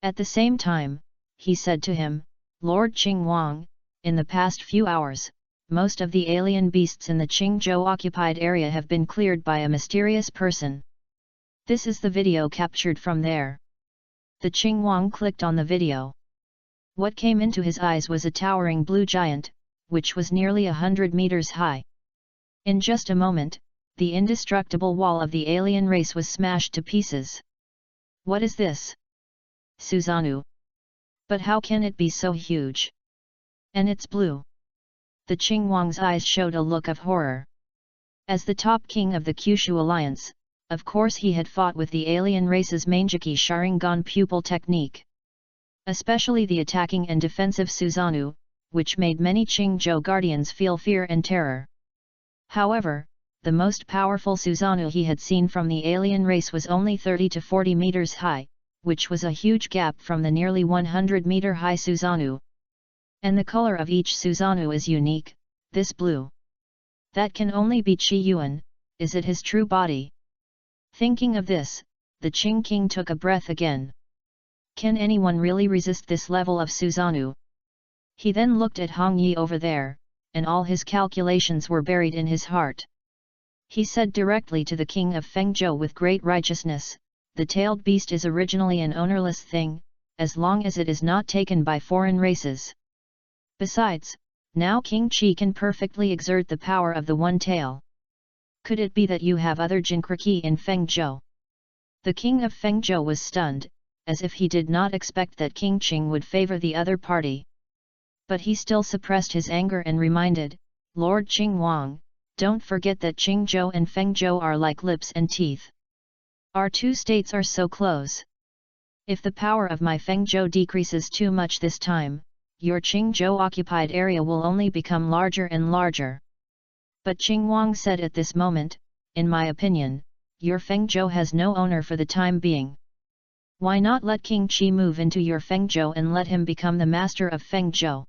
At the same time, he said to him, Lord Qing Wang, in the past few hours, most of the alien beasts in the Qingzhou occupied area have been cleared by a mysterious person. This is the video captured from there. The Qing Wang clicked on the video. What came into his eyes was a towering blue giant, which was nearly 100 meters high. In just a moment, the indestructible wall of the alien race was smashed to pieces. What is this? Susanoo. But how can it be so huge? And it's blue. The Qing Wang's eyes showed a look of horror. As the top king of the Kyushu alliance, of course he had fought with the alien race's Mangeki Sharingan pupil technique. Especially the attacking and defensive Susanoo, which made many Qingzhou guardians feel fear and terror. However, the most powerful Susanoo he had seen from the alien race was only 30 to 40 meters high, which was a huge gap from the nearly 100-meter high Susanoo. And the color of each Susanoo is unique, this blue. That can only be Qi Yuan, is it his true body? Thinking of this, the Qing king took a breath again. Can anyone really resist this level of Susanoo? He then looked at Hong Yi over there, and all his calculations were buried in his heart. He said directly to the king of Fengzhou with great righteousness, "The tailed beast is originally an ownerless thing, as long as it is not taken by foreign races. Besides, now King Qi can perfectly exert the power of the one tail. Could it be that you have other Jinkraki in Fengzhou?" The king of Fengzhou was stunned, as if he did not expect that King Qing would favor the other party. But he still suppressed his anger and reminded, "Lord Qing Wang, don't forget that Qingzhou and Fengzhou are like lips and teeth. Our two states are so close. If the power of my Fengzhou decreases too much this time, your Qingzhou occupied area will only become larger and larger." But Qing Wang said at this moment, "In my opinion, your Fengzhou has no owner for the time being. Why not let King Qi move into your Fengzhou and let him become the master of Fengzhou?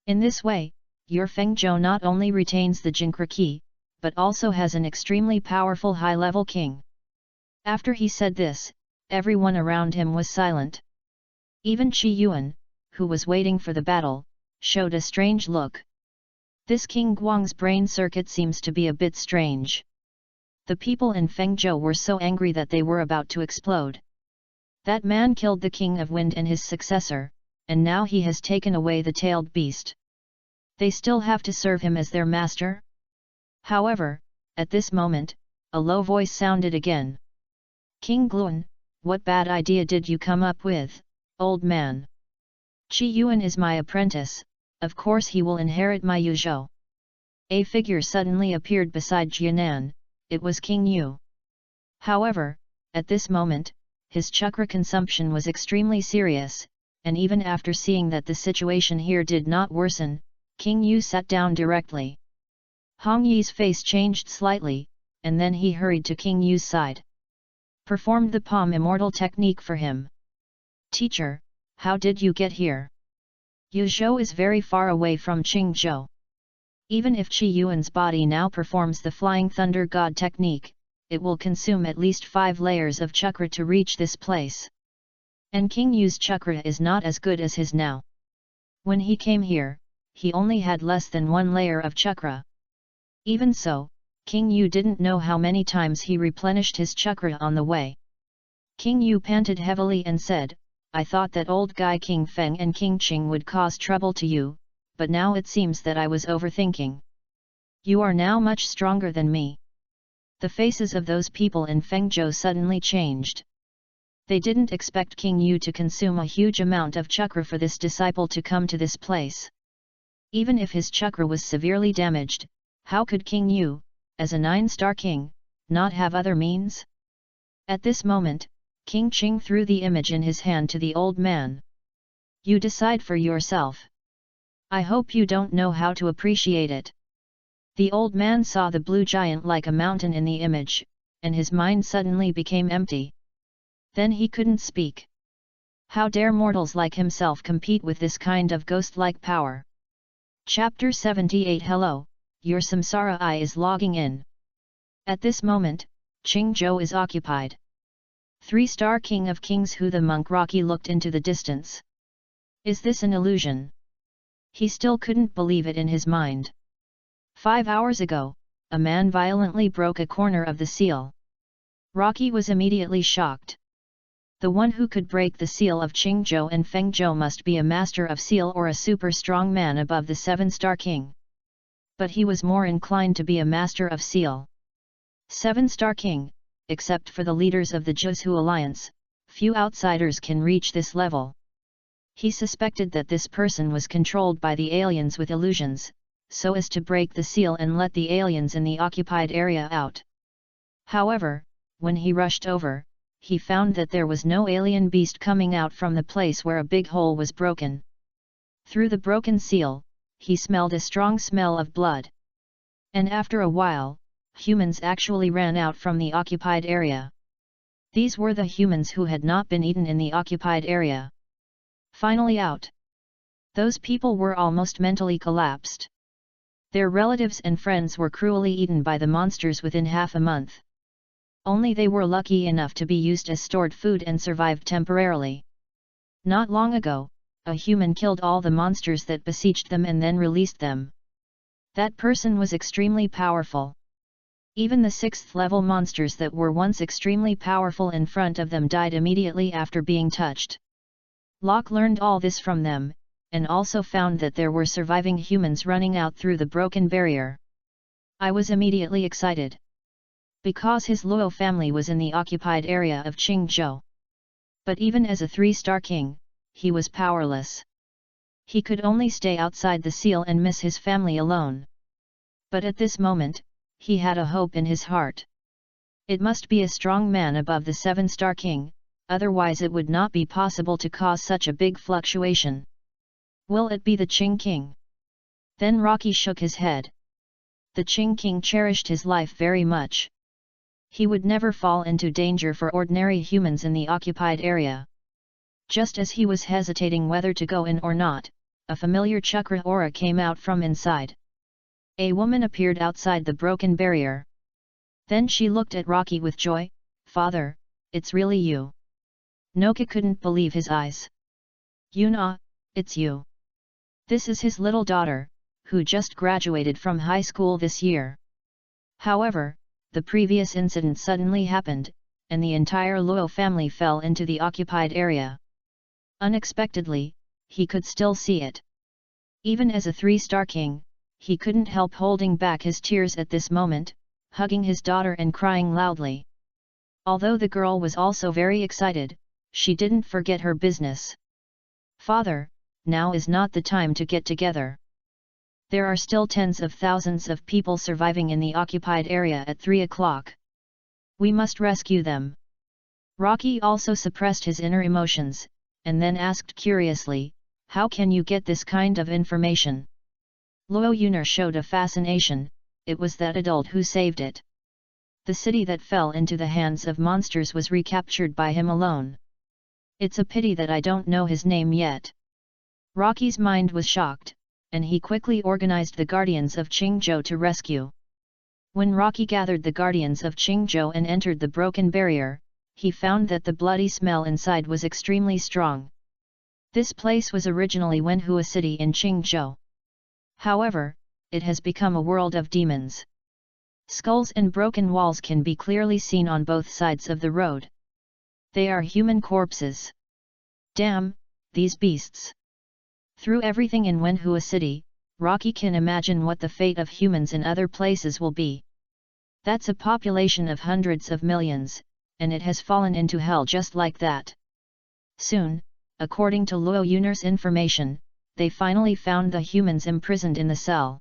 In this way, your Fengzhou not only retains the Jinkraki, but also has an extremely powerful high-level king." After he said this, everyone around him was silent. Even Qi Yuan, who was waiting for the battle, showed a strange look. This King Guang's brain circuit seems to be a bit strange. The people in Fengzhou were so angry that they were about to explode. That man killed the King of Wind and his successor, and now he has taken away the tailed beast. They still have to serve him as their master? However, at this moment, a low voice sounded again. "King Gluan, what bad idea did you come up with, old man? Qi Yuan is my apprentice, of course he will inherit my Yuzhou." A figure suddenly appeared beside Jianan, it was King Yu. However, at this moment, his chakra consumption was extremely serious, and even after seeing that the situation here did not worsen, King Yu sat down directly. Hong Yi's face changed slightly, and then he hurried to King Yu's side. Performed the palm immortal technique for him. "Teacher, how did you get here? Yuzhou is very far away from Qingzhou. Even if Qi Yuan's body now performs the Flying Thunder God technique, it will consume at least 5 layers of chakra to reach this place. And King Yu's chakra is not as good as his now. When he came here, he only had less than 1 layer of chakra. Even so, King Yu didn't know how many times he replenished his chakra on the way." King Yu panted heavily and said, "I thought that old guy King Feng and King Qing would cause trouble to you, but now it seems that I was overthinking. You are now much stronger than me." The faces of those people in Fengzhou suddenly changed. They didn't expect King Yu to consume a huge amount of chakra for this disciple to come to this place. Even if his chakra was severely damaged, how could King Yu, as a 9-star king, not have other means? At this moment, King Qing threw the image in his hand to the old man. "You decide for yourself. I hope you don't know how to appreciate it." The old man saw the blue giant like a mountain in the image, and his mind suddenly became empty. Then he couldn't speak. How dare mortals like himself compete with this kind of ghost-like power? Chapter 78 Hello, your samsara eye is logging in. At this moment, Qingzhou is occupied. 3-star King of Kings Hu the monk Rocky looked into the distance. Is this an illusion? He still couldn't believe it in his mind. 5 hours ago, a man violently broke a corner of the seal. Rocky was immediately shocked. The one who could break the seal of Qingzhou and Fengzhou must be a master of seal or a super strong man above the 7-star king. But he was more inclined to be a master of seal. 7-star king, except for the leaders of the Zhu Alliance, few outsiders can reach this level. He suspected that this person was controlled by the aliens with illusions, so as to break the seal and let the aliens in the occupied area out. However, when he rushed over, he found that there was no alien beast coming out from the place where a big hole was broken. Through the broken seal, he smelled a strong smell of blood. And after a while, humans actually ran out from the occupied area. These were the humans who had not been eaten in the occupied area. Finally out. Those people were almost mentally collapsed. Their relatives and friends were cruelly eaten by the monsters within half a month. Only they were lucky enough to be used as stored food and survived temporarily. Not long ago, a human killed all the monsters that besieged them and then released them. That person was extremely powerful. Even the 6th level monsters that were once extremely powerful in front of them died immediately after being touched. Locke learned all this from them, and also found that there were surviving humans running out through the broken barrier. I was immediately excited. Because his Luo family was in the occupied area of Qingzhou. But even as a 3-star king, he was powerless. He could only stay outside the seal and miss his family alone. But at this moment, he had a hope in his heart. It must be a strong man above the 7-star king, otherwise it would not be possible to cause such a big fluctuation. Will it be the Qing king? Then Rocky shook his head. The Qing king cherished his life very much. He would never fall into danger for ordinary humans in the occupied area. Just as he was hesitating whether to go in or not, a familiar chakra aura came out from inside. A woman appeared outside the broken barrier. Then she looked at Rocky with joy. "Father, it's really you." Noka couldn't believe his eyes. "Yuna, it's you." This is his little daughter, who just graduated from high school this year. However, the previous incident suddenly happened, and the entire Luo family fell into the occupied area. Unexpectedly, he could still see it. Even as a 3-star king, he couldn't help holding back his tears at this moment, hugging his daughter and crying loudly. Although the girl was also very excited, she didn't forget her business. "Father, now is not the time to get together. There are still tens of thousands of people surviving in the occupied area at 3 o'clock. We must rescue them." Rocky also suppressed his inner emotions, and then asked curiously, "How can you get this kind of information?" Luo Yuner showed a fascination. It was that adult who saved it. The city that fell into the hands of monsters was recaptured by him alone. It's a pity that I don't know his name yet. Rocky's mind was shocked, and he quickly organized the Guardians of Qingzhou to rescue. When Rocky gathered the Guardians of Qingzhou and entered the broken barrier, he found that the bloody smell inside was extremely strong. This place was originally Wenhua City in Qingzhou. However, it has become a world of demons. Skulls and broken walls can be clearly seen on both sides of the road. They are human corpses. Damn, these beasts! Through everything in Wenhua City, Rocky can imagine what the fate of humans in other places will be. That's a population of hundreds of millions, and it has fallen into hell just like that. Soon, according to Luo Yuner's information, they finally found the humans imprisoned in the cell.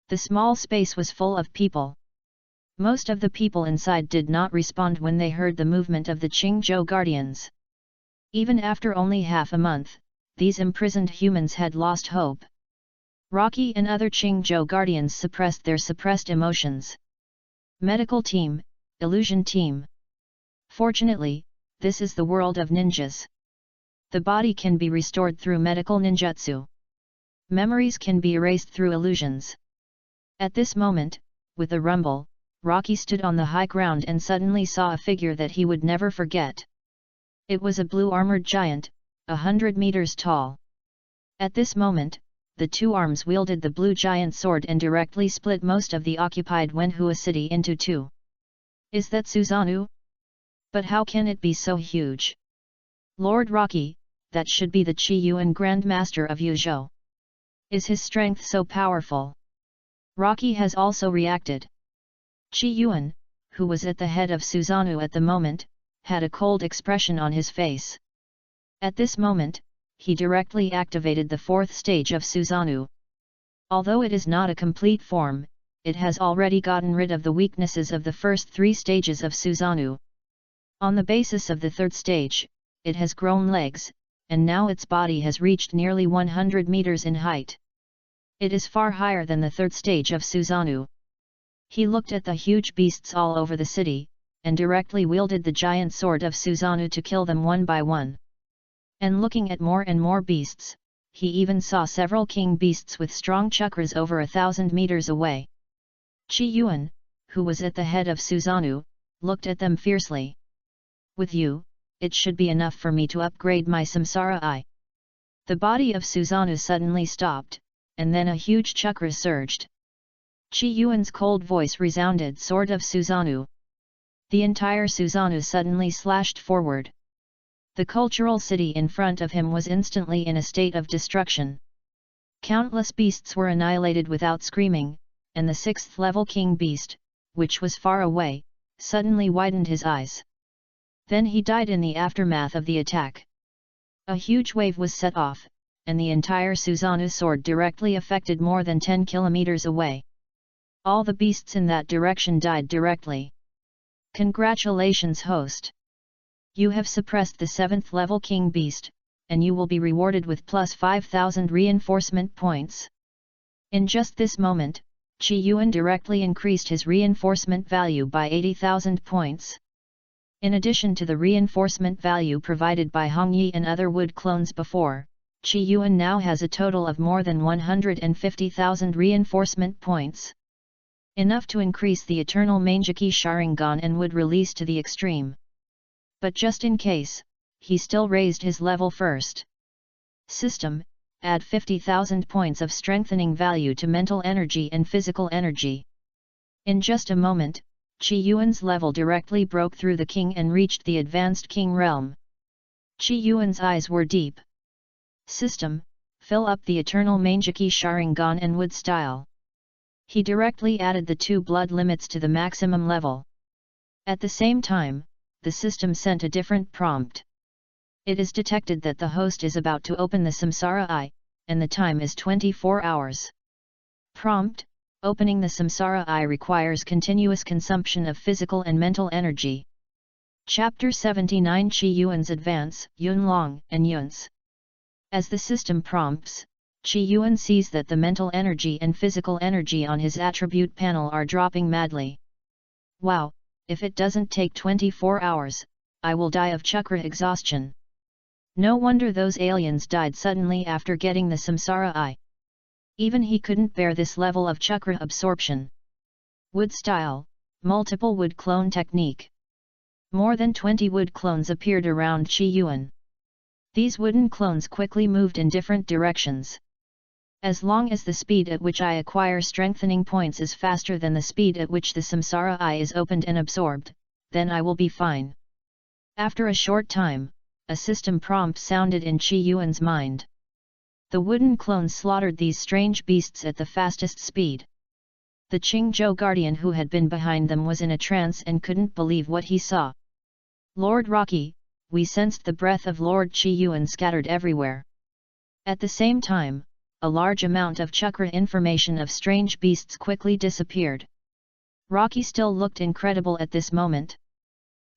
The small space was full of people. Most of the people inside did not respond when they heard the movement of the Qingzhou Guardians. Even after only half a month, these imprisoned humans had lost hope. Rocky and other Qingzhou Guardians suppressed their suppressed emotions. Medical team, illusion team. Fortunately, this is the world of ninjas. The body can be restored through medical ninjutsu. Memories can be erased through illusions. At this moment, with a rumble, Rocky stood on the high ground and suddenly saw a figure that he would never forget. It was a blue armored giant, 100 meters tall. At this moment, the two arms wielded the blue giant sword and directly split most of the occupied Wenhua City into two. Is that Susanoo? But how can it be so huge? Lord Rocky, that should be the Qi Yuan Grand Master of Yuzhou. Is his strength so powerful? Rocky has also reacted. Qi Yuan, who was at the head of Susanoo at the moment, had a cold expression on his face. At this moment, he directly activated the 4th stage of Susanoo. Although it is not a complete form, it has already gotten rid of the weaknesses of the first 3 stages of Susanoo. On the basis of the 3rd stage, it has grown legs, and now its body has reached nearly 100 meters in height. It is far higher than the 3rd stage of Susanoo. He looked at the huge beasts all over the city, and directly wielded the giant sword of Susanoo to kill them one by one. And looking at more and more beasts, he even saw several king beasts with strong chakras over 1,000 meters away. Qi Yuan, who was at the head of Susanoo, looked at them fiercely. With you, it should be enough for me to upgrade my samsara eye. The body of Susanoo suddenly stopped, and then a huge chakra surged. Chi Yuan's cold voice resounded, "Sword of Susanoo." The entire Susanoo suddenly slashed forward. The cultural city in front of him was instantly in a state of destruction. Countless beasts were annihilated without screaming, and the 6th level king beast, which was far away, suddenly widened his eyes. Then he died in the aftermath of the attack. A huge wave was set off, and the entire Susanoo sword directly affected more than 10 kilometers away. All the beasts in that direction died directly. Congratulations, host! You have suppressed the 7th level king beast, and you will be rewarded with plus 5,000 reinforcement points. In just this moment, Chi Yuan directly increased his reinforcement value by 80,000 points. In addition to the reinforcement value provided by Hong Yi and other wood clones before, Chi Yuan now has a total of more than 150,000 reinforcement points. Enough to increase the Eternal Mangeki Sharingan and would release to the extreme. But just in case, he still raised his level first. System, add 50,000 points of strengthening value to mental energy and physical energy. In just a moment, Chi Yuan's level directly broke through the king and reached the advanced king realm. Chi Yuan's eyes were deep. System, fill up the Eternal Mangeki Sharingan and wood style. He directly added the 2 blood limits to the maximum level. At the same time, the system sent a different prompt. It is detected that the host is about to open the samsara eye, and the time is 24 hours. Prompt: opening the samsara eye requires continuous consumption of physical and mental energy. Chapter 79 Chi Yuan's Advance, Yunlong and Yun's. As the system prompts, Chi Yuan sees that the mental energy and physical energy on his attribute panel are dropping madly. Wow, if it doesn't take 24 hours, I will die of chakra exhaustion. No wonder those aliens died suddenly after getting the samsara eye. Even he couldn't bear this level of chakra absorption. Wood style, multiple wood clone technique. More than 20 wood clones appeared around Chi Yuan. These wooden clones quickly moved in different directions. As long as the speed at which I acquire strengthening points is faster than the speed at which the samsara eye is opened and absorbed, then I will be fine. After a short time, a system prompt sounded in Chi Yuan's mind. The wooden clones slaughtered these strange beasts at the fastest speed. The Qingzhou guardian who had been behind them was in a trance and couldn't believe what he saw. Lord Rocky, we sensed the breath of Lord Chi Yuan scattered everywhere. At the same time, a large amount of chakra information of strange beasts quickly disappeared. Rocky still looked incredible at this moment.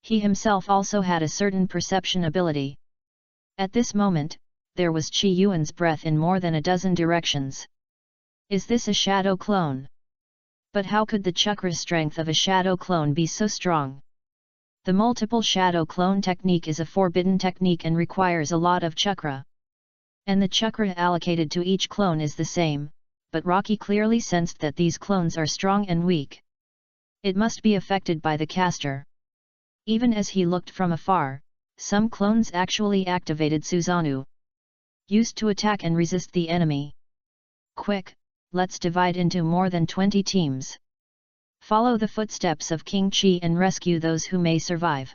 He himself also had a certain perception ability. At this moment, there was Chi Yuan's breath in more than a dozen directions. Is this a shadow clone? But how could the chakra strength of a shadow clone be so strong? The multiple shadow clone technique is a forbidden technique and requires a lot of chakra. And the chakra allocated to each clone is the same, but Rocky clearly sensed that these clones are strong and weak. It must be affected by the caster. Even as he looked from afar, some clones actually activated Susanoo, used to attack and resist the enemy. Quick, let's divide into more than 20 teams. Follow the footsteps of King Qi and rescue those who may survive.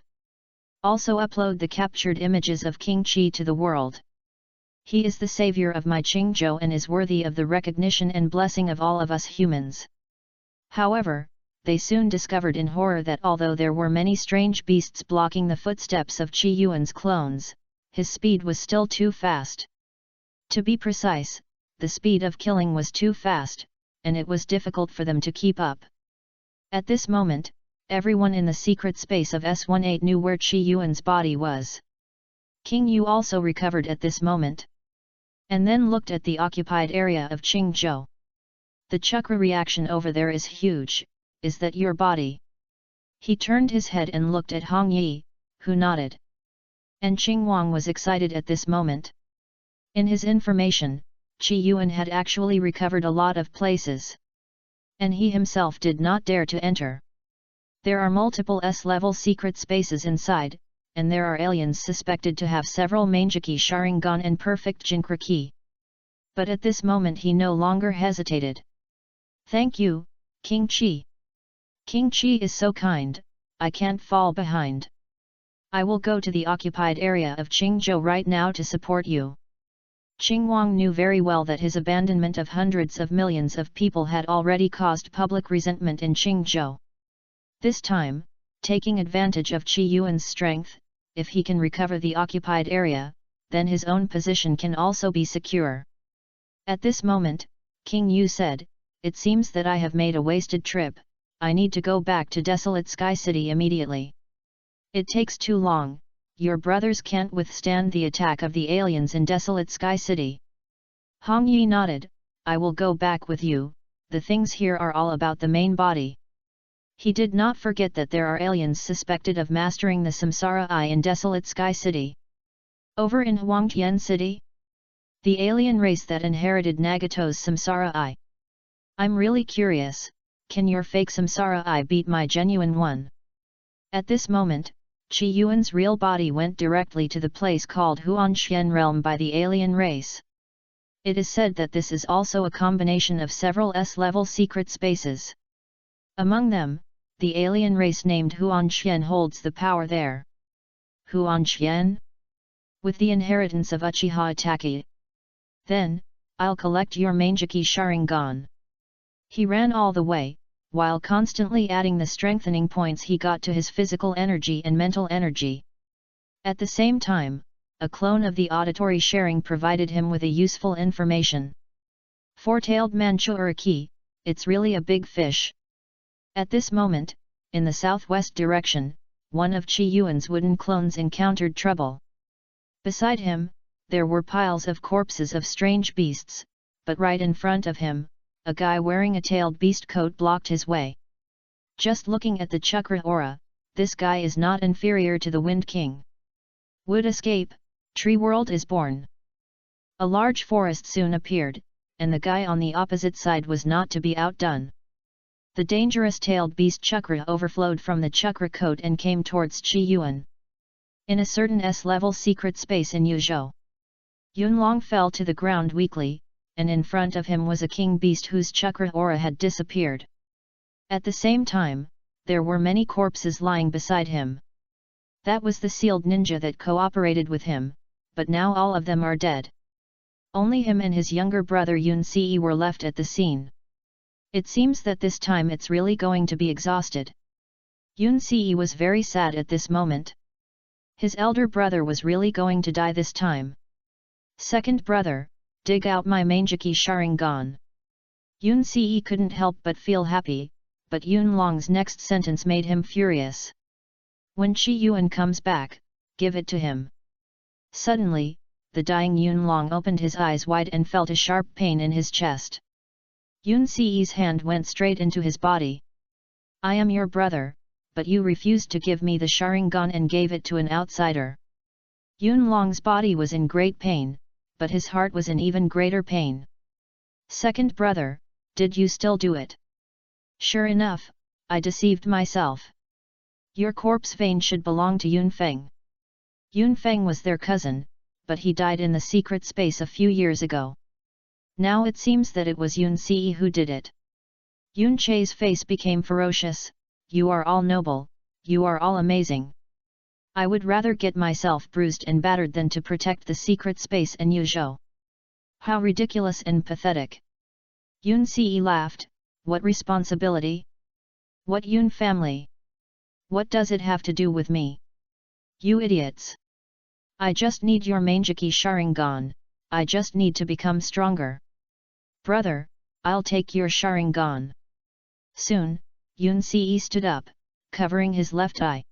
Also upload the captured images of King Qi to the world. He is the savior of my Qingzhou and is worthy of the recognition and blessing of all of us humans. However, they soon discovered in horror that although there were many strange beasts blocking the footsteps of Chi Yuan's clones, his speed was still too fast. To be precise, the speed of killing was too fast, and it was difficult for them to keep up. At this moment, everyone in the secret space of S18 knew where Chi Yuan's body was. King Yu also recovered at this moment, and then looked at the occupied area of Qingzhou. The chakra reaction over there is huge. Is that your body? He turned his head and looked at Hong Yi, who nodded. And Qing Wang was excited at this moment. In his information, Chi Yuan had actually recovered a lot of places. And he himself did not dare to enter. There are multiple S-level secret spaces inside, and there are aliens suspected to have several Mangeki Sharingan and perfect Jinkra Ki. But at this moment he no longer hesitated. Thank you, King Chi. King Chi is so kind, I can't fall behind. I will go to the occupied area of Qingzhou right now to support you. Qing Huang knew very well that his abandonment of hundreds of millions of people had already caused public resentment in Qingzhou. This time, taking advantage of Qi Yuan's strength, if he can recover the occupied area, then his own position can also be secure. At this moment, King Yu said, "It seems that I have made a wasted trip, I need to go back to Desolate Sky City immediately. It takes too long, your brothers can't withstand the attack of the aliens in Desolate Sky City." Hong Yi nodded, "I will go back with you, the things here are all about the main body." He did not forget that there are aliens suspected of mastering the Samsara Eye in Desolate Sky City. Over in Huangtian City? The alien race that inherited Nagato's Samsara Eye. I'm really curious, can your fake Samsara Eye beat my genuine one? At this moment, Qi Yuan's real body went directly to the place called Huanshen Realm by the alien race. It is said that this is also a combination of several S-level secret spaces. Among them, the alien race named Huanshen holds the power there. Huanshen? With the inheritance of Uchiha Itachi. Then, I'll collect your Mangeki Sharingan. He ran all the way, while constantly adding the strengthening points he got to his physical energy and mental energy. At the same time, a clone of the auditory sharing provided him with a useful information. Four-tailed Manchuria, it's really a big fish. At this moment, in the southwest direction, one of Qi Yuan's wooden clones encountered trouble. Beside him, there were piles of corpses of strange beasts, but right in front of him, a guy wearing a tailed beast coat blocked his way. Just looking at the chakra aura, this guy is not inferior to the Wind King. Would escape, Tree World is born. A large forest soon appeared, and the guy on the opposite side was not to be outdone. The dangerous tailed beast chakra overflowed from the chakra coat and came towards Qi Yuan. In a certain S-level secret space in Yuzhou, Yunlong fell to the ground weakly, and in front of him was a king beast whose chakra aura had disappeared. At the same time, there were many corpses lying beside him. That was the sealed ninja that cooperated with him, but now all of them are dead. Only him and his younger brother Yun Ce were left at the scene. It seems that this time it's really going to be exhausted. Yun Ce was very sad at this moment. His elder brother was really going to die this time. Second brother, dig out my Mangeki Sharingan. Yun Ce couldn't help but feel happy, but Yunlong's next sentence made him furious. When Qi Yuan comes back, give it to him. Suddenly, the dying Yunlong opened his eyes wide and felt a sharp pain in his chest. Yun Ce's hand went straight into his body. I am your brother, but you refused to give me the Sharingan and gave it to an outsider. Yunlong's body was in great pain, but his heart was in even greater pain. Second brother, did you still do it? Sure enough, I deceived myself. Your corpse vein should belong to Yun Feng. Yun Feng was their cousin, but he died in the secret space a few years ago. Now it seems that it was Yun Ce who did it. Yun Che's face became ferocious. You are all noble, you are all amazing. I would rather get myself bruised and battered than to protect the secret space in Yuzhou. How ridiculous and pathetic. Yun Ce laughed, what responsibility? What Yun family? What does it have to do with me? You idiots. I just need your Mangeki Sharingan, I just need to become stronger. Brother, I'll take your Sharingan. Soon, Yun Ce stood up, covering his left eye.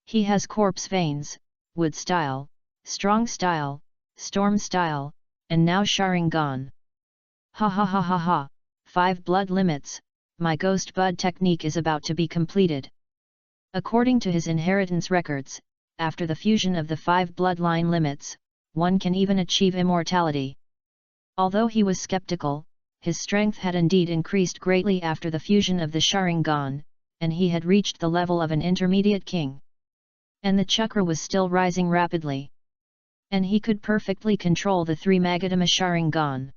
He has corpse veins, wood style, strong style, storm style, and now Sharingan. Ha ha ha ha ha, 5 blood limits, my ghost bud technique is about to be completed. According to his inheritance records, after the fusion of the 5 bloodline limits, one can even achieve immortality. Although he was skeptical, his strength had indeed increased greatly after the fusion of the Sharingan, and he had reached the level of an intermediate king. And the chakra was still rising rapidly. And he could perfectly control the 3 Magatama Sharingan.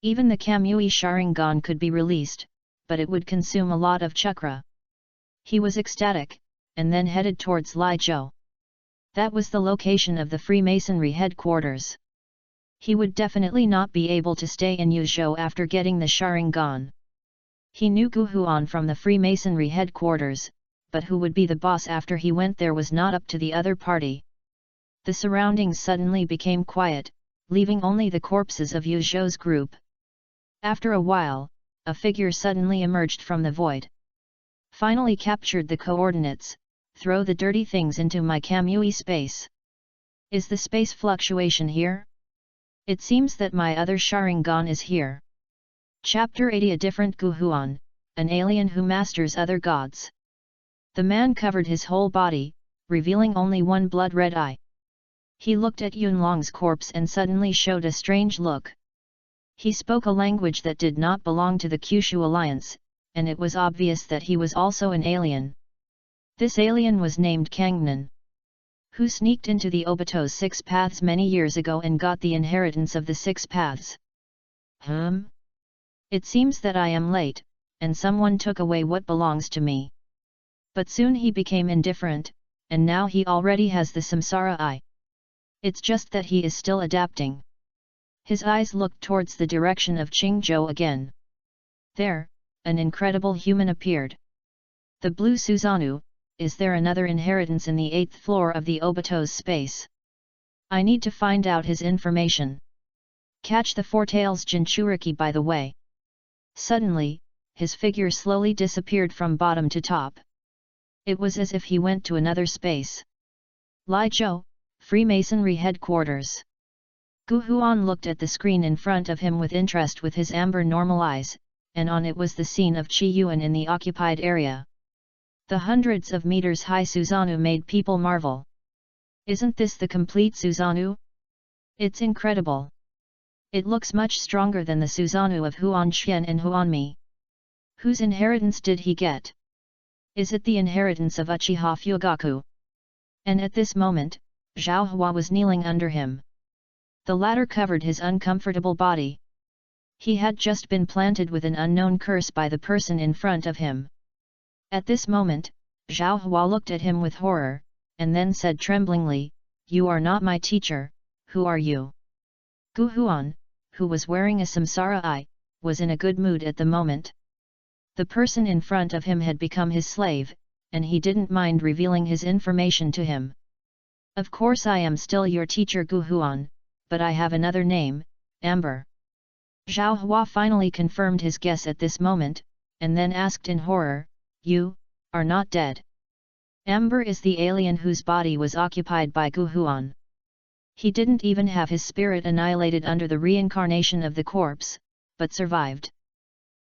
Even the Kamui Sharingan could be released, but it would consume a lot of chakra. He was ecstatic, and then headed towards Liuzhou. That was the location of the Freemasonry headquarters. He would definitely not be able to stay in Yuzhou after getting the Sharingan. He knew Gu Huan from the Freemasonry headquarters, but who would be the boss after he went there was not up to the other party. The surroundings suddenly became quiet, leaving only the corpses of Yuzhou's group. After a while, a figure suddenly emerged from the void. Finally captured the coordinates. Throw the dirty things into my Kamui space. Is the space fluctuation here? It seems that my other Sharingan is here. Chapter 80 A different Gu Huan, an alien who masters other gods. The man covered his whole body, revealing only one blood-red eye. He looked at Yunlong's corpse and suddenly showed a strange look. He spoke a language that did not belong to the Kyushu Alliance, and it was obvious that he was also an alien. This alien was named Kangnan, who sneaked into the Obito's 6 paths many years ago and got the inheritance of the 6 paths. It seems that I am late, and someone took away what belongs to me. But soon he became indifferent, and now he already has the samsara eye. It's just that he is still adapting. His eyes looked towards the direction of Qingzhou again. There, an incredible human appeared. The blue Susanoo. Is there another inheritance in the 8th floor of the Obito's space? I need to find out his information. Catch the Four Tails Jinchuriki by the way. Suddenly, his figure slowly disappeared from bottom to top. It was as if he went to another space. Liuzhou, Freemasonry headquarters. Gu Huan looked at the screen in front of him with interest with his amber normal eyes, and on it was the scene of Qi Yuan in the occupied area. The hundreds of meters high Susanoo made people marvel. Isn't this the complete Susanoo? It's incredible. It looks much stronger than the Susanoo of Huan Xian and Huan Mi. Whose inheritance did he get? Is it the inheritance of Uchiha Fugaku? And at this moment, Zhao Hua was kneeling under him. The latter covered his uncomfortable body. He had just been planted with an unknown curse by the person in front of him. At this moment, Zhao Hua looked at him with horror, and then said tremblingly, "You are not my teacher, who are you?" Gu Huan, who was wearing a samsara eye, was in a good mood at the moment. The person in front of him had become his slave, and he didn't mind revealing his information to him. "Of course I am still your teacher Gu Huan, but I have another name, Amber." Zhao Hua finally confirmed his guess at this moment, and then asked in horror, "You are not dead?" Amber is the alien whose body was occupied by Gu Huan. He didn't even have his spirit annihilated under the reincarnation of the corpse, but survived.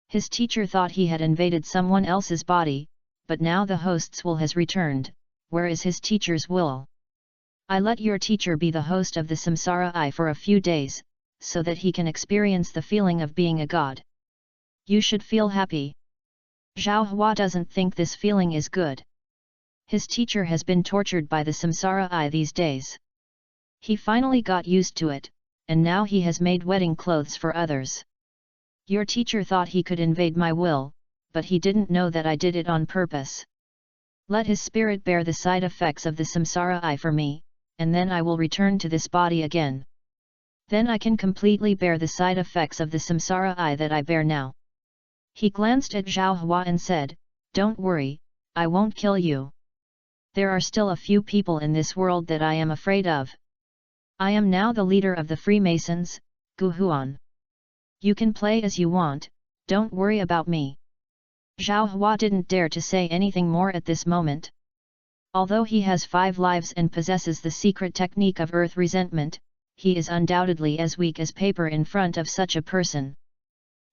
His teacher thought he had invaded someone else's body, but now the host's will has returned. Where is his teacher's will? I let your teacher be the host of the samsara eye for a few days, so that he can experience the feeling of being a god. You should feel happy. Zhao Hua doesn't think this feeling is good. His teacher has been tortured by the samsara eye these days. He finally got used to it, and now he has made wedding clothes for others. Your teacher thought he could invade my will, but he didn't know that I did it on purpose. Let his spirit bear the side effects of the samsara eye for me, and then I will return to this body again. Then I can completely bear the side effects of the samsara eye that I bear now. He glanced at Zhao Hua and said, "Don't worry, I won't kill you. There are still a few people in this world that I am afraid of. I am now the leader of the Freemasons, Gu Huan. You can play as you want, don't worry about me." Zhao Hua didn't dare to say anything more at this moment. Although he has 5 lives and possesses the secret technique of earth resentment, he is undoubtedly as weak as paper in front of such a person.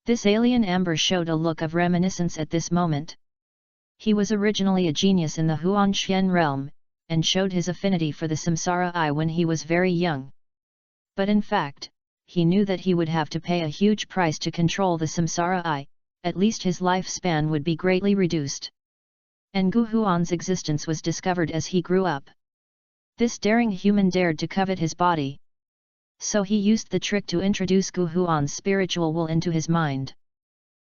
This alien Amber showed a look of reminiscence at this moment. He was originally a genius in the Huan Xian realm, and showed his affinity for the samsara eye when he was very young. But in fact, he knew that he would have to pay a huge price to control the samsara eye, at least his lifespan would be greatly reduced. And Gu Huan's existence was discovered as he grew up. This daring human dared to covet his body. So he used the trick to introduce Gu Huan's spiritual will into his mind.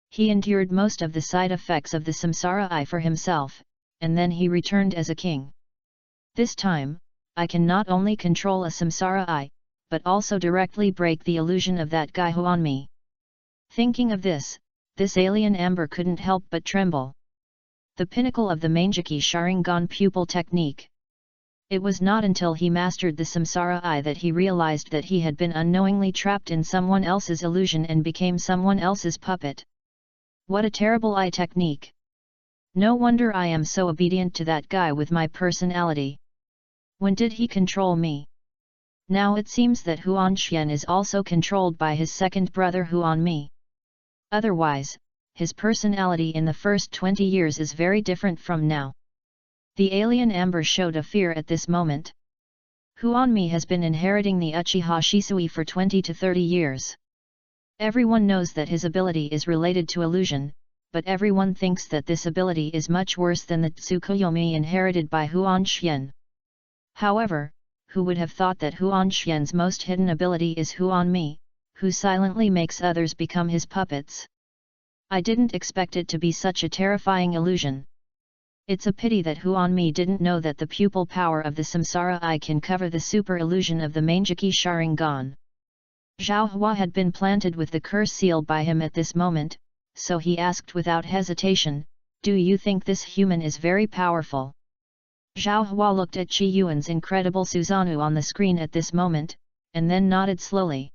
He endured most of the side effects of the samsara eye for himself, and then he returned as a king. This time, I can not only control a samsara eye, but also directly break the illusion of that guy who on me. Thinking of this alien Amber couldn't help but tremble. The pinnacle of the Manjaki Sharingan pupil technique. It was not until he mastered the samsara eye that he realized that he had been unknowingly trapped in someone else's illusion and became someone else's puppet. What a terrible eye technique! No wonder I am so obedient to that guy with my personality. When did he control me? Now it seems that Huan Xian is also controlled by his second brother Huan Mi. Otherwise, his personality in the first 20 years is very different from now. The alien Amber showed a fear at this moment. Huan Mi has been inheriting the Uchiha Shisui for 20 to 30 years. Everyone knows that his ability is related to illusion, but everyone thinks that this ability is much worse than the Tsukuyomi inherited by Huan Xian. However, who would have thought that Huan Xian's most hidden ability is Huan Mi, who silently makes others become his puppets? I didn't expect it to be such a terrifying illusion. It's a pity that Huan Mi didn't know that the pupil power of the samsara eye can cover the super illusion of the Manjaki Sharingan. Zhao Hua had been planted with the curse seal by him at this moment, so he asked without hesitation, "Do you think this human is very powerful?" Zhao Hua looked at Qi Yuan's incredible Susanoo on the screen at this moment, and then nodded slowly.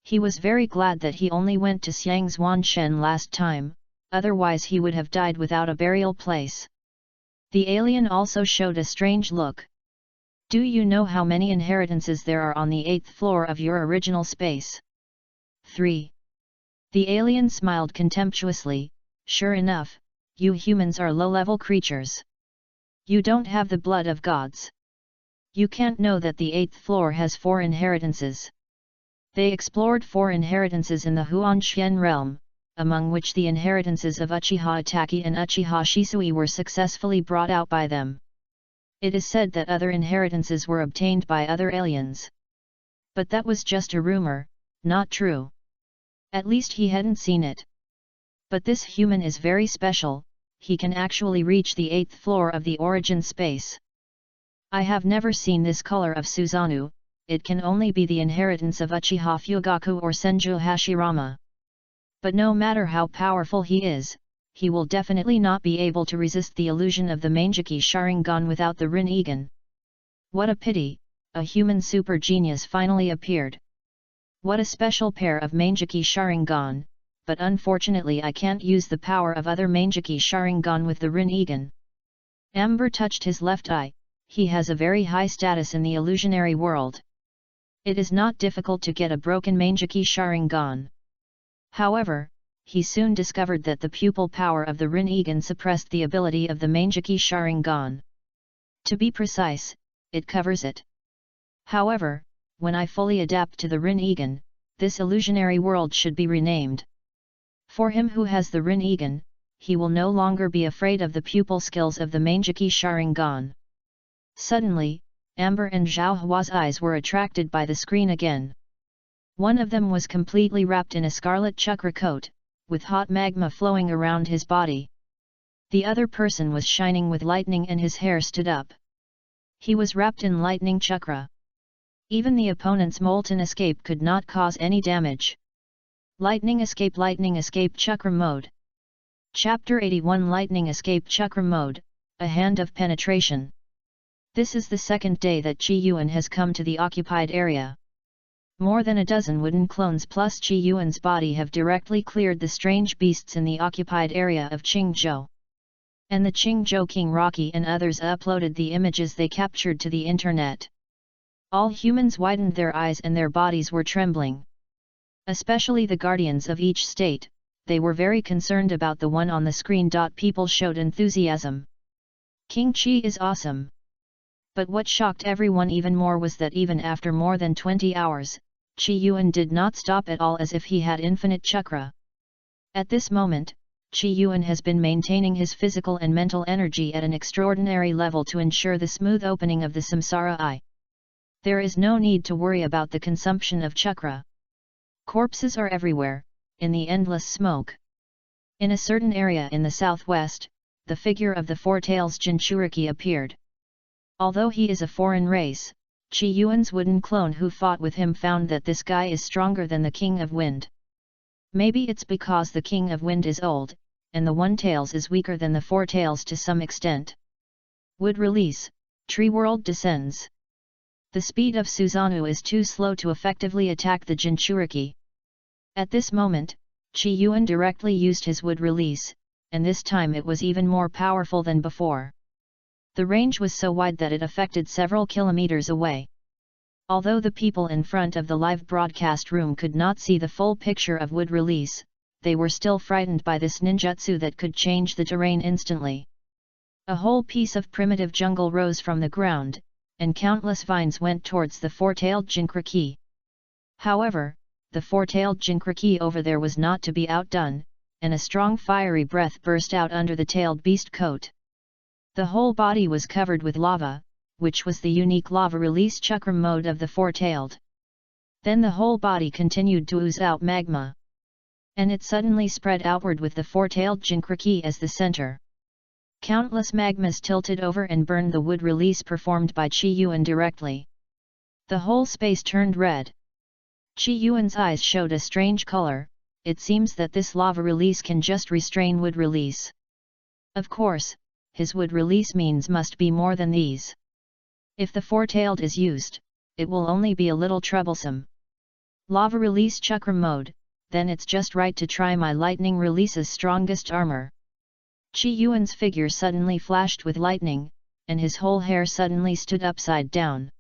He was very glad that he only went to Xiang's Wanshen last time, otherwise he would have died without a burial place. The alien also showed a strange look. "Do you know how many inheritances there are on the 8th floor of your original space?" 3. The alien smiled contemptuously. "Sure enough, you humans are low-level creatures. You don't have the blood of gods. You can't know that the 8th floor has 4 inheritances." They explored 4 inheritances in the Huan Xian realm, among which the inheritances of Uchiha Itachi and Uchiha Shisui were successfully brought out by them. It is said that other inheritances were obtained by other aliens. But that was just a rumor, not true. At least he hadn't seen it. But this human is very special. He can actually reach the 8th floor of the origin space. I have never seen this color of Susanoo. It can only be the inheritance of Uchiha Fugaku or Senju Hashirama. But no matter how powerful he is, he will definitely not be able to resist the illusion of the Manjaki Sharingan without the Rinnegan. What a pity, a human super genius finally appeared. What a special pair of Manjaki Sharingan, but unfortunately I can't use the power of other Manjaki Sharingan with the Rinnegan. Amber touched his left eye. He has a very high status in the illusionary world. It is not difficult to get a broken Manjaki Sharingan. However, he soon discovered that the pupil power of the Rinnegan suppressed the ability of the Manjaki Sharingan. To be precise, it covers it. However, when I fully adapt to the Rinnegan, this illusionary world should be renamed. For him who has the Rinnegan, he will no longer be afraid of the pupil skills of the Manjaki Sharingan. Suddenly, Amber and Zhao Hua's eyes were attracted by the screen again. One of them was completely wrapped in a scarlet chakra coat, with hot magma flowing around his body. The other person was shining with lightning and his hair stood up. He was wrapped in lightning chakra. Even the opponent's molten escape could not cause any damage. Lightning escape chakra mode. Chapter 81 Lightning escape chakra mode, a hand of penetration. This is the second day that Qi Yuan has come to the occupied area. More than a dozen wooden clones plus Qi Yuan's body have directly cleared the strange beasts in the occupied area of Qingzhou. And the Qingzhou King Rocky and others uploaded the images they captured to the internet. All humans widened their eyes and their bodies were trembling. Especially the guardians of each state, they were very concerned about the one on the screen. People showed enthusiasm. King Qi is awesome. But what shocked everyone even more was that even after more than 20 hours, Qi Yuan did not stop at all as if he had infinite chakra. At this moment, Qi Yuan has been maintaining his physical and mental energy at an extraordinary level to ensure the smooth opening of the samsara eye. There is no need to worry about the consumption of chakra. Corpses are everywhere, in the endless smoke. In a certain area in the southwest, the figure of the four-tails Jinchuriki appeared. Although he is a foreign race, Qi Yuan's wooden clone who fought with him found that this guy is stronger than the King of Wind. Maybe it's because the King of Wind is old, and the one-tails is weaker than the four-tails to some extent. Wood release, Tree World descends. The speed of Susanoo is too slow to effectively attack the Jinchuriki. At this moment, Qi Yuan directly used his wood release, and this time it was even more powerful than before. The range was so wide that it affected several kilometers away. Although the people in front of the live broadcast room could not see the full picture of wood release, they were still frightened by this ninjutsu that could change the terrain instantly. A whole piece of primitive jungle rose from the ground, and countless vines went towards the four-tailed Jinchuriki. However, the four-tailed Jinchuriki over there was not to be outdone, and a strong fiery breath burst out under the tailed beast coat. The whole body was covered with lava, which was the unique lava release chakra mode of the four-tailed. Then the whole body continued to ooze out magma. And it suddenly spread outward with the four-tailed Jinchuriki as the center. Countless magmas tilted over and burned the wood release performed by Qi Yuan directly. The whole space turned red. Qi Yuan's eyes showed a strange color. It seems that this lava release can just restrain wood release. Of course, his wood release means must be more than these. If the four-tailed is used, it will only be a little troublesome. Lava release chakra mode, then it's just right to try my lightning release's strongest armor. Qi Yuan's figure suddenly flashed with lightning, and his whole hair suddenly stood upside down.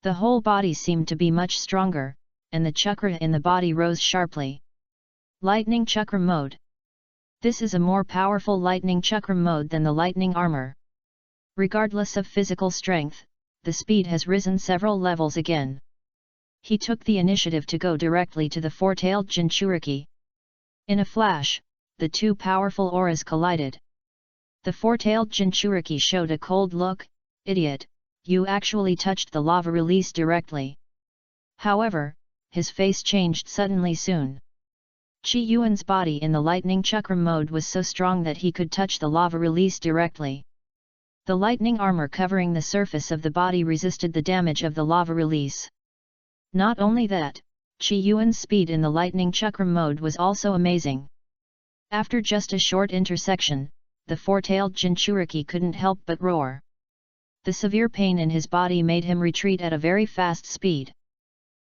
The whole body seemed to be much stronger, and the chakra in the body rose sharply. Lightning chakra mode. This is a more powerful lightning chakra mode than the lightning armor. Regardless of physical strength, the speed has risen several levels again. He took the initiative to go directly to the four-tailed Jinchuriki. In a flash, the two powerful auras collided. The four-tailed Jinchuriki showed a cold look. "Idiot, you actually touched the lava release directly." However, his face changed suddenly soon. Qi Yuan's body in the lightning chakra mode was so strong that he could touch the lava release directly. The lightning armor covering the surface of the body resisted the damage of the lava release. Not only that, Qi Yuan's speed in the lightning chakra mode was also amazing. After just a short intersection, the four-tailed Jinchuriki couldn't help but roar. The severe pain in his body made him retreat at a very fast speed.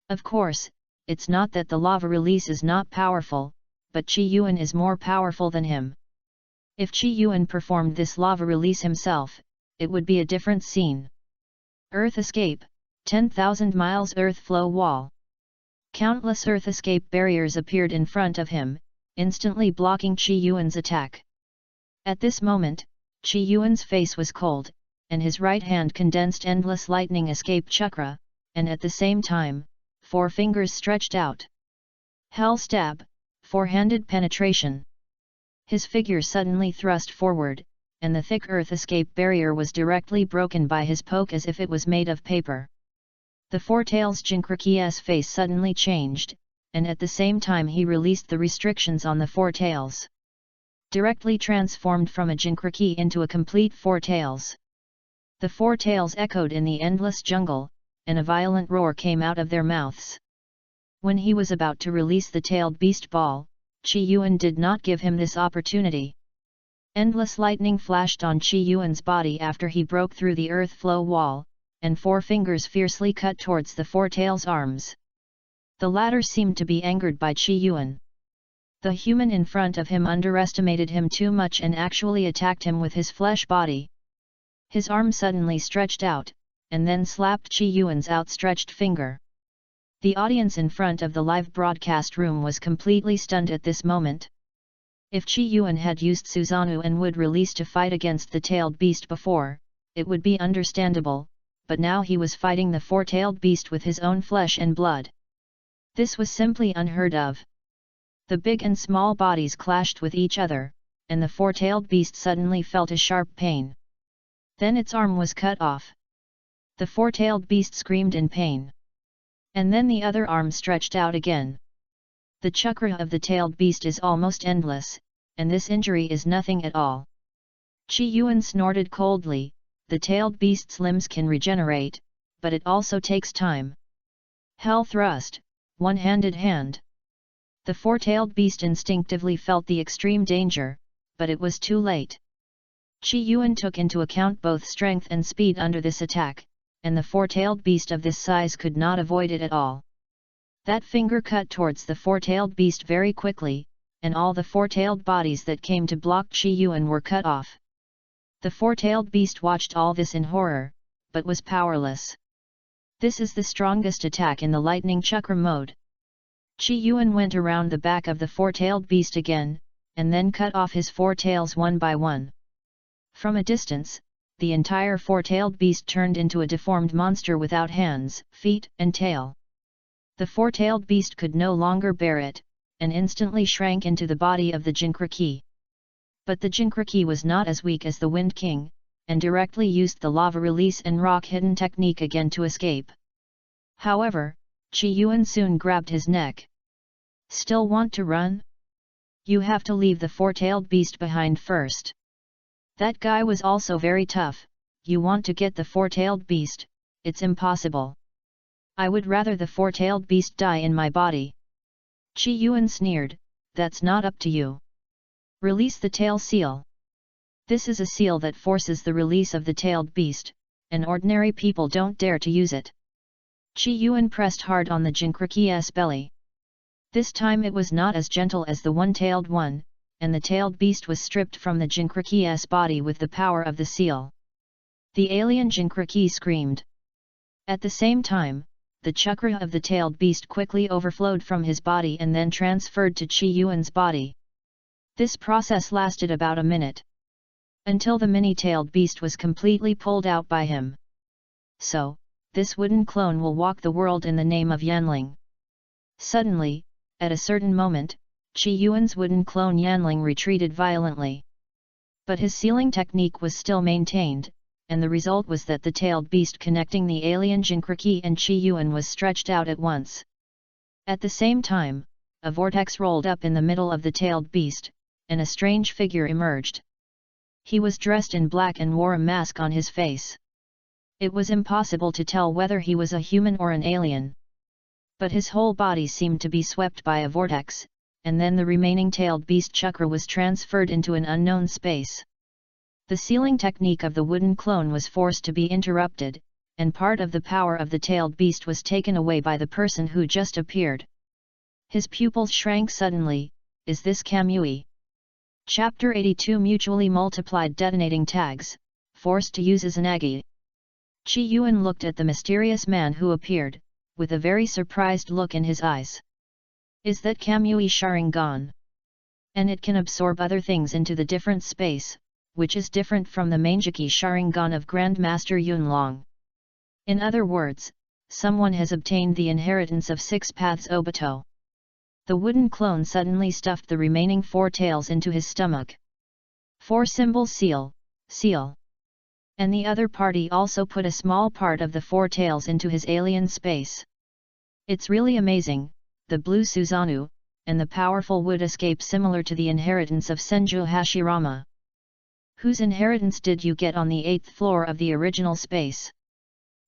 Of course, it's not that the lava release is not powerful, but Qi Yuan is more powerful than him. If Qi Yuan performed this lava release himself, it would be a different scene. Earth escape. 10,000 miles earth flow wall. Countless earth escape barriers appeared in front of him, instantly blocking Qi Yuan's attack. At this moment, Qi Yuan's face was cold, and his right hand condensed endless lightning escape chakra, and at the same time, 4 fingers stretched out. Hell stab, four-handed penetration. His figure suddenly thrust forward, and the thick earth escape barrier was directly broken by his poke as if it was made of paper. The four-tails Jinchuriki's face suddenly changed, and at the same time he released the restrictions on the four-tails. Directly transformed from a Jinchuriki into a complete four-tails. The four-tails echoed in the endless jungle, and a violent roar came out of their mouths. When he was about to release the tailed beast ball, Qi Yuan did not give him this opportunity. Endless lightning flashed on Qi Yuan's body after he broke through the earth flow wall, and 4 fingers fiercely cut towards the four-tails' arms. The latter seemed to be angered by Qi Yuan. The human in front of him underestimated him too much and actually attacked him with his flesh body. His arm suddenly stretched out, and then slapped Qi Yuan's outstretched finger. The audience in front of the live broadcast room was completely stunned at this moment. If Qi Yuan had used Susanoo and would release to fight against the tailed beast before, it would be understandable, but now he was fighting the four-tailed beast with his own flesh and blood. This was simply unheard of. The big and small bodies clashed with each other, and the four-tailed beast suddenly felt a sharp pain. Then its arm was cut off. The four-tailed beast screamed in pain. And then the other arm stretched out again. The chakra of the tailed beast is almost endless, and this injury is nothing at all. Chi Yuan snorted coldly. The tailed beast's limbs can regenerate, but it also takes time. Hell thrust, one-handed hand. The four-tailed beast instinctively felt the extreme danger, but it was too late. Chi Yuan took into account both strength and speed under this attack, and the four-tailed beast of this size could not avoid it at all. That finger cut towards the four-tailed beast very quickly, and all the four-tailed bodies that came to block Chi Yuan were cut off. The four-tailed beast watched all this in horror, but was powerless. This is the strongest attack in the lightning chakra mode. Chi Yuan went around the back of the four-tailed beast again, and then cut off his four tails one by one. From a distance, the entire four-tailed beast turned into a deformed monster without hands, feet, and tail. The four-tailed beast could no longer bear it, and instantly shrank into the body of the Jinkraki. But the Jinkraki was not as weak as the Wind King, and directly used the lava release and rock hidden technique again to escape. However, Chi Yuan soon grabbed his neck. Still want to run? You have to leave the four-tailed beast behind first. That guy was also very tough. You want to get the four-tailed beast? It's impossible. I would rather the four-tailed beast die in my body. Chi Yuan sneered, that's not up to you. Release the tail seal. This is a seal that forces the release of the tailed beast, and ordinary people don't dare to use it. Chi Yuan pressed hard on the Jinkraki's belly. This time it was not as gentle as the one-tailed one, and the tailed beast was stripped from the Jinkraki's body with the power of the seal. The alien Jinkraki screamed. At the same time, the chakra of the tailed beast quickly overflowed from his body and then transferred to Chi Yuan's body. This process lasted about a minute. Until the mini-tailed beast was completely pulled out by him. So, this wooden clone will walk the world in the name of Yanling. Suddenly, at a certain moment, Chi Yuan's wooden clone Yanling retreated violently. But his sealing technique was still maintained, and the result was that the tailed beast connecting the alien Jinkraki and Chi Yuan was stretched out at once. At the same time, a vortex rolled up in the middle of the tailed beast, and a strange figure emerged. He was dressed in black and wore a mask on his face. It was impossible to tell whether he was a human or an alien. But his whole body seemed to be swept by a vortex, and then the remaining tailed beast chakra was transferred into an unknown space. The sealing technique of the wooden clone was forced to be interrupted, and part of the power of the tailed beast was taken away by the person who just appeared. His pupils shrank suddenly. Is this Kamui? Chapter 82 Mutually Multiplied Detonating Tags, Forced to Use Izanagi. Chi Yuan looked at the mysterious man who appeared, with a very surprised look in his eyes. Is that Kamui Sharingan? And it can absorb other things into the different space, which is different from the Manjiki Sharingan of Grandmaster Yunlong. In other words, someone has obtained the inheritance of 6 paths Obito. The wooden clone suddenly stuffed the remaining 4 tails into his stomach. 4 symbol seal, seal. And the other party also put a small part of the 4 tails into his alien space. It's really amazing, the blue Susanoo, and the powerful wood escape similar to the inheritance of Senju Hashirama. Whose inheritance did you get on the 8th floor of the original space?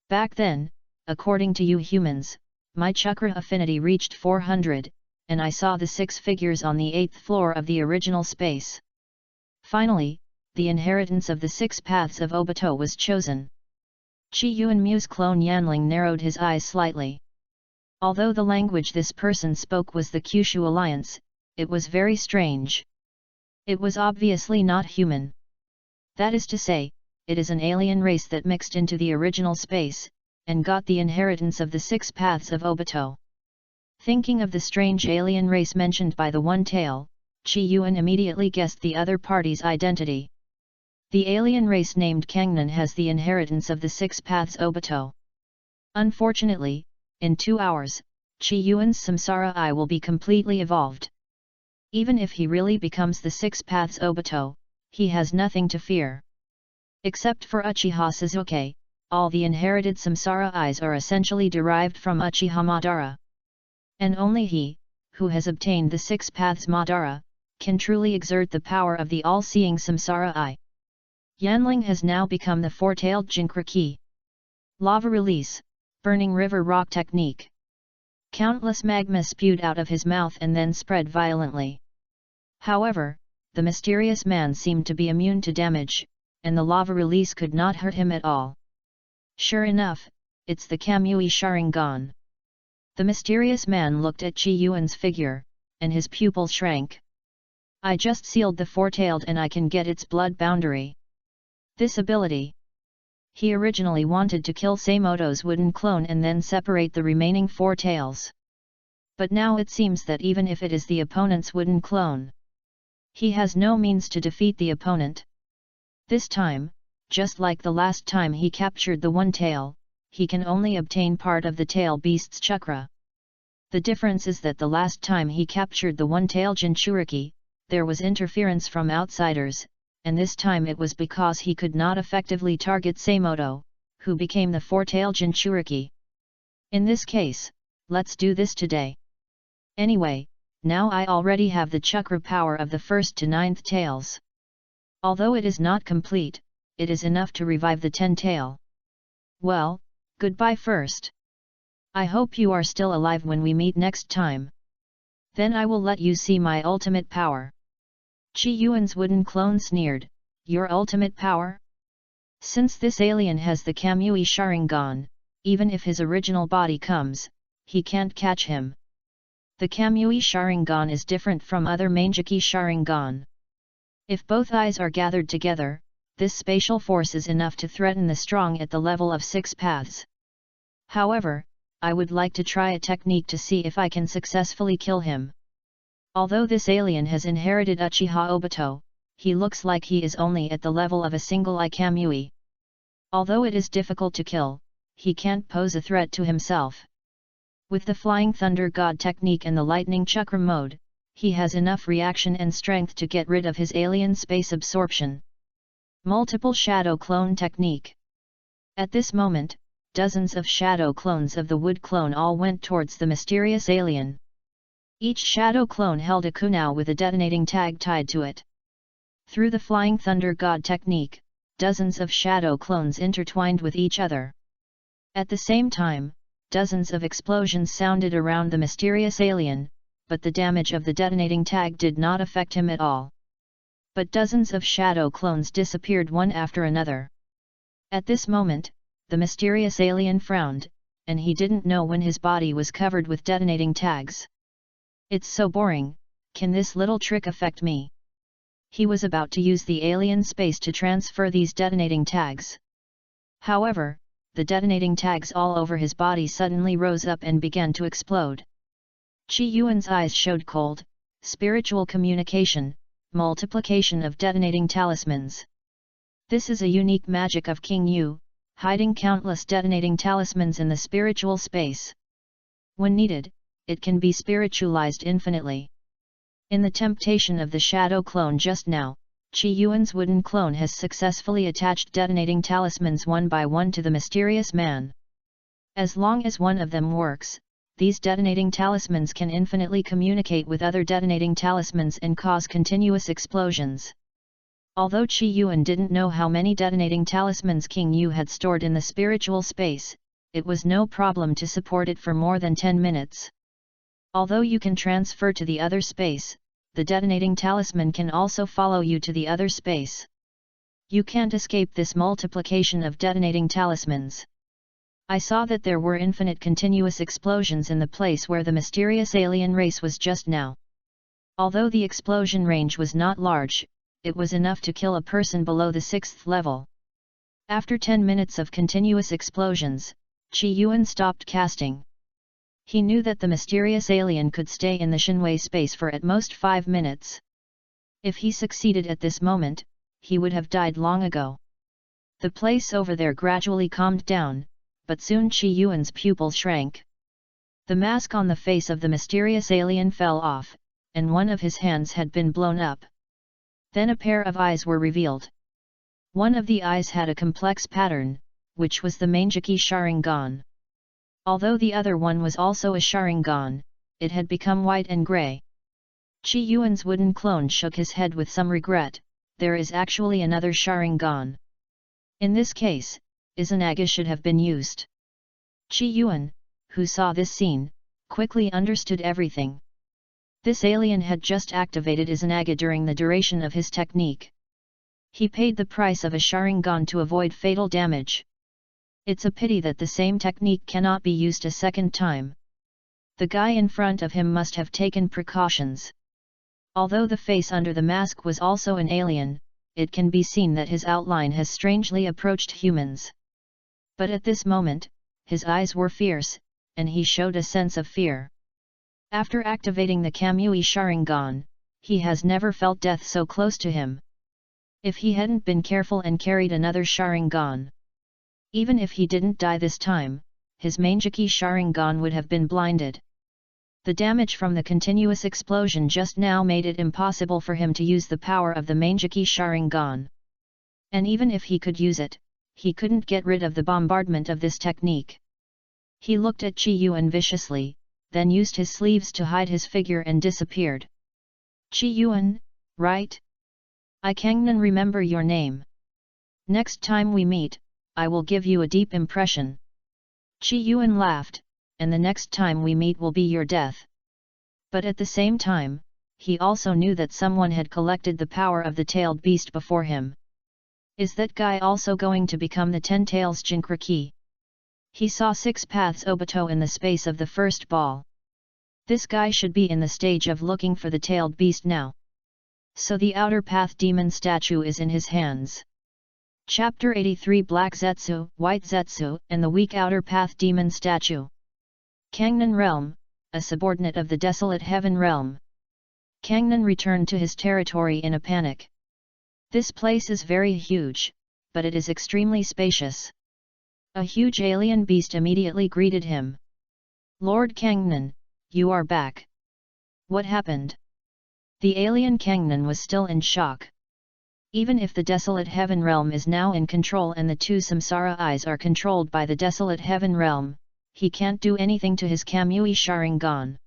Back then, according to you humans, my chakra affinity reached 400, and I saw the 6 figures on the 8th floor of the original space. Finally, the inheritance of the 6 paths of Obito was chosen. Chi Yuan Mu's clone Yanling narrowed his eyes slightly. Although the language this person spoke was the Kyushu Alliance, it was very strange. It was obviously not human. That is to say, it is an alien race that mixed into the original space, and got the inheritance of the 6 paths of Obito. Thinking of the strange alien race mentioned by the one tail, Chi Yuan immediately guessed the other party's identity. The alien race named Kangnan has the inheritance of the 6 paths Obito. Unfortunately, in 2 hours, Chi Yuan's samsara eye will be completely evolved. Even if he really becomes the Six Paths Obito, he has nothing to fear. Except for Uchiha Sasuke, all the inherited samsara eyes are essentially derived from Uchiha Madara. And only he, who has obtained the Six Paths Madara, can truly exert the power of the all-seeing samsara eye. Yanling has now become the four-tailed Jinchuriki. Lava release, burning river rock technique. Countless magma spewed out of his mouth and then spread violently. However, the mysterious man seemed to be immune to damage, and the lava release could not hurt him at all. Sure enough, it's the Kamui Sharingan. The mysterious man looked at Chi Yuan's figure, and his pupil shrank. I just sealed the four-tailed and I can get its blood boundary. This ability. He originally wanted to kill Seimoto's wooden clone and then separate the remaining four tails. But now it seems that even if it is the opponent's wooden clone, he has no means to defeat the opponent. This time, just like the last time he captured the one tail, he can only obtain part of the tail beast's chakra. The difference is that the last time he captured the one-tail Jinchuriki, there was interference from outsiders, and this time it was because he could not effectively target Seimoto, who became the four-tailed Jinchuriki. In this case, let's do this today. Anyway, now I already have the chakra power of the first to ninth tails. Although it is not complete, it is enough to revive the 10-tail. Well, goodbye first. I hope you are still alive when we meet next time. Then I will let you see my ultimate power. Chi Yuan's wooden clone sneered, your ultimate power? Since this alien has the Kamui Sharingan, even if his original body comes, he can't catch him. The Kamui Sharingan is different from other Manjiki Sharingan. If both eyes are gathered together, this spatial force is enough to threaten the strong at the level of six paths. However, I would like to try a technique to see if I can successfully kill him. Although this alien has inherited Uchiha Obito, he looks like he is only at the level of a single eye Kamui. Although it is difficult to kill, he can't pose a threat to himself. With the Flying Thunder God technique and the Lightning Chakra mode, he has enough reaction and strength to get rid of his alien space absorption. Multiple Shadow Clone technique. At this moment, dozens of shadow clones of the wood clone all went towards the mysterious alien. Each shadow clone held a kunai with a detonating tag tied to it. Through the Flying Thunder God technique, dozens of shadow clones intertwined with each other. At the same time, dozens of explosions sounded around the mysterious alien, but the damage of the detonating tag did not affect him at all. But dozens of shadow clones disappeared one after another. At this moment, the mysterious alien frowned, and he didn't know when his body was covered with detonating tags. It's so boring, can this little trick affect me? He was about to use the alien space to transfer these detonating tags. However, the detonating tags all over his body suddenly rose up and began to explode. Chi Yuan's eyes showed cold, spiritual communication, multiplication of detonating talismans. This is a unique magic of King Yu, hiding countless detonating talismans in the spiritual space. When needed, it can be spiritualized infinitely. In the temptation of the shadow clone just now, Chi Yuan's wooden clone has successfully attached detonating talismans one by one to the mysterious man. As long as one of them works, these detonating talismans can infinitely communicate with other detonating talismans and cause continuous explosions. Although Chi Yuan didn't know how many detonating talismans King Yu had stored in the spiritual space, it was no problem to support it for more than 10 minutes. Although you can transfer to the other space, the detonating talisman can also follow you to the other space. You can't escape this multiplication of detonating talismans. I saw that there were infinite continuous explosions in the place where the mysterious alien race was just now. Although the explosion range was not large, it was enough to kill a person below the 6th level. After 10 minutes of continuous explosions, Chi Yuan stopped casting. He knew that the mysterious alien could stay in the Shinwei space for at most 5 minutes. If he succeeded at this moment, he would have died long ago. The place over there gradually calmed down, but soon Chi Yuan's pupil shrank. The mask on the face of the mysterious alien fell off, and one of his hands had been blown up. Then a pair of eyes were revealed. One of the eyes had a complex pattern, which was the Manjaki Sharingan. Although the other one was also a Sharingan, it had become white and grey. Qi Yuan's wooden clone shook his head with some regret. There is actually another Sharingan. In this case, Izanaga should have been used. Qi Yuan, who saw this scene, quickly understood everything. This alien had just activated Izanaga during the duration of his technique. He paid the price of a Sharingan to avoid fatal damage. It's a pity that the same technique cannot be used a second time. The guy in front of him must have taken precautions. Although the face under the mask was also an alien, it can be seen that his outline has strangely approached humans. But at this moment, his eyes were fierce, and he showed a sense of fear. After activating the Kamui Sharingan, he has never felt death so close to him. If he hadn't been careful and carried another Sharingan, even if he didn't die this time, his Manjaki Sharingan would have been blinded. The damage from the continuous explosion just now made it impossible for him to use the power of the Manjaki Sharingan. And even if he could use it, he couldn't get rid of the bombardment of this technique. He looked at Qi Yuan viciously, then used his sleeves to hide his figure and disappeared. Qi Yuan, right? I can't remember your name. Next time we meet, I will give you a deep impression. Qi Yuan laughed, and the next time we meet will be your death. But at the same time, he also knew that someone had collected the power of the tailed beast before him. Is that guy also going to become the 10 Tails Jinkraki? He saw 6 paths Obito in the space of the first ball. This guy should be in the stage of looking for the tailed beast now. So the outer path demon statue is in his hands. Chapter 83 Black Zetsu, White Zetsu, and the weak outer path demon statue. Kangnan Realm, a subordinate of the Desolate Heaven Realm. Kangnan returned to his territory in a panic. This place is very huge, but it is extremely spacious. A huge alien beast immediately greeted him. Lord Kangnan, you are back. What happened? The alien Kangnan was still in shock. Even if the Desolate Heaven Realm is now in control and the 2 Samsara eyes are controlled by the Desolate Heaven Realm, he can't do anything to his Kamui Sharingan.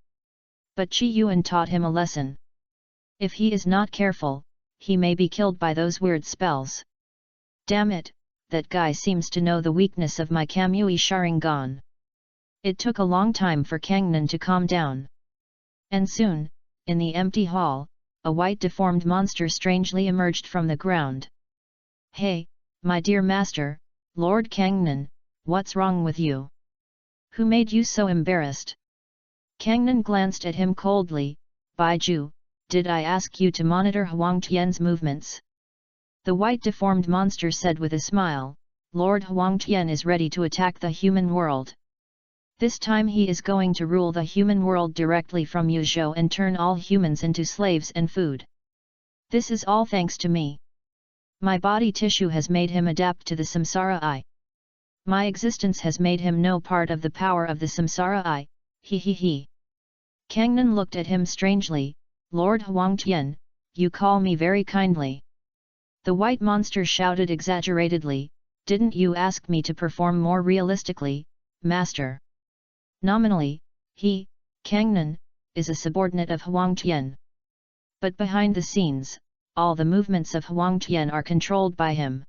But Qi Yuan taught him a lesson. If he is not careful, he may be killed by those weird spells. Damn it, that guy seems to know the weakness of my Kamui Sharingan. It took a long time for Kangnan to calm down. And soon, in the empty hall, a white deformed monster strangely emerged from the ground. Hey, my dear master, Lord Kangnan, what's wrong with you? Who made you so embarrassed? Kangnan glanced at him coldly. Baiju, did I ask you to monitor Huang Tian's movements? The white deformed monster said with a smile, Lord Huang Tian is ready to attack the human world. This time he is going to rule the human world directly from Yuzhou and turn all humans into slaves and food. This is all thanks to me. My body tissue has made him adapt to the Samsara Eye. My existence has made him know part of the power of the Samsara Eye, he. Kangnan looked at him strangely, Lord Huang Tian, you call me very kindly. The white monster shouted exaggeratedly, didn't you ask me to perform more realistically, master? Nominally, he, Kangnan, is a subordinate of Huang Tian. But behind the scenes, all the movements of Huang Tian are controlled by him.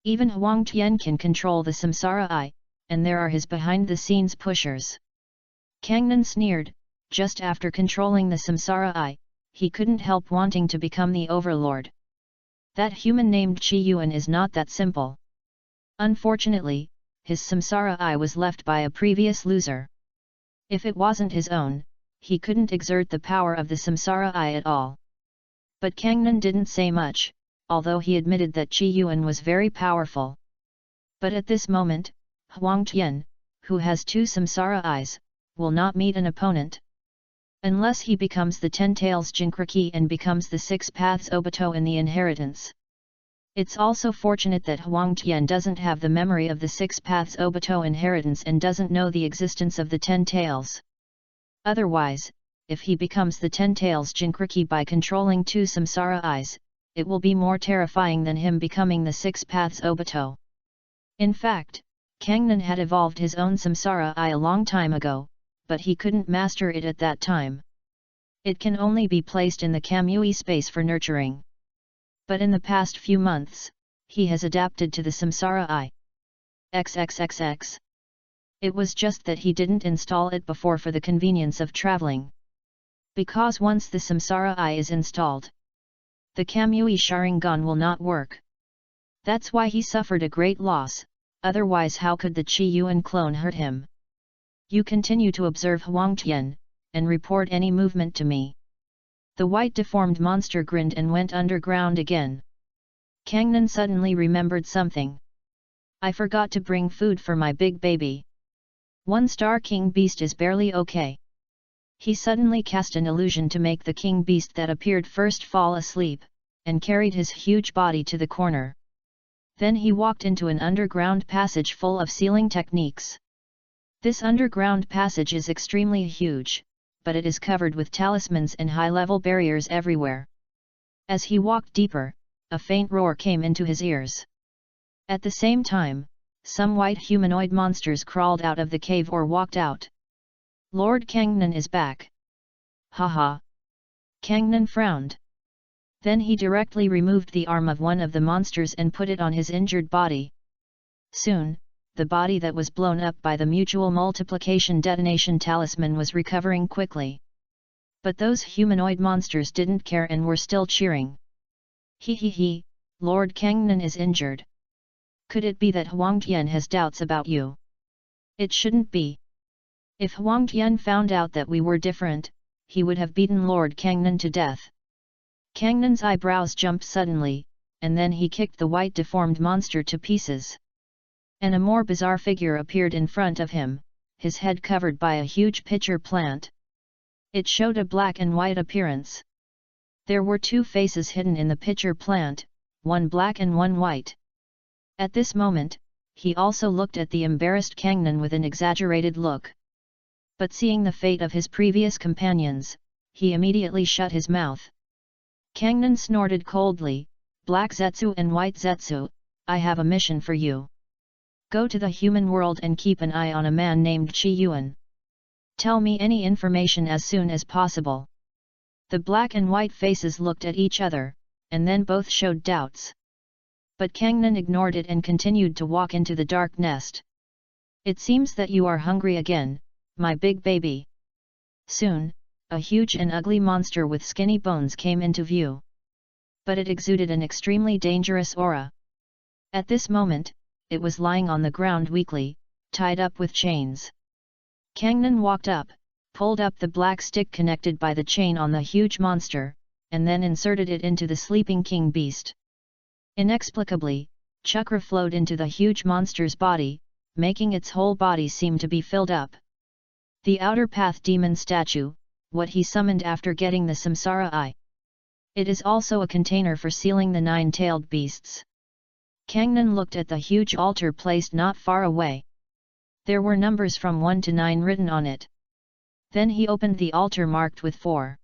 Even Huang Tian can control the Samsara Eye, and there are his behind-the-scenes pushers. Kangnan sneered, just after controlling the Samsara Eye, he couldn't help wanting to become the overlord. That human named Qi Yuan is not that simple. Unfortunately, his Samsara Eye was left by a previous loser. If it wasn't his own, he couldn't exert the power of the Samsara Eye at all. But Kangnan didn't say much, although he admitted that Qi Yuan was very powerful. But at this moment, Huang Tian, who has 2 Samsara Eyes, will not meet an opponent. Unless he becomes the 10 Tails Jinkraki and becomes the 6 Paths Obito in the inheritance. It's also fortunate that Huang Tian doesn't have the memory of the 6 Paths Obito inheritance and doesn't know the existence of the 10 Tails. Otherwise, if he becomes the 10 Tails Jinkriki by controlling 2 Samsara eyes, it will be more terrifying than him becoming the 6 Paths Obito. In fact, Kangnan had evolved his own Samsara eye a long time ago, but he couldn't master it at that time. It can only be placed in the Kamui space for nurturing. But in the past few months, he has adapted to the Samsara eye. XXXX. It was just that he didn't install it before for the convenience of traveling. Because once the Samsara eye is installed, the Kamui Sharingan will not work. That's why he suffered a great loss, otherwise how could the Chi Yuan clone hurt him? You continue to observe Huangtian, and report any movement to me. The white deformed monster grinned and went underground again. Kangnan suddenly remembered something. I forgot to bring food for my big baby. 1-star king beast is barely okay. He suddenly cast an illusion to make the king beast that appeared first fall asleep, and carried his huge body to the corner. Then he walked into an underground passage full of sealing techniques. This underground passage is extremely huge, but it is covered with talismans and high-level barriers everywhere. As he walked deeper, a faint roar came into his ears. At the same time, some white humanoid monsters crawled out of the cave or walked out. Lord Kangnan is back. Haha. Kangnan frowned. Then he directly removed the arm of one of the monsters and put it on his injured body. Soon, the body that was blown up by the mutual multiplication detonation talisman was recovering quickly. But those humanoid monsters didn't care and were still cheering. He, Lord Kangnan is injured. Could it be that Huangtian has doubts about you? It shouldn't be. If Huangtian found out that we were different, he would have beaten Lord Kangnan to death. Kangnan's eyebrows jumped suddenly, and then he kicked the white deformed monster to pieces. And a more bizarre figure appeared in front of him, his head covered by a huge pitcher plant. It showed a black and white appearance. There were 2 faces hidden in the pitcher plant, one black and one white. At this moment, he also looked at the embarrassed Kangnan with an exaggerated look. But seeing the fate of his previous companions, he immediately shut his mouth. Kangnan snorted coldly, Black Zetsu and White Zetsu, I have a mission for you. Go to the human world and keep an eye on a man named Chi Yuan. Tell me any information as soon as possible. The black and white faces looked at each other, and then both showed doubts. But Kangnan ignored it and continued to walk into the dark nest. It seems that you are hungry again, my big baby. Soon, a huge and ugly monster with skinny bones came into view. But it exuded an extremely dangerous aura. At this moment, it was lying on the ground weakly, tied up with chains. Kangnan walked up, pulled up the black stick connected by the chain on the huge monster, and then inserted it into the sleeping king beast. Inexplicably, chakra flowed into the huge monster's body, making its whole body seem to be filled up. The outer path demon statue, what he summoned after getting the Samsara eye. It is also a container for sealing the 9-tailed beasts. Kangnan looked at the huge altar placed not far away. There were numbers from 1 to 9 written on it. Then he opened the altar marked with 4.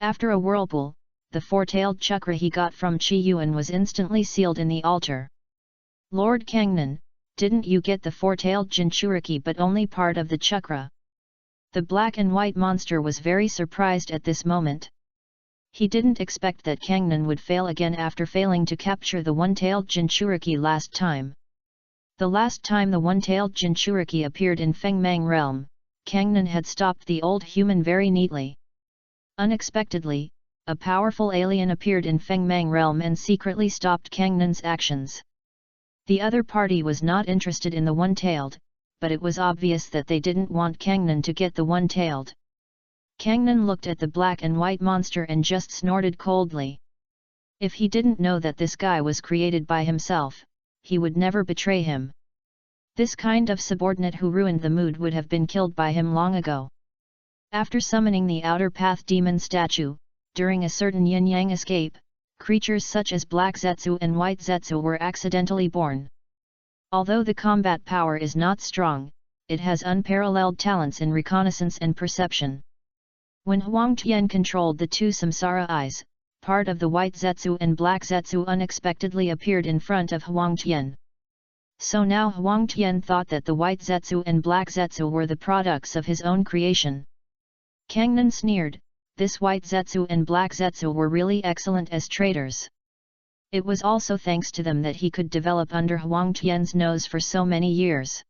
After a whirlpool, the 4-tailed chakra he got from Chi Yuan was instantly sealed in the altar. Lord Kangnan, didn't you get the 4-tailed Jinchuriki but only part of the chakra? The black and white monster was very surprised at this moment. He didn't expect that Kangnan would fail again after failing to capture the 1-tailed Jinchuriki last time. The last time the 1-tailed Jinchuriki appeared in Fengmang realm, Kangnan had stopped the old human very neatly. Unexpectedly, a powerful alien appeared in Fengmang realm and secretly stopped Kangnan's actions. The other party was not interested in the 1-tailed, but it was obvious that they didn't want Kangnan to get the 1-tailed. Kangnan looked at the black and white monster and just snorted coldly. If he didn't know that this guy was created by himself, he would never betray him. This kind of subordinate who ruined the mood would have been killed by him long ago. After summoning the outer path demon statue, during a certain yin-yang escape, creatures such as Black Zetsu and White Zetsu were accidentally born. Although the combat power is not strong, it has unparalleled talents in reconnaissance and perception. When Huang Tian controlled the two samsara eyes, part of the white Zetsu and black Zetsu unexpectedly appeared in front of Huang Tian. So now Huang Tian thought that the white Zetsu and black Zetsu were the products of his own creation. Kangnan sneered, this white Zetsu and black Zetsu were really excellent as traders. It was also thanks to them that he could develop under Huang Tian's nose for so many years.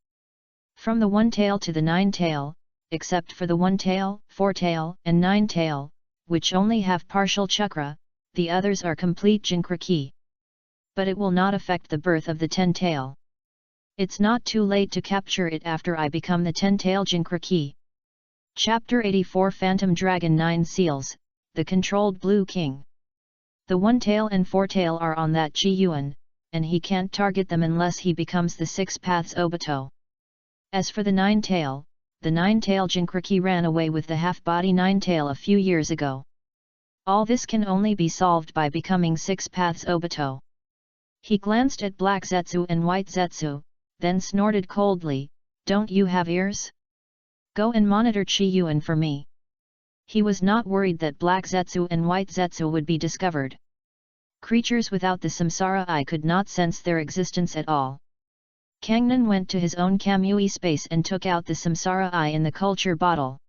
From the one tail to the nine tail, except for the one tail, four tail, and nine tail, which only have partial chakra, the others are complete Jinkraki. But it will not affect the birth of the 10 tail. It's not too late to capture it after I become the 10-tail Jinkraki. Chapter 84 Phantom Dragon 9 Seals, The Controlled Blue King. The 1 tail and 4 tail are on that Chi Yuan, and he can't target them unless he becomes the 6 paths Obito. As for the 9 tail, the 9 tail Jinkraki ran away with the half-body 9 tail a few years ago. All this can only be solved by becoming 6 paths Obito. He glanced at black Zetsu and white Zetsu, then snorted coldly, don't you have ears? Go and monitor Chi Yuan for me. He was not worried that black Zetsu and white Zetsu would be discovered. Creatures without the samsara eye could not sense their existence at all. Kangnan went to his own Kamui space and took out the samsara eye in the culture bottle.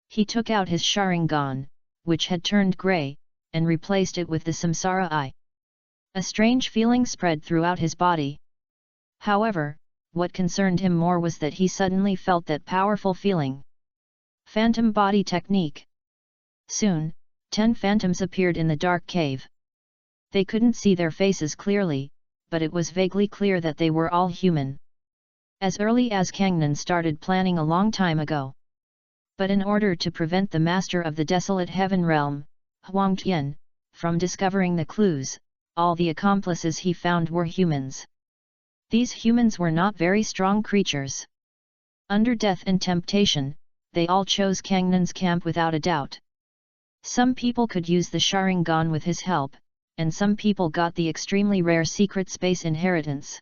He took out his Sharingan, which had turned grey, and replaced it with the samsara eye. A strange feeling spread throughout his body. However, what concerned him more was that he suddenly felt that powerful feeling. Phantom Body Technique. Soon, 10 phantoms appeared in the dark cave. They couldn't see their faces clearly, but it was vaguely clear that they were all human. As early as Kangnan started planning a long time ago. But in order to prevent the master of the desolate heaven realm, Huang Tian, from discovering the clues, all the accomplices he found were humans. These humans were not very strong creatures. Under death and temptation, they all chose Kangnan's camp without a doubt. Some people could use the Sharingan with his help, and some people got the extremely rare secret space inheritance.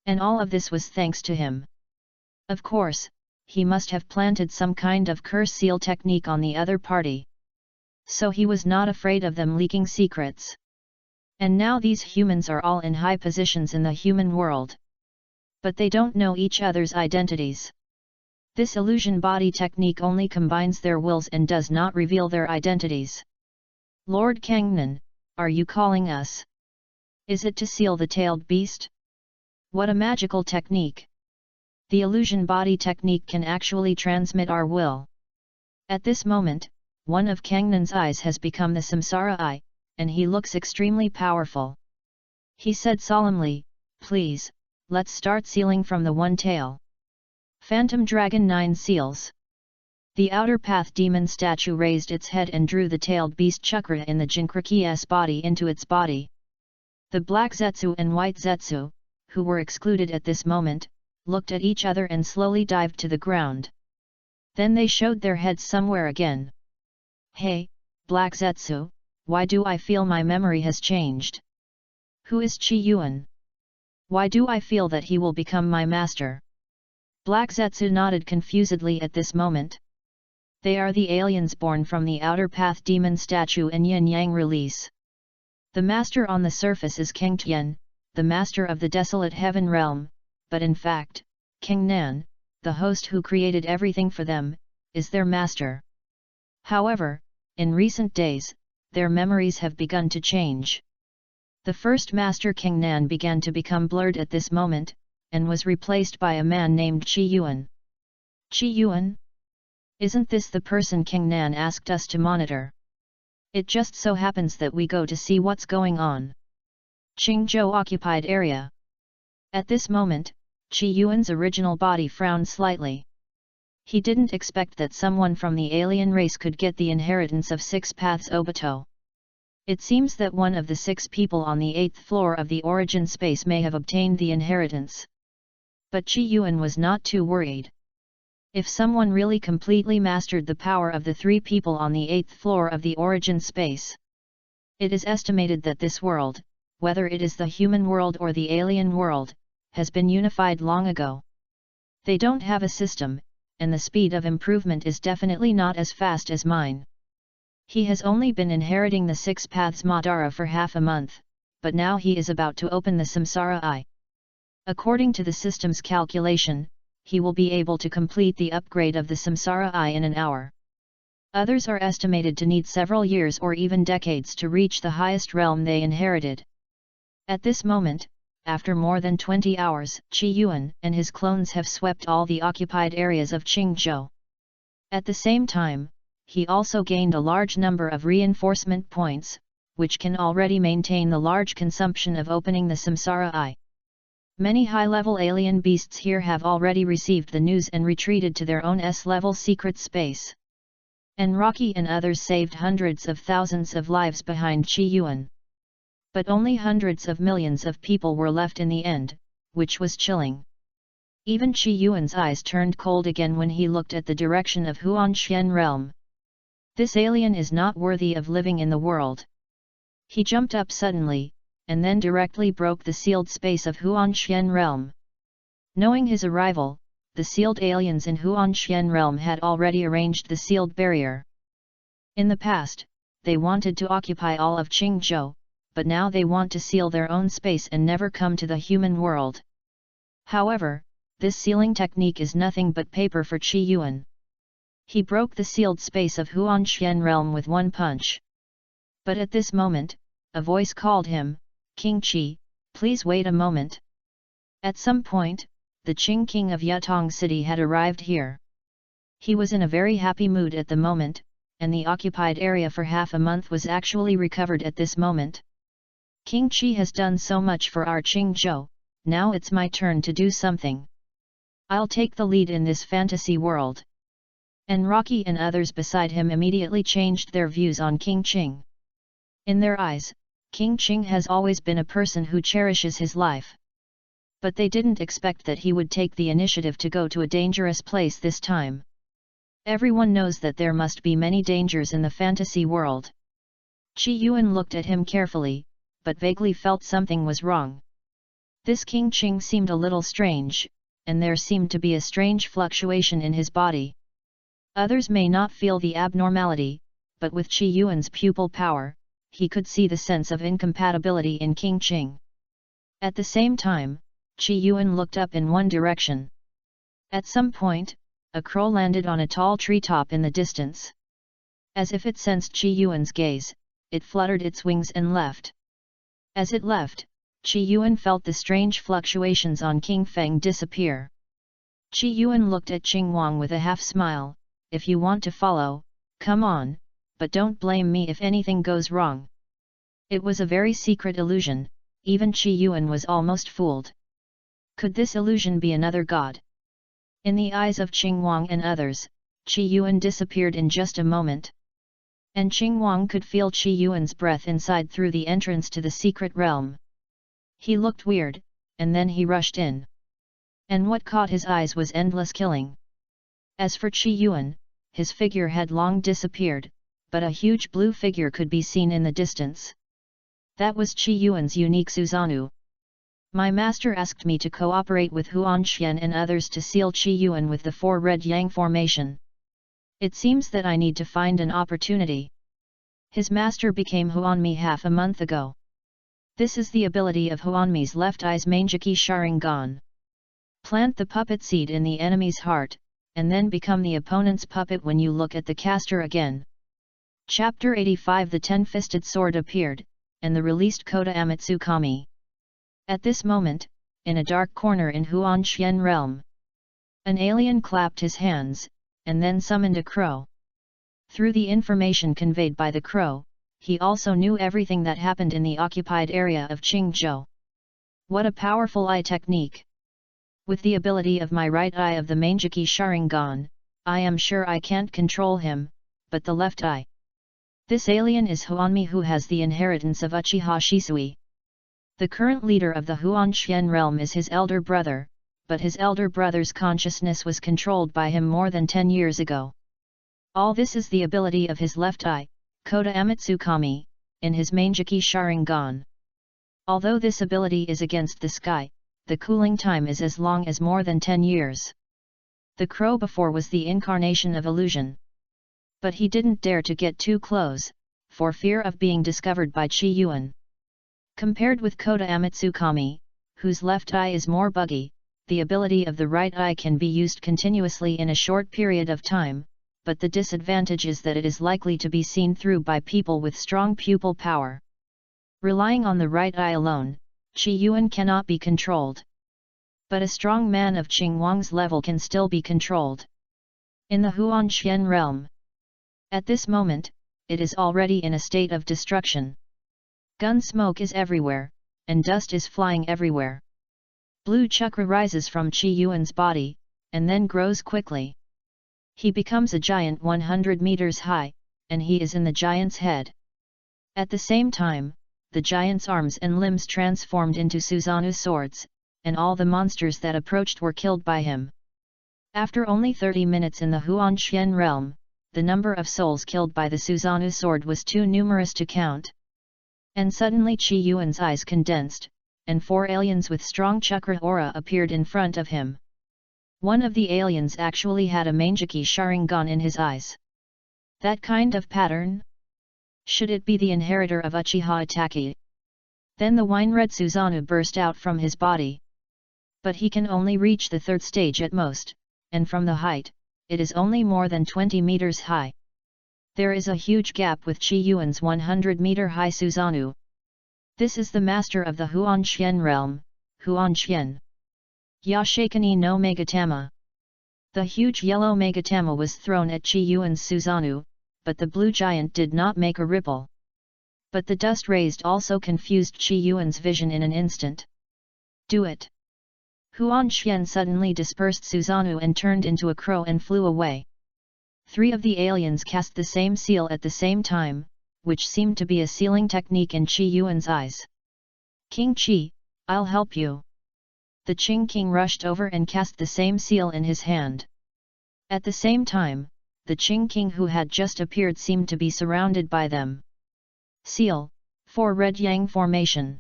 And all of this was thanks to him. Of course, he must have planted some kind of curse seal technique on the other party. So he was not afraid of them leaking secrets. And now these humans are all in high positions in the human world. But they don't know each other's identities. This illusion body technique only combines their wills and does not reveal their identities. Lord Kangnan, are you calling us? Is it to seal the tailed beast? What a magical technique! The illusion body technique can actually transmit our will. At this moment, one of Kangnan's eyes has become the samsara eye, and he looks extremely powerful. He said solemnly, please, let's start sealing from the 1 tail. Phantom Dragon 9 Seals. The outer path demon statue raised its head and drew the tailed beast chakra in the Jinkraki's body into its body. The black Zetsu and white Zetsu, who were excluded at this moment, looked at each other and slowly dived to the ground. Then they showed their heads somewhere again. Hey, black Zetsu, why do I feel my memory has changed? Who is Chi Yuan? Why do I feel that he will become my master? Black Zetsu nodded confusedly at this moment. They are the aliens born from the outer path demon statue and yin yang release. The master on the surface is Kang Tian, the master of the desolate heaven realm, but in fact, Kangnan, the host who created everything for them, is their master. However, in recent days, their memories have begun to change. The first master Kangnan began to become blurred at this moment, and was replaced by a man named Chi Yuan. Chi Yuan? Isn't this the person Kangnan asked us to monitor? It just so happens that we go to see what's going on. Qingzhou occupied area. At this moment, Chi Yuan's original body frowned slightly. He didn't expect that someone from the alien race could get the inheritance of 6 paths Obito. It seems that one of the 6 people on the 8th floor of the origin space may have obtained the inheritance. But Chi Yuan was not too worried. If someone really completely mastered the power of the 3 people on the 8th floor of the origin space, it is estimated that this world, whether it is the human world or the alien world, has been unified long ago. They don't have a system, and the speed of improvement is definitely not as fast as mine. He has only been inheriting the 6 paths Madara for half a month, but now he is about to open the Samsara Eye. According to the system's calculation, he will be able to complete the upgrade of the Samsara Eye in an hour. Others are estimated to need several years or even decades to reach the highest realm they inherited. At this moment, after more than 20 hours, Qi Yuan and his clones have swept all the occupied areas of Qingzhou. At the same time, he also gained a large number of reinforcement points, which can already maintain the large consumption of opening the Samsara Eye. Many high-level alien beasts here have already received the news and retreated to their own S-level secret space. And Rocky and others saved hundreds of thousands of lives behind Qi Yuan. But only hundreds of millions of people were left in the end, which was chilling. Even Qi Yuan's eyes turned cold again when he looked at the direction of Huanshan realm. This alien is not worthy of living in the world. He jumped up suddenly, and then directly broke the sealed space of Huanshan realm. Knowing his arrival, the sealed aliens in Huanshan realm had already arranged the sealed barrier. In the past, they wanted to occupy all of Qingzhou, but now they want to seal their own space and never come to the human world. However, this sealing technique is nothing but paper for Qi Yuan. He broke the sealed space of Huanshan realm with one punch. But at this moment, a voice called him, "King Qi, please wait a moment." At some point, the Qing king of Yutong city had arrived here. He was in a very happy mood at the moment, and the occupied area for half a month was actually recovered at this moment. King Qi has done so much for our Qingzhou, now it's my turn to do something. I'll take the lead in this fantasy world. And Rocky and others beside him immediately changed their views on King Qing. In their eyes, King Qing has always been a person who cherishes his life. But they didn't expect that he would take the initiative to go to a dangerous place this time. Everyone knows that there must be many dangers in the fantasy world. Qi Yuan looked at him carefully, but vaguely felt something was wrong. This King Qing seemed a little strange, and there seemed to be a strange fluctuation in his body. Others may not feel the abnormality, but with Qi Yuan's pupil power, he could see the sense of incompatibility in King Qing. At the same time, Qi Yuan looked up in one direction. At some point, a crow landed on a tall treetop in the distance. As if it sensed Qi Yuan's gaze, it fluttered its wings and left. As it left, Qi Yuan felt the strange fluctuations on King Feng disappear. Qi Yuan looked at Qing Wang with a half-smile, "If you want to follow, come on, but don't blame me if anything goes wrong." It was a very secret illusion, even Qi Yuan was almost fooled. Could this illusion be another god? In the eyes of Qing Wang and others, Qi Yuan disappeared in just a moment. And Qing Wang could feel Qi Yuan's breath inside through the entrance to the secret realm. He looked weird, and then he rushed in. And what caught his eyes was endless killing. As for Qi Yuan, his figure had long disappeared, but a huge blue figure could be seen in the distance. That was Qi Yuan's unique Susanoo. My master asked me to cooperate with Huanshan and others to seal Qi Yuan with the 4 red yang formation. It seems that I need to find an opportunity. His master became Huanmi half a month ago. This is the ability of Huanmi's left eye's Manjiki Sharingan. Plant the puppet seed in the enemy's heart, and then become the opponent's puppet when you look at the caster again. Chapter 85 The 10-Fisted Sword appeared, and the released Kota Amatsu Kami. At this moment, in a dark corner in Huanshan realm, an alien clapped his hands, and then summoned a crow. Through the information conveyed by the crow, he also knew everything that happened in the occupied area of Qingzhou. What a powerful eye technique! With the ability of my right eye of the Manjiki Sharingan, I am sure I can't control him, but the left eye. This alien is Huanmi, who has the inheritance of Uchiha Shisui. The current leader of the Huanshan realm is his elder brother, but his elder brother's consciousness was controlled by him more than 10 years ago. All this is the ability of his left eye, Kota Amatsu Kami, in his Manjiki Sharingan. Although this ability is against the sky, the cooling time is as long as more than 10 years. The crow before was the incarnation of illusion. But he didn't dare to get too close, for fear of being discovered by Qi Yuan. Compared with Kota Amatsukami, whose left eye is more buggy, the ability of the right eye can be used continuously in a short period of time, but the disadvantage is that it is likely to be seen through by people with strong pupil power. Relying on the right eye alone, Qi Yuan cannot be controlled. But a strong man of Qing Wang's level can still be controlled. In the Huanxian realm. At this moment, it is already in a state of destruction. Gun smoke is everywhere, and dust is flying everywhere. Blue chakra rises from Qi Yuan's body, and then grows quickly. He becomes a giant 100 meters high, and he is in the giant's head. At the same time, the giant's arms and limbs transformed into Susanoo swords, and all the monsters that approached were killed by him. After only 30 minutes in the Huanxian realm, the number of souls killed by the Susanoo sword was too numerous to count. And suddenly Qi Yuan's eyes condensed, and 4 aliens with strong chakra aura appeared in front of him. One of the aliens actually had a Mangeki Sharingan in his eyes. That kind of pattern? Should it be the inheritor of Uchiha Itachi? Then the wine-red Susanoo burst out from his body. But he can only reach the 3rd stage at most, and from the height, it is only more than 20 meters high. There is a huge gap with Qi Yuan's 100-meter high Susanoo. This is the master of the Huanxian realm, Huanxian. Yashikani no Megatama. The huge yellow Megatama was thrown at Qi Yuan's Susanoo, but the blue giant did not make a ripple. But the dust raised also confused Qi Yuan's vision in an instant. Do it! Huanxian suddenly dispersed Susanoo and turned into a crow and flew away. 3 of the aliens cast the same seal at the same time, which seemed to be a sealing technique in Qi Yuan's eyes. King Qi, I'll help you. The Qing king rushed over and cast the same seal in his hand. At the same time, the Qing king who had just appeared seemed to be surrounded by them. Seal, 4 red yang formation.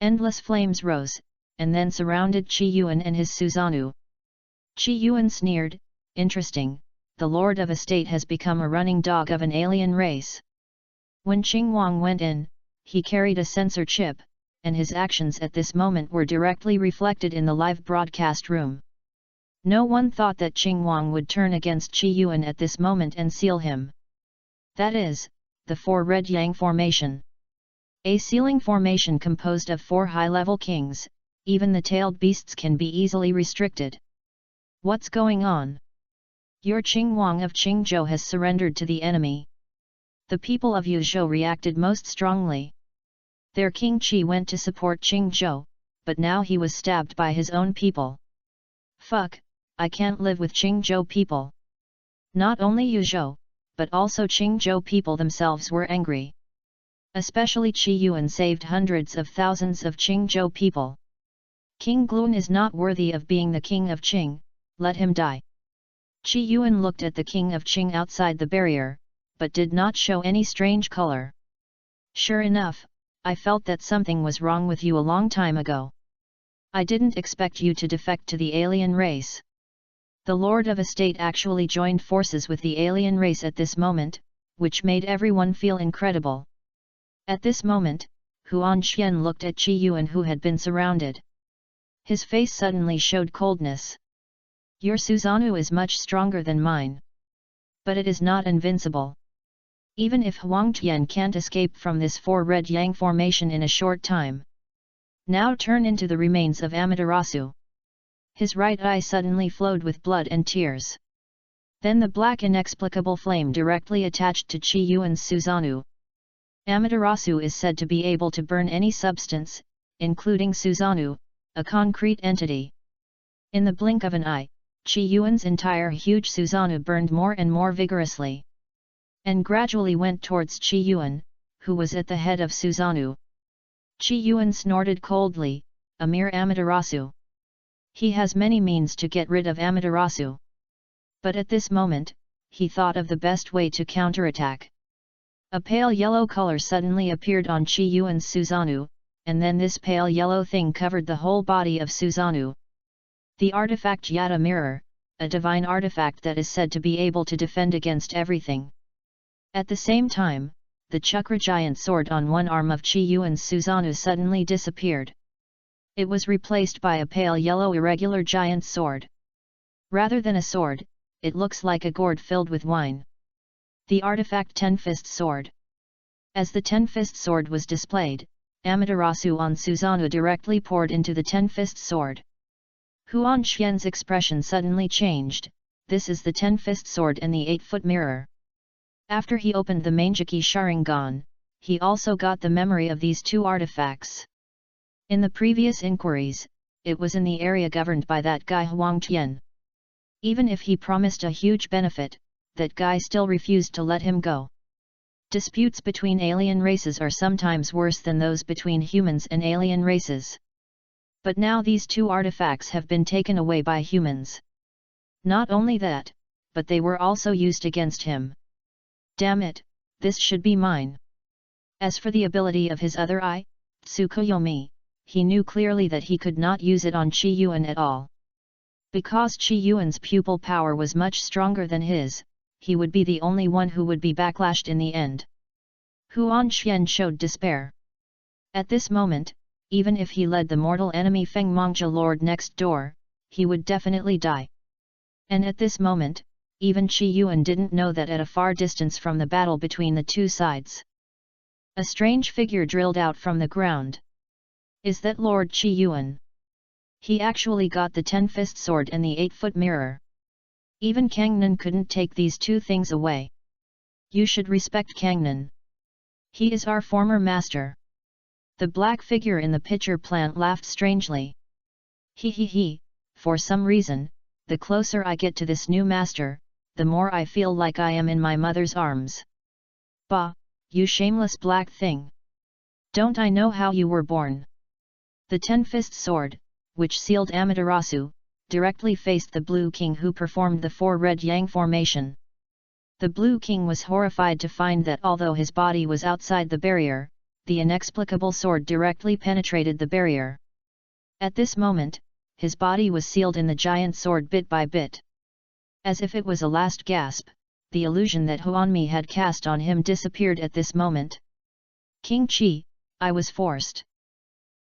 Endless flames rose, and then surrounded Qi Yuan and his Susanoo. Qi Yuan sneered, interesting, the lord of a state has become a running dog of an alien race. When Qing Wang went in, he carried a sensor chip, and his actions at this moment were directly reflected in the live broadcast room. No one thought that Qing Wang would turn against Qi Yuan at this moment and seal him. That is, the 4 red yang formation. A sealing formation composed of 4 high-level kings, even the tailed beasts can be easily restricted. What's going on? Your Qing Wang of Qingzhou has surrendered to the enemy. The people of Yuzhou reacted most strongly. Their king Qi went to support Qingzhou, but now he was stabbed by his own people. Fuck, I can't live with Qingzhou people. Not only Yuzhou, but also Qingzhou people themselves were angry. Especially Qi Yuan saved hundreds of thousands of Qingzhou people. King Gluan is not worthy of being the king of Qing, let him die. Qi Yuan looked at the king of Qing outside the barrier, but did not show any strange color. Sure enough, I felt that something was wrong with you a long time ago. I didn't expect you to defect to the alien race. The lord of a state actually joined forces with the alien race at this moment, which made everyone feel incredible. At this moment, Huanxian looked at Qi Yuan who had been surrounded. His face suddenly showed coldness. Your Susanoo is much stronger than mine. But it is not invincible. Even if Huangtian can't escape from this 4 red yang formation in a short time. Now turn into the remains of Amaterasu. His right eye suddenly flowed with blood and tears. Then the black inexplicable flame directly attached to Qi Yuan's Susanoo. Amaterasu is said to be able to burn any substance, including Susanoo, a concrete entity. In the blink of an eye, Qi Yuan's entire huge Susanoo burned more and more vigorously. And gradually went towards Qi Yuan, who was at the head of Susanoo. Qi Yuan snorted coldly, a mere Amaterasu. He has many means to get rid of Amaterasu. But at this moment, he thought of the best way to counterattack. A pale yellow color suddenly appeared on Qi Yuan's Susanoo, and then this pale yellow thing covered the whole body of Susanoo. The artifact Yata mirror, a divine artifact that is said to be able to defend against everything. At the same time, the chakra giant sword on one arm of Chi Yuan's Susanoo suddenly disappeared. It was replaced by a pale yellow irregular giant sword. Rather than a sword, it looks like a gourd filled with wine. The artifact Ten-Fist Sword. As the Ten-Fist Sword was displayed, Amaterasu on Susanoo directly poured into the Ten-Fist Sword. Huan Xian's expression suddenly changed. This is the Ten-Fist Sword and the 8-foot mirror. After he opened the Manjiki Sharingan, he also got the memory of these two artifacts. In the previous inquiries, it was in the area governed by that guy Huang Tian. Even if he promised a huge benefit, that guy still refused to let him go. Disputes between alien races are sometimes worse than those between humans and alien races. But now these two artifacts have been taken away by humans. Not only that, but they were also used against him. Damn it, this should be mine. As for the ability of his other eye, Tsukuyomi, he knew clearly that he could not use it on Chi Yuan at all. Because Chi Yuan's pupil power was much stronger than his, he would be the only one who would be backlashed in the end. Huan Xian showed despair. At this moment, even if he led the mortal enemy Feng Mongja Lord next door, he would definitely die. And at this moment, even Chi Yuan didn't know that at a far distance from the battle between the two sides, a strange figure drilled out from the ground. Is that Lord Chi Yuan? He actually got the Ten-Fist Sword and the 8-foot mirror. Even Kangnan couldn't take these two things away. You should respect Kangnan. He is our former master. The black figure in the pitcher plant laughed strangely. He, for some reason, the closer I get to this new master, the more I feel like I am in my mother's arms. Bah, you shameless black thing! Don't I know how you were born? The Ten-Fist Sword, which sealed Amaterasu, directly faced the Blue King who performed the 4 Red Yang formation. The Blue King was horrified to find that although his body was outside the barrier, the inexplicable sword directly penetrated the barrier. At this moment, his body was sealed in the giant sword bit by bit. As if it was a last gasp, the illusion that Huanmi had cast on him disappeared at this moment. King Qi, I was forced.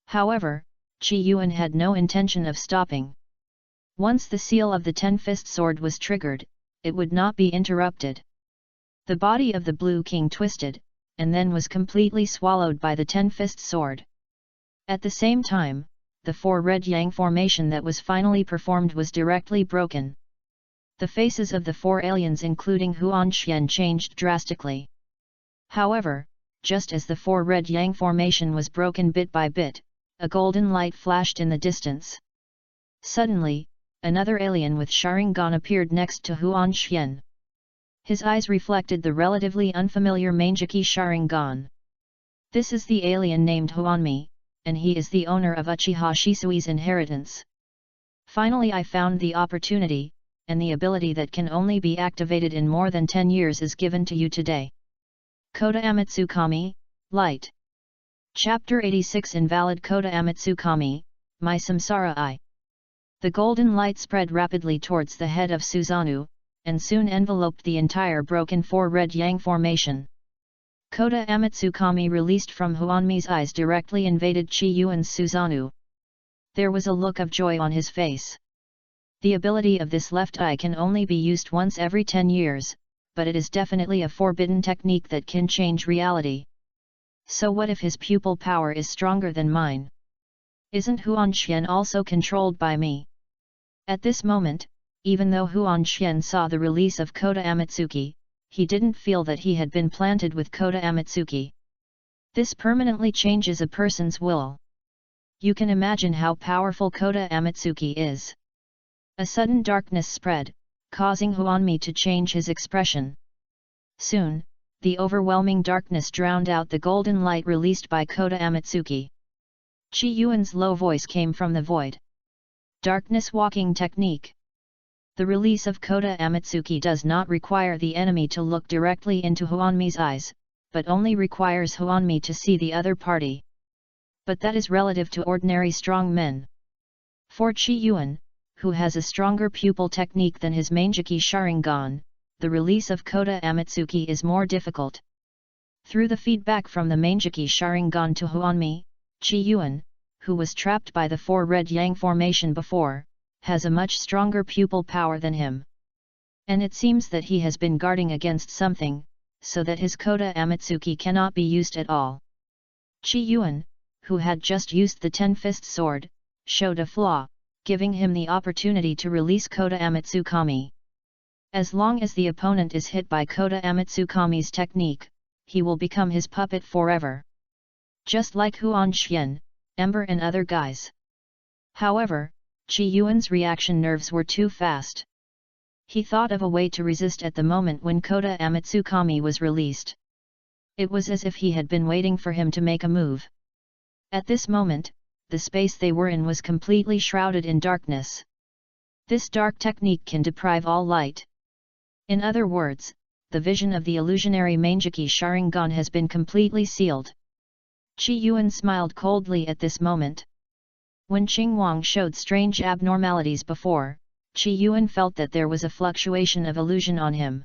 However, Qi Yuan had no intention of stopping. Once the seal of the Ten-Fist Sword was triggered, it would not be interrupted. The body of the Blue King twisted, and then was completely swallowed by the Ten-Fist Sword. At the same time, the 4 Red Yang formation that was finally performed was directly broken. The faces of the 4 aliens including Huan Xian changed drastically. However, just as the 4 Red Yang formation was broken bit by bit, a golden light flashed in the distance. Suddenly, another alien with Sharingan appeared next to Huan Xian. His eyes reflected the relatively unfamiliar Manjiki Sharingan. This is the alien named Huanmi, and he is the owner of Uchiha Shisui's inheritance. Finally I found the opportunity, and the ability that can only be activated in more than 10 years is given to you today. Koda Amatsukami, Light. Chapter 86 Invalid Koda Amatsukami, My Samsara I. The golden light spread rapidly towards the head of Susanoo, and soon enveloped the entire broken 4 Red Yang formation. Koda Amatsukami released from Huanmi's eyes directly invaded Chi Yuan's Susanoo. There was a look of joy on his face. The ability of this left eye can only be used once every 10 years, but it is definitely a forbidden technique that can change reality. So what if his pupil power is stronger than mine? Isn't Huan Xian also controlled by me? At this moment, even though Huan Xian saw the release of Koda Amatsuki, he didn't feel that he had been planted with Koda Amatsuki. This permanently changes a person's will. You can imagine how powerful Koda Amatsuki is. A sudden darkness spread, causing Huanmi to change his expression. Soon, the overwhelming darkness drowned out the golden light released by Koda Amatsuki. Chi Yuan's low voice came from the void. Darkness walking technique. The release of Koda Amatsuki does not require the enemy to look directly into Huanmi's eyes, but only requires Huanmi to see the other party. But that is relative to ordinary strong men. For Chi Yuan, who has a stronger pupil technique than his Manjiki Sharingan, the release of Kota Amatsuki is more difficult. Through the feedback from the Manjiki Sharingan to Huanmi, Qi Yuan, who was trapped by the 4 red yang formation before, has a much stronger pupil power than him. And it seems that he has been guarding against something, so that his Kota Amatsuki cannot be used at all. Qi Yuan, who had just used the 10-fist sword, showed a flaw, giving him the opportunity to release Kota Amatsukami. As long as the opponent is hit by Kota Amatsukami's technique, he will become his puppet forever. Just like Huan Xian, Ember and other guys. However, Qi Yuan's reaction nerves were too fast. He thought of a way to resist at the moment when Kota Amatsukami was released. It was as if he had been waiting for him to make a move. At this moment, the space they were in was completely shrouded in darkness. This dark technique can deprive all light. In other words, the vision of the illusionary Manjiki Sharingan has been completely sealed. Qi Yuan smiled coldly at this moment. When Qing Wang showed strange abnormalities before, Qi Yuan felt that there was a fluctuation of illusion on him.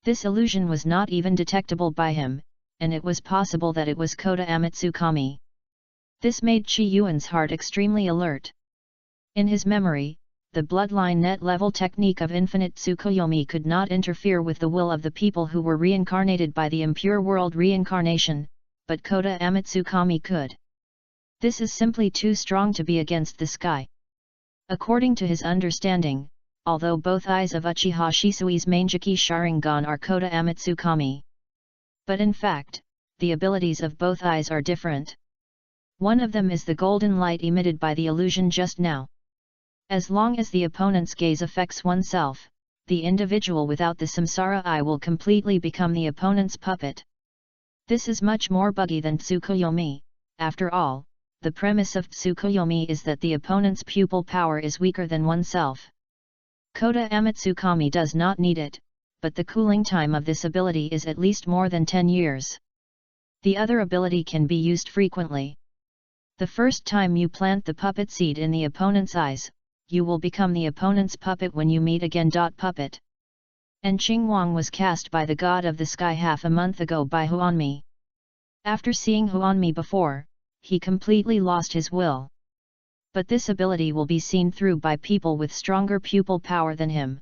This illusion was not even detectable by him, and it was possible that it was Kota Amatsukami. This made Qi Yuan's heart extremely alert. In his memory, the bloodline net level technique of infinite Tsukuyomi could not interfere with the will of the people who were reincarnated by the impure world reincarnation, but Kota Amatsukami could. This is simply too strong to be against the sky. According to his understanding, although both eyes of Uchiha Shisui's Manjiki Sharingan are Kota Amatsukami. But in fact, the abilities of both eyes are different. One of them is the golden light emitted by the illusion just now. As long as the opponent's gaze affects oneself, the individual without the samsara eye will completely become the opponent's puppet. This is much more buggy than Tsukuyomi. After all, the premise of Tsukuyomi is that the opponent's pupil power is weaker than oneself. Kota Amatsukami does not need it, but the cooling time of this ability is at least more than 10 years. The other ability can be used frequently. The first time you plant the puppet seed in the opponent's eyes, you will become the opponent's puppet when you meet again. Puppet. And Qing Wang was cast by the god of the sky half a month ago by Huanmi. After seeing Huanmi before, he completely lost his will. But this ability will be seen through by people with stronger pupil power than him.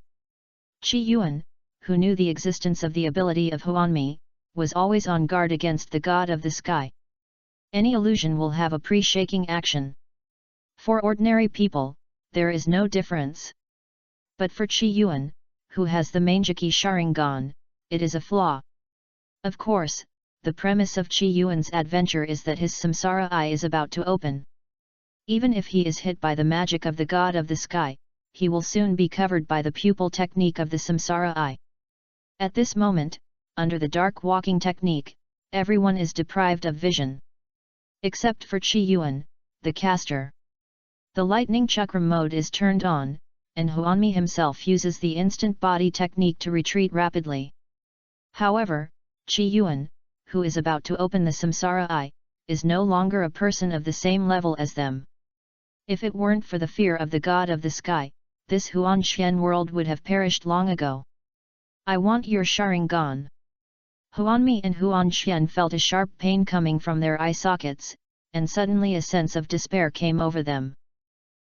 Qi Yuan, who knew the existence of the ability of Huanmi, was always on guard against the god of the sky. Any illusion will have a pre-shaking action. For ordinary people, there is no difference. But for Qi Yuan, who has the Manjiki Sharingan, it is a flaw. Of course, the premise of Qi Yuan's adventure is that his samsara eye is about to open. Even if he is hit by the magic of the god of the sky, he will soon be covered by the pupil technique of the samsara eye. At this moment, under the dark walking technique, everyone is deprived of vision. Except for Qi Yuan, the caster. The lightning chakram mode is turned on, and Huanmi himself uses the instant body technique to retreat rapidly. However, Qi Yuan, who is about to open the samsara eye, is no longer a person of the same level as them. If it weren't for the fear of the god of the sky, this Huan Xian world would have perished long ago. I want your Sharingan. Huanmi and Huan Xian felt a sharp pain coming from their eye sockets, and suddenly a sense of despair came over them.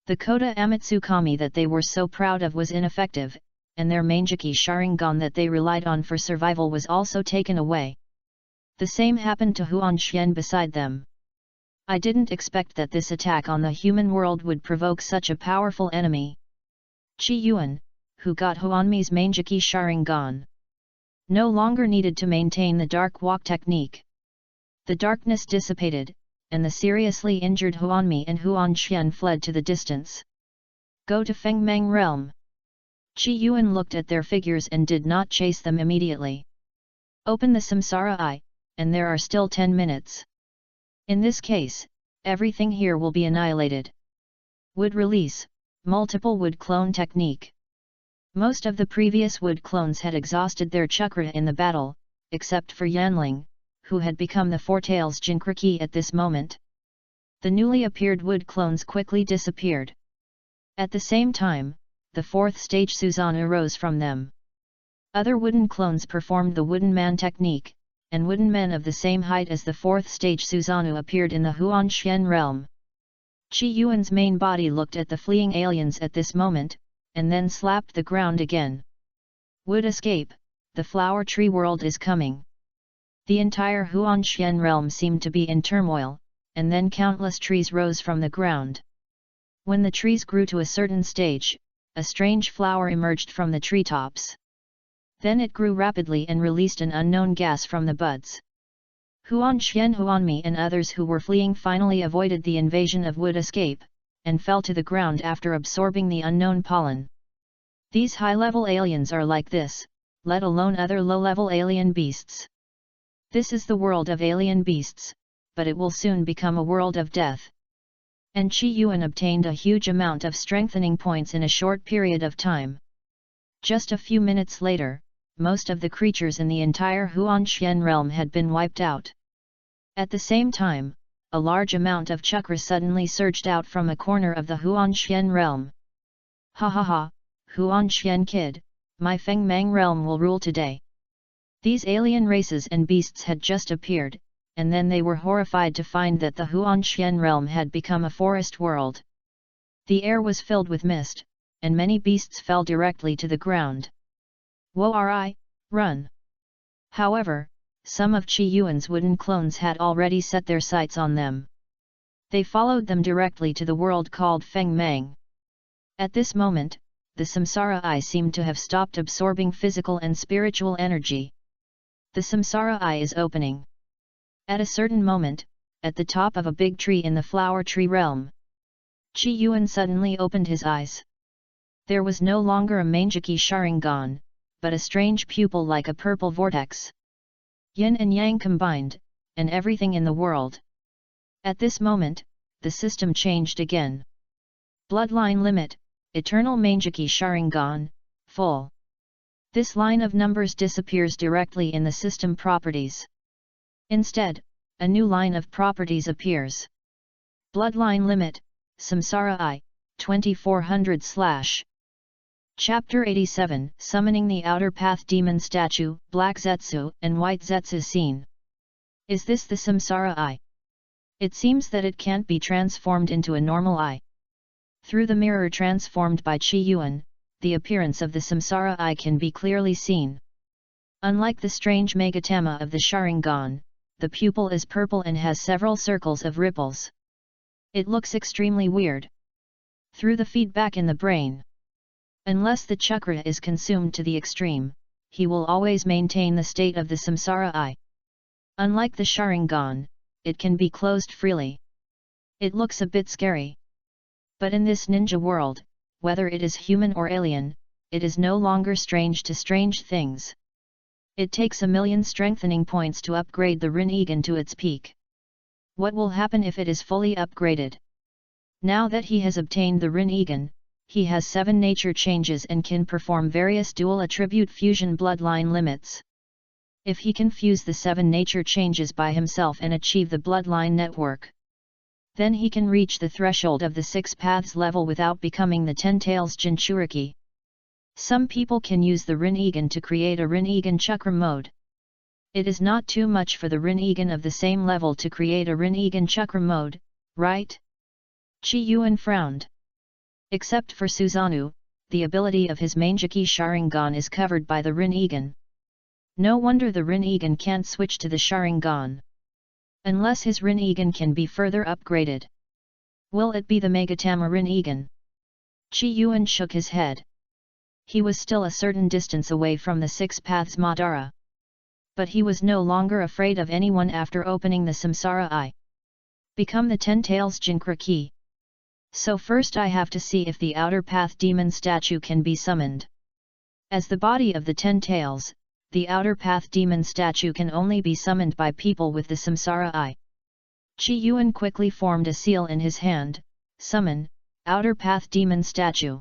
The Kota Amatsukami that they were so proud of was ineffective, and their Manjiki Sharingan that they relied on for survival was also taken away. The same happened to Huan Xian beside them. I didn't expect that this attack on the human world would provoke such a powerful enemy. Qi Yuan, who got Huanmi's Manjiki Sharingan, no longer needed to maintain the dark walk technique. The darkness dissipated, and the seriously injured Huanmi and Huan Xian fled to the distance. Go to Fengmeng realm. Qi Yuan looked at their figures and did not chase them immediately. Open the samsara eye, and there are still 10 minutes. In this case, everything here will be annihilated. Wood release, multiple wood clone technique. Most of the previous wood clones had exhausted their chakra in the battle, except for Yanling, who had become the Four Tails Jinkriki at this moment. The newly appeared wood clones quickly disappeared. At the same time, the fourth stage Susanoo rose from them. Other wooden clones performed the wooden man technique, and wooden men of the same height as the fourth stage Susanoo appeared in the Huanxian realm. Qi Yuan's main body looked at the fleeing aliens at this moment, and then slapped the ground again. Wood escape, the flower tree world is coming. The entire Huanxian realm seemed to be in turmoil, and then countless trees rose from the ground. When the trees grew to a certain stage, a strange flower emerged from the treetops. Then it grew rapidly and released an unknown gas from the buds. Huanxian Huanmi and others who were fleeing finally avoided the invasion of wood escape, and fell to the ground after absorbing the unknown pollen. These high-level aliens are like this, let alone other low-level alien beasts. This is the world of alien beasts, but it will soon become a world of death. And Qi Yuan obtained a huge amount of strengthening points in a short period of time. Just a few minutes later, most of the creatures in the entire Huanxian realm had been wiped out. At the same time, a large amount of chakra suddenly surged out from a corner of the Huanxian realm. Ha ha ha, Huanxian kid, my Feng Mang realm will rule today. These alien races and beasts had just appeared, and then they were horrified to find that the Huanxian realm had become a forest world. The air was filled with mist, and many beasts fell directly to the ground. Woi, run! However, some of Qi Yuan's wooden clones had already set their sights on them. They followed them directly to the world called Feng Mang. At this moment, the Samsara Eye seemed to have stopped absorbing physical and spiritual energy. The Samsara Eye is opening. At a certain moment, at the top of a big tree in the flower tree realm, Qi Yuan suddenly opened his eyes. There was no longer a Mangeki Sharingan, but a strange pupil like a purple vortex. Yin and Yang combined, and everything in the world. At this moment, the system changed again. Bloodline limit, Eternal Mangeki Sharingan, full. This line of numbers disappears directly in the system properties. Instead, a new line of properties appears. Bloodline limit, Samsara I, 2400/. Chapter 87, Summoning the Outer Path Demon Statue, Black Zetsu and White Zetsu Scene. Is this the Samsara Eye? It seems that it can't be transformed into a normal eye. Through the mirror transformed by Qi Yuan, the appearance of the Samsara Eye can be clearly seen. Unlike the strange Megatama of the Sharingan, the pupil is purple and has several circles of ripples. It looks extremely weird. Through the feedback in the brain, unless the chakra is consumed to the extreme, he will always maintain the state of the Samsara Eye. Unlike the Sharingan, it can be closed freely. It looks a bit scary. But in this ninja world, whether it is human or alien, it is no longer strange to strange things. It takes 1,000,000 strengthening points to upgrade the Rinnegan to its peak. What will happen if it is fully upgraded? Now that he has obtained the Rinnegan, he has 7 nature changes and can perform various dual attribute fusion bloodline limits. If he can fuse the 7 nature changes by himself and achieve the bloodline network, then he can reach the threshold of the 6 paths level without becoming the 10 tails Jinchuriki. Some people can use the Rinnegan to create a Rinnegan chakra mode. It is not too much for the Rinnegan of the same level to create a Rinnegan chakra mode, right? Qi Yuan frowned. Except for Susanoo, the ability of his Mangeki Sharingan is covered by the Rinnegan. No wonder the Rinnegan can't switch to the Sharingan. Unless his Rinnegan can be further upgraded. Will it be the Megatama Rinnegan? Qi Yuan shook his head. He was still a certain distance away from the 6 paths Madara. But he was no longer afraid of anyone after opening the Samsara Eye. Become the 10 tails Jinchuriki. So first I have to see if the outer path demon statue can be summoned. As the body of the 10 tails, the outer path demon statue can only be summoned by people with the Samsara Eye. Qi Yuan quickly formed a seal in his hand, summon, outer path demon statue.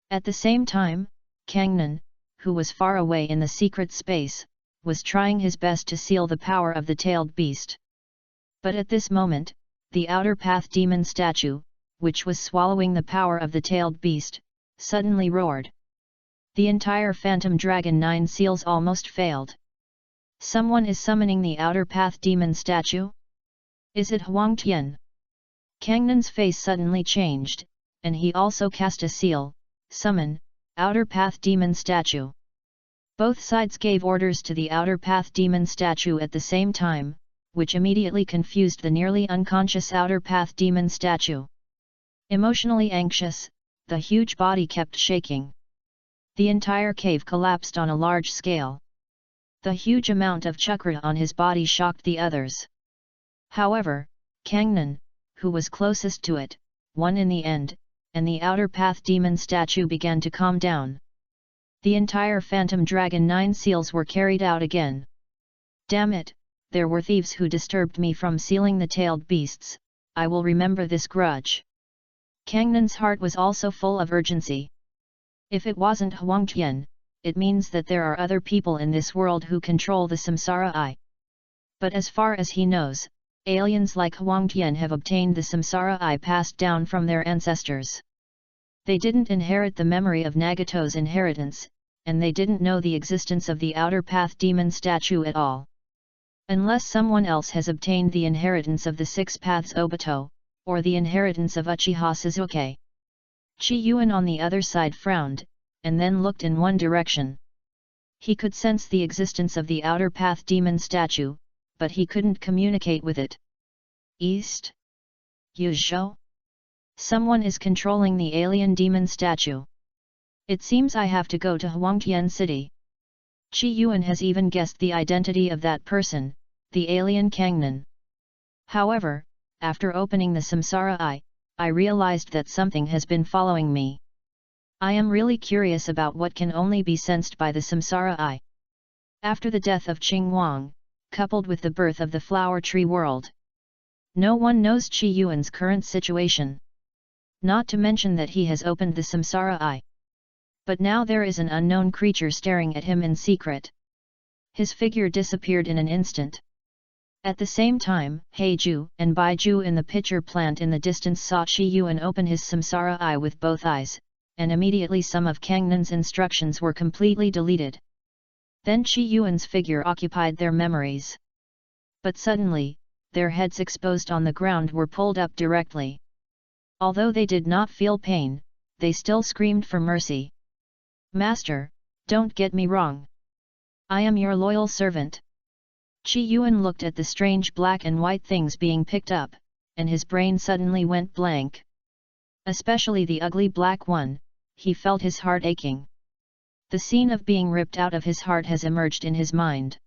At the same time, Kangnan, who was far away in the secret space, was trying his best to seal the power of the tailed beast. But at this moment, the outer path demon statue, which was swallowing the power of the tailed beast, suddenly roared. The entire phantom dragon 9 seals almost failed. Someone is summoning the outer path demon statue? Is it Huang Tian? Kangnan's face suddenly changed, and he also cast a seal, summon, outer path demon statue. Both sides gave orders to the outer path demon statue at the same time, which immediately confused the nearly unconscious outer path demon statue. Emotionally anxious, the huge body kept shaking. The entire cave collapsed on a large scale. The huge amount of chakra on his body shocked the others. However, Kangnan, who was closest to it, won in the end, and the outer path demon statue began to calm down. The entire phantom dragon 9 seals were carried out again. Damn it, there were thieves who disturbed me from sealing the tailed beasts, I will remember this grudge. Kangnan's heart was also full of urgency. If it wasn't Huang Tian, it means that there are other people in this world who control the samsara eye. But as far as he knows, aliens like Huang Tian have obtained the samsara eye passed down from their ancestors. They didn't inherit the memory of Nagato's inheritance, and they didn't know the existence of the outer path demon statue at all. Unless someone else has obtained the inheritance of the 6 paths Obito, or the inheritance of Uchiha Sasuke. Chi Yuan on the other side frowned, and then looked in one direction. He could sense the existence of the outer path demon statue, but he couldn't communicate with it. East? Yuzhou? Someone is controlling the alien demon statue. It seems I have to go to Huangtian City. Chi Yuan has even guessed the identity of that person, the alien Kangnan. However, after opening the samsara eye, I realized that something has been following me. I am really curious about what can only be sensed by the samsara eye. After the death of Qing Wang, coupled with the birth of the flower tree world, no one knows Chi Yuan's current situation. Not to mention that he has opened the samsara eye. But now there is an unknown creature staring at him in secret. His figure disappeared in an instant. At the same time, Heiju and Baiju in the pitcher plant in the distance saw Chi Yuan open his samsara eye with both eyes, and immediately some of Kangnan's instructions were completely deleted. Then Chi Yuan's figure occupied their memories. But suddenly, their heads exposed on the ground were pulled up directly. Although they did not feel pain, they still screamed for mercy. Master, don't get me wrong. I am your loyal servant. Chi Yuan looked at the strange black and white things being picked up, and his brain suddenly went blank. Especially the ugly black one, he felt his heart aching. The scene of being ripped out of his heart has emerged in his mind.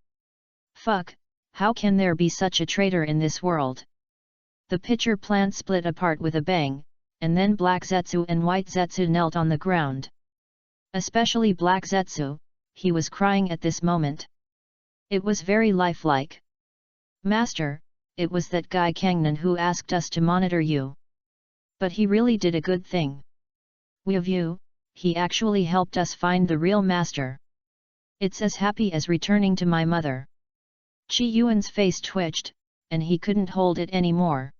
Fuck, how can there be such a traitor in this world? The pitcher plant split apart with a bang, and then Black Zetsu and White Zetsu knelt on the ground. Especially Black Zetsu, he was crying at this moment. It was very lifelike. Master, it was that guy Kangnan who asked us to monitor you. But he really did a good thing. With you, he actually helped us find the real master. It's as happy as returning to my mother. Chi Yuan's face twitched, and he couldn't hold it anymore.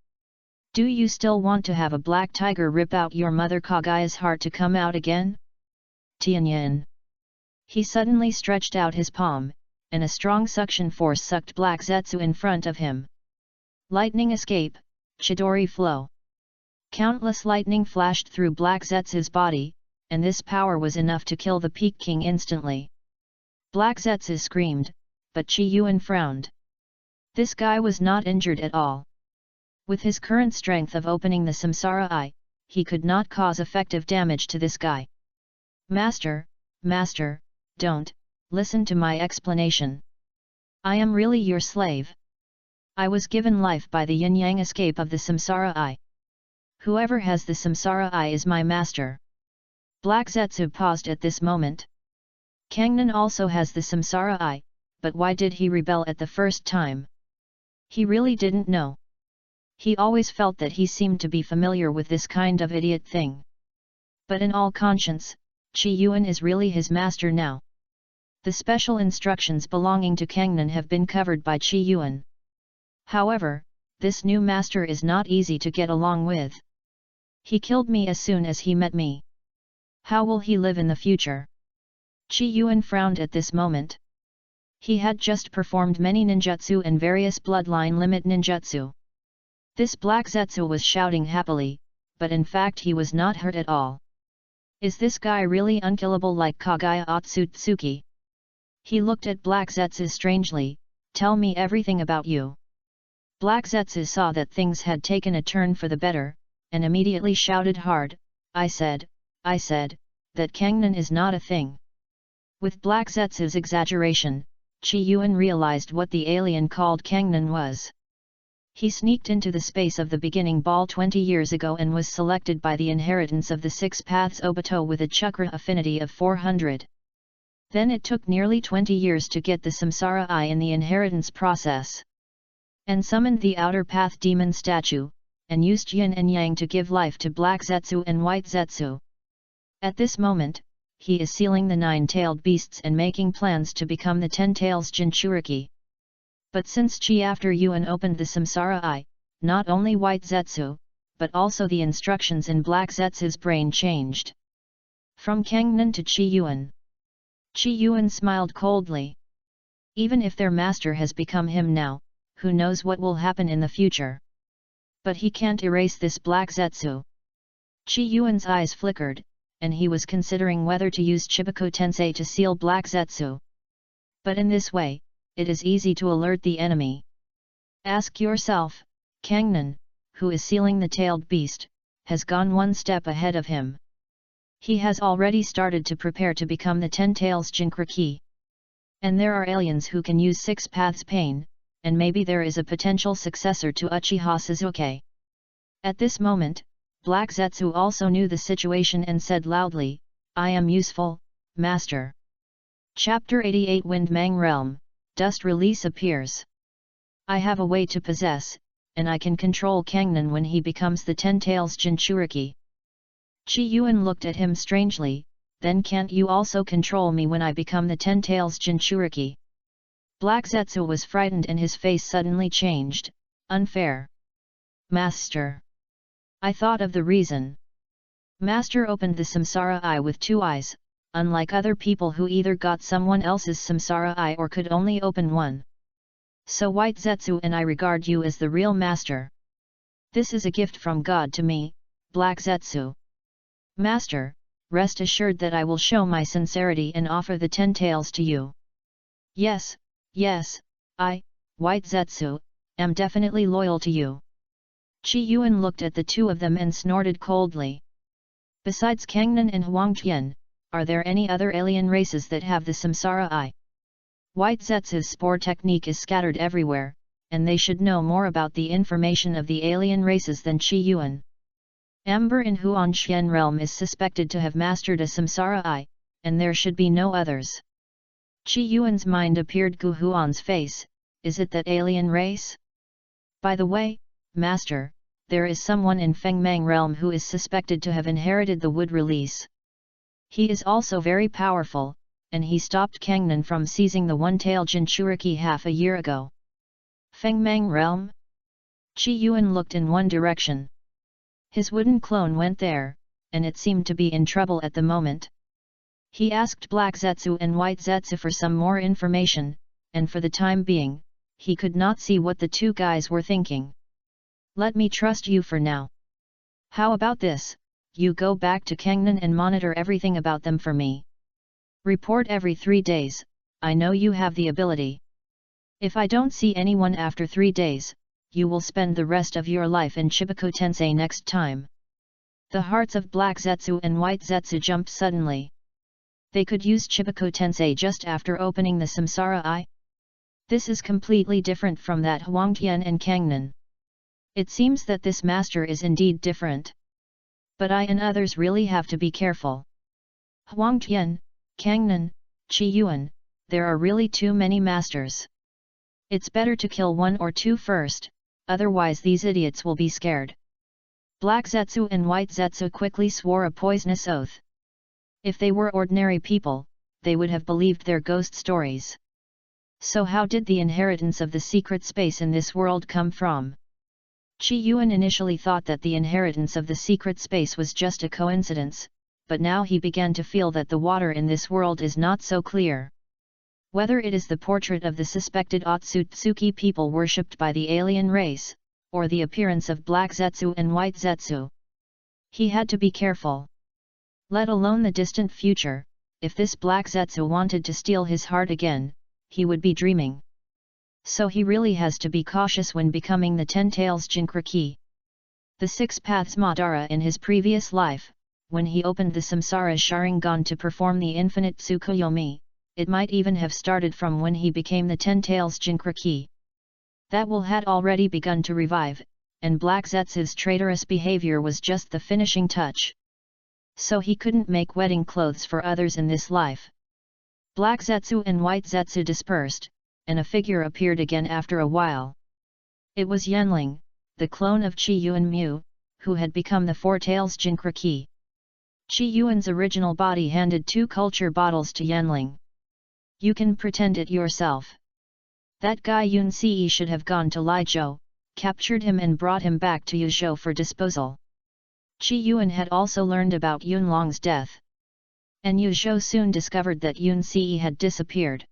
Do you still want to have a black tiger rip out your mother Kagaya's heart to come out again? Tianyan. He suddenly stretched out his palm, and a strong suction force sucked Black Zetsu in front of him. Lightning escape, Chidori flow. Countless lightning flashed through Black Zetsu's body, and this power was enough to kill the Peak King instantly. Black Zetsu screamed, but Chi Yuan frowned. This guy was not injured at all. With his current strength of opening the samsara eye, he could not cause effective damage to this guy. Master, Master, don't, listen to my explanation. I am really your slave. I was given life by the yin-yang escape of the samsara eye. Whoever has the samsara eye is my master. Black Zetsu paused at this moment. Kangnan also has the samsara eye, but why did he rebel at the first time? He really didn't know. He always felt that he seemed to be familiar with this kind of idiot thing. But in all conscience, Chi Yuan is really his master now. The special instructions belonging to Kangnan have been covered by Chi Yuan. However, this new master is not easy to get along with. He killed me as soon as he met me. How will he live in the future? Qi Yuan frowned at this moment. He had just performed many ninjutsu and various bloodline limit ninjutsu. This black Zetsu was shouting happily, but in fact he was not hurt at all. Is this guy really unkillable like Kagaya Otsutsuki? He looked at Black Zetsu strangely. Tell me everything about you. Black Zetsu saw that things had taken a turn for the better, and immediately shouted hard, I said, that Kangnan is not a thing. With Black Zetsu's exaggeration, Qi Yuan realized what the alien called Kangnan was. He sneaked into the space of the beginning ball 20 years ago and was selected by the inheritance of the Six Paths Obito with a chakra affinity of 400. Then it took nearly 20 years to get the Samsara Eye in the inheritance process. And summoned the Outer Path Demon statue, and used Yin and Yang to give life to Black Zetsu and White Zetsu. At this moment, he is sealing the 9-tailed beasts and making plans to become the 10 tails Jinchuriki. But since Qi after Yuan opened the Samsara Eye, not only White Zetsu, but also the instructions in Black Zetsu's brain changed. From Kangnan to Qi Yuan. Qi Yuan smiled coldly. Even if their master has become him now, who knows what will happen in the future. But he can't erase this Black Zetsu. Qi Yuan's eyes flickered, and he was considering whether to use Chibaku Tensei to seal Black Zetsu. But in this way, it is easy to alert the enemy. Ask yourself, Kangnan, who is sealing the tailed beast, has gone one step ahead of him. He has already started to prepare to become the 10 tails Jinchuriki. And there are aliens who can use 6 paths pain, and maybe there is a potential successor to Uchiha Sasuke. At this moment, Black Zetsu also knew the situation and said loudly, I am useful, Master. Chapter 88 Wind Mang Realm, Dust Release appears. I have a way to possess, and I can control Kangnan when he becomes the 10 tails Jinchuriki. Qi Yuan looked at him strangely, then can't you also control me when I become the 10 tails Jinchuriki? Black Zetsu was frightened and his face suddenly changed. Unfair. Master. I thought of the reason. Master opened the Samsara Eye with 2 eyes, unlike other people who either got someone else's Samsara Eye or could only open one. So White Zetsu and I regard you as the real master. This is a gift from God to me, Black Zetsu. Master, rest assured that I will show my sincerity and offer the 10 tails to you. Yes, I, White Zetsu, am definitely loyal to you. Qi Yuan looked at the two of them and snorted coldly. Besides Kangnan and Huangtian, are there any other alien races that have the Samsara Eye? White Zetsu's spore technique is scattered everywhere, and they should know more about the information of the alien races than Qi Yuan. Amber in Huangtian realm is suspected to have mastered a Samsara Eye, and there should be no others. Qi Yuan's mind appeared Gu Huan's face. Is it that alien race? By the way, Master, there is someone in Fengmang realm who is suspected to have inherited the wood release. He is also very powerful, and he stopped Kangnan from seizing the 1-tail Jinchuriki half a year ago. Fengmang realm? Qi Yuan looked in one direction. His wooden clone went there, and it seemed to be in trouble at the moment. He asked Black Zetsu and White Zetsu for some more information, and for the time being, he could not see what the two guys were thinking. Let me trust you for now. How about this, you go back to Kangnan and monitor everything about them for me. Report every 3 days, I know you have the ability. If I don't see anyone after 3 days, you will spend the rest of your life in Chibaku Tensei next time. The hearts of Black Zetsu and White Zetsu jumped suddenly. They could use Chibaku Tensei just after opening the Samsara Eye? This is completely different from that Huangtian and Kangnan. It seems that this master is indeed different. But I and others really have to be careful. Huangtian, Kangnan, Qi Yuan, there are really too many masters. It's better to kill 1 or 2 first, otherwise these idiots will be scared. Black Zetsu and White Zetsu quickly swore a poisonous oath. If they were ordinary people, they would have believed their ghost stories. So how did the inheritance of the secret space in this world come from? Qi Yuan initially thought that the inheritance of the secret space was just a coincidence, but now he began to feel that the water in this world is not so clear. Whether it is the portrait of the suspected Otsutsuki people worshipped by the alien race, or the appearance of black Zetsu and white Zetsu. He had to be careful. Let alone the distant future, if this black Zetsu wanted to steal his heart again, he would be dreaming. So he really has to be cautious when becoming the Ten Tails Jinkriki. The Six Paths Madara in his previous life, when he opened the Samsara Sharingan to perform the infinite Tsukuyomi, it might even have started from when he became the Ten Tails Jinkriki. That will had already begun to revive, and Black Zetsu's traitorous behavior was just the finishing touch. So he couldn't make wedding clothes for others in this life. Black Zetsu and White Zetsu dispersed, and a figure appeared again after a while. It was Yanling, the clone of Qi Yuan Mu, who had become the Four Tails Jinkriki. Qi Yuan's original body handed 2 culture bottles to Yanling. You can pretend it yourself. That guy Yun Ce should have gone to Lizhou, captured him and brought him back to Yuzhou for disposal. Qi Yuan had also learned about Yunlong's death. And Yuzhou soon discovered that Yun Ce had disappeared.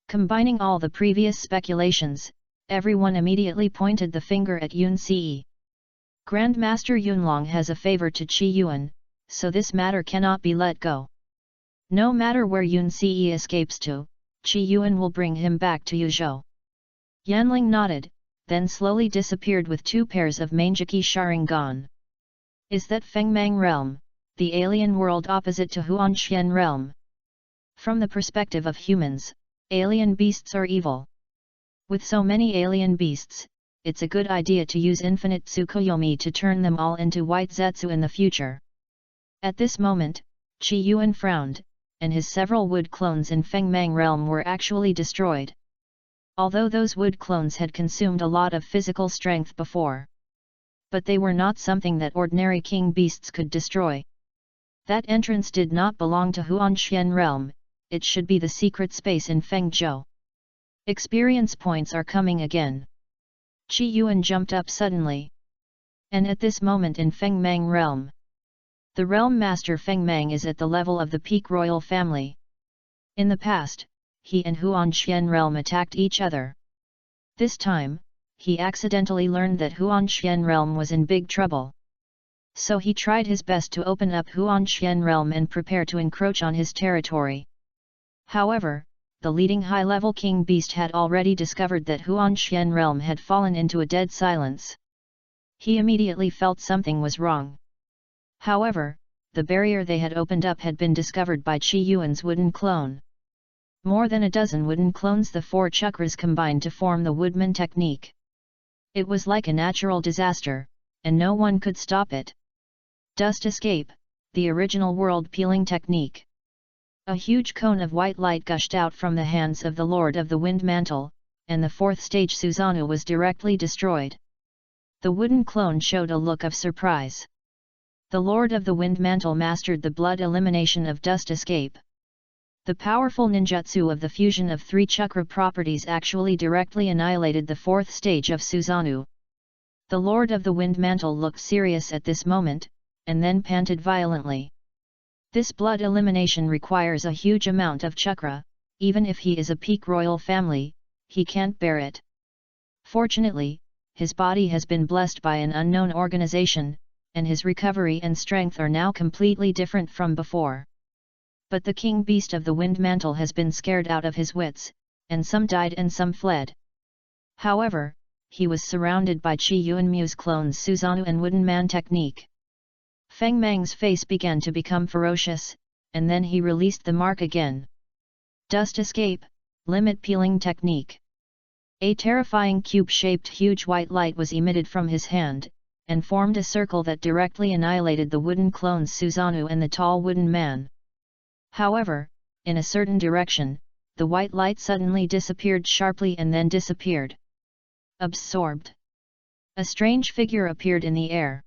Combining all the previous speculations, everyone immediately pointed the finger at Yun Ce. Grandmaster Yunlong has a favor to Qi Yuan, so this matter cannot be let go. No matter where Yun Ce escapes to, Qi Yuan will bring him back to Yuzhou. Yanling nodded, then slowly disappeared with 2 pairs of Manjiki Sharingan. Is that Fengmang realm, the alien world opposite to Huanxian realm? From the perspective of humans, alien beasts are evil. With so many alien beasts, it's a good idea to use infinite Tsukuyomi to turn them all into white Zetsu in the future. At this moment, Qi Yuan frowned, and his several wood clones in Fengmang realm were actually destroyed. Although those wood clones had consumed a lot of physical strength before. But they were not something that ordinary king beasts could destroy. That entrance did not belong to Huanxian realm, it should be the secret space in Fengzhou. Experience points are coming again. Qi Yuan jumped up suddenly. And at this moment in Fengmang realm, the realm master Fengmang is at the level of the peak royal family. In the past, he and Huanxian realm attacked each other. This time, he accidentally learned that Huanxian realm was in big trouble. So he tried his best to open up Huanxian realm and prepare to encroach on his territory. However, the leading high-level king beast had already discovered that Huanxian realm had fallen into a dead silence. He immediately felt something was wrong. However, the barrier they had opened up had been discovered by Qi Yuan's wooden clone. More than a dozen wooden clones, the 4 chakras combined to form the woodman technique. It was like a natural disaster, and no one could stop it. Dust escape, the original world peeling technique. A huge cone of white light gushed out from the hands of the Lord of the Wind Mantle, and the 4th stage Susanoo was directly destroyed. The wooden clone showed a look of surprise. The Lord of the Wind Mantle mastered the blood elimination of dust escape. The powerful ninjutsu of the fusion of 3 chakra properties actually directly annihilated the 4th stage of Susanoo. The Lord of the Wind Mantle looked serious at this moment, and then panted violently. This blood elimination requires a huge amount of chakra, even if he is a peak royal family, he can't bear it. Fortunately, his body has been blessed by an unknown organization, and his recovery and strength are now completely different from before. But the king beast of the Wind Mantle has been scared out of his wits, and some died and some fled. However, he was surrounded by Qi Yuan Mu's clones Susanoo and Wooden Man technique. Feng Mang's face began to become ferocious, and then he released the mark again. Dust escape, limit peeling technique. A terrifying cube-shaped huge white light was emitted from his hand, and formed a circle that directly annihilated the wooden clones Susanoo and the tall wooden man. However, in a certain direction, the white light suddenly disappeared sharply and then disappeared. Absorbed. A strange figure appeared in the air.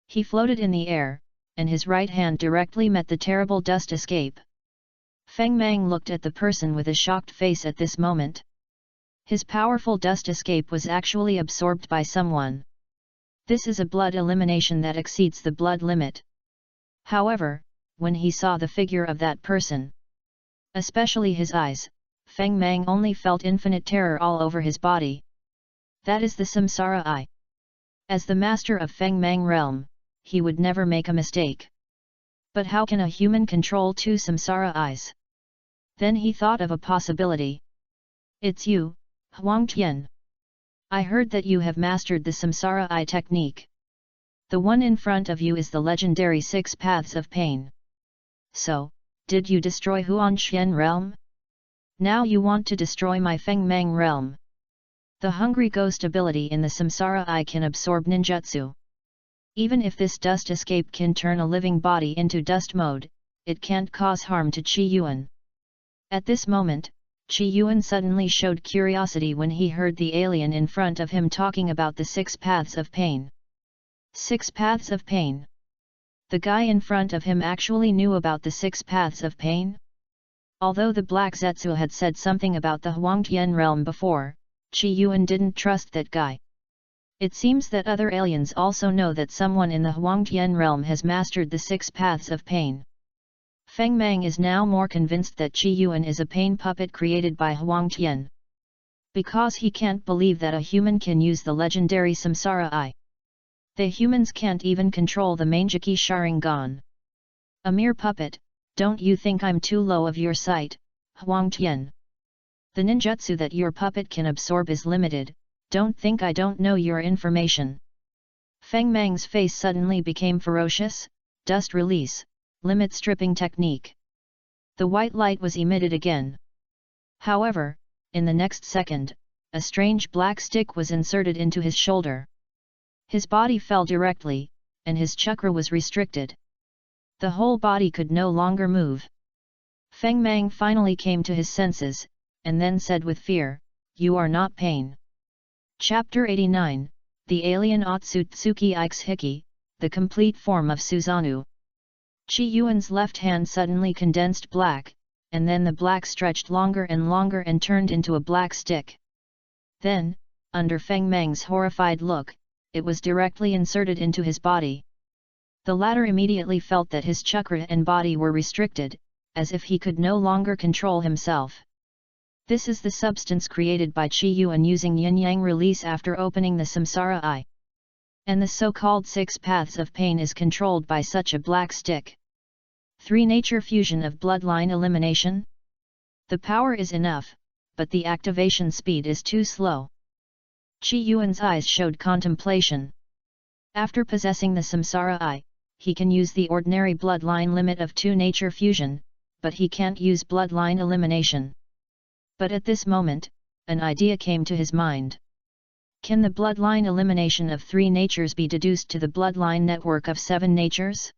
He floated in the air, and his right hand directly met the terrible dust escape. Feng Mang looked at the person with a shocked face at this moment. His powerful dust escape was actually absorbed by someone. This is a blood elimination that exceeds the blood limit. However, when he saw the figure of that person, especially his eyes, Feng Mang only felt infinite terror all over his body. That is the Samsara Eye. As the master of Feng Mang realm, he would never make a mistake. But how can a human control two Samsara eyes? Then he thought of a possibility. It's you, Huang Tian. I heard that you have mastered the Samsara Eye technique. The one in front of you is the legendary 6 Paths of Pain. So, did you destroy Huan Xian realm? Now you want to destroy my Feng Mang realm. The hungry ghost ability in the Samsara Eye can absorb ninjutsu. Even if this dust escape can turn a living body into dust mode, it can't cause harm to Qi Yuan. At this moment, Qi Yuan suddenly showed curiosity when he heard the alien in front of him talking about the 6 Paths of Pain. 6 Paths of Pain. The guy in front of him actually knew about the 6 Paths of Pain? Although the Black Zetsu had said something about the Huangtian realm before, Qi Yuan didn't trust that guy. It seems that other aliens also know that someone in the Huangtian realm has mastered the 6 Paths of Pain. Feng Mang is now more convinced that Qi Yuan is a pain puppet created by Huangtian. Because he can't believe that a human can use the legendary Samsara Eye. The humans can't even control the Manjiki Sharingan. A mere puppet, don't you think I'm too low of your sight, Huangtian? The ninjutsu that your puppet can absorb is limited, don't think I don't know your information. Feng Mang's face suddenly became ferocious. Dust release, limit stripping technique. The white light was emitted again. However, in the next second, a strange black stick was inserted into his shoulder. His body fell directly, and his chakra was restricted. The whole body could no longer move. Feng Mang finally came to his senses, and then said with fear, "You are not pain." Chapter 89, The Alien Otsutsuki Ikes Hiki, the complete form of Susanoo. Qi Yuan's left hand suddenly condensed black, and then the black stretched longer and turned into a black stick. Then, under Feng Mang's horrified look, it was directly inserted into his body. The latter immediately felt that his chakra and body were restricted, as if he could no longer control himself. This is the substance created by Qi Yuan using yin-yang release after opening the Samsara Eye. And the so-called 6 Paths of Pain is controlled by such a black stick. 3 Nature fusion of bloodline elimination? The power is enough, but the activation speed is too slow. Qi Yuan's eyes showed contemplation. After possessing the Samsara Eye, he can use the ordinary bloodline limit of 2 nature fusion, but he can't use bloodline elimination. But at this moment, an idea came to his mind. Can the bloodline elimination of 3 natures be deduced to the bloodline network of 7 natures?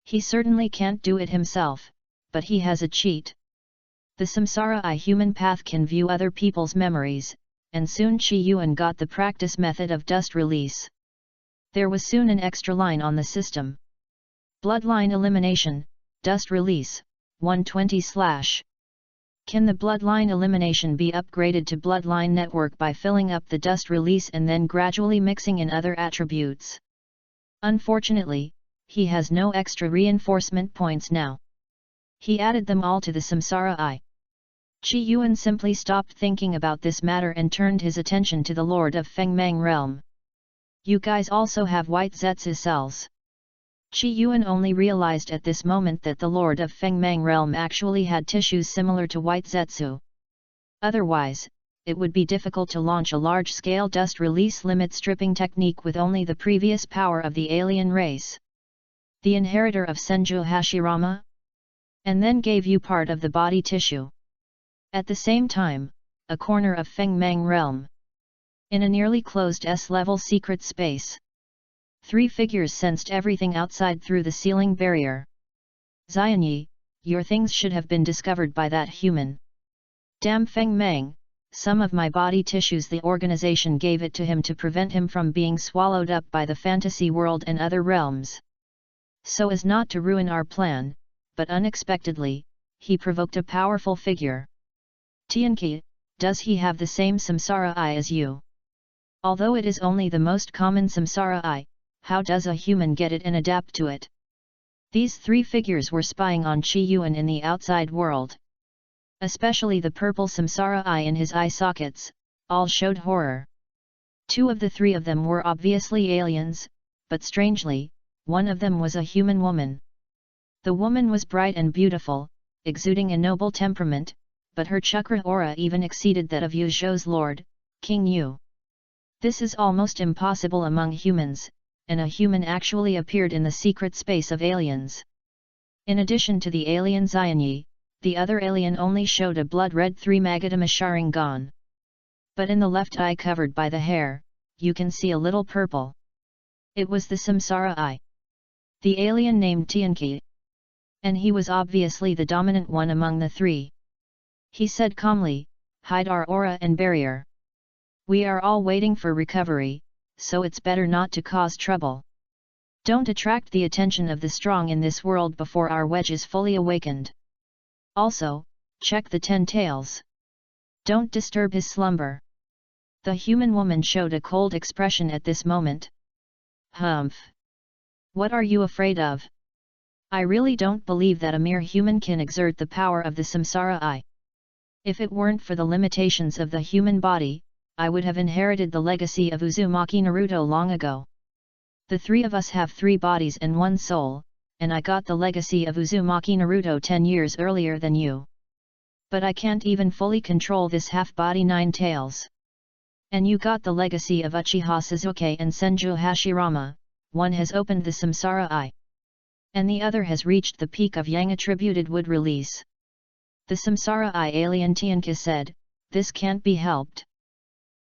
He certainly can't do it himself, but he has a cheat. The Samsara Eye human path can view other people's memories, and soon Qi Yuan got the practice method of dust release. There was soon an extra line on the system. Bloodline elimination, dust release, 120/. Can the bloodline elimination be upgraded to bloodline network by filling up the dust release and then gradually mixing in other attributes? Unfortunately, he has no extra reinforcement points now. He added them all to the Samsara Eye. Qi Yuan simply stopped thinking about this matter and turned his attention to the Lord of Feng Mang realm. You guys also have white Zetsu cells. Qi Yuan only realized at this moment that the Lord of Feng Mang realm actually had tissues similar to white Zetsu. Otherwise, it would be difficult to launch a large-scale dust release limit stripping technique with only the previous power of the alien race. The inheritor of Senju Hashirama? And then gave you part of the body tissue. At the same time, a corner of Feng Mang realm. In a nearly closed S-level secret space. 3 figures sensed everything outside through the ceiling barrier. Xianyi, your things should have been discovered by that human. Damn Feng Mang, some of my body tissues the organization gave it to him to prevent him from being swallowed up by the fantasy world and other realms. So as not to ruin our plan, but unexpectedly, he provoked a powerful figure. Tianqi, does he have the same Samsara Eye as you? Although it is only the most common samsara eye, how does a human get it and adapt to it? These three figures were spying on Chi Yuan in the outside world. Especially the purple samsara eye in his eye sockets, all showed horror. Two of the three of them were obviously aliens, but strangely, one of them was a human woman. The woman was bright and beautiful, exuding a noble temperament, but her chakra aura even exceeded that of Yuzhou's lord, King Yu. This is almost impossible among humans, and a human actually appeared in the secret space of aliens. In addition to the alien Xianyi, the other alien only showed a blood-red 3-Magadama Sharingan. But in the left eye covered by the hair, you can see a little purple. It was the samsara eye. The alien named Tianqi. And he was obviously the dominant one among the three. He said calmly, "Hide our aura and barrier. We are all waiting for recovery, so it's better not to cause trouble. Don't attract the attention of the strong in this world before our wedge is fully awakened. Also, check the 10 tails. Don't disturb his slumber." The human woman showed a cold expression at this moment. "Humph! What are you afraid of? I really don't believe that a mere human can exert the power of the samsara eye. If it weren't for the limitations of the human body, I would have inherited the legacy of Uzumaki Naruto long ago. The three of us have 3 bodies and 1 soul, and I got the legacy of Uzumaki Naruto 10 years earlier than you. But I can't even fully control this half-body 9 tails. And you got the legacy of Uchiha Sasuke and Senju Hashirama, one has opened the samsara eye. And the other has reached the peak of yang-attributed wood release." The samsara eye alien Tianqi said, "This can't be helped.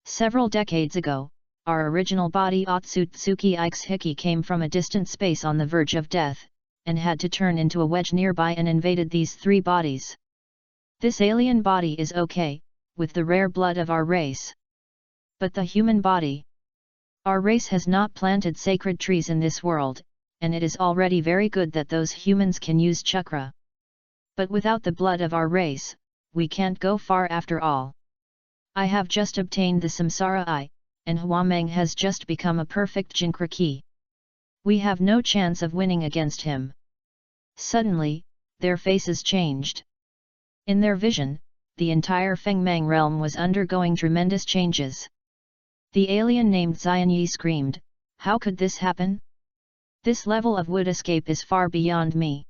Several decades ago, our original body Otsutsuki Ikes came from a distant space on the verge of death, and had to turn into a wedge nearby and invaded these 3 bodies. This alien body is okay, with the rare blood of our race. But the human body? Our race has not planted sacred trees in this world, and it is already very good that those humans can use chakra. But without the blood of our race, we can't go far after all. I have just obtained the samsara eye, and Huameng has just become a perfect Jinkraki. We have no chance of winning against him." Suddenly, their faces changed. In their vision, the entire Fengmang realm was undergoing tremendous changes. The alien named Xianyi screamed, "How could this happen? This level of wood escape is far beyond me."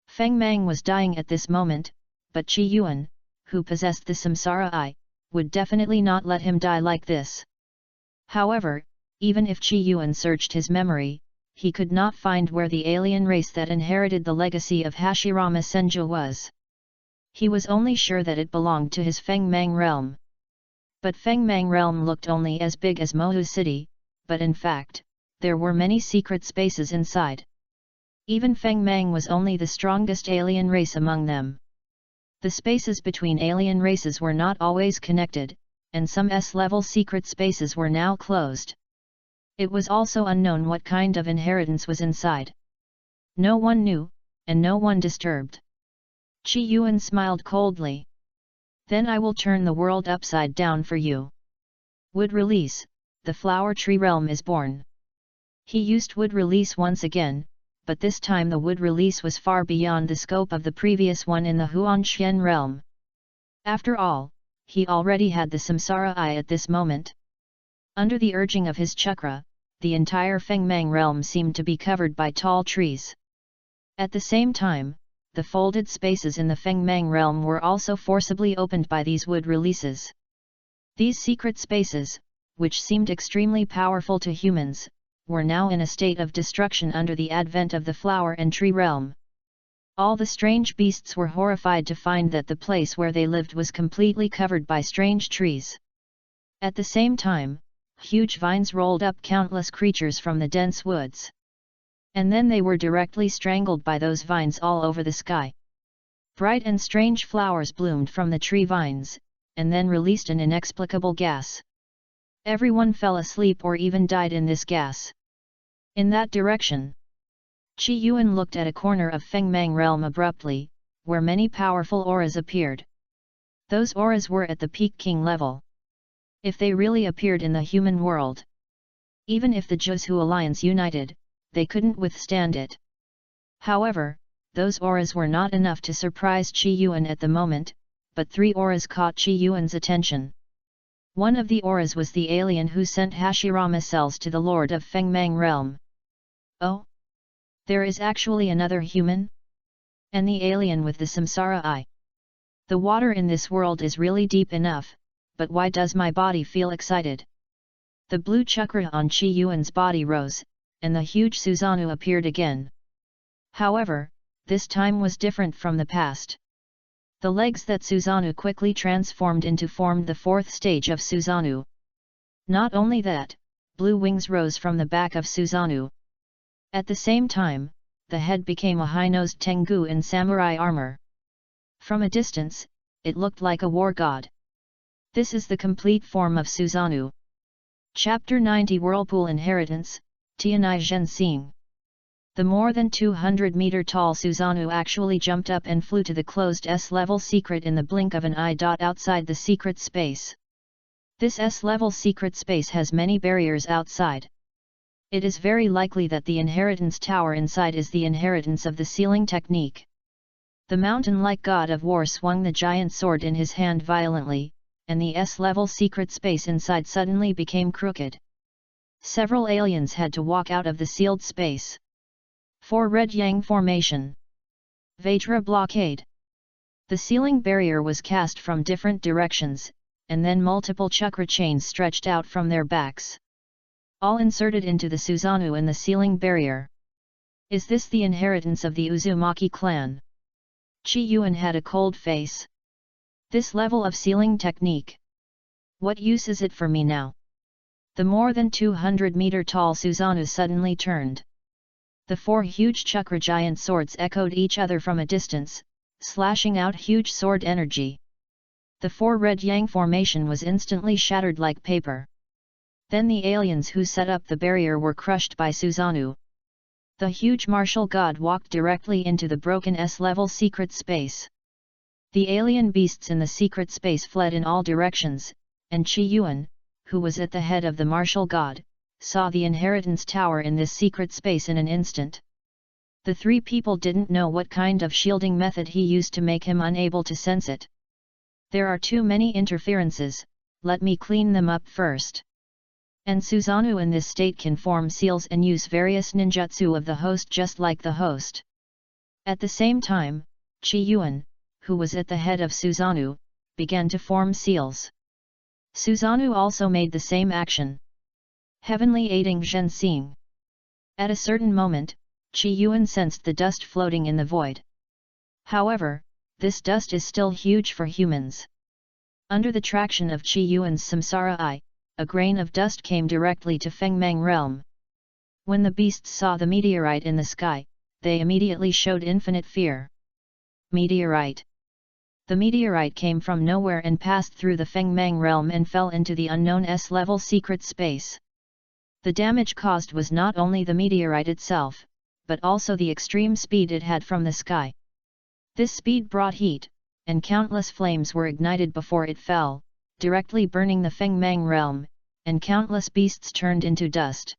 Fengmang was dying at this moment, but Chi Yuan, who possessed the samsara eye, would definitely not let him die like this. However, even if Chi Yuan searched his memory, he could not find where the alien race that inherited the legacy of Hashirama Senju was. He was only sure that it belonged to his Fengmang realm. But Fengmang realm looked only as big as Mohu City, but in fact, there were many secret spaces inside. Even Fengmang was only the strongest alien race among them. The spaces between alien races were not always connected, and some S-level secret spaces were now closed. It was also unknown what kind of inheritance was inside. No one knew, and no one disturbed. Chi Yuan smiled coldly. "Then I will turn the world upside down for you. Wood release, the flower tree realm is born." He used wood release once again, but this time the wood release was far beyond the scope of the previous one in the Huanxian realm. After all, he already had the samsara eye at this moment. Under the urging of his chakra, the entire Fengmang realm seemed to be covered by tall trees. At the same time, the folded spaces in the Fengmang realm were also forcibly opened by these wood releases. These secret spaces, which seemed extremely powerful to humans, were now in a state of destruction under the advent of the flower and tree realm. All the strange beasts were horrified to find that the place where they lived was completely covered by strange trees. At the same time, huge vines rolled up countless creatures from the dense woods. And then they were directly strangled by those vines all over the sky. Bright and strange flowers bloomed from the tree vines, and then released an inexplicable gas. Everyone fell asleep or even died in this gas. In that direction, Chi Yuan looked at a corner of Fengmang realm abruptly, where many powerful auras appeared. Those auras were at the peak king level. If they really appeared in the human world, even if the Joseon Alliance united, they couldn't withstand it. However, those auras were not enough to surprise Qi Yuan at the moment, but 3 auras caught Qi Yuan's attention. One of the auras was the alien who sent Hashirama cells to the Lord of Fengmang realm. Oh? There is actually another human? And the alien with the samsara eye. The water in this world is really deep enough, but why does my body feel excited? The blue chakra on Qi Yuan's body rose, and the huge Susanoo appeared again. However, this time was different from the past. The legs that Susanoo quickly transformed into formed the 4th stage of Susanoo. Not only that, blue wings rose from the back of Susanoo. At the same time, the head became a high-nosed Tengu in samurai armor. From a distance, it looked like a war god. This is the complete form of Susanoo. Chapter 90 Whirlpool Inheritance, Tianai Zhenxing. The more than 200-meter tall Susanoo actually jumped up and flew to the closed S-level secret in the blink of an eye. Outside the secret space. This S-level secret space has many barriers outside. It is very likely that the inheritance tower inside is the inheritance of the sealing technique. The mountain-like god of war swung the giant sword in his hand violently, and the S-level secret space inside suddenly became crooked. Several aliens had to walk out of the sealed space. 4 Red Yang Formation. Vajra Blockade. The sealing barrier was cast from different directions, and then multiple chakra chains stretched out from their backs. All inserted into the Susanoo and the sealing barrier. Is this the inheritance of the Uzumaki clan? Qi Yuan had a cold face. This level of sealing technique. What use is it for me now? The more than 200-meter tall Susanoo suddenly turned. The 4 huge chakra giant swords echoed each other from a distance, slashing out huge sword energy. The 4 Red Yang formation was instantly shattered like paper. Then the aliens who set up the barrier were crushed by Susanoo. The huge martial god walked directly into the broken S-level secret space. The alien beasts in the secret space fled in all directions, and Qi Yuan, who was at the head of the martial god, saw the inheritance tower in this secret space in an instant. The 3 people didn't know what kind of shielding method he used to make him unable to sense it. There are too many interferences, let me clean them up first. And Susanoo in this state can form seals and use various ninjutsu of the host just like the host. At the same time, Qi Yuan, who was at the head of Susanoo, began to form seals. Susanoo also made the same action. Heavenly aiding Zhenxing. At a certain moment, Qi Yuan sensed the dust floating in the void. However, this dust is still huge for humans. Under the traction of Qi Yuan's samsara eye, a grain of dust came directly to Fengmang realm. When the beasts saw the meteorite in the sky, they immediately showed infinite fear. Meteorite. The meteorite came from nowhere and passed through the Fengmang realm and fell into the unknown S-level secret space. The damage caused was not only the meteorite itself, but also the extreme speed it had from the sky. This speed brought heat, and countless flames were ignited before it fell, directly burning the Fengmang realm, and countless beasts turned into dust.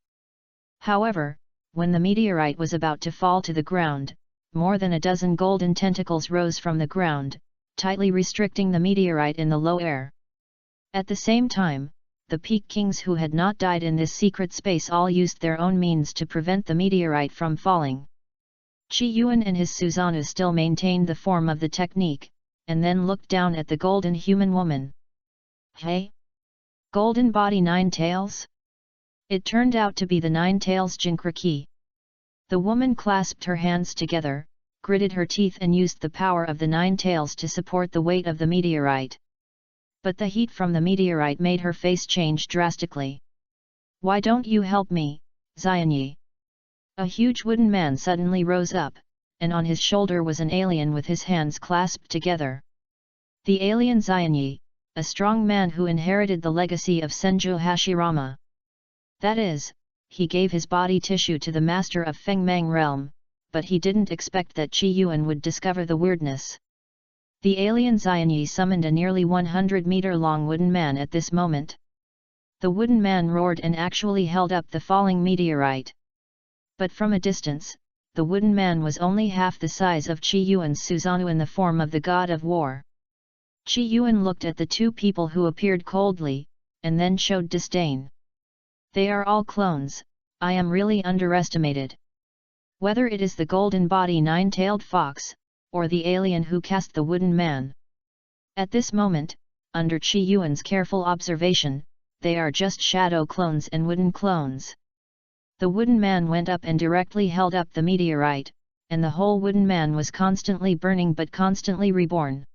However, when the meteorite was about to fall to the ground, more than a dozen golden tentacles rose from the ground, tightly restricting the meteorite in the low air. At the same time, the Peak Kings who had not died in this secret space all used their own means to prevent the meteorite from falling. Qi Yuan and his Susanoo still maintained the form of the technique, and then looked down at the golden human woman. Hey? Golden body 9 tails? It turned out to be the 9 tails Jinkraki. The woman clasped her hands together, gritted her teeth and used the power of the 9 tails to support the weight of the meteorite. But the heat from the meteorite made her face change drastically. Why don't you help me, Xianyi? A huge wooden man suddenly rose up, and on his shoulder was an alien with his hands clasped together. The alien Xianyi, a strong man who inherited the legacy of Senju Hashirama. That is, he gave his body tissue to the master of Fengmang realm, but he didn't expect that Qi Yuan would discover the weirdness. The alien Xianyi summoned a nearly 100-meter-long wooden man at this moment. The wooden man roared and actually held up the falling meteorite. But from a distance, the wooden man was only half the size of Qi Yuan's Susanoo in the form of the god of war. Qi Yuan looked at the two people who appeared coldly, and then showed disdain. They are all clones, I am really underestimated. Whether it is the golden body nine-tailed fox, or the alien who cast the wooden man. At this moment, under Qi Yuan's careful observation, they are just shadow clones and wooden clones. The wooden man went up and directly held up the meteorite, and the whole wooden man was constantly burning but constantly reborn.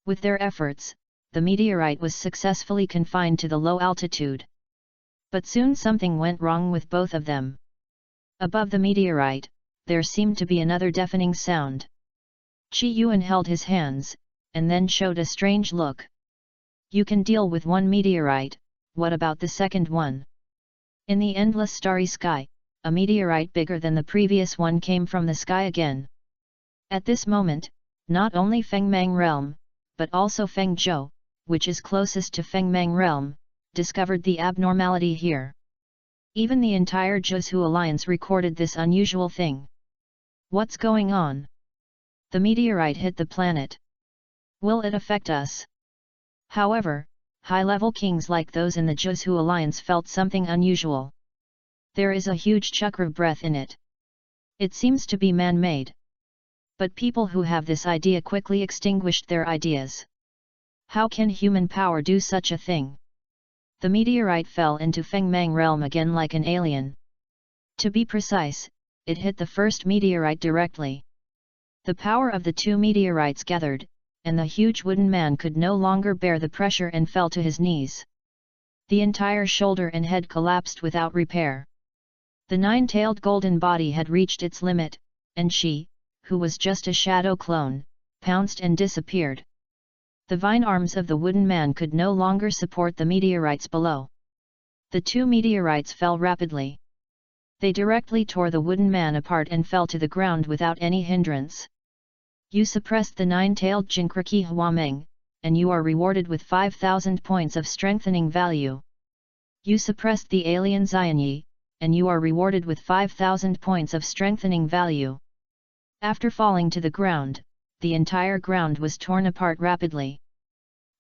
With their efforts, the meteorite was successfully confined to the low altitude. But soon something went wrong with both of them. Above the meteorite, there seemed to be another deafening sound. Qi Yuan held his hands, and then showed a strange look. You can deal with one meteorite, what about the second one? In the endless starry sky, a meteorite bigger than the previous one came from the sky again. At this moment, not only Fengmang realm, but also Fengzhou, which is closest to Fengmang realm, discovered the abnormality here. Even the entire Zhuzhu alliance recorded this unusual thing. What's going on? The meteorite hit the planet. Will it affect us? However, high-level kings like those in the Zhuzhu alliance felt something unusual. There is a huge chakra breath in it. It seems to be man-made. But people who have this idea quickly extinguished their ideas. How can human power do such a thing? The meteorite fell into Fengmang realm again like an alien. To be precise, it hit the first meteorite directly. The power of the two meteorites gathered, and the huge wooden man could no longer bear the pressure and fell to his knees. The entire shoulder and head collapsed without repair. The nine-tailed golden body had reached its limit, and she, who was just a shadow clone, pounced and disappeared. The vine arms of the wooden man could no longer support the meteorites below. The two meteorites fell rapidly. They directly tore the wooden man apart and fell to the ground without any hindrance. You suppressed the nine-tailed Jinkraki Huameng, and you are rewarded with 5,000 points of strengthening value. You suppressed the alien Xianyi, and you are rewarded with 5,000 points of strengthening value. After falling to the ground, the entire ground was torn apart rapidly.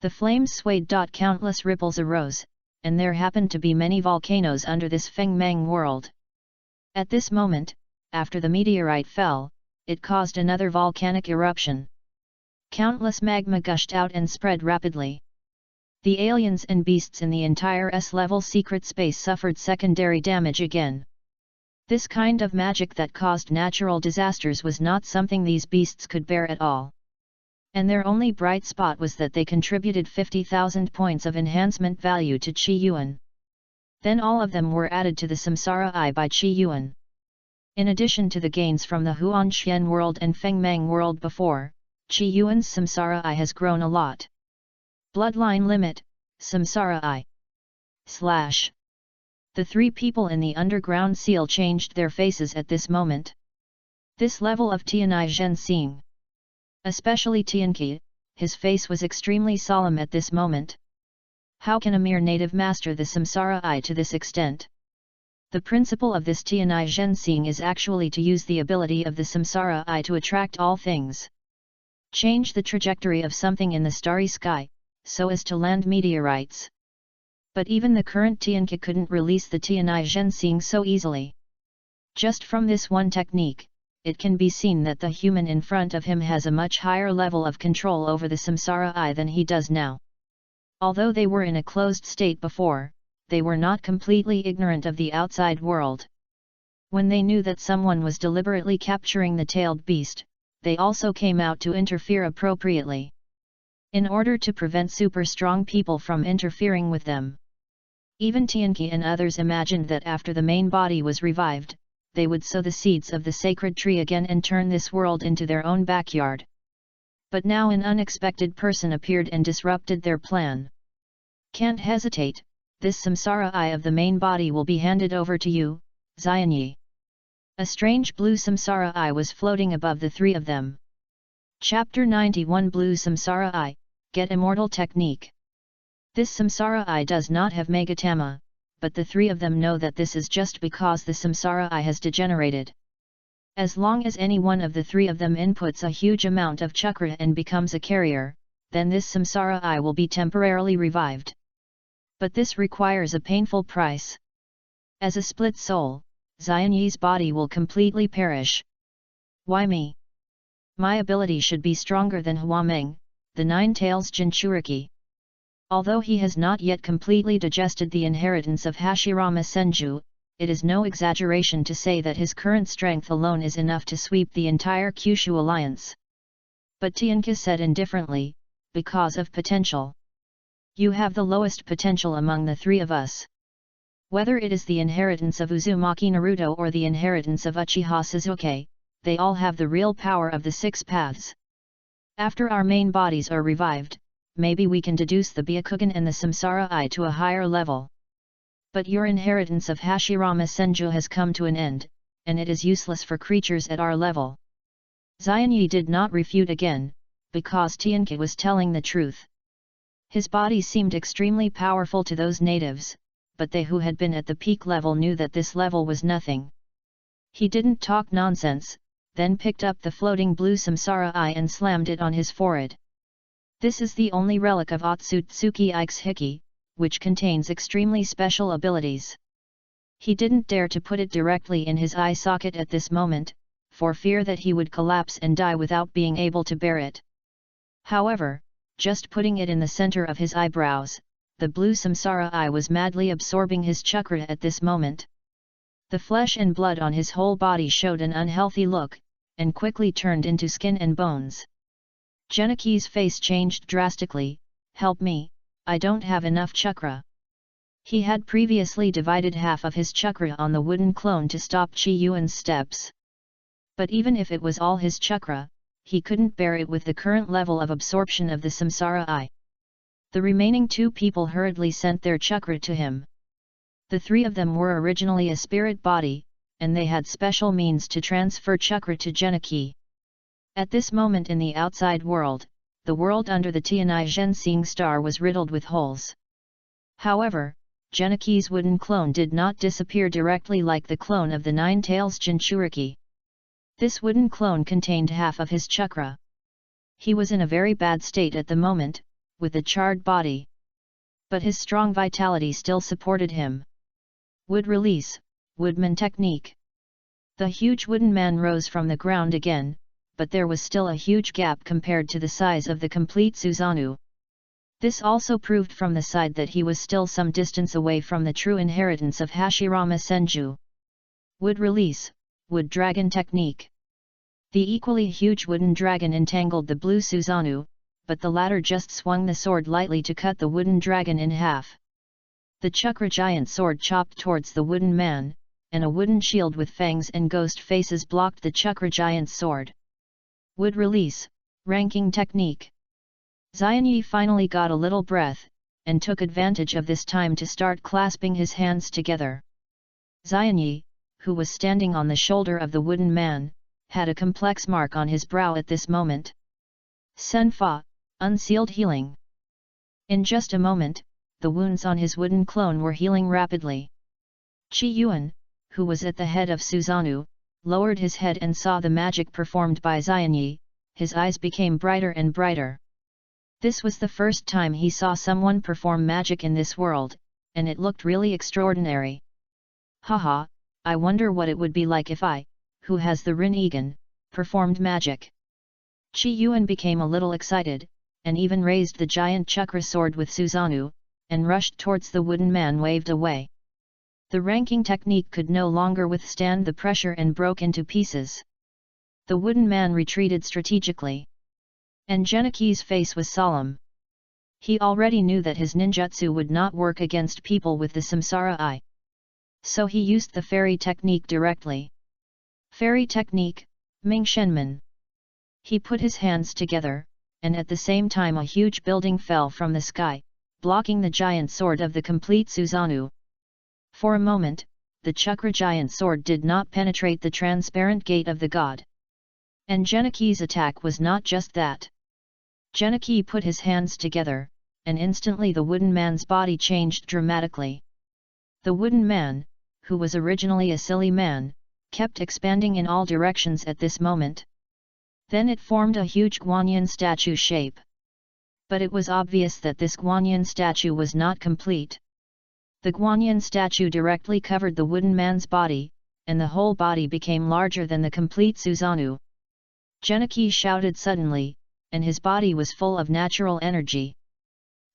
The flames swayed. Countless ripples arose, and there happened to be many volcanoes under this Fengmang world. At this moment, after the meteorite fell, it caused another volcanic eruption. Countless magma gushed out and spread rapidly. The aliens and beasts in the entire S-level secret space suffered secondary damage again. This kind of magic that caused natural disasters was not something these beasts could bear at all. And their only bright spot was that they contributed 50,000 points of enhancement value to Qi Yuan. Then all of them were added to the Samsara Eye by Qi Yuan. In addition to the gains from the Huanxian world and Fengmang world before, Qi Yuan's Samsara Eye has grown a lot. Bloodline limit, Samsara Eye. / The three people in the underground seal changed their faces at this moment. This level of Tianai Zhen seeing. Especially Tianqi, his face was extremely solemn at this moment. How can a mere native master the Samsara Eye to this extent? The principle of this Tianai Zhen seeing is actually to use the ability of the Samsara Eye to attract all things. Change the trajectory of something in the starry sky, so as to land meteorites. But even the current Tianqi couldn't release the Tianai Zhen seeing so easily. Just from this one technique, it can be seen that the human in front of him has a much higher level of control over the Samsara Eye than he does now. Although they were in a closed state before, they were not completely ignorant of the outside world. When they knew that someone was deliberately capturing the tailed beast, they also came out to interfere appropriately. In order to prevent super strong people from interfering with them. Even Tianqi and others imagined that after the main body was revived, they would sow the seeds of the sacred tree again and turn this world into their own backyard. But now an unexpected person appeared and disrupted their plan. Can't hesitate, this Samsara Eye of the main body will be handed over to you, Xianyi. A strange blue Samsara Eye was floating above the three of them. Chapter 91 Blue Samsara Eye, Get Immortal Technique. This samsara eye does not have Megatama, but the three of them know that this is just because the samsara eye has degenerated. As long as any one of the three of them inputs a huge amount of chakra and becomes a carrier, then this samsara eye will be temporarily revived. But this requires a painful price. As a split soul, Xianyi's body will completely perish. Why me? My ability should be stronger than Huameng, the Nine Tails Jinchuriki. Although he has not yet completely digested the inheritance of Hashirama Senju, it is no exaggeration to say that his current strength alone is enough to sweep the entire Kyushu alliance. But Tianka said indifferently, because of potential. You have the lowest potential among the three of us. Whether it is the inheritance of Uzumaki Naruto or the inheritance of Uchiha Sasuke, they all have the real power of the six paths. After our main bodies are revived, maybe we can deduce the Byakugan and the Samsara Eye to a higher level. But your inheritance of Hashirama Senju has come to an end, and it is useless for creatures at our level. Xianyi did not refute again, because Tianka was telling the truth. His body seemed extremely powerful to those natives, but they who had been at the peak level knew that this level was nothing. He didn't talk nonsense, then picked up the floating blue Samsara Eye and slammed it on his forehead. This is the only relic of Otsutsuki Ike's Hiki, which contains extremely special abilities. He didn't dare to put it directly in his eye socket at this moment, for fear that he would collapse and die without being able to bear it. However, just putting it in the center of his eyebrows, the blue Samsara Eye was madly absorbing his chakra at this moment. The flesh and blood on his whole body showed an unhealthy look, and quickly turned into skin and bones. Geniki's face changed drastically. Help me, I don't have enough chakra. He had previously divided half of his chakra on the wooden clone to stop Chi Yuan's steps. But even if it was all his chakra, he couldn't bear it with the current level of absorption of the Samsara Eye. The remaining two people hurriedly sent their chakra to him. The three of them were originally a spirit body, and they had special means to transfer chakra to Geniki. At this moment in the outside world, the world under the Tianai Zhenxing star was riddled with holes. However, Geniki's wooden clone did not disappear directly like the clone of the Nine Tails Jinchuriki. This wooden clone contained half of his chakra. He was in a very bad state at the moment, with a charred body. But his strong vitality still supported him. Wood release, woodman technique. The huge wooden man rose from the ground again, but there was still a huge gap compared to the size of the complete Susanoo. This also proved from the side that he was still some distance away from the true inheritance of Hashirama Senju. Wood release, wood dragon technique. The equally huge wooden dragon entangled the blue Susanoo, but the latter just swung the sword lightly to cut the wooden dragon in half. The chakra giant sword chopped towards the wooden man, and a wooden shield with fangs and ghost faces blocked the chakra giant's sword. Wood release, ranking technique. Xianyi finally got a little breath, and took advantage of this time to start clasping his hands together. Xianyi, who was standing on the shoulder of the wooden man, had a complex mark on his brow at this moment. Senfa, unsealed healing. In just a moment, the wounds on his wooden clone were healing rapidly. Chi Yuan, who was at the head of Susanoo, lowered his head and saw the magic performed by Xianyi. His eyes became brighter and brighter. This was the first time he saw someone perform magic in this world, and it looked really extraordinary. Haha, I wonder what it would be like if I, who has the Rinnegan, performed magic. Chi Yuan became a little excited, and even raised the giant chakra sword with Susanoo, and rushed towards the wooden man waved away. The ranking technique could no longer withstand the pressure and broke into pieces. The wooden man retreated strategically. And Geniki's face was solemn. He already knew that his ninjutsu would not work against people with the Samsara Eye. So he used the fairy technique directly. Fairy technique, Ming Shenman. He put his hands together, and at the same time a huge building fell from the sky, blocking the giant sword of the complete Susanoo. For a moment, the chakra giant sword did not penetrate the transparent gate of the god. And Geniki's attack was not just that. Geniki put his hands together, and instantly the wooden man's body changed dramatically. The wooden man, who was originally a silly man, kept expanding in all directions at this moment. Then it formed a huge Guanyin statue shape. But it was obvious that this Guanyin statue was not complete. The Guanyin statue directly covered the wooden man's body, and the whole body became larger than the complete Susanoo. Geniki shouted suddenly, and his body was full of natural energy.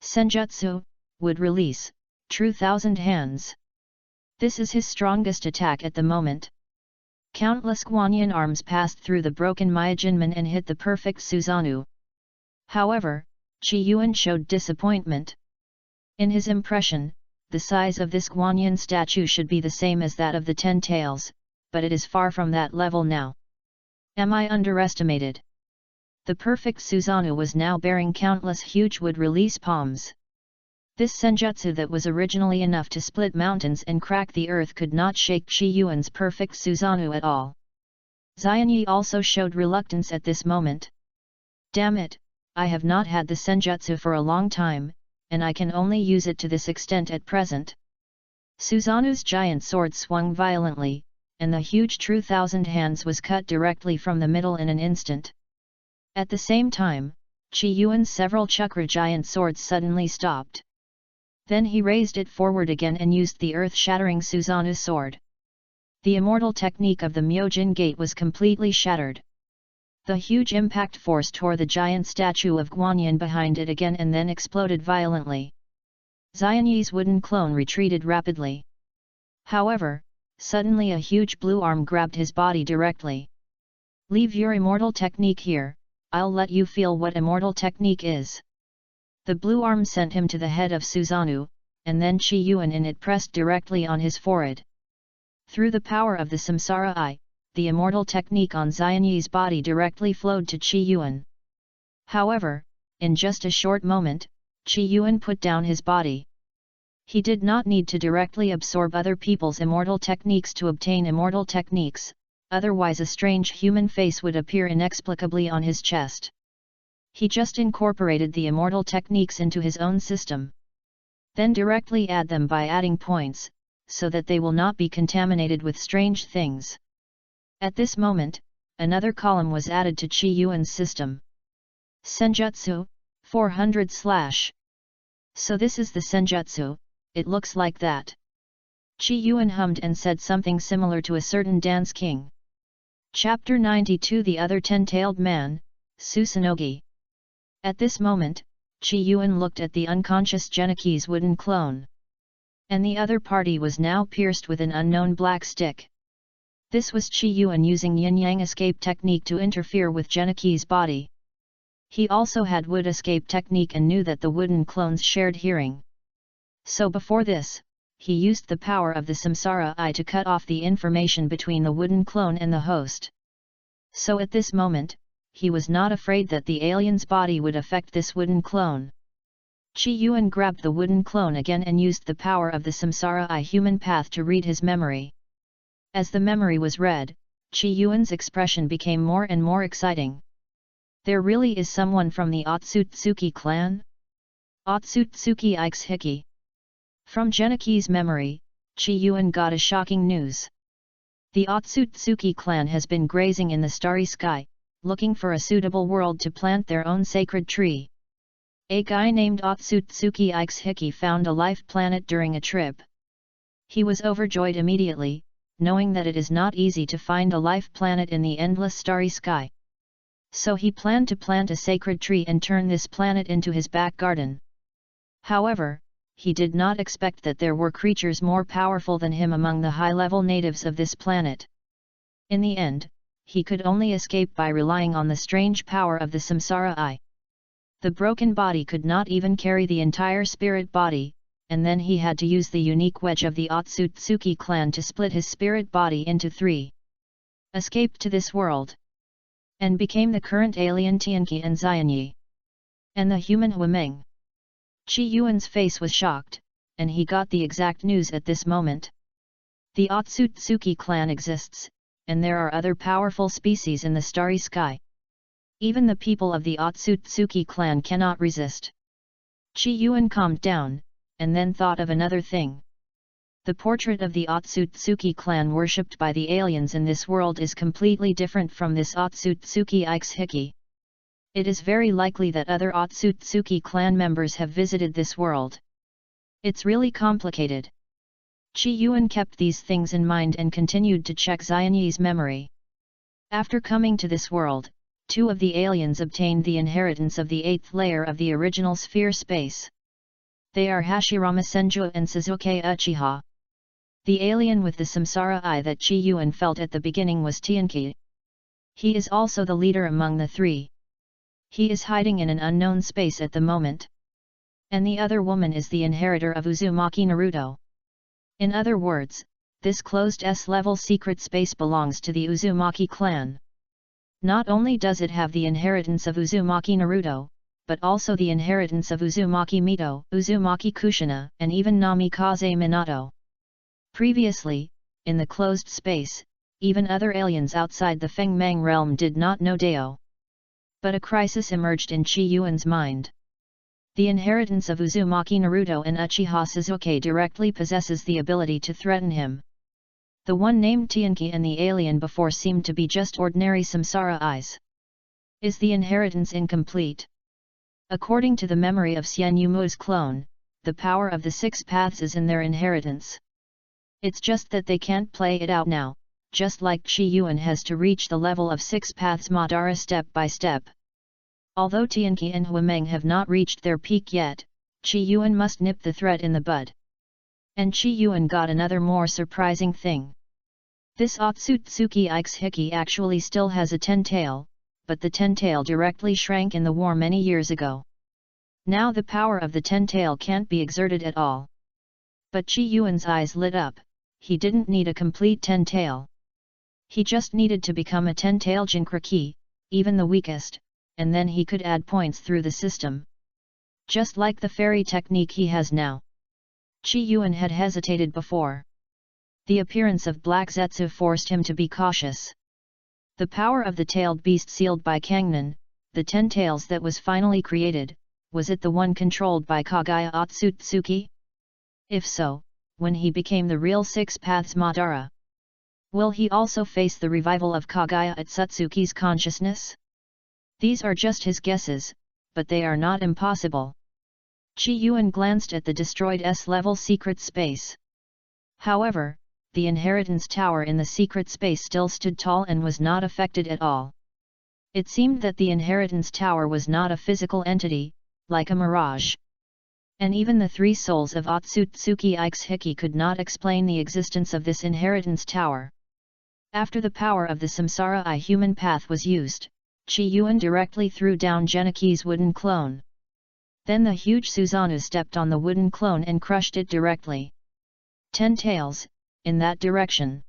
Senjutsu, would release, true thousand hands. This is his strongest attack at the moment. Countless Guanyin arms passed through the broken Myojinman and hit the perfect Susanoo. However, Qi Yuan showed disappointment. In his impression, the size of this Guanyin statue should be the same as that of the 10 tails, but it is far from that level now. Am I underestimated? The perfect Susanoo was now bearing countless huge wood-release palms. This senjutsu that was originally enough to split mountains and crack the earth could not shake Qi Yuan's perfect Susanoo at all. Xianyi also showed reluctance at this moment. Damn it, I have not had the senjutsu for a long time, and I can only use it to this extent at present. Susanoo's giant sword swung violently, and the huge true thousand hands was cut directly from the middle in an instant. At the same time, Qi Yuan's several chakra giant swords suddenly stopped. Then he raised it forward again and used the earth-shattering Susanoo sword. The immortal technique of the Myojin Gate was completely shattered. The huge impact force tore the giant statue of Guanyin behind it again and then exploded violently. Xianyi's wooden clone retreated rapidly. However, suddenly a huge blue arm grabbed his body directly. Leave your immortal technique here, I'll let you feel what immortal technique is. The blue arm sent him to the head of Susanoo, and then Qi Yuan in it pressed directly on his forehead. Through the power of the Samsara Eye, the immortal technique on Xianyi's body directly flowed to Qi Yuan. However, in just a short moment, Qi Yuan put down his body. He did not need to directly absorb other people's immortal techniques to obtain immortal techniques, otherwise a strange human face would appear inexplicably on his chest. He just incorporated the immortal techniques into his own system. Then directly add them by adding points, so that they will not be contaminated with strange things. At this moment, another column was added to Qi Yuan's system. Senjutsu, 400/. So this is the senjutsu, it looks like that. Qi Yuan hummed and said something similar to a certain dance king. Chapter 92 The Other Ten-Tailed Man, Susanoo. At this moment, Qi Yuan looked at the unconscious Geniki's wooden clone. And the other party was now pierced with an unknown black stick. This was Qi Yuan using yin-yang escape technique to interfere with Geniki's body. He also had wood escape technique and knew that the wooden clones shared hearing. So before this, he used the power of the Samsara Eye to cut off the information between the wooden clone and the host. So at this moment, he was not afraid that the alien's body would affect this wooden clone. Qi Yuan grabbed the wooden clone again and used the power of the Samsara Eye human path to read his memory. As the memory was read, Qi Yuan's expression became more and more exciting. There really is someone from the Otsutsuki clan? Otsutsuki Ikes Hiki. From Geniki's memory, Qi Yuan got a shocking news. The Otsutsuki clan has been grazing in the starry sky, looking for a suitable world to plant their own sacred tree. A guy named Otsutsuki Ikes Hiki found a life planet during a trip. He was overjoyed immediately, knowing that it is not easy to find a life planet in the endless starry sky. So he planned to plant a sacred tree and turn this planet into his back garden. However, he did not expect that there were creatures more powerful than him among the high-level natives of this planet. In the end, he could only escape by relying on the strange power of the Samsara Eye. The broken body could not even carry the entire spirit body, and then he had to use the unique wedge of the Otsutsuki clan to split his spirit body into 3. Escaped to this world. And became the current alien Tianqi and Xianyi. And the human Huameng. Qi Yuan's face was shocked, and he got the exact news at this moment. The Otsutsuki clan exists, and there are other powerful species in the starry sky. Even the people of the Otsutsuki clan cannot resist. Chi Yuan calmed down, and then thought of another thing. The portrait of the Otsutsuki clan worshipped by the aliens in this world is completely different from this Otsutsuki Ikes-hiki. It is very likely that other Otsutsuki clan members have visited this world. It's really complicated. Chi Yuan kept these things in mind and continued to check Xianyi's memory. After coming to this world, 2 of the aliens obtained the inheritance of the 8th layer of the original sphere space. They are Hashirama Senju and Suzuki Uchiha. The alien with the samsara eye that Chi Yuan felt at the beginning was Tianqi. He is also the leader among the 3. He is hiding in an unknown space at the moment. And the other woman is the inheritor of Uzumaki Naruto. In other words, this closed S-level secret space belongs to the Uzumaki clan. Not only does it have the inheritance of Uzumaki Naruto, but also the inheritance of Uzumaki Mito, Uzumaki Kushina, and even Namikaze Minato. Previously, in the closed space, even other aliens outside the Fengmang realm did not know Dao. But a crisis emerged in Chi Yuan's mind. The inheritance of Uzumaki Naruto and Uchiha Suzuki directly possesses the ability to threaten him. The one named Tianqi and the alien before seemed to be just ordinary samsara eyes. Is the inheritance incomplete? According to the memory of Xian Yumu's clone, the power of the 6 paths is in their inheritance. It's just that they can't play it out now, just like Chi Yuan has to reach the level of 6 paths Madara step by step. Although Tianqi and Huameng have not reached their peak yet, Chi Yuan must nip the threat in the bud. And Chi Yuan got another more surprising thing. This Otsutsuki Ikes-hiki actually still has a 10-tail, but the 10-tail directly shrank in the war many years ago. Now the power of the 10-tail can't be exerted at all. But Chi Yuan's eyes lit up. He didn't need a complete 10-tail. He just needed to become a 10-tail Jinkraki, even the weakest, and then he could add points through the system. Just like the fairy technique he has now. Chi Yuan had hesitated before. The appearance of Black Zetsu forced him to be cautious. The power of the tailed beast sealed by Kangnan, the 10 tails that was finally created, was it the one controlled by Kagaya Otsutsuki? If so, when he became the real 6 paths Madara, will he also face the revival of Kagaya Otsutsuki's consciousness? These are just his guesses, but they are not impossible. Chi Yuan glanced at the destroyed S-level secret space. However, the inheritance tower in the secret space still stood tall and was not affected at all. It seemed that the inheritance tower was not a physical entity, like a mirage. And even the 3 souls of Otsutsuki Ikes-hiki could not explain the existence of this inheritance tower. After the power of the Samsara I human path was used, Chi Yuan directly threw down Geniki's wooden clone. Then the huge Susanoo stepped on the wooden clone and crushed it directly. 10 tails, in that direction.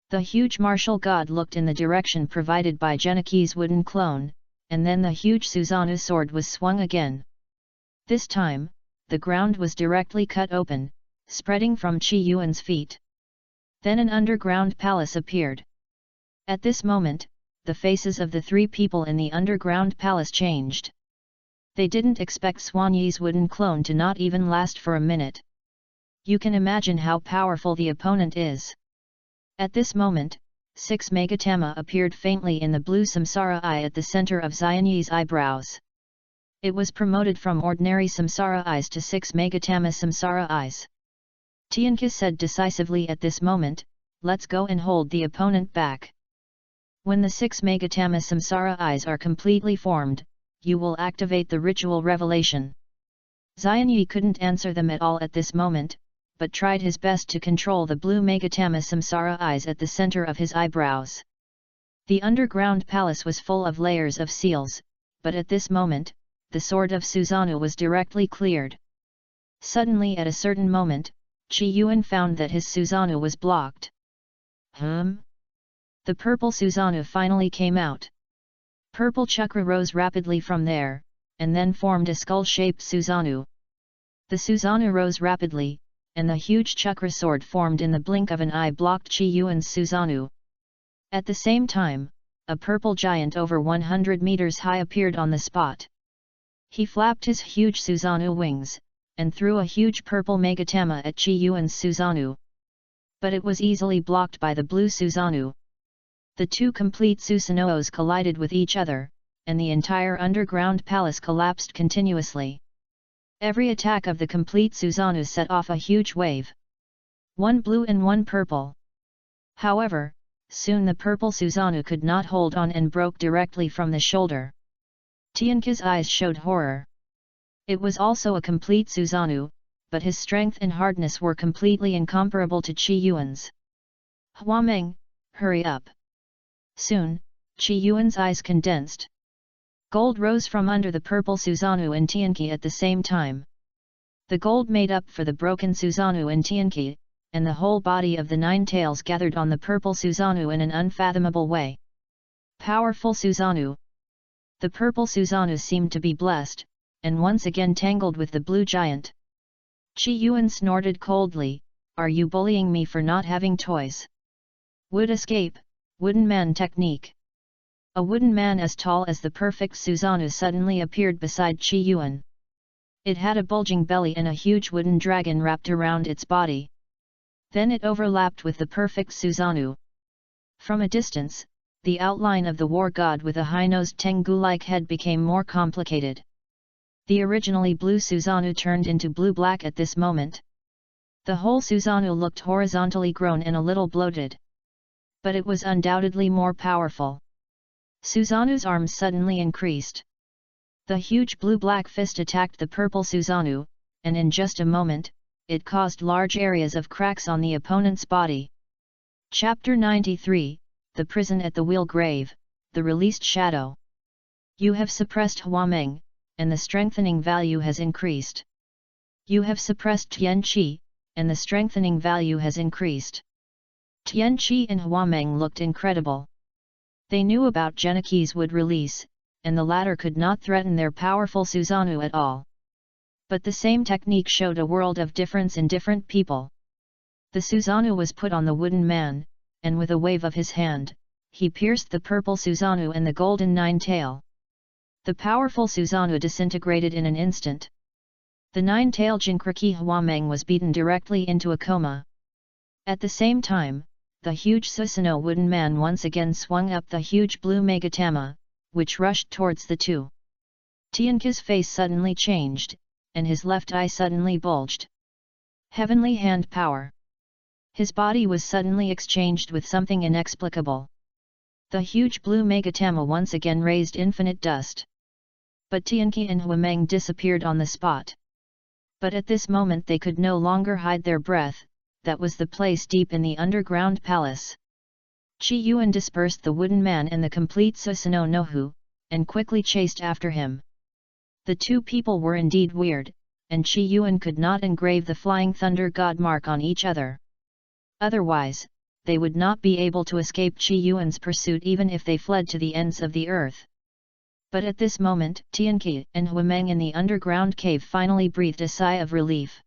The huge martial god looked in the direction provided by Geniki's wooden clone, and then the huge Susanoo sword was swung again. This time, the ground was directly cut open, spreading from Chi Yuan's feet. Then an underground palace appeared. At this moment, the faces of the 3 people in the underground palace changed. They didn't expect Xuanyi's wooden clone to not even last for a minute. You can imagine how powerful the opponent is. At this moment, 6 Megatama appeared faintly in the blue Samsara eye at the center of Xianyi's eyebrows. It was promoted from ordinary Samsara eyes to 6 Megatama Samsara eyes. Tianqi said decisively at this moment, "Let's go and hold the opponent back. When the 6 Megatama Samsara eyes are completely formed, you will activate the ritual revelation." Xianyi couldn't answer them at all at this moment, but tried his best to control the blue Megatama Samsara eyes at the center of his eyebrows. The underground palace was full of layers of seals, but at this moment, the sword of Susanoo was directly cleared. Suddenly at a certain moment, Chi Yuan found that his Susanoo was blocked. The purple Susanoo finally came out. Purple chakra rose rapidly from there, and then formed a skull-shaped Susanoo. The Susanoo rose rapidly, and the huge chakra sword formed in the blink of an eye blocked Chi Yuan's Susanoo. At the same time, a purple giant over 100 meters high appeared on the spot. He flapped his huge Susanoo wings, and threw a huge purple Megatama at Chi Yuan's Susanoo. But it was easily blocked by the blue Susanoo. The two complete Susanoos collided with each other, and the entire underground palace collapsed continuously. Every attack of the complete Susanoo set off a huge wave. One blue and one purple. However, soon the purple Susanoo could not hold on and broke directly from the shoulder. Tianke's eyes showed horror. It was also a complete Susanoo, but his strength and hardness were completely incomparable to Chi Yuan's. Huameng, hurry up! Soon, Chi Yuan's eyes condensed. Gold rose from under the purple Susanoo and Tianke at the same time. The gold made up for the broken Susanoo and Tianke, and the whole body of the nine tails gathered on the purple Susanoo in an unfathomable way. Powerful Susanoo! The purple Susanoo seemed to be blessed, and once again tangled with the blue giant. Chi Yuan snorted coldly, "Are you bullying me for not having toys?" Wood escape, wooden man technique. A wooden man as tall as the perfect Susanoo suddenly appeared beside Chi Yuan. It had a bulging belly and a huge wooden dragon wrapped around its body. Then it overlapped with the perfect Susanoo. From a distance, the outline of the war god with a high-nosed Tengu-like head became more complicated. The originally blue Susanoo turned into blue-black at this moment. The whole Susanoo looked horizontally grown and a little bloated. But it was undoubtedly more powerful. Susanoo's arms suddenly increased. The huge blue-black fist attacked the purple Susanoo, and in just a moment, it caused large areas of cracks on the opponent's body. Chapter 93, The Prison at the Wheel Grave, The Released Shadow. You have suppressed Huameng, and the strengthening value has increased. You have suppressed Tianqi, and the strengthening value has increased. Tianqi and Huameng looked incredible. They knew about Geniki's wood release, and the latter could not threaten their powerful Susanoo at all. But the same technique showed a world of difference in different people. The Susanoo was put on the wooden man, and with a wave of his hand, he pierced the purple Susanoo and the golden nine-tail. The powerful Susanoo disintegrated in an instant. The nine-tail Jinkriki Huameng was beaten directly into a coma. At the same time, the huge Susanoo wooden man once again swung up the huge blue Megatama, which rushed towards the two. Tianke's face suddenly changed, and his left eye suddenly bulged. Heavenly hand power. His body was suddenly exchanged with something inexplicable. The huge blue Megatama once again raised infinite dust. But Tianke and Huameng disappeared on the spot. But at this moment they could no longer hide their breath. That was the place deep in the underground palace. Chi Yuan dispersed the wooden man and the complete Susanoo Nohu, and quickly chased after him. The two people were indeed weird, and Chi Yuan could not engrave the flying thunder god mark on each other. Otherwise, they would not be able to escape Chi Yuan's pursuit even if they fled to the ends of the earth. But at this moment, Tianke and Huameng in the underground cave finally breathed a sigh of relief.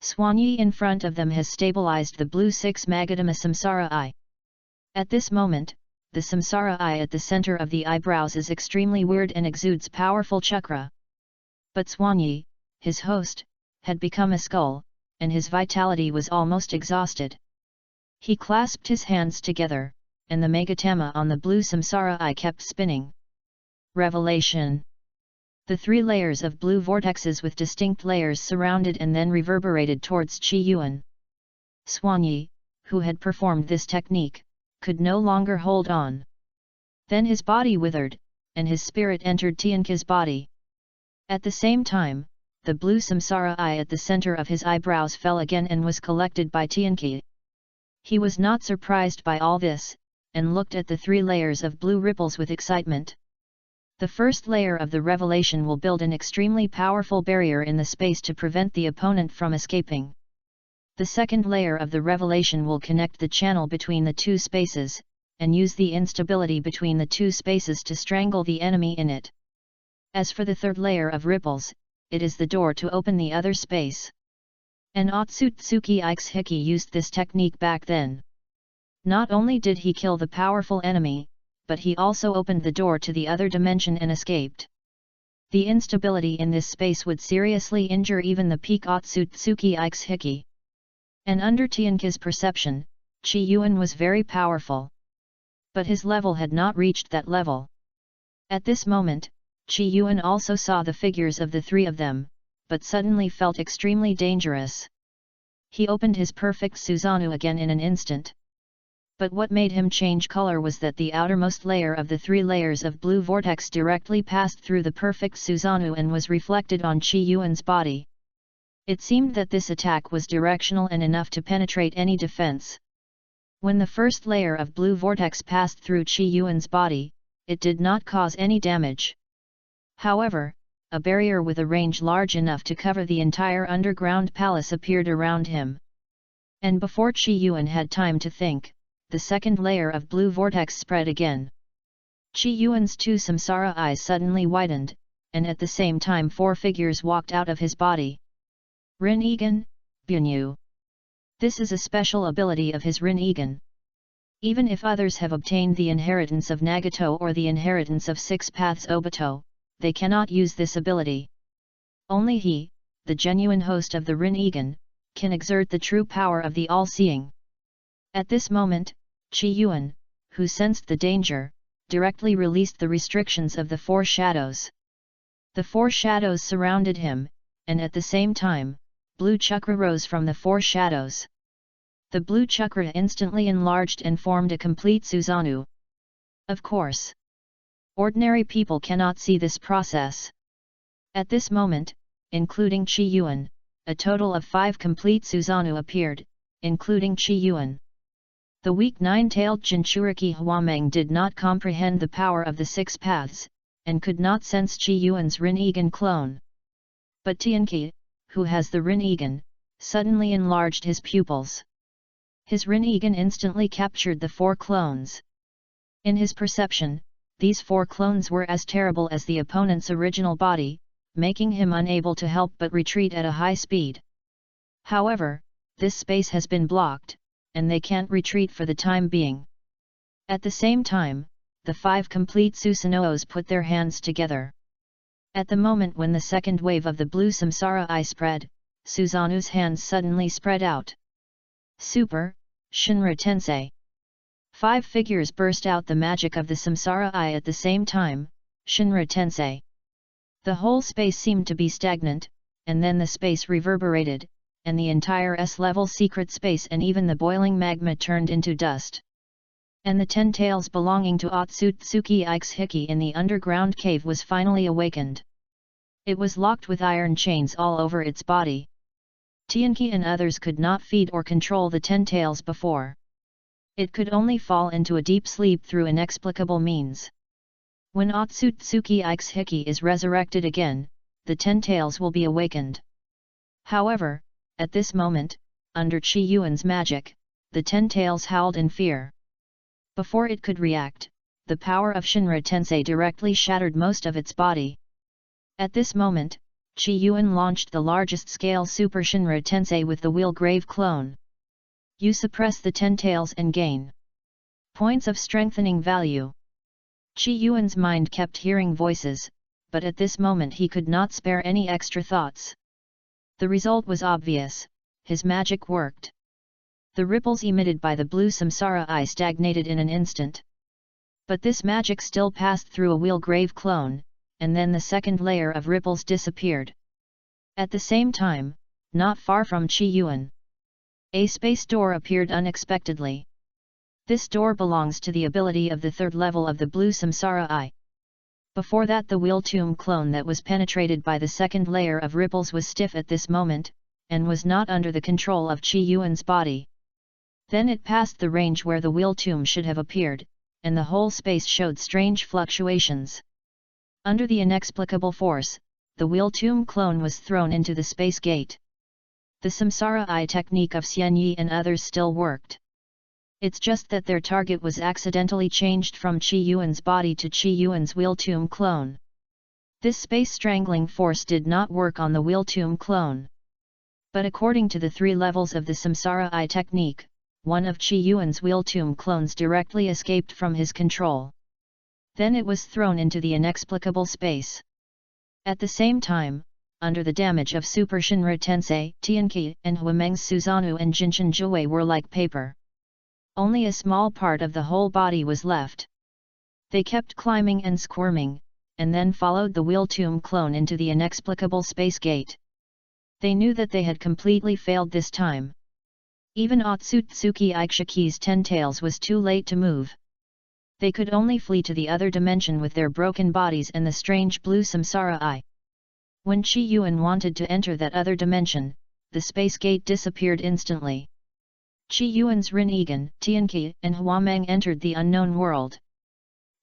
Swanyi in front of them has stabilized the blue 6 Magadama Samsara eye. At this moment, the Samsara eye at the center of the eyebrows is extremely weird and exudes powerful chakra. But Swanyi, his host, had become a skull, and his vitality was almost exhausted. He clasped his hands together, and the Megatama on the blue Samsara eye kept spinning. Revelation. The 3 layers of blue vortexes with distinct layers surrounded and then reverberated towards Chi Yuan. Swanyi, who had performed this technique, could no longer hold on. Then his body withered, and his spirit entered Tianke's body. At the same time, the blue Samsara eye at the center of his eyebrows fell again and was collected by Tianke. He was not surprised by all this, and looked at the 3 layers of blue ripples with excitement. The first layer of the revelation will build an extremely powerful barrier in the space to prevent the opponent from escaping. The second layer of the revelation will connect the channel between the 2 spaces, and use the instability between the 2 spaces to strangle the enemy in it. As for the third layer of ripples, it is the door to open the other space. And Otsutsuki Ikeshiki used this technique back then. Not only did he kill the powerful enemy, but he also opened the door to the other dimension and escaped. The instability in this space would seriously injure even the peak Otsutsuki Ikes Hiki. And under Tianqi's perception, Qi Yuan was very powerful. But his level had not reached that level. At this moment, Qi Yuan also saw the figures of the three of them, but suddenly felt extremely dangerous. He opened his perfect Susanoo again in an instant. But what made him change color was that the outermost layer of the 3 layers of blue vortex directly passed through the perfect Susanoo and was reflected on Qi Yuan's body. It seemed that this attack was directional and enough to penetrate any defense. When the first layer of blue vortex passed through Qi Yuan's body, it did not cause any damage. However, a barrier with a range large enough to cover the entire underground palace appeared around him. And before Qi Yuan had time to think, the second layer of blue vortex spread again. Qi Yuan's 2 samsara eyes suddenly widened, and at the same time 4 figures walked out of his body. Rin Egan, Bunyu. This is a special ability of his Rin Egan. Even if others have obtained the inheritance of Nagato or the inheritance of 6 Paths Obito, they cannot use this ability. Only he, the genuine host of the Rin Egan, can exert the true power of the all-seeing. At this moment, Qi Yuan, who sensed the danger, directly released the restrictions of the 4 shadows. The 4 shadows surrounded him, and at the same time, blue chakra rose from the 4 shadows. The blue chakra instantly enlarged and formed a complete Susanoo. Of course, ordinary people cannot see this process. At this moment, including Qi Yuan, a total of 5 complete Susanoo appeared, including Qi Yuan. The weak 9-tailed Jinchuriki Huameng did not comprehend the power of the 6 paths, and could not sense Qi Yuan's Rin Egan clone. But Tianqi, who has the Rin Egan, suddenly enlarged his pupils. His Rin Egan instantly captured the 4 clones. In his perception, these 4 clones were as terrible as the opponent's original body, making him unable to help but retreat at a high speed. However, this space has been blocked, and they can't retreat for the time being. At the same time, the 5 complete Susanoos put their hands together. At the moment when the second wave of the blue samsara eye spread, Susanoo's hands suddenly spread out. Super, Shinra Tensei. 5 figures burst out the magic of the samsara eye at the same time, Shinra Tensei. The whole space seemed to be stagnant, and then the space reverberated, and the entire S-level secret space and even the boiling magma turned into dust. And the 10 tails belonging to Otsutsuki Ikes Hiki in the underground cave was finally awakened. It was locked with iron chains all over its body. Tianqi and others could not feed or control the 10 tails before. It could only fall into a deep sleep through inexplicable means. When Otsutsuki Ikes Hiki is resurrected again, the 10 tails will be awakened. However, at this moment, under Qi Yuan's magic, the 10 tails howled in fear. Before it could react, the power of Shinra Tensei directly shattered most of its body. At this moment, Qi Yuan launched the largest-scale Super Shinra Tensei with the Wheelgrave clone. You suppress the 10 tails and gain points of strengthening value. Qi Yuan's mind kept hearing voices, but at this moment he could not spare any extra thoughts. The result was obvious, his magic worked. The ripples emitted by the blue samsara eye stagnated in an instant. But this magic still passed through a Wheelgrave clone, and then the second layer of ripples disappeared. At the same time, not far from Qi Yuan, a space door appeared unexpectedly. This door belongs to the ability of the 3rd level of the blue samsara eye. Before that the Wheel Tomb clone that was penetrated by the second layer of ripples was stiff at this moment, and was not under the control of Qi Yuan's body. Then it passed the range where the Wheel Tomb should have appeared, and the whole space showed strange fluctuations. Under the inexplicable force, the Wheel Tomb clone was thrown into the space gate. The samsara eye technique of Xian Yi and others still worked. It's just that their target was accidentally changed from Qi Yuan's body to Qi Yuan's Wheel Tomb clone. This space strangling force did not work on the Wheel Tomb clone. But according to the 3 levels of the samsara eye technique, one of Qi Yuan's Wheel Tomb clones directly escaped from his control. Then it was thrown into the inexplicable space. At the same time, under the damage of Super Shinra Tensei, Tianqi and Huameng's Suzano and Jinshin Jiwei were like paper. Only a small part of the whole body was left. They kept climbing and squirming, and then followed the wheel tomb clone into the inexplicable space gate. They knew that they had completely failed this time. Even Otsutsuki Ikishiki's 10 tails was too late to move. They could only flee to the other dimension with their broken bodies and the strange blue samsara eye. When Chi Yuan wanted to enter that other dimension, the space gate disappeared instantly. Chi Yuan's Rin Egan, Tianqi, and Huameng entered the unknown world.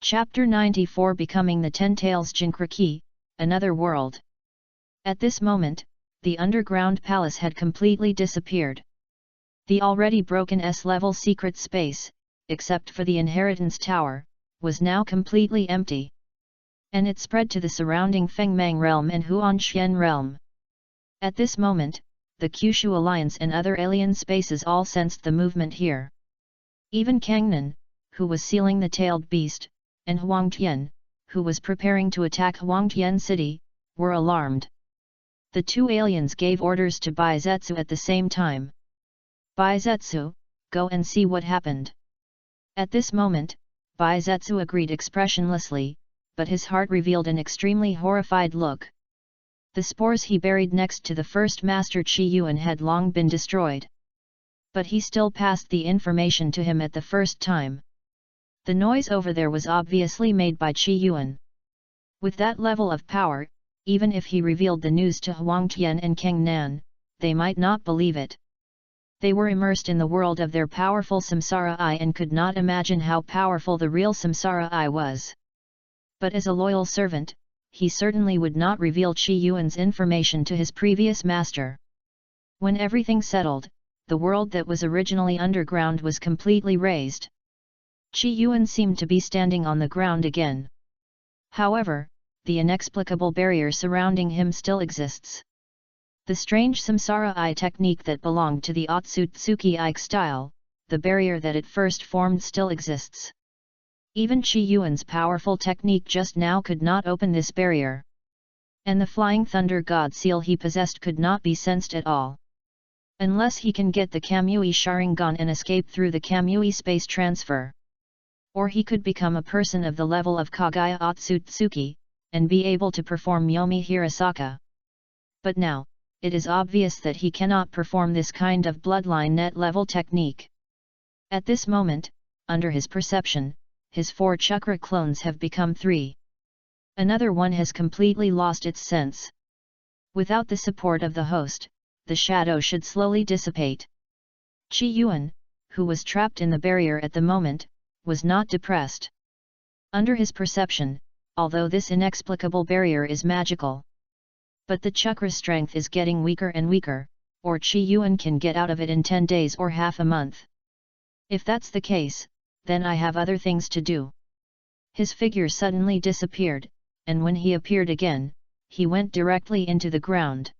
Chapter 94 Becoming the 10 Tails Jinkriki, Another World. At this moment, the underground palace had completely disappeared. The already broken S-level secret space, except for the inheritance tower, was now completely empty. And it spread to the surrounding Fengmang realm and Huanxian realm. At this moment, the Kyushu Alliance and other alien spaces all sensed the movement here. Even Kangnan, who was sealing the tailed beast, and Huangtian, who was preparing to attack Huangtian City, were alarmed. The two aliens gave orders to Baizetsu at the same time. Baizetsu, go and see what happened. At this moment, Baizetsu agreed expressionlessly, but his heart revealed an extremely horrified look. The spores he buried next to the first master Chi Yuan had long been destroyed. But he still passed the information to him at the first time. The noise over there was obviously made by Chi Yuan. With that level of power, even if he revealed the news to Huangtian and Kangnan, they might not believe it. They were immersed in the world of their powerful samsara eye and could not imagine how powerful the real samsara eye was. But as a loyal servant, he certainly would not reveal Chi Yuan's information to his previous master. When everything settled, the world that was originally underground was completely raised. Chi Yuan seemed to be standing on the ground again. However, the inexplicable barrier surrounding him still exists. The strange samsara eye technique that belonged to the Otsutsuki Ike style, the barrier that at first formed still exists. Even Chi Yuan's powerful technique just now could not open this barrier. And the flying thunder god seal he possessed could not be sensed at all. Unless he can get the Kamui Sharingan and escape through the Kamui space transfer. Or he could become a person of the level of Kagaya Otsutsuki, and be able to perform Yomi Hirasaka. But now, it is obvious that he cannot perform this kind of bloodline net level technique. At this moment, under his perception, his 4 chakra clones have become 3. Another one has completely lost its sense. Without the support of the host, the shadow should slowly dissipate. Chi Yuan, who was trapped in the barrier at the moment, was not depressed. Under his perception, although this inexplicable barrier is magical. But the chakra strength is getting weaker and weaker, or Chi Yuan can get out of it in 10 days or half a month. If that's the case, then I have other things to do. His figure suddenly disappeared, and when he appeared again, he went directly into the ground.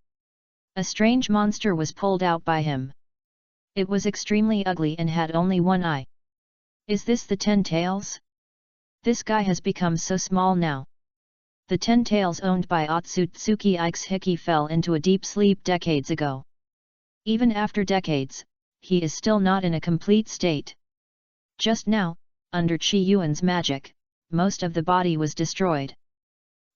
A strange monster was pulled out by him. It was extremely ugly and had only one eye. Is this the 10 tails? This guy has become so small now. The 10 tails owned by Otsutsuki Ikishiki fell into a deep sleep decades ago. Even after decades, he is still not in a complete state. Just now, under Chi Yuan's magic, most of the body was destroyed.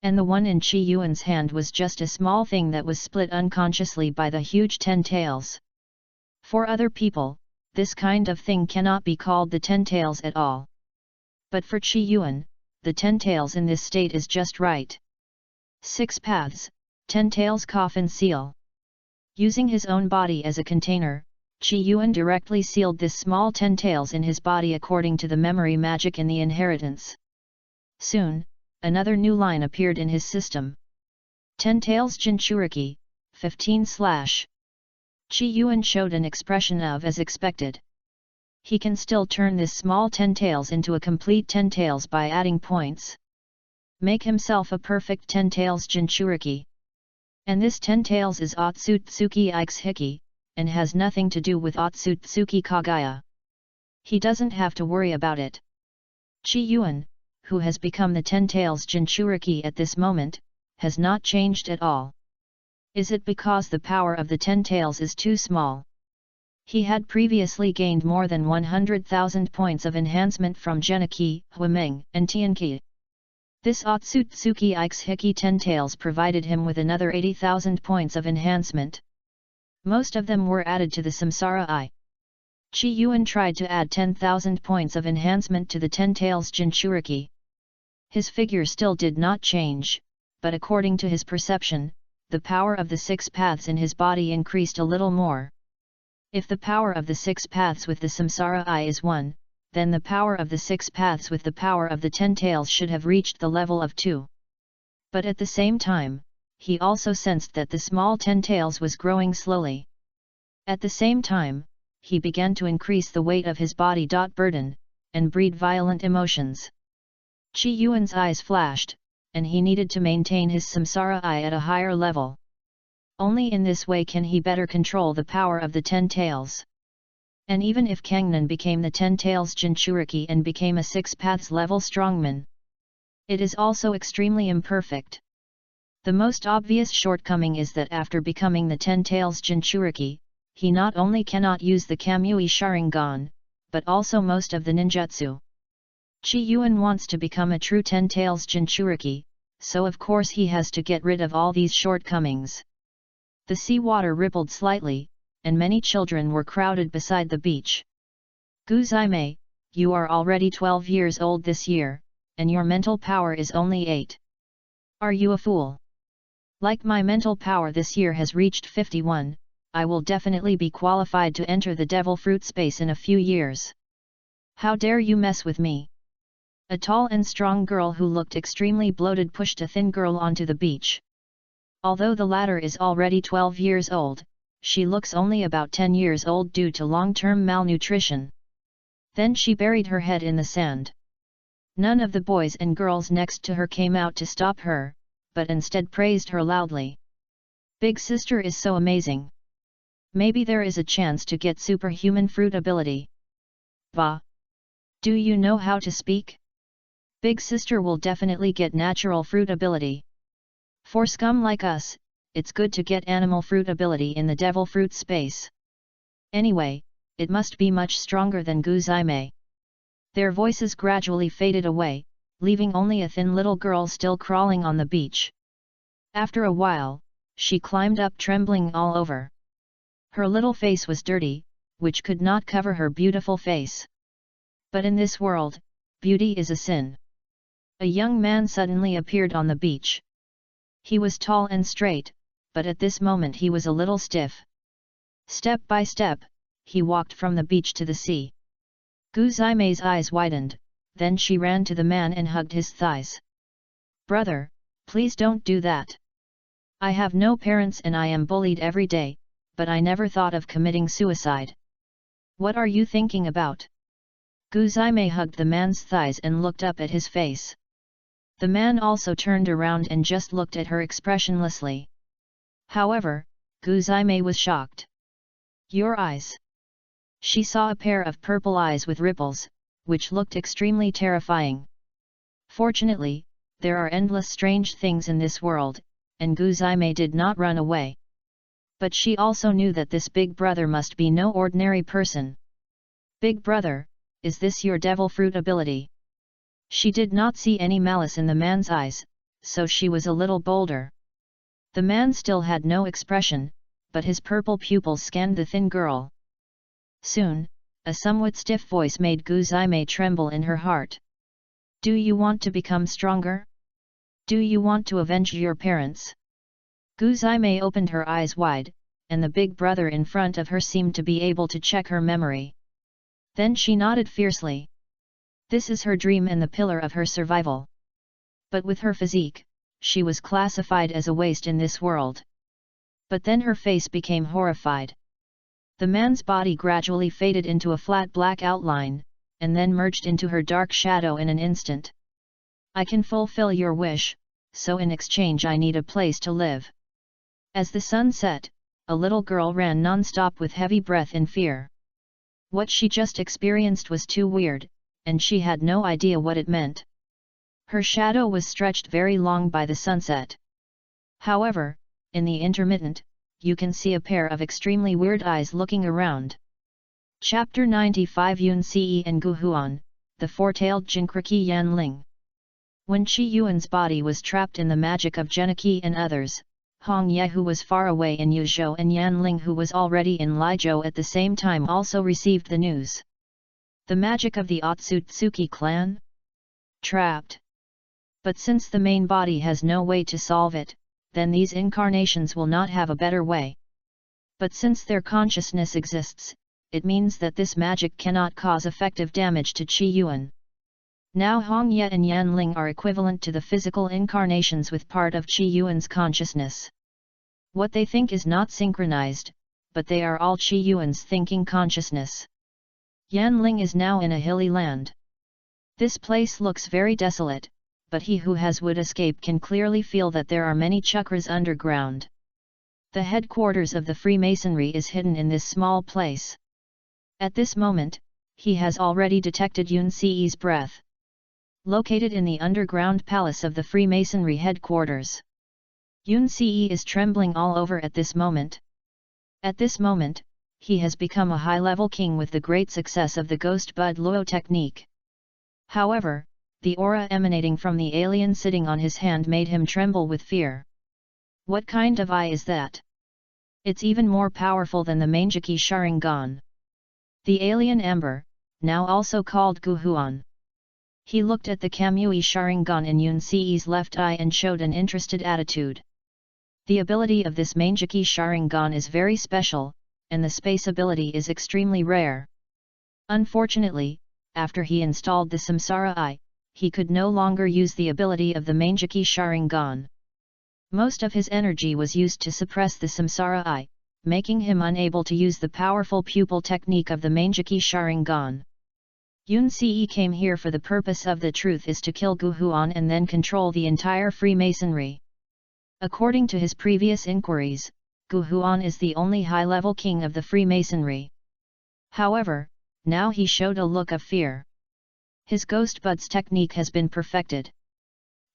And the one in Chi Yuan's hand was just a small thing that was split unconsciously by the huge 10 tails. For other people, this kind of thing cannot be called the 10 tails at all. But for Chi Yuan, the 10 tails in this state is just right. 6 paths, 10 tails coffin seal. Using his own body as a container, Chi Yuan directly sealed this small 10 tails in his body according to the memory magic in the inheritance. Soon, another new line appeared in his system. 10 tails Jinchuriki, 15 / Chi Yuan showed an expression of as expected. He can still turn this small 10 tails into a complete 10 tails by adding points. Make himself a perfect 10 tails Jinchuriki. And this 10 tails is Otsutsuki Ikishiki, and has nothing to do with Otsutsuki Kagaya. He doesn't have to worry about it. Chi Yuan, who has become the 10 tails Jinchuriki at this moment, has not changed at all. Is it because the power of the 10 tails is too small? He had previously gained more than 100,000 points of enhancement from Geniki, Huimeng, and Tianqi. This Otsutsuki Ike's Hiki 10 tails provided him with another 80,000 points of enhancement. Most of them were added to the Samsara Eye. Qi Yuan tried to add 10,000 points of enhancement to the 10 tails Jinchuriki. His figure still did not change, but according to his perception, the power of the 6 paths in his body increased a little more. If the power of the 6 paths with the Samsara Eye is 1, then the power of the 6 paths with the power of the 10 tails should have reached the level of 2. But at the same time, he also sensed that the small 10 tails was growing slowly. At the same time, he began to increase the weight of his body. Burden, and breed violent emotions. Qi Yuan's eyes flashed, and he needed to maintain his Samsara Eye at a higher level. Only in this way can he better control the power of the 10 tails. And even if Kangnan became the 10 tails Jinchuriki and became a 6 paths level strongman, it is also extremely imperfect. The most obvious shortcoming is that after becoming the 10 tails Jinchuriki, he not only cannot use the Kamui Sharingan, but also most of the ninjutsu. Qi Yuan wants to become a true 10 tails Jinchuriki, so of course he has to get rid of all these shortcomings. The seawater rippled slightly, and many children were crowded beside the beach. Guzaime, you are already 12 years old this year, and your mental power is only 8. Are you a fool? Like my mental power this year has reached 51, I will definitely be qualified to enter the devil fruit space in a few years. How dare you mess with me? A tall and strong girl who looked extremely bloated pushed a thin girl onto the beach. Although the latter is already 12 years old, she looks only about 10 years old due to long-term malnutrition. Then she buried her head in the sand. None of the boys and girls next to her came out to stop her, but instead praised her loudly. Big sister is so amazing. Maybe there is a chance to get superhuman fruit ability. Bah! Do you know how to speak? Big sister will definitely get natural fruit ability. For scum like us, it's good to get animal fruit ability in the devil fruit space. Anyway, it must be much stronger than Guzaime. Their voices gradually faded away, leaving only a thin little girl still crawling on the beach. After a while, she climbed up trembling all over. Her little face was dirty, which could not cover her beautiful face. But in this world, beauty is a sin. A young man suddenly appeared on the beach. He was tall and straight, but at this moment he was a little stiff. Step by step, he walked from the beach to the sea. Guzaime's eyes widened, then she ran to the man and hugged his thighs. Brother, please don't do that. I have no parents and I am bullied every day, but I never thought of committing suicide. What are you thinking about? Guzaime hugged the man's thighs and looked up at his face. The man also turned around and just looked at her expressionlessly. However, Guzaime was shocked. Your eyes. She saw a pair of purple eyes with ripples, which looked extremely terrifying. Fortunately, there are endless strange things in this world, and Guzaime did not run away. But she also knew that this big brother must be no ordinary person. Big brother, is this your devil fruit ability? She did not see any malice in the man's eyes, so she was a little bolder. The man still had no expression, but his purple pupils scanned the thin girl. Soon, a somewhat stiff voice made Guzaime tremble in her heart. Do you want to become stronger? Do you want to avenge your parents? Guzaime opened her eyes wide, and the big brother in front of her seemed to be able to check her memory. Then she nodded fiercely. This is her dream and the pillar of her survival. But with her physique, she was classified as a waste in this world. But then her face became horrified. The man's body gradually faded into a flat black outline, and then merged into her dark shadow in an instant. I can fulfill your wish, so in exchange I need a place to live. As the sun set, a little girl ran non-stop with heavy breath in fear. What she just experienced was too weird, and she had no idea what it meant. Her shadow was stretched very long by the sunset. However, in the intermittent, you can see a pair of extremely weird eyes looking around. Chapter 95 Yun Ce and Gu Huan, the four-tailed Jinkriki Yanling. When Qi Yuan's body was trapped in the magic of Geniki and others, Hong Ye, who was far away in Yuzhou, and Yanling, who was already in Lizhou at the same time, also received the news. The magic of the Otsutsuki clan? Trapped. But since the main body has no way to solve it, then these incarnations will not have a better way. But since their consciousness exists, it means that this magic cannot cause effective damage to Qi Yuan. Now Hong Ye and Yanling are equivalent to the physical incarnations with part of Qi Yuan's consciousness. What they think is not synchronized, but they are all Qi Yuan's thinking consciousness. Yanling is now in a hilly land. This place looks very desolate, but he who has would escape can clearly feel that there are many chakras underground. The headquarters of the Freemasonry is hidden in this small place. At this moment, he has already detected Yun Ce's breath. Located in the underground palace of the Freemasonry headquarters. Yun Ce is trembling all over at this moment. At this moment, he has become a high-level king with the great success of the Ghost Bud Luo technique. However, the aura emanating from the alien sitting on his hand made him tremble with fear. What kind of eye is that? It's even more powerful than the Manjiki Sharingan. The alien Amber, now also called Gu Huan. He looked at the Kamui Sharingan in Yun Ce's left eye and showed an interested attitude. The ability of this Manjiki Sharingan is very special, and the space ability is extremely rare. Unfortunately, after he installed the Samsara Eye, he could no longer use the ability of the Manjiki Sharingan. Most of his energy was used to suppress the Samsara Eye, making him unable to use the powerful pupil technique of the Manjiki Sharingan. Yun Ce came here for the purpose of the truth is to kill Gu Huan and then control the entire Freemasonry. According to his previous inquiries, Gu Huan is the only high-level king of the Freemasonry. However, now he showed a look of fear. His Ghost Buds technique has been perfected.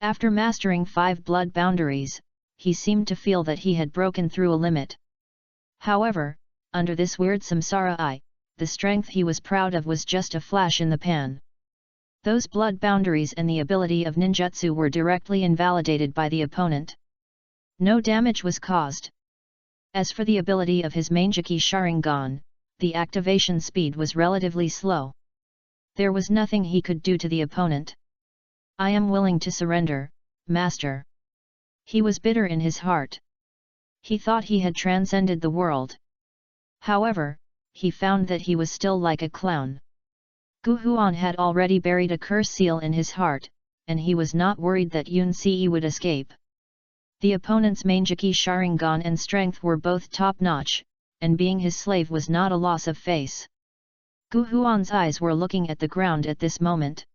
After mastering 5 blood boundaries, he seemed to feel that he had broken through a limit. However, under this weird Samsara Eye, the strength he was proud of was just a flash in the pan. Those blood boundaries and the ability of ninjutsu were directly invalidated by the opponent. No damage was caused. As for the ability of his Manjiki Sharingan, the activation speed was relatively slow. There was nothing he could do to the opponent. I am willing to surrender, master. He was bitter in his heart. He thought he had transcended the world. However, he found that he was still like a clown. Gu Huan had already buried a curse seal in his heart, and he was not worried that Yun Ce would escape. The opponent's Manjiki Sharingan and strength were both top-notch, and being his slave was not a loss of face. Gu Huan's eyes were looking at the ground at this moment.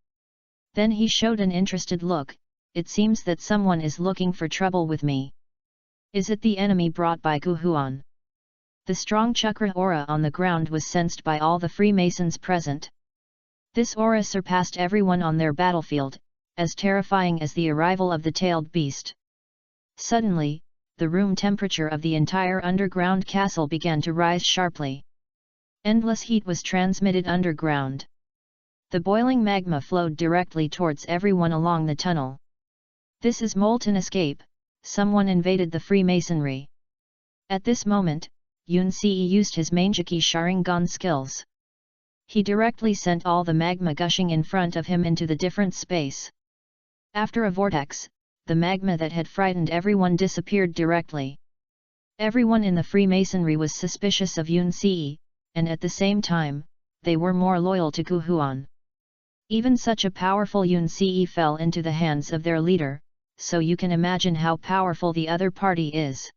Then he showed an interested look. It seems that someone is looking for trouble with me. Is it the enemy brought by Gu Huan? The strong chakra aura on the ground was sensed by all the Freemasons present. This aura surpassed everyone on their battlefield, as terrifying as the arrival of the tailed beast. Suddenly, the room temperature of the entire underground castle began to rise sharply. Endless heat was transmitted underground. The boiling magma flowed directly towards everyone along the tunnel. This is molten escape, someone invaded the Freemasonry. At this moment, Yun Ce used his Manjiki Sharingan skills. He directly sent all the magma gushing in front of him into the different space. After a vortex, the magma that had frightened everyone disappeared directly. Everyone in the Freemasonry was suspicious of Yun Ce, and at the same time, they were more loyal to Gu Huan. Even such a powerful Yun Ce fell into the hands of their leader, so you can imagine how powerful the other party is.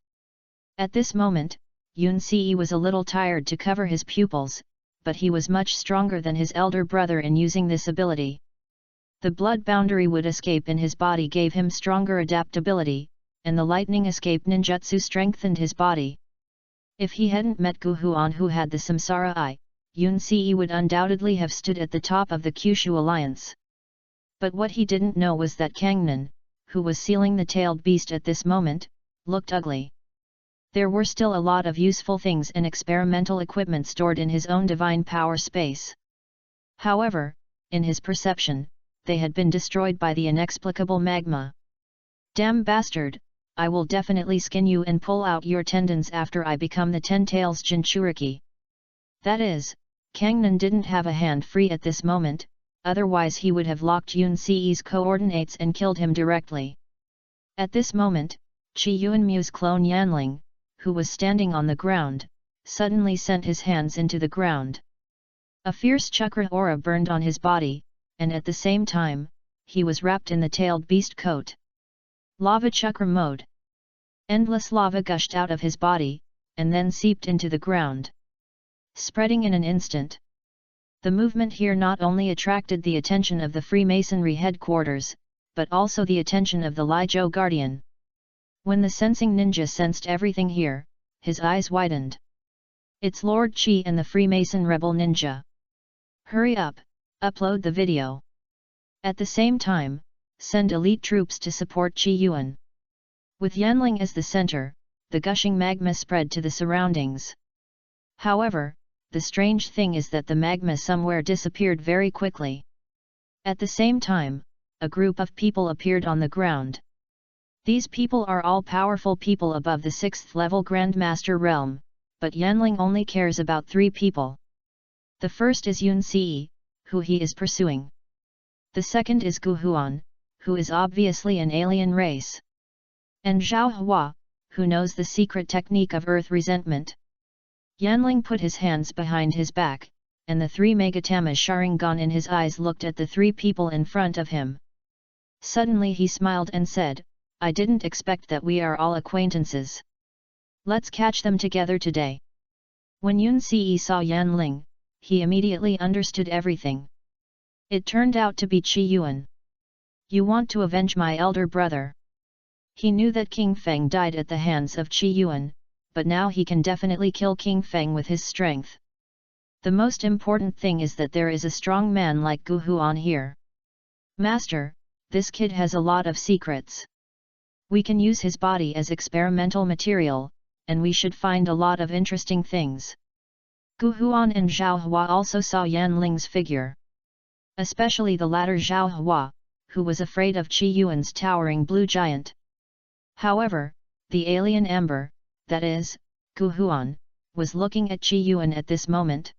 At this moment, Yun Ce was a little tired to cover his pupils, but he was much stronger than his elder brother in using this ability. The blood boundary would escape in his body gave him stronger adaptability, and the lightning escape ninjutsu strengthened his body. If he hadn't met Gu Huan who had the Samsara Eye, Yun Ce would undoubtedly have stood at the top of the Kyushu alliance. But what he didn't know was that Kangnan, who was sealing the tailed beast at this moment, looked ugly. There were still a lot of useful things and experimental equipment stored in his own divine power space. However, in his perception, they had been destroyed by the inexplicable magma. Damn bastard, I will definitely skin you and pull out your tendons after I become the Ten Tails Jinchuriki. That is, Kangnan didn't have a hand free at this moment, otherwise he would have locked Yun Ce's coordinates and killed him directly. At this moment, Chi Yuanmu's clone Yanling, who was standing on the ground, suddenly sent his hands into the ground. A fierce chakra aura burned on his body, and at the same time, he was wrapped in the tailed beast coat. Lava chakra mode. Endless lava gushed out of his body, and then seeped into the ground, spreading in an instant. The movement here not only attracted the attention of the Freemasonry headquarters, but also the attention of the Lijo Guardian. When the sensing ninja sensed everything here, his eyes widened. It's Lord Chi and the Freemason rebel ninja. Hurry up, upload the video. At the same time, send elite troops to support Chi Yuan. With Yanling as the center, the gushing magma spread to the surroundings. However, the strange thing is that the magma somewhere disappeared very quickly. At the same time, a group of people appeared on the ground. These people are all powerful people above the 6th level Grandmaster realm, but Yanling only cares about 3 people. The first is Yun Ce, who he is pursuing. The second is Gu Huan, who is obviously an alien race. And Zhao Hua, who knows the secret technique of earth resentment. Yanling put his hands behind his back, and the 3 Megatama Sharingan in his eyes looked at the 3 people in front of him. Suddenly he smiled and said, I didn't expect that we are all acquaintances. Let's catch them together today. When Yun Ce saw Yanling, he immediately understood everything. It turned out to be Chi Yuan. You want to avenge my elder brother? He knew that King Feng died at the hands of Chi Yuan, but now he can definitely kill King Feng with his strength. The most important thing is that there is a strong man like Gu Huan here. Master, this kid has a lot of secrets. We can use his body as experimental material, and we should find a lot of interesting things. Gu Huan and Zhao Hua also saw Yanling's figure. Especially the latter Zhao Hua, who was afraid of Chi Yuan's towering blue giant. However, the alien Ember, that is, Gu Huan, was looking at Chi Yuan at this moment.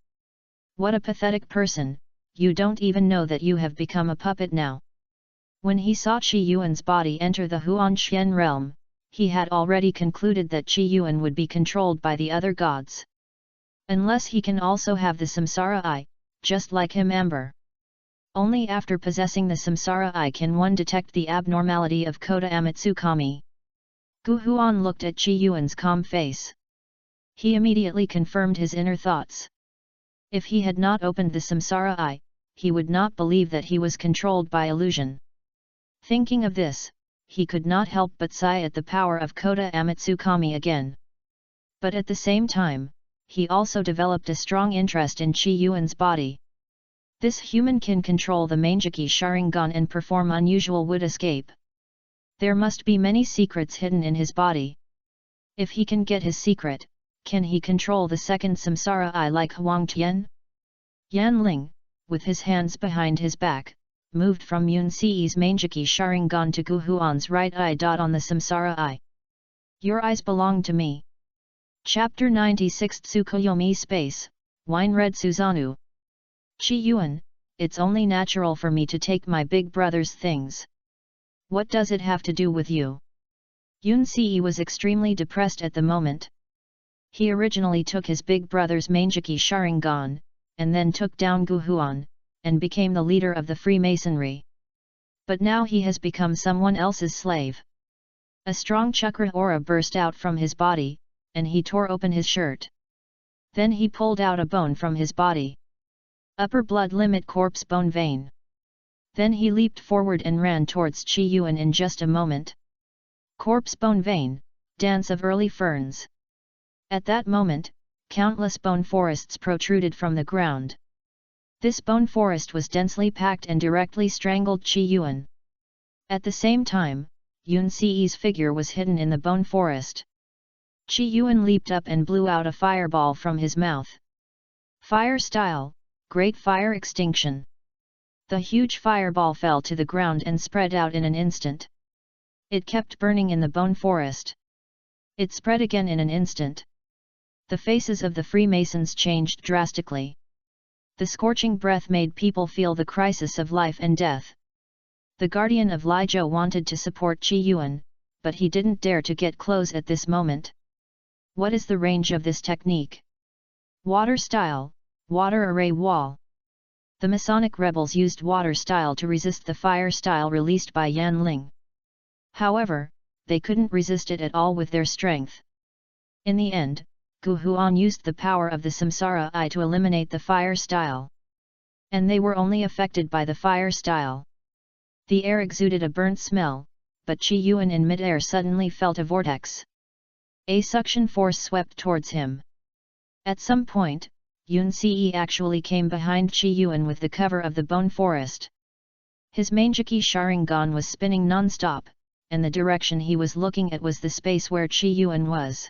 What a pathetic person, you don't even know that you have become a puppet now. When he saw Chi Yuan's body enter the Huanxian realm, he had already concluded that Chi Yuan would be controlled by the other gods. Unless he can also have the Samsara Eye, just like him Ember. Only after possessing the Samsara Eye can one detect the abnormality of Kota Amatsukami. Gu Huan looked at Chi Yuan's calm face. He immediately confirmed his inner thoughts. If he had not opened the Samsara Eye, he would not believe that he was controlled by illusion. Thinking of this, he could not help but sigh at the power of Kota Amatsukami again. But at the same time, he also developed a strong interest in Chi Yuan's body. This human can control the Mangeki Sharingan and perform unusual wood escape. There must be many secrets hidden in his body. If he can get his secret, can he control the second Samsara Eye like Huang Tian? Yanling, with his hands behind his back, moved from Yun Ce's Mangeki Sharingan to Gu Huan's right eye. On the Samsara Eye. Your eyes belong to me. Chapter 96 Tsukuyomi Space, Wine Red Suzanu. Chi Yuan, it's only natural for me to take my big brother's things. What does it have to do with you? Yun Ce was extremely depressed at the moment. He originally took his big brother's Mangeki Sharingan, and then took down Gu Huan, and became the leader of the Freemasonry. But now he has become someone else's slave. A strong chakra aura burst out from his body, and he tore open his shirt. Then he pulled out a bone from his body. Upper blood limit corpse bone vein. Then he leaped forward and ran towards Chi Yuan in just a moment. Corpse bone vein, dance of early ferns. At that moment, countless bone forests protruded from the ground. This bone forest was densely packed and directly strangled Chi Yuan. At the same time, Yun Se's figure was hidden in the bone forest. Qi Yuan leaped up and blew out a fireball from his mouth. Fire style, Great Fire Extinction. The huge fireball fell to the ground and spread out in an instant. It kept burning in the bone forest. It spread again in an instant. The faces of the Freemasons changed drastically. The scorching breath made people feel the crisis of life and death. The guardian of Lizhou wanted to support Qi Yuan, but he didn't dare to get close at this moment. What is the range of this technique? Water style, Water Array Wall. The Masonic rebels used water style to resist the fire style released by Yan Ling. However, they couldn't resist it at all with their strength. In the end, Gu Huan used the power of the Samsara Eye to eliminate the fire style. And they were only affected by the fire style. The air exuded a burnt smell, but Qi Yuan in midair suddenly felt a vortex. A suction force swept towards him. At some point, Yun Ce actually came behind Qi Yuan with the cover of the bone forest. His Manjiki Sharingan was spinning non-stop, and the direction he was looking at was the space where Qi Yuan was.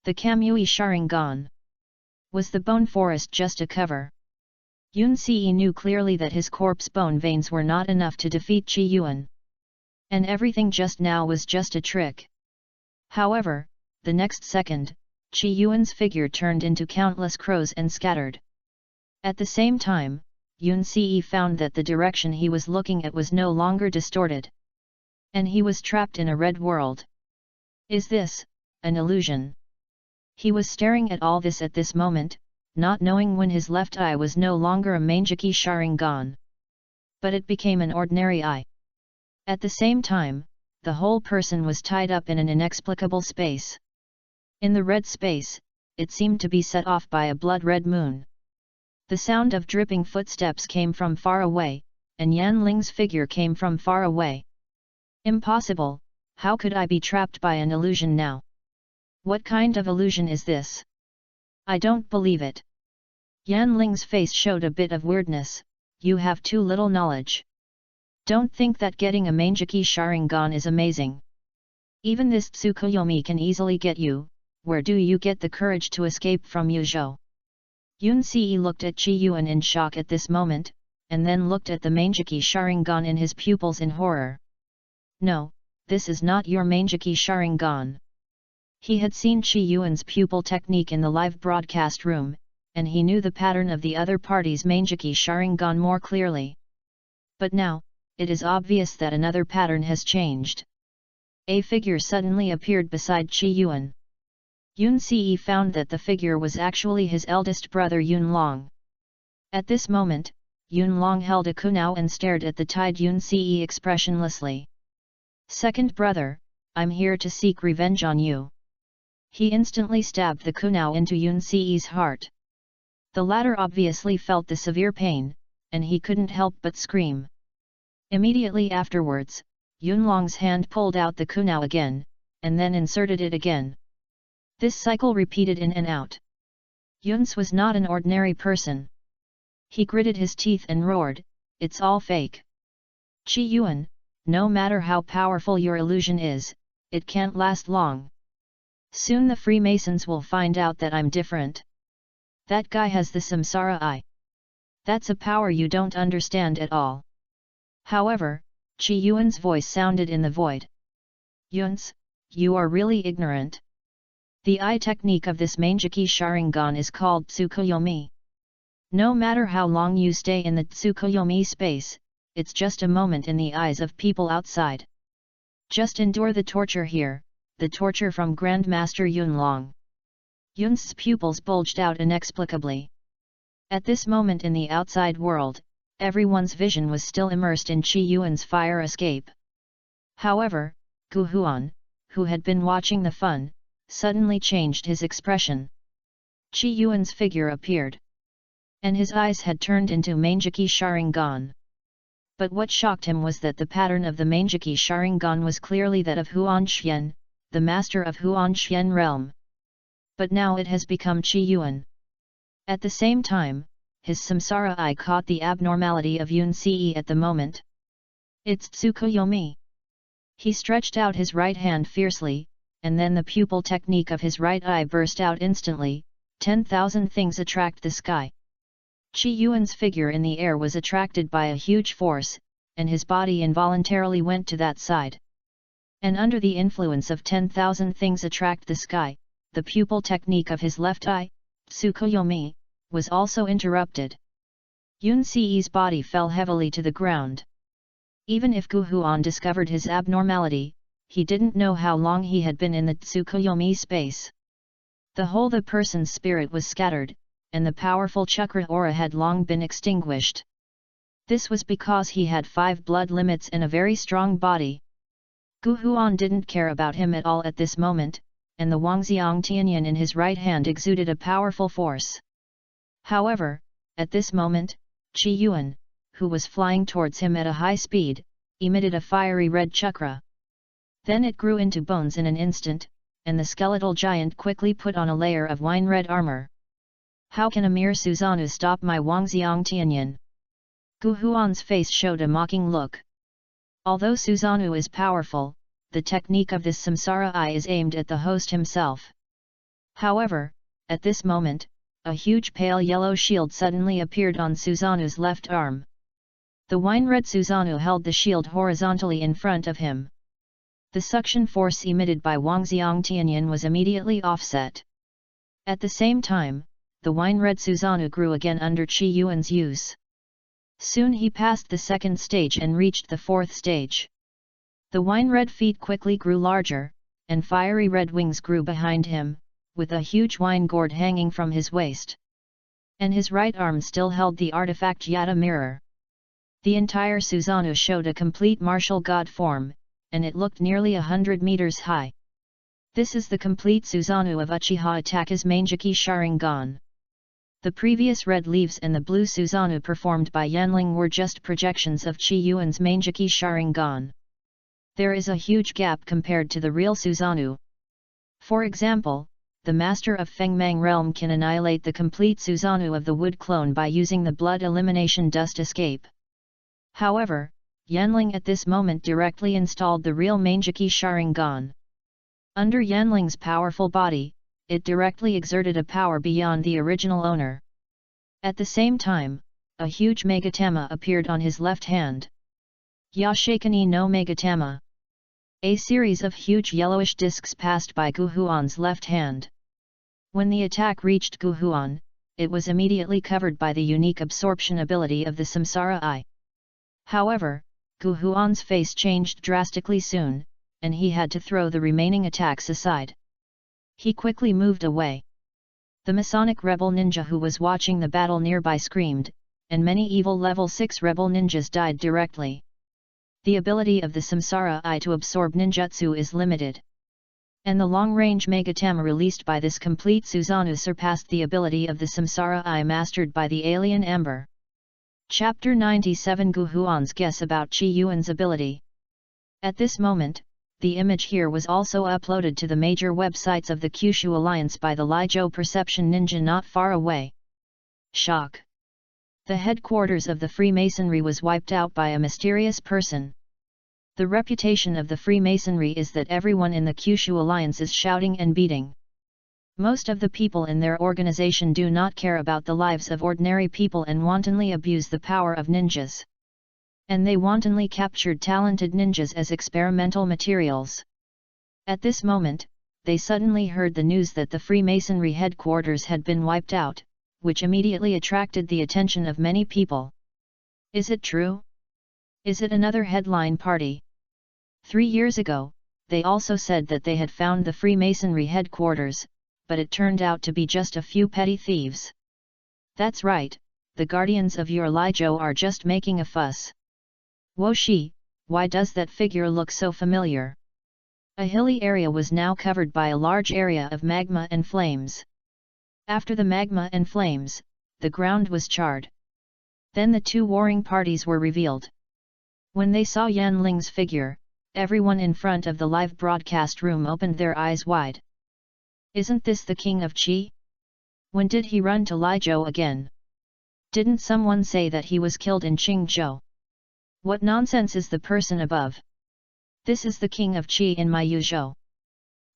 The Kamui Sharingan. Was the bone forest just a cover? Yun Ce knew clearly that his corpse bone veins were not enough to defeat Qi Yuan. And everything just now was just a trick. However, the next second, Qi Yuan's figure turned into countless crows and scattered. At the same time, Yun Ce found that the direction he was looking at was no longer distorted. And he was trapped in a red world. Is this an illusion? He was staring at all this at this moment, not knowing when his left eye was no longer a Manjiki Sharingan. But it became an ordinary eye. At the same time, the whole person was tied up in an inexplicable space. In the red space, it seemed to be set off by a blood-red moon. The sound of dripping footsteps came from far away, and Yan Ling's figure came from far away. Impossible, how could I be trapped by an illusion now? What kind of illusion is this? I don't believe it. Yan Ling's face showed a bit of weirdness. You have too little knowledge. Don't think that getting a Manjiki Sharingan is amazing. Even this Tsukuyomi can easily get you. Where do you get the courage to escape from Yuzhou? Yun Ce looked at Qi Yuan in shock at this moment, and then looked at the Manjiki Sharingan in his pupils in horror. No, this is not your Manjiki Sharingan. He had seen Qi Yuan's pupil technique in the live broadcast room, and he knew the pattern of the other party's Manjiki Sharingan more clearly. But now, it is obvious that another pattern has changed. A figure suddenly appeared beside Qi Yuan. Yun Ce found that the figure was actually his eldest brother Yun Long. At this moment, Yun Long held a kunao and stared at the tied Yun Ce expressionlessly. Second brother, I'm here to seek revenge on you. He instantly stabbed the kunao into Yun Ce's heart. The latter obviously felt the severe pain, and he couldn't help but scream. Immediately afterwards, Yun Long's hand pulled out the kunao again, and then inserted it again. This cycle repeated in and out. Yun's was not an ordinary person. He gritted his teeth and roared, "It's all fake. Qi Yuan, no matter how powerful your illusion is, it can't last long. Soon the Freemasons will find out that I'm different. That guy has the Samsara Eye. That's a power you don't understand at all." However, Qi Yuan's voice sounded in the void. "Yuns, you are really ignorant. The eye technique of this Manjiki Sharingan is called Tsukuyomi. No matter how long you stay in the Tsukuyomi space, it's just a moment in the eyes of people outside. Just endure the torture here, the torture from Grandmaster Yun Long." Yun's pupils bulged out inexplicably. At this moment in the outside world, everyone's vision was still immersed in Qi Yuan's fire escape. However, Gu Huan, who had been watching the fun, suddenly changed his expression. Qi Yuan's figure appeared. And his eyes had turned into Manjiki Sharingan. But what shocked him was that the pattern of the Manjiki Sharingan was clearly that of Huan Xian, the master of Huan Xian realm. But now it has become Qi Yuan. At the same time, his Samsara Eye caught the abnormality of Yun Ce at the moment. "It's Tsukuyomi." He stretched out his right hand fiercely, and then the pupil technique of his right eye burst out instantly. 10,000 things attract the sky. Qi Yuan's figure in the air was attracted by a huge force, and his body involuntarily went to that side. And under the influence of 10,000 things attract the sky, the pupil technique of his left eye, Tsukuyomi, was also interrupted. Yun Ci's body fell heavily to the ground. Even if Gu Huan discovered his abnormality, he didn't know how long he had been in the Tsukuyomi space. The person's spirit was scattered, and the powerful chakra aura had long been extinguished. This was because he had 5 blood limits and a very strong body. Gu Huan didn't care about him at all at this moment, and the Wangxiang Tianyan in his right hand exuded a powerful force. However, at this moment, Qi Yuan, who was flying towards him at a high speed, emitted a fiery red chakra. Then it grew into bones in an instant, and the skeletal giant quickly put on a layer of wine-red armor. How can a mere Susanoo stop my Wangxiang Tianyan? Gu Huan's face showed a mocking look. Although Susanoo is powerful, the technique of this samsara eye is aimed at the host himself. However, at this moment, a huge pale yellow shield suddenly appeared on Susanoo's left arm. The wine-red Susanoo held the shield horizontally in front of him. The suction force emitted by Wangxiang Tianyan was immediately offset. At the same time, the wine-red Susanoo grew again under Qi Yuan's use. Soon he passed the second stage and reached the fourth stage. The wine-red feet quickly grew larger, and fiery red wings grew behind him, with a huge wine gourd hanging from his waist. And his right arm still held the artifact Yata mirror. The entire Susanoo showed a complete martial god form, and it looked nearly 100 meters high. This is the complete Susanoo of Uchiha Itachi's Mangeki Sharingan. The previous red leaves and the blue Susanoo performed by Yanling were just projections of Qi Yuan's Mangeki Sharingan. There is a huge gap compared to the real Susanoo. For example, the master of Fengmang realm can annihilate the complete Susanoo of the wood clone by using the blood elimination dust escape. However, Yanling at this moment directly installed the real Mangeki Sharingan. Under Yanling's powerful body, it directly exerted a power beyond the original owner. At the same time, a huge Megatama appeared on his left hand. Yashikani no Megatama. A series of huge yellowish discs passed by Gu Huan's left hand. When the attack reached Gu Huan, it was immediately covered by the unique absorption ability of the Samsara Eye. However, Gu Huan's face changed drastically soon, and he had to throw the remaining attacks aside. He quickly moved away. The Masonic rebel ninja who was watching the battle nearby screamed, and many evil level 6 rebel ninjas died directly. The ability of the Samsara Eye to absorb ninjutsu is limited. And the long-range Megatama released by this complete Susanoo surpassed the ability of the Samsara Eye mastered by the alien Amber. Chapter 97 Gu Huan's guess about Qi Yuan's ability. At this moment, the image here was also uploaded to the major websites of the Kyushu Alliance by the Lijo Perception Ninja not far away. Shock. The headquarters of the Freemasonry was wiped out by a mysterious person. The reputation of the Freemasonry is that everyone in the Kyushu Alliance is shouting and beating. Most of the people in their organization do not care about the lives of ordinary people and wantonly abuse the power of ninjas. And they wantonly captured talented ninjas as experimental materials. At this moment, they suddenly heard the news that the Freemasonry headquarters had been wiped out, which immediately attracted the attention of many people. Is it true? Is it another headline party? 3 years ago, they also said that they had found the Freemasonry headquarters, but it turned out to be just a few petty thieves. That's right, the guardians of your Lijo are just making a fuss. Woshi, why does that figure look so familiar? A hilly area was now covered by a large area of magma and flames. After the magma and flames, the ground was charred. Then the 2 warring parties were revealed. When they saw Yanling's figure, everyone in front of the live broadcast room opened their eyes wide. Isn't this the king of Qi? When did he run to Lijo again? Didn't someone say that he was killed in Qingzhou? What nonsense is the person above? This is the king of Qi in my Yuzhou.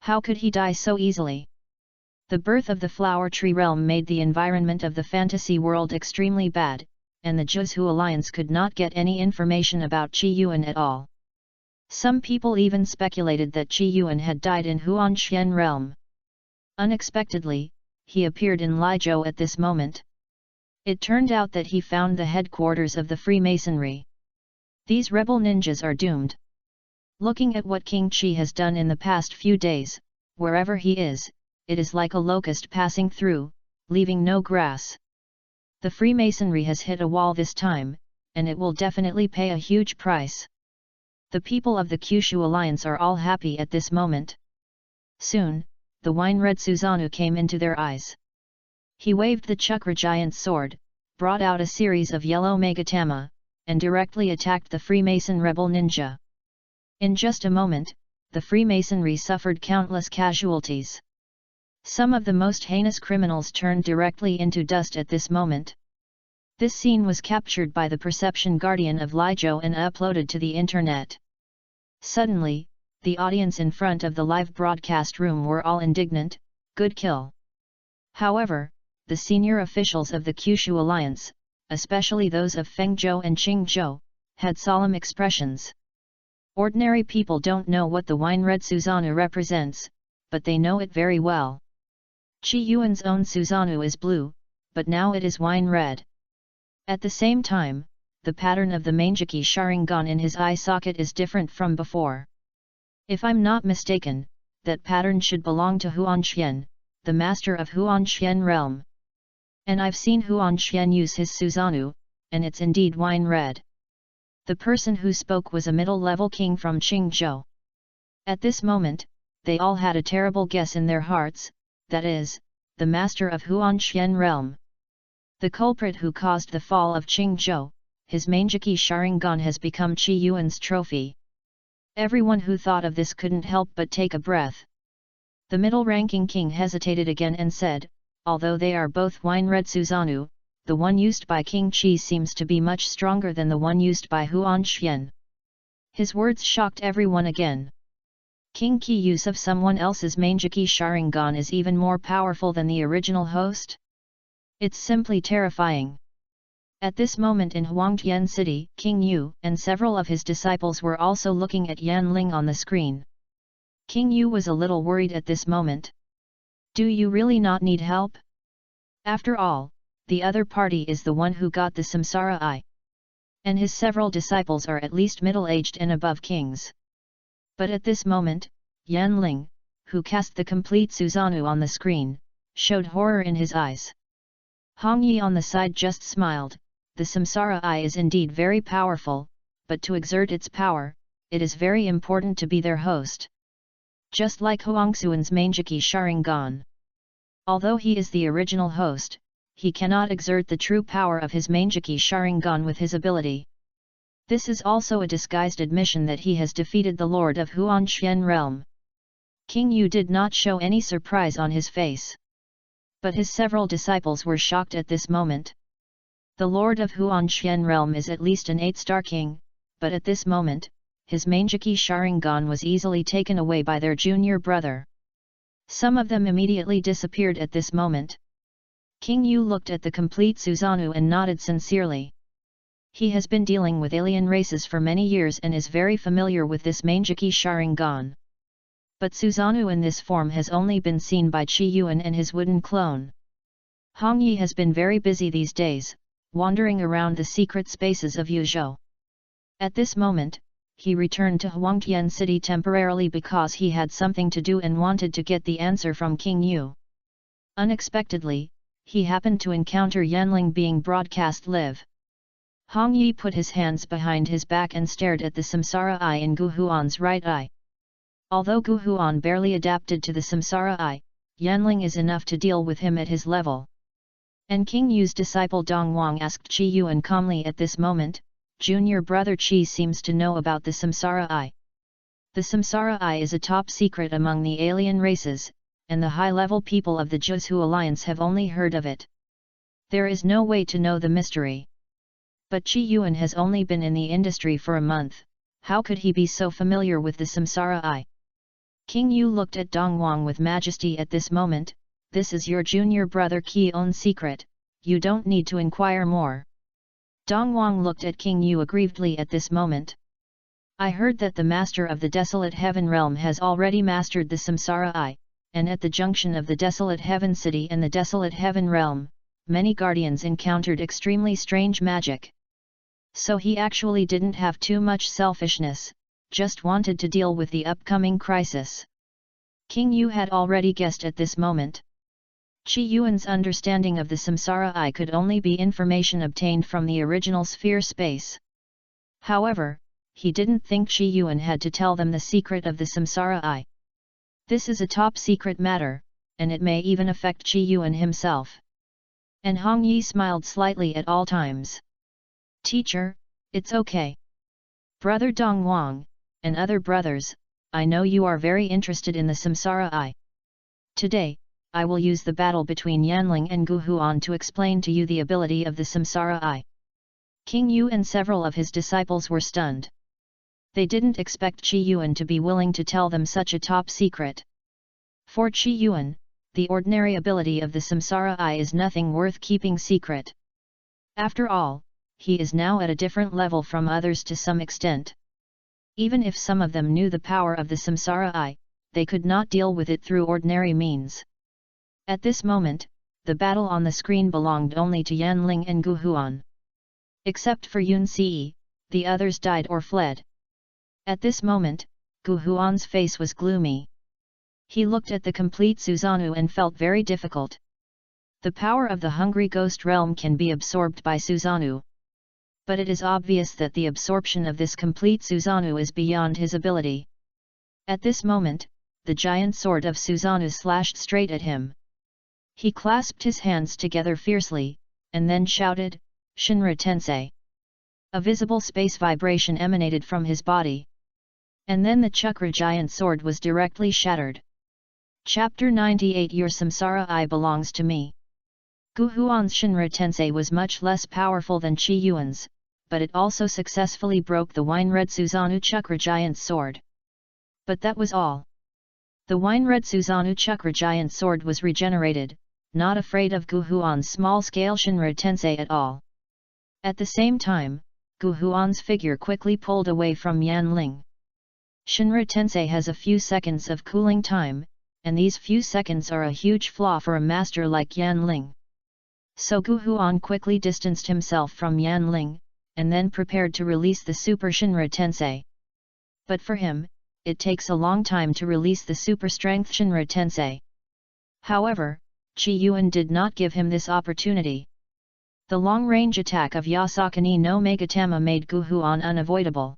How could he die so easily? The birth of the flower tree realm made the environment of the fantasy world extremely bad, and the Zhu Alliance could not get any information about Qi Yuan at all. Some people even speculated that Qi Yuan had died in Huanxian realm. Unexpectedly, he appeared in Lizhou at this moment. It turned out that he found the headquarters of the Freemasonry. These rebel ninjas are doomed. Looking at what King Qi has done in the past few days, wherever he is, it is like a locust passing through, leaving no grass. The Freemasonry has hit a wall this time, and it will definitely pay a huge price. The people of the Kyushu Alliance are all happy at this moment. Soon, the wine-red Susanoo came into their eyes. He waved the Chakra Giant sword, brought out a series of yellow Megatama, and directly attacked the Freemason rebel ninja. In just a moment, the Freemasonry suffered countless casualties. Some of the most heinous criminals turned directly into dust at this moment. This scene was captured by the Perception Guardian of Lizhou and uploaded to the internet. Suddenly, the audience in front of the live broadcast room were all indignant, "Good kill." However, the senior officials of the Kyushu Alliance, especially those of Fengzhou and Qingzhou, had solemn expressions. Ordinary people don't know what the wine-red Susanoo represents, but they know it very well. Qi Yuan's own Susanoo is blue, but now it is wine-red. At the same time, the pattern of the Manjiki Sharingan in his eye socket is different from before. If I'm not mistaken, that pattern should belong to Huanxian, the master of Huanxian realm. And I've seen Huanxian use his Susanoo, and it's indeed wine-red. The person who spoke was a middle-level king from Qingzhou. At this moment, they all had a terrible guess in their hearts, that is, the master of Huanxian realm. The culprit who caused the fall of Qingzhou, his Manjiki Sharingan has become Qi Yuan's trophy. Everyone who thought of this couldn't help but take a breath. The middle-ranking king hesitated again and said, although they are both wine-red Susanoo, the one used by King Qi seems to be much stronger than the one used by Huanxian. His words shocked everyone again. King Qi use of someone else's Manjiki Sharingan is even more powerful than the original host? It's simply terrifying. At this moment in Huangtian City, King Yu and several of his disciples were also looking at Yanling on the screen. King Yu was a little worried at this moment. Do you really not need help? After all, the other party is the one who got the Samsara Eye. And his several disciples are at least middle-aged and above kings. But at this moment, Yanling, who cast the complete Susanoo on the screen, showed horror in his eyes. Hong Yi on the side just smiled. The Samsara Eye is indeed very powerful, but to exert its power, it is very important to be their host. Just like Huangxuan's Manjiki Sharingan. Although he is the original host, he cannot exert the true power of his Manjiki Sharingan with his ability. This is also a disguised admission that he has defeated the Lord of Huanxian realm. King Yu did not show any surprise on his face. But his several disciples were shocked at this moment. The Lord of Huanxian realm is at least an 8-star king, but at this moment, his Manjiki Sharingan was easily taken away by their junior brother. Some of them immediately disappeared at this moment. King Yu looked at the complete Susanoo and nodded sincerely. He has been dealing with alien races for many years and is very familiar with this Manjiki Sharingan. But Susanoo in this form has only been seen by Qi Yuan and his wooden clone. Hong Yi has been very busy these days, wandering around the secret spaces of Yuzhou. At this moment, he returned to Huangtian City temporarily because he had something to do and wanted to get the answer from King Yu. Unexpectedly, he happened to encounter Yanling being broadcast live. Hong Yi put his hands behind his back and stared at the Samsara Eye in Gu Huan's right eye. Although Gu Huan barely adapted to the Samsara Eye, Yanling is enough to deal with him at his level. And King Yu's disciple Dong Wang asked Qi Yuan calmly at this moment, junior brother Qi seems to know about the Samsara Eye. The Samsara Eye is a top secret among the alien races, and the high-level people of the Zhu Alliance have only heard of it. There is no way to know the mystery. But Qi Yuan has only been in the industry for a month, how could he be so familiar with the samsara eye? King Yu looked at Dong Wang with majesty at this moment. This is your junior brother Qion's secret, you don't need to inquire more. Dong Wang looked at King Yu aggrievedly at this moment. I heard that the master of the desolate heaven realm has already mastered the samsara eye, and at the junction of the desolate heaven city and the desolate heaven realm, many guardians encountered extremely strange magic. So he actually didn't have too much selfishness, just wanted to deal with the upcoming crisis. King Yu had already guessed at this moment. Qi Yuan's understanding of the samsara eye could only be information obtained from the original sphere space. However, he didn't think Qi Yuan had to tell them the secret of the samsara eye. This is a top secret matter, and it may even affect Qi Yuan himself. And Hong Yi smiled slightly at all times. Teacher, it's okay. Brother Dong Wang, and other brothers, I know you are very interested in the samsara eye. Today, I will use the battle between Yanling and Gu Huan to explain to you the ability of the samsara eye. King Yu and several of his disciples were stunned. They didn't expect Qi Yuan to be willing to tell them such a top secret. For Qi Yuan, the ordinary ability of the samsara eye is nothing worth keeping secret. After all, he is now at a different level from others to some extent. Even if some of them knew the power of the samsara eye, they could not deal with it through ordinary means. At this moment, the battle on the screen belonged only to Yanling and Gu Huan. Except for Yun Ce, the others died or fled. At this moment, Gu Huan's face was gloomy. He looked at the complete Susanoo and felt very difficult. The power of the hungry ghost realm can be absorbed by Susanoo. But it is obvious that the absorption of this complete Susanoo is beyond his ability. At this moment, the giant sword of Susanoo slashed straight at him. He clasped his hands together fiercely, and then shouted, Shinra Tensei. A visible space vibration emanated from his body. And then the chakra giant sword was directly shattered. Chapter 98 Your samsara eye belongs to me. Gu Huan's Shinra Tensei was much less powerful than Qi Yuan's, but it also successfully broke the wine-red Susanoo chakra giant sword. But that was all. The wine-red Susanoo chakra giant sword was regenerated, not afraid of Gu Huan's small-scale Shinra Tensei at all. At the same time, Gu Huan's figure quickly pulled away from Yanling. Shinra Tensei has a few seconds of cooling time, and these few seconds are a huge flaw for a master like Yanling. So Gu Huan quickly distanced himself from Yanling, and then prepared to release the Super Shinra Tensei. But for him, it takes a long time to release the Super Strength Shinra Tensei. However, Qi Yuan did not give him this opportunity. The long-range attack of Yasakani no Megatama made Gu Huan unavoidable.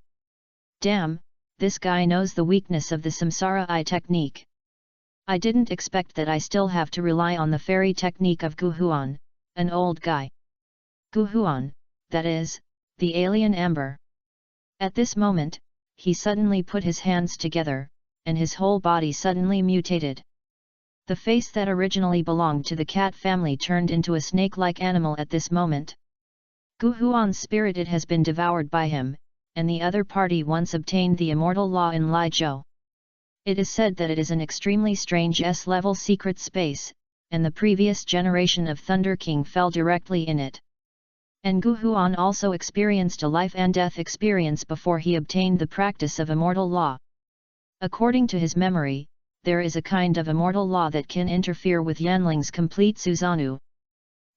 Damn, this guy knows the weakness of the samsara eye technique. I didn't expect that I still have to rely on the fairy technique of Gu Huan, an old guy. Gu Huan, that is, the alien amber. At this moment, he suddenly put his hands together, and his whole body suddenly mutated. The face that originally belonged to the cat family turned into a snake-like animal at this moment. Gu Huan's spirit has been devoured by him, and the other party once obtained the immortal law in Lizhou. It is said that it is an extremely strange S-level secret space, and the previous generation of Thunder King fell directly in it. And Gu Huan also experienced a life and death experience before he obtained the practice of immortal law. According to his memory, there is a kind of immortal law that can interfere with Yanling's complete Susanoo.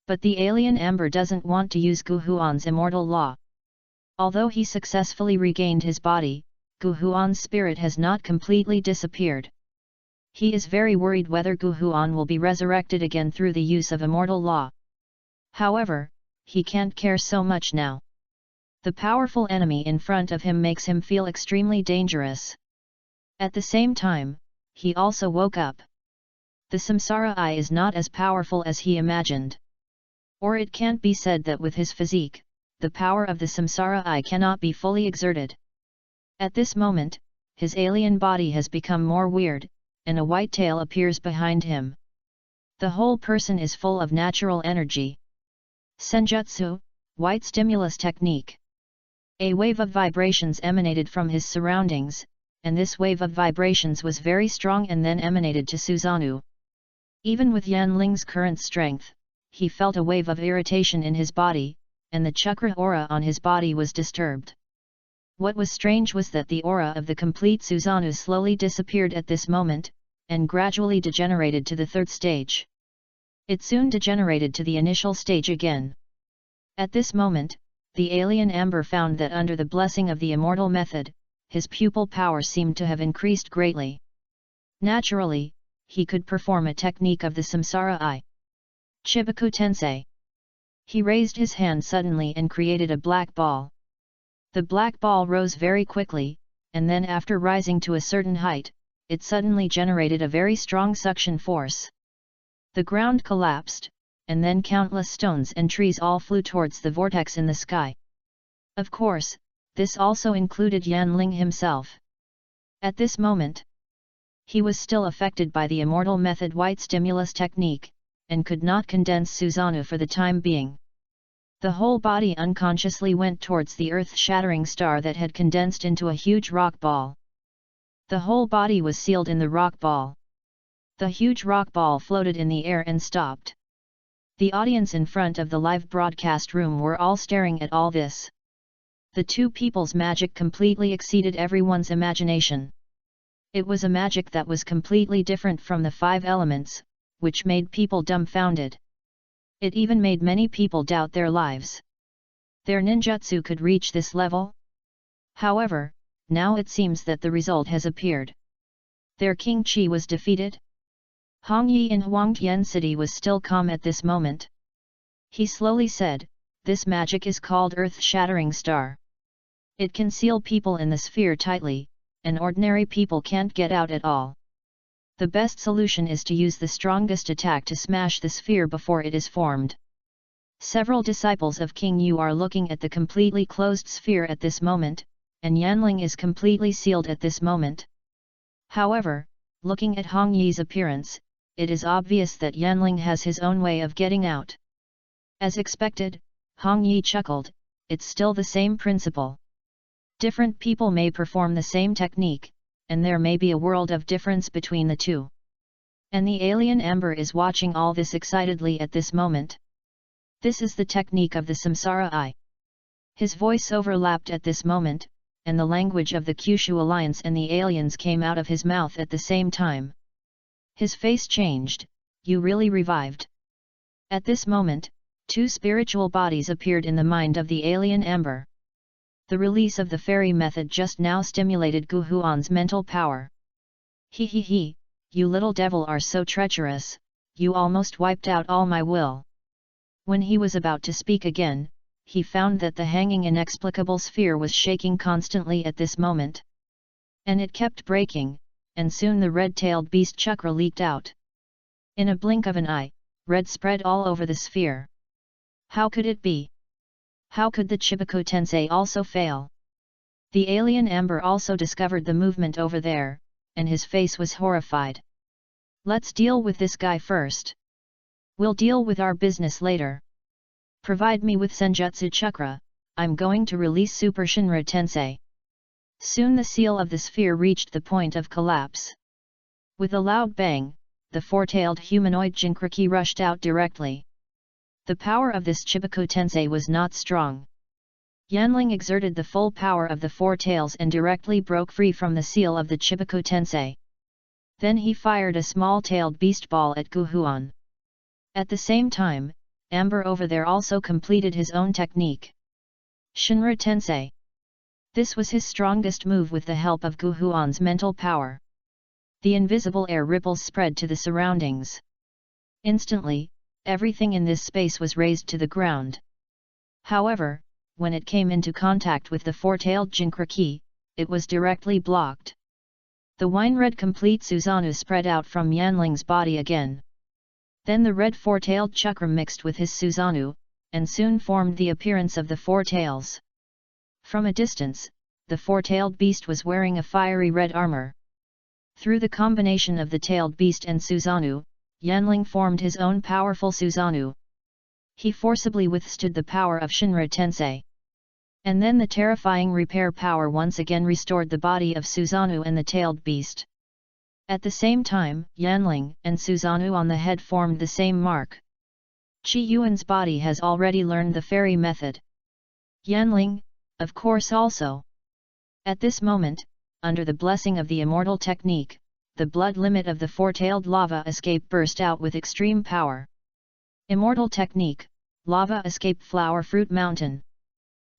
But the alien amber doesn't want to use Gu Huan's immortal law. Although he successfully regained his body, Gu Huan's spirit has not completely disappeared. He is very worried whether Gu Huan will be resurrected again through the use of immortal law. However, he can't care so much now. The powerful enemy in front of him makes him feel extremely dangerous. At the same time, he also woke up. The samsara eye is not as powerful as he imagined. Or it can't be said that with his physique, the power of the samsara eye cannot be fully exerted. At this moment, his alien body has become more weird, and a white tail appears behind him. The whole person is full of natural energy. Senjutsu, white stimulus technique. A wave of vibrations emanated from his surroundings, and this wave of vibrations was very strong and then emanated to Susanoo. Even with Yanling's current strength, he felt a wave of irritation in his body, and the chakra aura on his body was disturbed. What was strange was that the aura of the complete Susanoo slowly disappeared at this moment, and gradually degenerated to the third stage. It soon degenerated to the initial stage again. At this moment, the alien Amber found that under the blessing of the immortal method, his pupil power seemed to have increased greatly. Naturally, he could perform a technique of the Samsara Eye. Chibaku Tensei. He raised his hand suddenly and created a black ball. The black ball rose very quickly, and then after rising to a certain height, it suddenly generated a very strong suction force. The ground collapsed, and then countless stones and trees all flew towards the vortex in the sky. Of course, this also included Yanling himself. At this moment, he was still affected by the immortal method white stimulus technique, and could not condense Susanoo for the time being. The whole body unconsciously went towards the earth-shattering star that had condensed into a huge rock ball. The whole body was sealed in the rock ball. The huge rock ball floated in the air and stopped. The audience in front of the live broadcast room were all staring at all this. The two people's magic completely exceeded everyone's imagination. It was a magic that was completely different from the 5 elements, which made people dumbfounded. It even made many people doubt their lives. Their ninjutsu could reach this level? However, now it seems that the result has appeared. Their King Qi was defeated? Hongyi in Huangtian City was still calm at this moment. He slowly said, "This magic is called Earth-Shattering Star. It can seal people in the sphere tightly, and ordinary people can't get out at all. The best solution is to use the strongest attack to smash the sphere before it is formed." Several disciples of King Yu are looking at the completely closed sphere at this moment, and Yanling is completely sealed at this moment. However, looking at Hong Yi's appearance, it is obvious that Yanling has his own way of getting out. As expected, Hong Yi chuckled, "It's still the same principle. Different people may perform the same technique, and there may be a world of difference between the two." And the alien Amber is watching all this excitedly at this moment. This is the technique of the Samsara Eye. His voice overlapped at this moment, and the language of the Kyushu Alliance and the aliens came out of his mouth at the same time. His face changed. "You really revived." At this moment, 2 spiritual bodies appeared in the mind of the alien Amber. The release of the fairy method just now stimulated Gu Huan's mental power. He, "You little devil are so treacherous, you almost wiped out all my will." When he was about to speak again, he found that the hanging inexplicable sphere was shaking constantly at this moment. And it kept breaking, and soon the red-tailed beast chakra leaked out. In a blink of an eye, red spread all over the sphere. How could it be? How could the Chibaku Tensei also fail? The alien Amber also discovered the movement over there, and his face was horrified. "Let's deal with this guy first. We'll deal with our business later. Provide me with Senjutsu Chakra, I'm going to release Super Shinra Tensei." Soon the seal of the sphere reached the point of collapse. With a loud bang, the 4-tailed humanoid Jinkriki rushed out directly. The power of this Chibaku Tensei was not strong. Yanling exerted the full power of the 4 tails and directly broke free from the seal of the Chibaku Tensei. Then he fired a small-tailed beast ball at Gu Huan. At the same time, Amber over there also completed his own technique. Shinra Tensei. This was his strongest move with the help of Gu Huan's mental power. The invisible air ripples spread to the surroundings. Instantly, everything in this space was raised to the ground. However, when it came into contact with the 4-tailed Jinkriki, it was directly blocked. The wine-red complete Susanoo spread out from Yanling's body again. Then the red 4-tailed chakra mixed with his Susanoo, and soon formed the appearance of the 4 tails. From a distance, the 4-tailed beast was wearing a fiery red armor. Through the combination of the tailed beast and Susanoo, Yanling formed his own powerful Susanoo. He forcibly withstood the power of Shinra Tensei. And then the terrifying repair power once again restored the body of Susanoo and the tailed beast. At the same time, Yanling and Susanoo on the head formed the same mark. Qi Yuan's body has already learned the fairy method. Yanling, of course also. At this moment, under the blessing of the immortal technique, the blood limit of the four-tailed lava escape burst out with extreme power. Immortal technique, lava escape flower fruit mountain.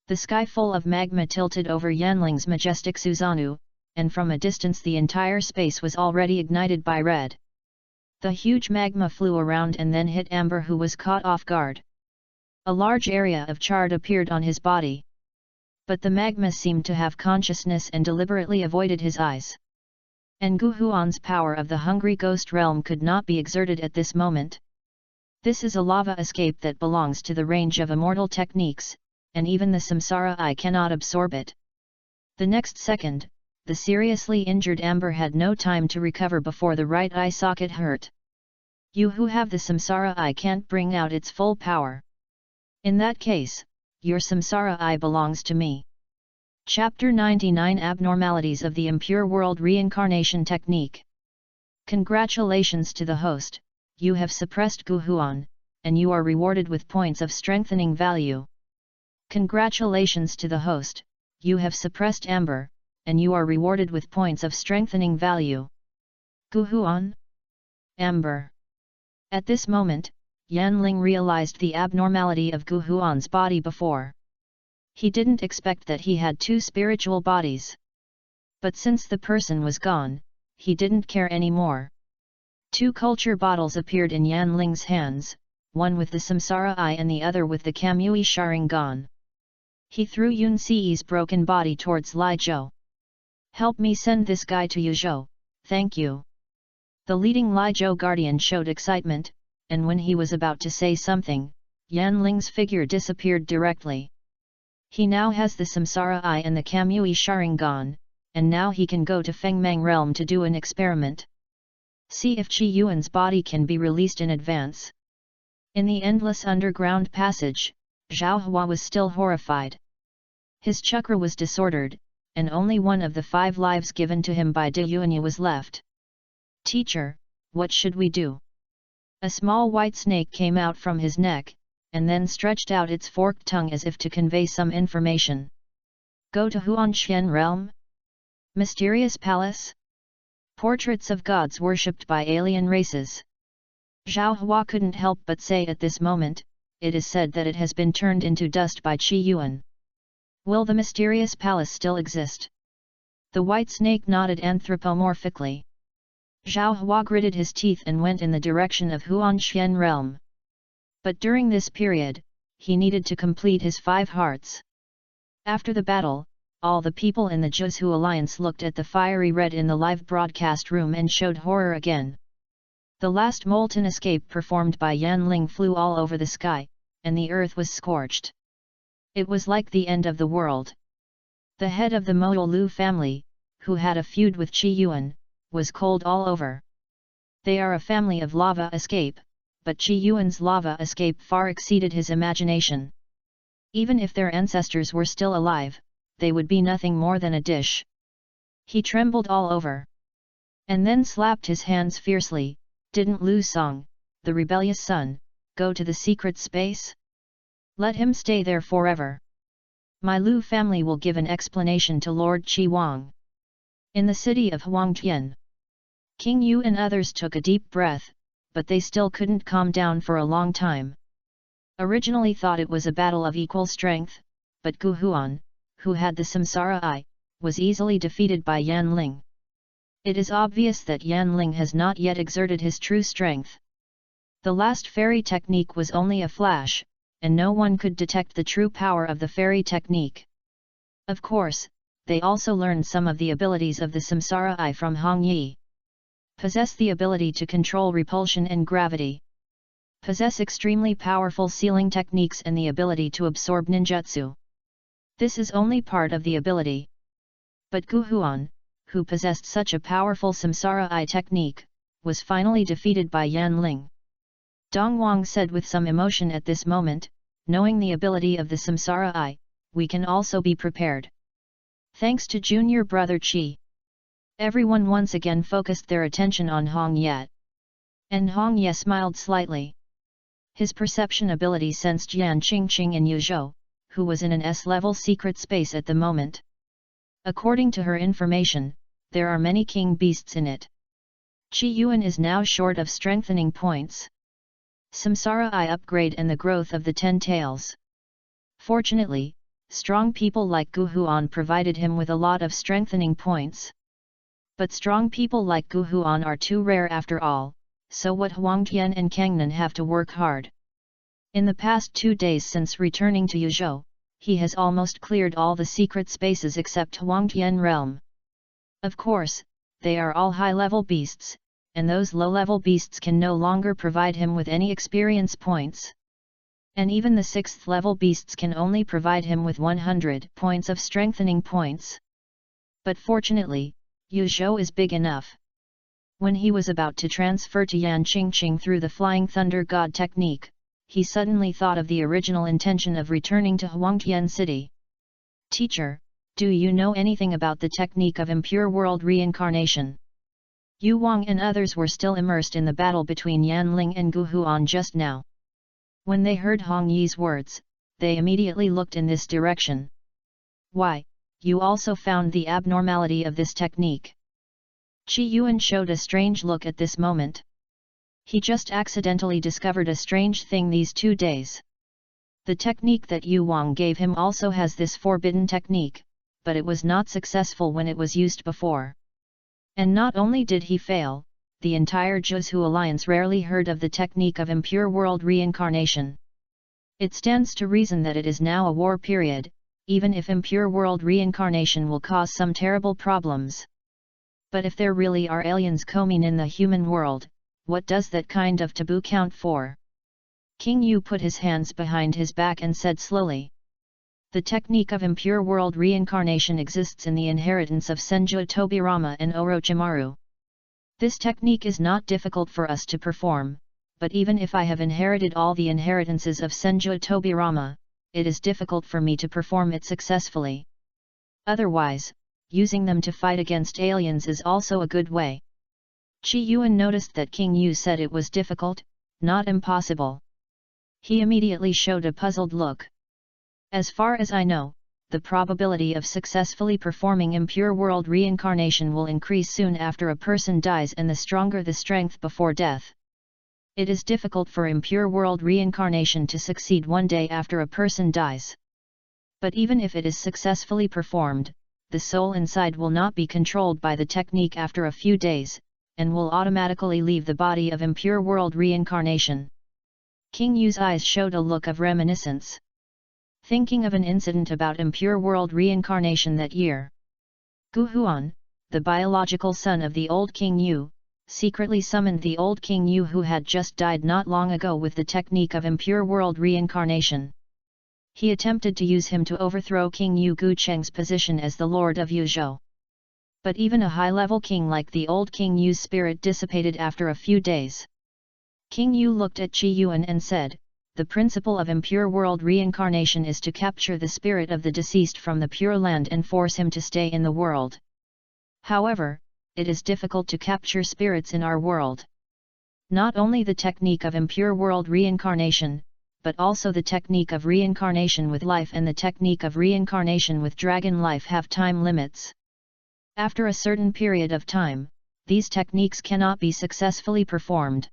The sky full of magma tilted over Yanling's majestic Susanoo, and from a distance the entire space was already ignited by red. The huge magma flew around and then hit Amber, who was caught off guard. A large area of chard appeared on his body. But the magma seemed to have consciousness and deliberately avoided his eyes. And Gu Huan's power of the hungry ghost realm could not be exerted at this moment. This is a lava escape that belongs to the range of immortal techniques, and even the samsara eye cannot absorb it. The next second, the seriously injured Amber had no time to recover before the right eye socket hurt. You who have the samsara eye can't bring out its full power. In that case, your samsara eye belongs to me. Chapter 99 Abnormalities of the Impure World Reincarnation Technique. Congratulations to the host, you have suppressed Gu Huan, and you are rewarded with points of strengthening value. Congratulations to the host, you have suppressed Amber, and you are rewarded with points of strengthening value. Gu Huan? Amber. At this moment, Yanling realized the abnormality of Gu Huan's body before. He didn't expect that he had two spiritual bodies. But since the person was gone, he didn't care anymore. Two culture bottles appeared in Yanling's hands, one with the samsara eye and the other with the Kamui Sharingan. He threw Yun Ci's broken body towards Li Zhou. Help me send this guy to Yuzhou, thank you. The leading Li Zhou guardian showed excitement, and when he was about to say something, Yanling's figure disappeared directly. He now has the samsara eye and the Kamui Sharingan, and now he can go to Fengmang realm to do an experiment. See if Qi Yuan's body can be released in advance. In the endless underground passage, Zhao Hua was still horrified. His chakra was disordered, and only one of the 5 lives given to him by De Yuanya was left. Teacher, what should we do? A small white snake came out from his neck, and then stretched out its forked tongue as if to convey some information. Go to Huanxian realm? Mysterious palace? Portraits of gods worshipped by alien races. Zhao Hua couldn't help but say at this moment, it is said that it has been turned into dust by Qi Yuan. Will the mysterious palace still exist? The white snake nodded anthropomorphically. Zhao Hua gritted his teeth and went in the direction of Huanxian realm. But during this period, he needed to complete his 5 hearts. After the battle, all the people in the Zhuzhu Alliance looked at the fiery red in the live broadcast room and showed horror again. The last molten escape performed by Yanling flew all over the sky, and the earth was scorched. It was like the end of the world. The head of the Moulu family, who had a feud with Qi Yuan, was cold all over. They are a family of lava escape, but Qi Yuan's lava escape far exceeded his imagination. Even if their ancestors were still alive, they would be nothing more than a dish. He trembled all over. And then slapped his hands fiercely. Didn't Lu Song, the rebellious son, go to the secret space? Let him stay there forever. My Lu family will give an explanation to Lord Qi Wang. In the city of Huangtian, King Yu and others took a deep breath, but they still couldn't calm down for a long time. Originally thought it was a battle of equal strength, but Gu Huan, who had the samsara eye, was easily defeated by Yanling. It is obvious that Yanling has not yet exerted his true strength. The last fairy technique was only a flash, and no one could detect the true power of the fairy technique. Of course, they also learned some of the abilities of the samsara eye from Hong Yi. Possess the ability to control repulsion and gravity. Possess extremely powerful sealing techniques and the ability to absorb ninjutsu. This is only part of the ability. But Gu Huan, who possessed such a powerful samsara eye technique, was finally defeated by Yanling. Dong Wang said with some emotion at this moment, knowing the ability of the samsara eye, we can also be prepared. Thanks to junior brother Qi. Everyone once again focused their attention on Hong Ye. And Hong Ye smiled slightly. His perception ability sensed Yan Qingqing and Yuzhou, who was in an S-level secret space at the moment. According to her information, there are many king beasts in it. Qi Yuan is now short of strengthening points. Samsara I upgrade and the growth of the 10 tails. Fortunately, strong people like Gu Huan provided him with a lot of strengthening points. But strong people like Gu Huan are too rare after all, so what Huang Tian and Kangnan have to work hard. In the past 2 days since returning to Yuzhou, he has almost cleared all the secret spaces except Huang Tian realm. Of course, they are all high-level beasts, and those low-level beasts can no longer provide him with any experience points. And even the 6th level beasts can only provide him with 100 points of strengthening points. But fortunately, Yuzhou is big enough. When he was about to transfer to Yan Qingqing through the Flying Thunder God technique, he suddenly thought of the original intention of returning to Huangtian City. Teacher, do you know anything about the technique of impure world reincarnation? Yu Wang and others were still immersed in the battle between Yan Ling and Gu Huan just now. When they heard Hong Yi's words, they immediately looked in this direction. Why, you also found the abnormality of this technique? Qi Yuan showed a strange look at this moment. He just accidentally discovered a strange thing these 2 days. The technique that Yu Wang gave him also has this forbidden technique, but it was not successful when it was used before. And not only did he fail, the entire Zhuzhu alliance rarely heard of the technique of impure world reincarnation. It stands to reason that it is now a war period, even if impure world reincarnation will cause some terrible problems. But if there really are aliens coming in the human world, what does that kind of taboo count for? King Yu put his hands behind his back and said slowly. The technique of impure world reincarnation exists in the inheritance of Senju Tobirama and Orochimaru. This technique is not difficult for us to perform, but even if I have inherited all the inheritances of Senju Tobirama, it is difficult for me to perform it successfully. Otherwise, using them to fight against aliens is also a good way. Qi Yuan noticed that King Yu said it was difficult, not impossible. He immediately showed a puzzled look. As far as I know, the probability of successfully performing impure world reincarnation will increase soon after a person dies, and the stronger the strength before death. It is difficult for impure world reincarnation to succeed one day after a person dies. But even if it is successfully performed, the soul inside will not be controlled by the technique after a few days, and will automatically leave the body of impure world reincarnation. King Yu's eyes showed a look of reminiscence. Thinking of an incident about impure world reincarnation that year. Gu Huan, the biological son of the old King Yu, secretly summoned the old King Yu who had just died not long ago with the technique of impure world reincarnation. He attempted to use him to overthrow King Yu Gucheng's position as the Lord of Yuzhou. But even a high-level king like the old King Yu's spirit dissipated after a few days. King Yu looked at Qi Yuan and said, the principle of impure world reincarnation is to capture the spirit of the deceased from the Pure Land and force him to stay in the world. However, it is difficult to capture spirits in our world. Not only the technique of impure world reincarnation, but also the technique of reincarnation with life and the technique of reincarnation with dragon life have time limits. After a certain period of time, these techniques cannot be successfully performed.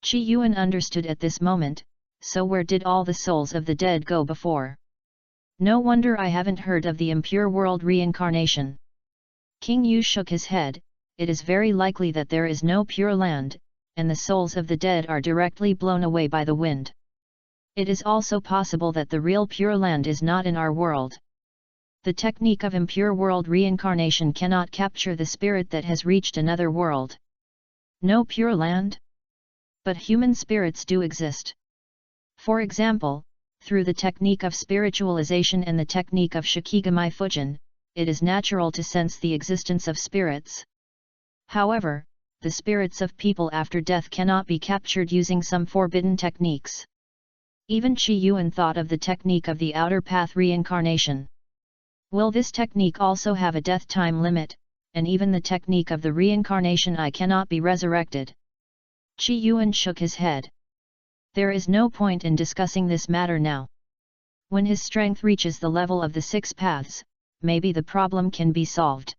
Qi Yuan understood at this moment, so where did all the souls of the dead go before? No wonder I haven't heard of the impure world reincarnation. King Yu shook his head. It is very likely that there is no pure land, and the souls of the dead are directly blown away by the wind. It is also possible that the real pure land is not in our world. The technique of impure world reincarnation cannot capture the spirit that has reached another world. No pure land? But human spirits do exist. For example, through the technique of spiritualization and the technique of Shikigamai Fujin, it is natural to sense the existence of spirits. However, the spirits of people after death cannot be captured using some forbidden techniques. Even Qi Yuan thought of the technique of the outer path reincarnation. Will this technique also have a death time limit, and even the technique of the reincarnation I cannot be resurrected? Qi Yuan shook his head. There is no point in discussing this matter now. When his strength reaches the level of the 6 paths, maybe the problem can be solved.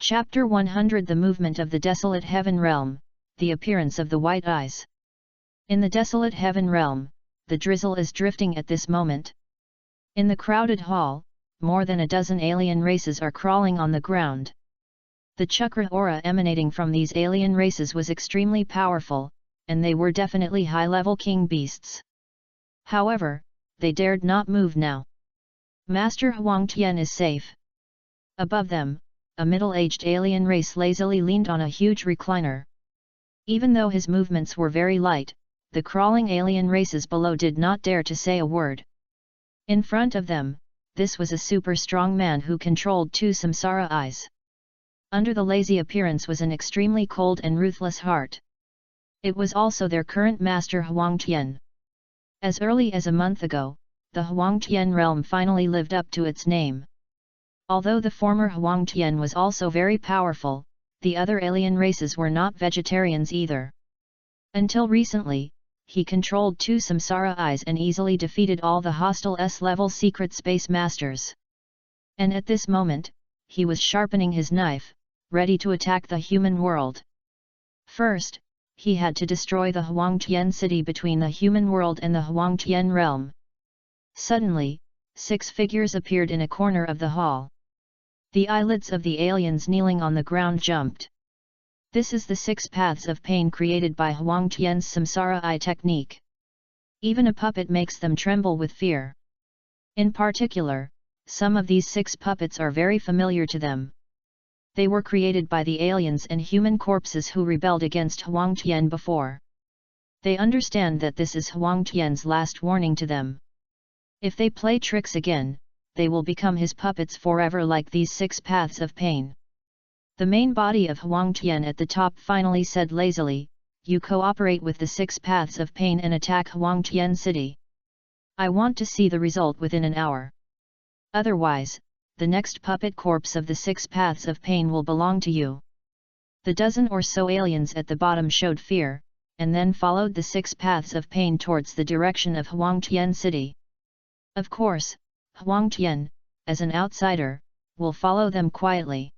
Chapter 100 The Movement of the Desolate Heaven Realm, The Appearance of the White Eyes. In the Desolate Heaven Realm, the drizzle is drifting at this moment. In the crowded hall, more than a dozen alien races are crawling on the ground. The chakra aura emanating from these alien races was extremely powerful, and they were definitely high-level king beasts. However, they dared not move now. Master Huang Tian is safe. Above them, a middle-aged alien race lazily leaned on a huge recliner. Even though his movements were very light, the crawling alien races below did not dare to say a word. In front of them, this was a super strong man who controlled 2 samsara eyes. Under the lazy appearance was an extremely cold and ruthless heart. It was also their current master Huang Tian. As early as a month ago, the Huang Tian realm finally lived up to its name. Although the former Huang Tian was also very powerful, the other alien races were not vegetarians either. Until recently, he controlled 2 samsara eyes and easily defeated all the hostile S-level secret space masters. And at this moment, he was sharpening his knife, ready to attack the human world. First, he had to destroy the Huang Tian city between the human world and the Huang Tian realm. Suddenly, 6 figures appeared in a corner of the hall. The eyelids of the aliens kneeling on the ground jumped. This is the 6 paths of pain created by Huang Tian's samsara eye technique. Even a puppet makes them tremble with fear. In particular, some of these 6 puppets are very familiar to them. They were created by the aliens and human corpses who rebelled against Huang Tian before. They understand that this is Huang Tian's last warning to them. If they play tricks again, they will become his puppets forever like these 6 paths of pain. The main body of Huang Tian at the top finally said lazily, "You cooperate with the 6 paths of pain and attack Huang Tian city. I want to see the result within an hour. Otherwise, the next puppet corpse of the 6 paths of pain will belong to you." The dozen or so aliens at the bottom showed fear, and then followed the 6 paths of pain towards the direction of Huang Tian city. Of course, Huang Tian, as an outsider, will follow them quietly.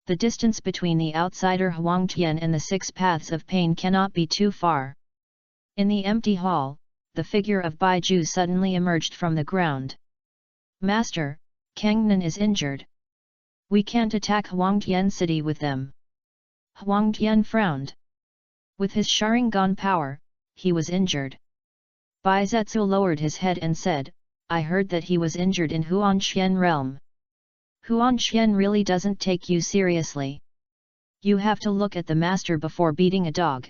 The distance between the outsider Huang Tian and the 6 paths of pain cannot be too far. In the empty hall, the figure of Bai Ju suddenly emerged from the ground. "Master, Kangnan is injured. We can't attack Huang Tian city with them." Huang Tian frowned. With his Sharingan power, he was injured. Bai Zetsu lowered his head and said, "I heard that he was injured in Huanshan realm. Huanshan really doesn't take you seriously. You have to look at the master before beating a dog.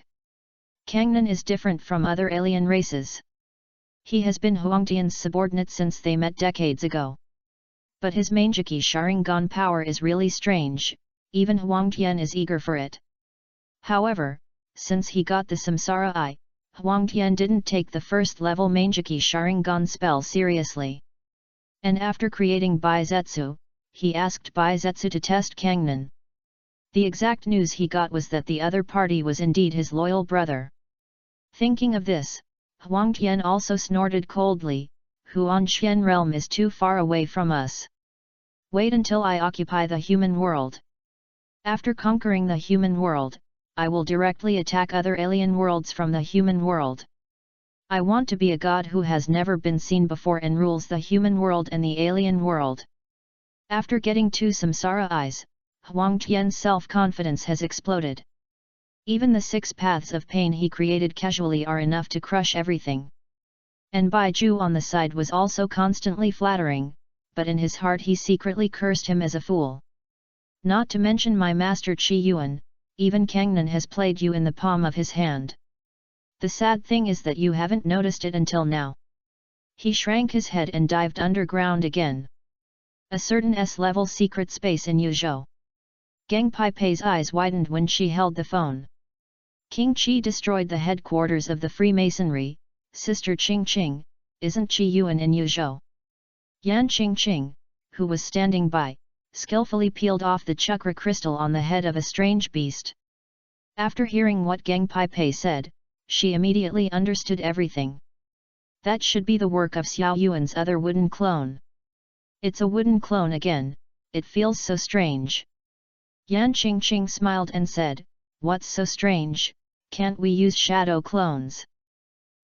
Kangnan is different from other alien races. He has been Huang Tian's subordinate since they met decades ago. But his Manjiki Sharingan power is really strange, even Huang Tian is eager for it." However, since he got the Samsara Eye, Huang Tian didn't take the first level Manjiki Sharingan spell seriously. And after creating Bai Zetsu, he asked Bai Zetsu to test Kangnan. The exact news he got was that the other party was indeed his loyal brother. Thinking of this, Huang Tian also snorted coldly, "Huanshan realm is too far away from us. Wait until I occupy the human world. After conquering the human world, I will directly attack other alien worlds from the human world. I want to be a god who has never been seen before and rules the human world and the alien world." After getting 2 samsara eyes, Huang Tian's self-confidence has exploded. Even the 6 paths of pain he created casually are enough to crush everything. And Bai Ju on the side was also constantly flattering, but in his heart he secretly cursed him as a fool. "Not to mention my master Qi Yuan, even Kangnan has played you in the palm of his hand. The sad thing is that you haven't noticed it until now." He shrank his head and dived underground again. A certain S-level secret space in Yuzhou. Geng Paipei's eyes widened when she held the phone. King Qi destroyed the headquarters of the Freemasonry, Sister Qing Qing, isn't Qi Yuan in Yuzhou? Yan Qing Qing, who was standing by, skillfully peeled off the chakra crystal on the head of a strange beast. After hearing what Geng Pai said, she immediately understood everything. That should be the work of Xiao Yuan's other wooden clone. It's a wooden clone again, it feels so strange. Yan Qing Qing smiled and said, "What's so strange? Can't we use shadow clones?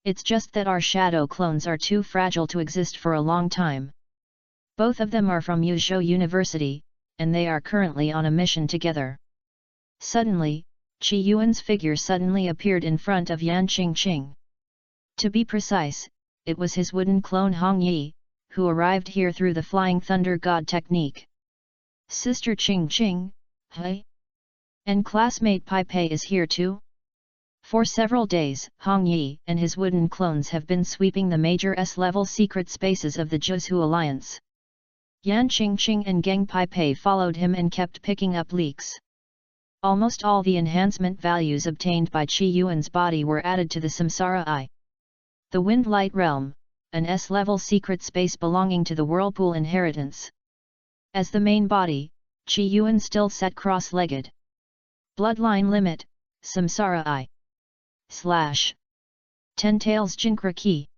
It's just that our shadow clones are too fragile to exist for a long time. Both of them are from Yuzhou University, and they are currently on a mission together." Suddenly, Qi Yuan's figure suddenly appeared in front of Yan Qing Qing. To be precise, it was his wooden clone Hong Yi, who arrived here through the Flying Thunder God technique. "Sister Qing Qing, hey? And classmate Pai is here too?" For several days, Hong Yi and his wooden clones have been sweeping the major S-level secret spaces of the Zhuzhu Alliance. Yan Qing Qing and Geng Pai followed him and kept picking up leaks. Almost all the enhancement values obtained by Qi Yuan's body were added to the Samsara Eye. The Wind Light Realm, an S-level secret space belonging to the Whirlpool Inheritance. As the main body, Qi Yuan still sat cross-legged. Bloodline Limit, Samsara Eye. Ten Tails Jinkra Ki.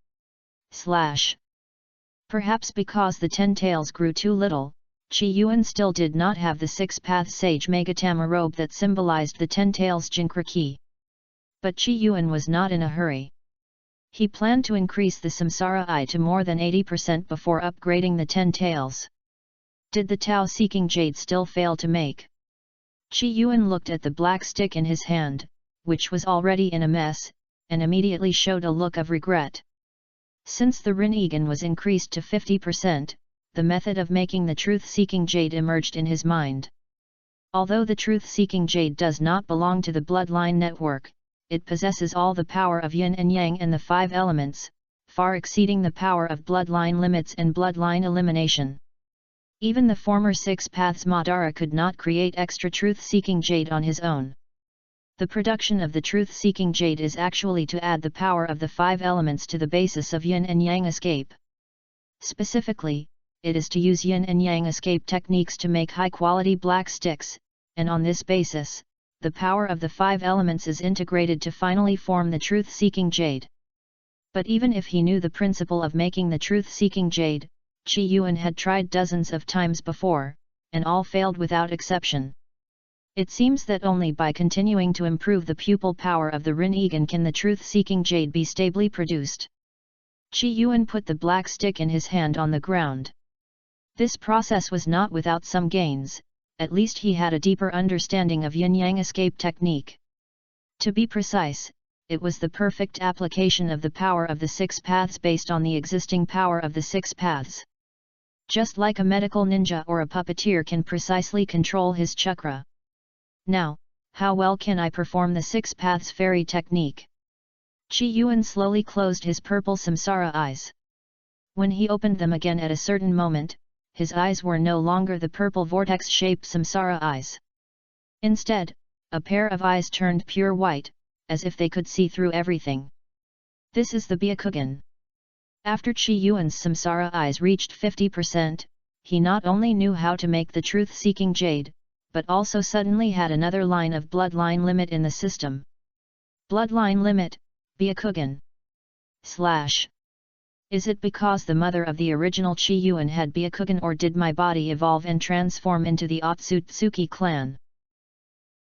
Perhaps because the 10 tails grew too little, Qi Yuan still did not have the 6-path Sage Megatama robe that symbolized the 10 tails Jinkra Ki. But Qi Yuan was not in a hurry. He planned to increase the Samsara Eye to more than 80% before upgrading the 10 tails. Did the Tao-seeking jade still fail to make? Qi Yuan looked at the black stick in his hand, which was already in a mess, and immediately showed a look of regret. Since the Rinnegan was increased to 50%, the method of making the truth-seeking jade emerged in his mind. Although the truth-seeking jade does not belong to the bloodline network, it possesses all the power of yin and yang and the 5 elements, far exceeding the power of bloodline limits and bloodline elimination. Even the former 6 paths Madara could not create extra truth-seeking jade on his own. The production of the truth-seeking jade is actually to add the power of the 5 elements to the basis of yin and yang escape. Specifically, it is to use yin and yang escape techniques to make high-quality black sticks, and on this basis, the power of the 5 elements is integrated to finally form the truth-seeking jade. But even if he knew the principle of making the truth-seeking jade, Qi Yuan had tried dozens of times before, and all failed without exception. It seems that only by continuing to improve the pupil power of the Rinnegan can the truth-seeking jade be stably produced. Qi Yuan put the black stick in his hand on the ground. This process was not without some gains, at least he had a deeper understanding of yin-yang escape technique. To be precise, it was the perfect application of the power of the 6 paths based on the existing power of the 6 paths. Just like a medical ninja or a puppeteer can precisely control his chakra. Now, how well can I perform the 6 paths fairy technique? Qi Yuan slowly closed his purple samsara eyes. When he opened them again at a certain moment, his eyes were no longer the purple vortex-shaped samsara eyes. Instead, a pair of eyes turned pure white, as if they could see through everything. This is the Byakugan. After Qi Yuan's samsara eyes reached 50%, he not only knew how to make the truth-seeking jade, but also suddenly had another line of bloodline limit in the system. Bloodline limit, Byakugan. Is it because the mother of the original Qi Yuan had Byakugan, or did my body evolve and transform into the Otsutsuki clan?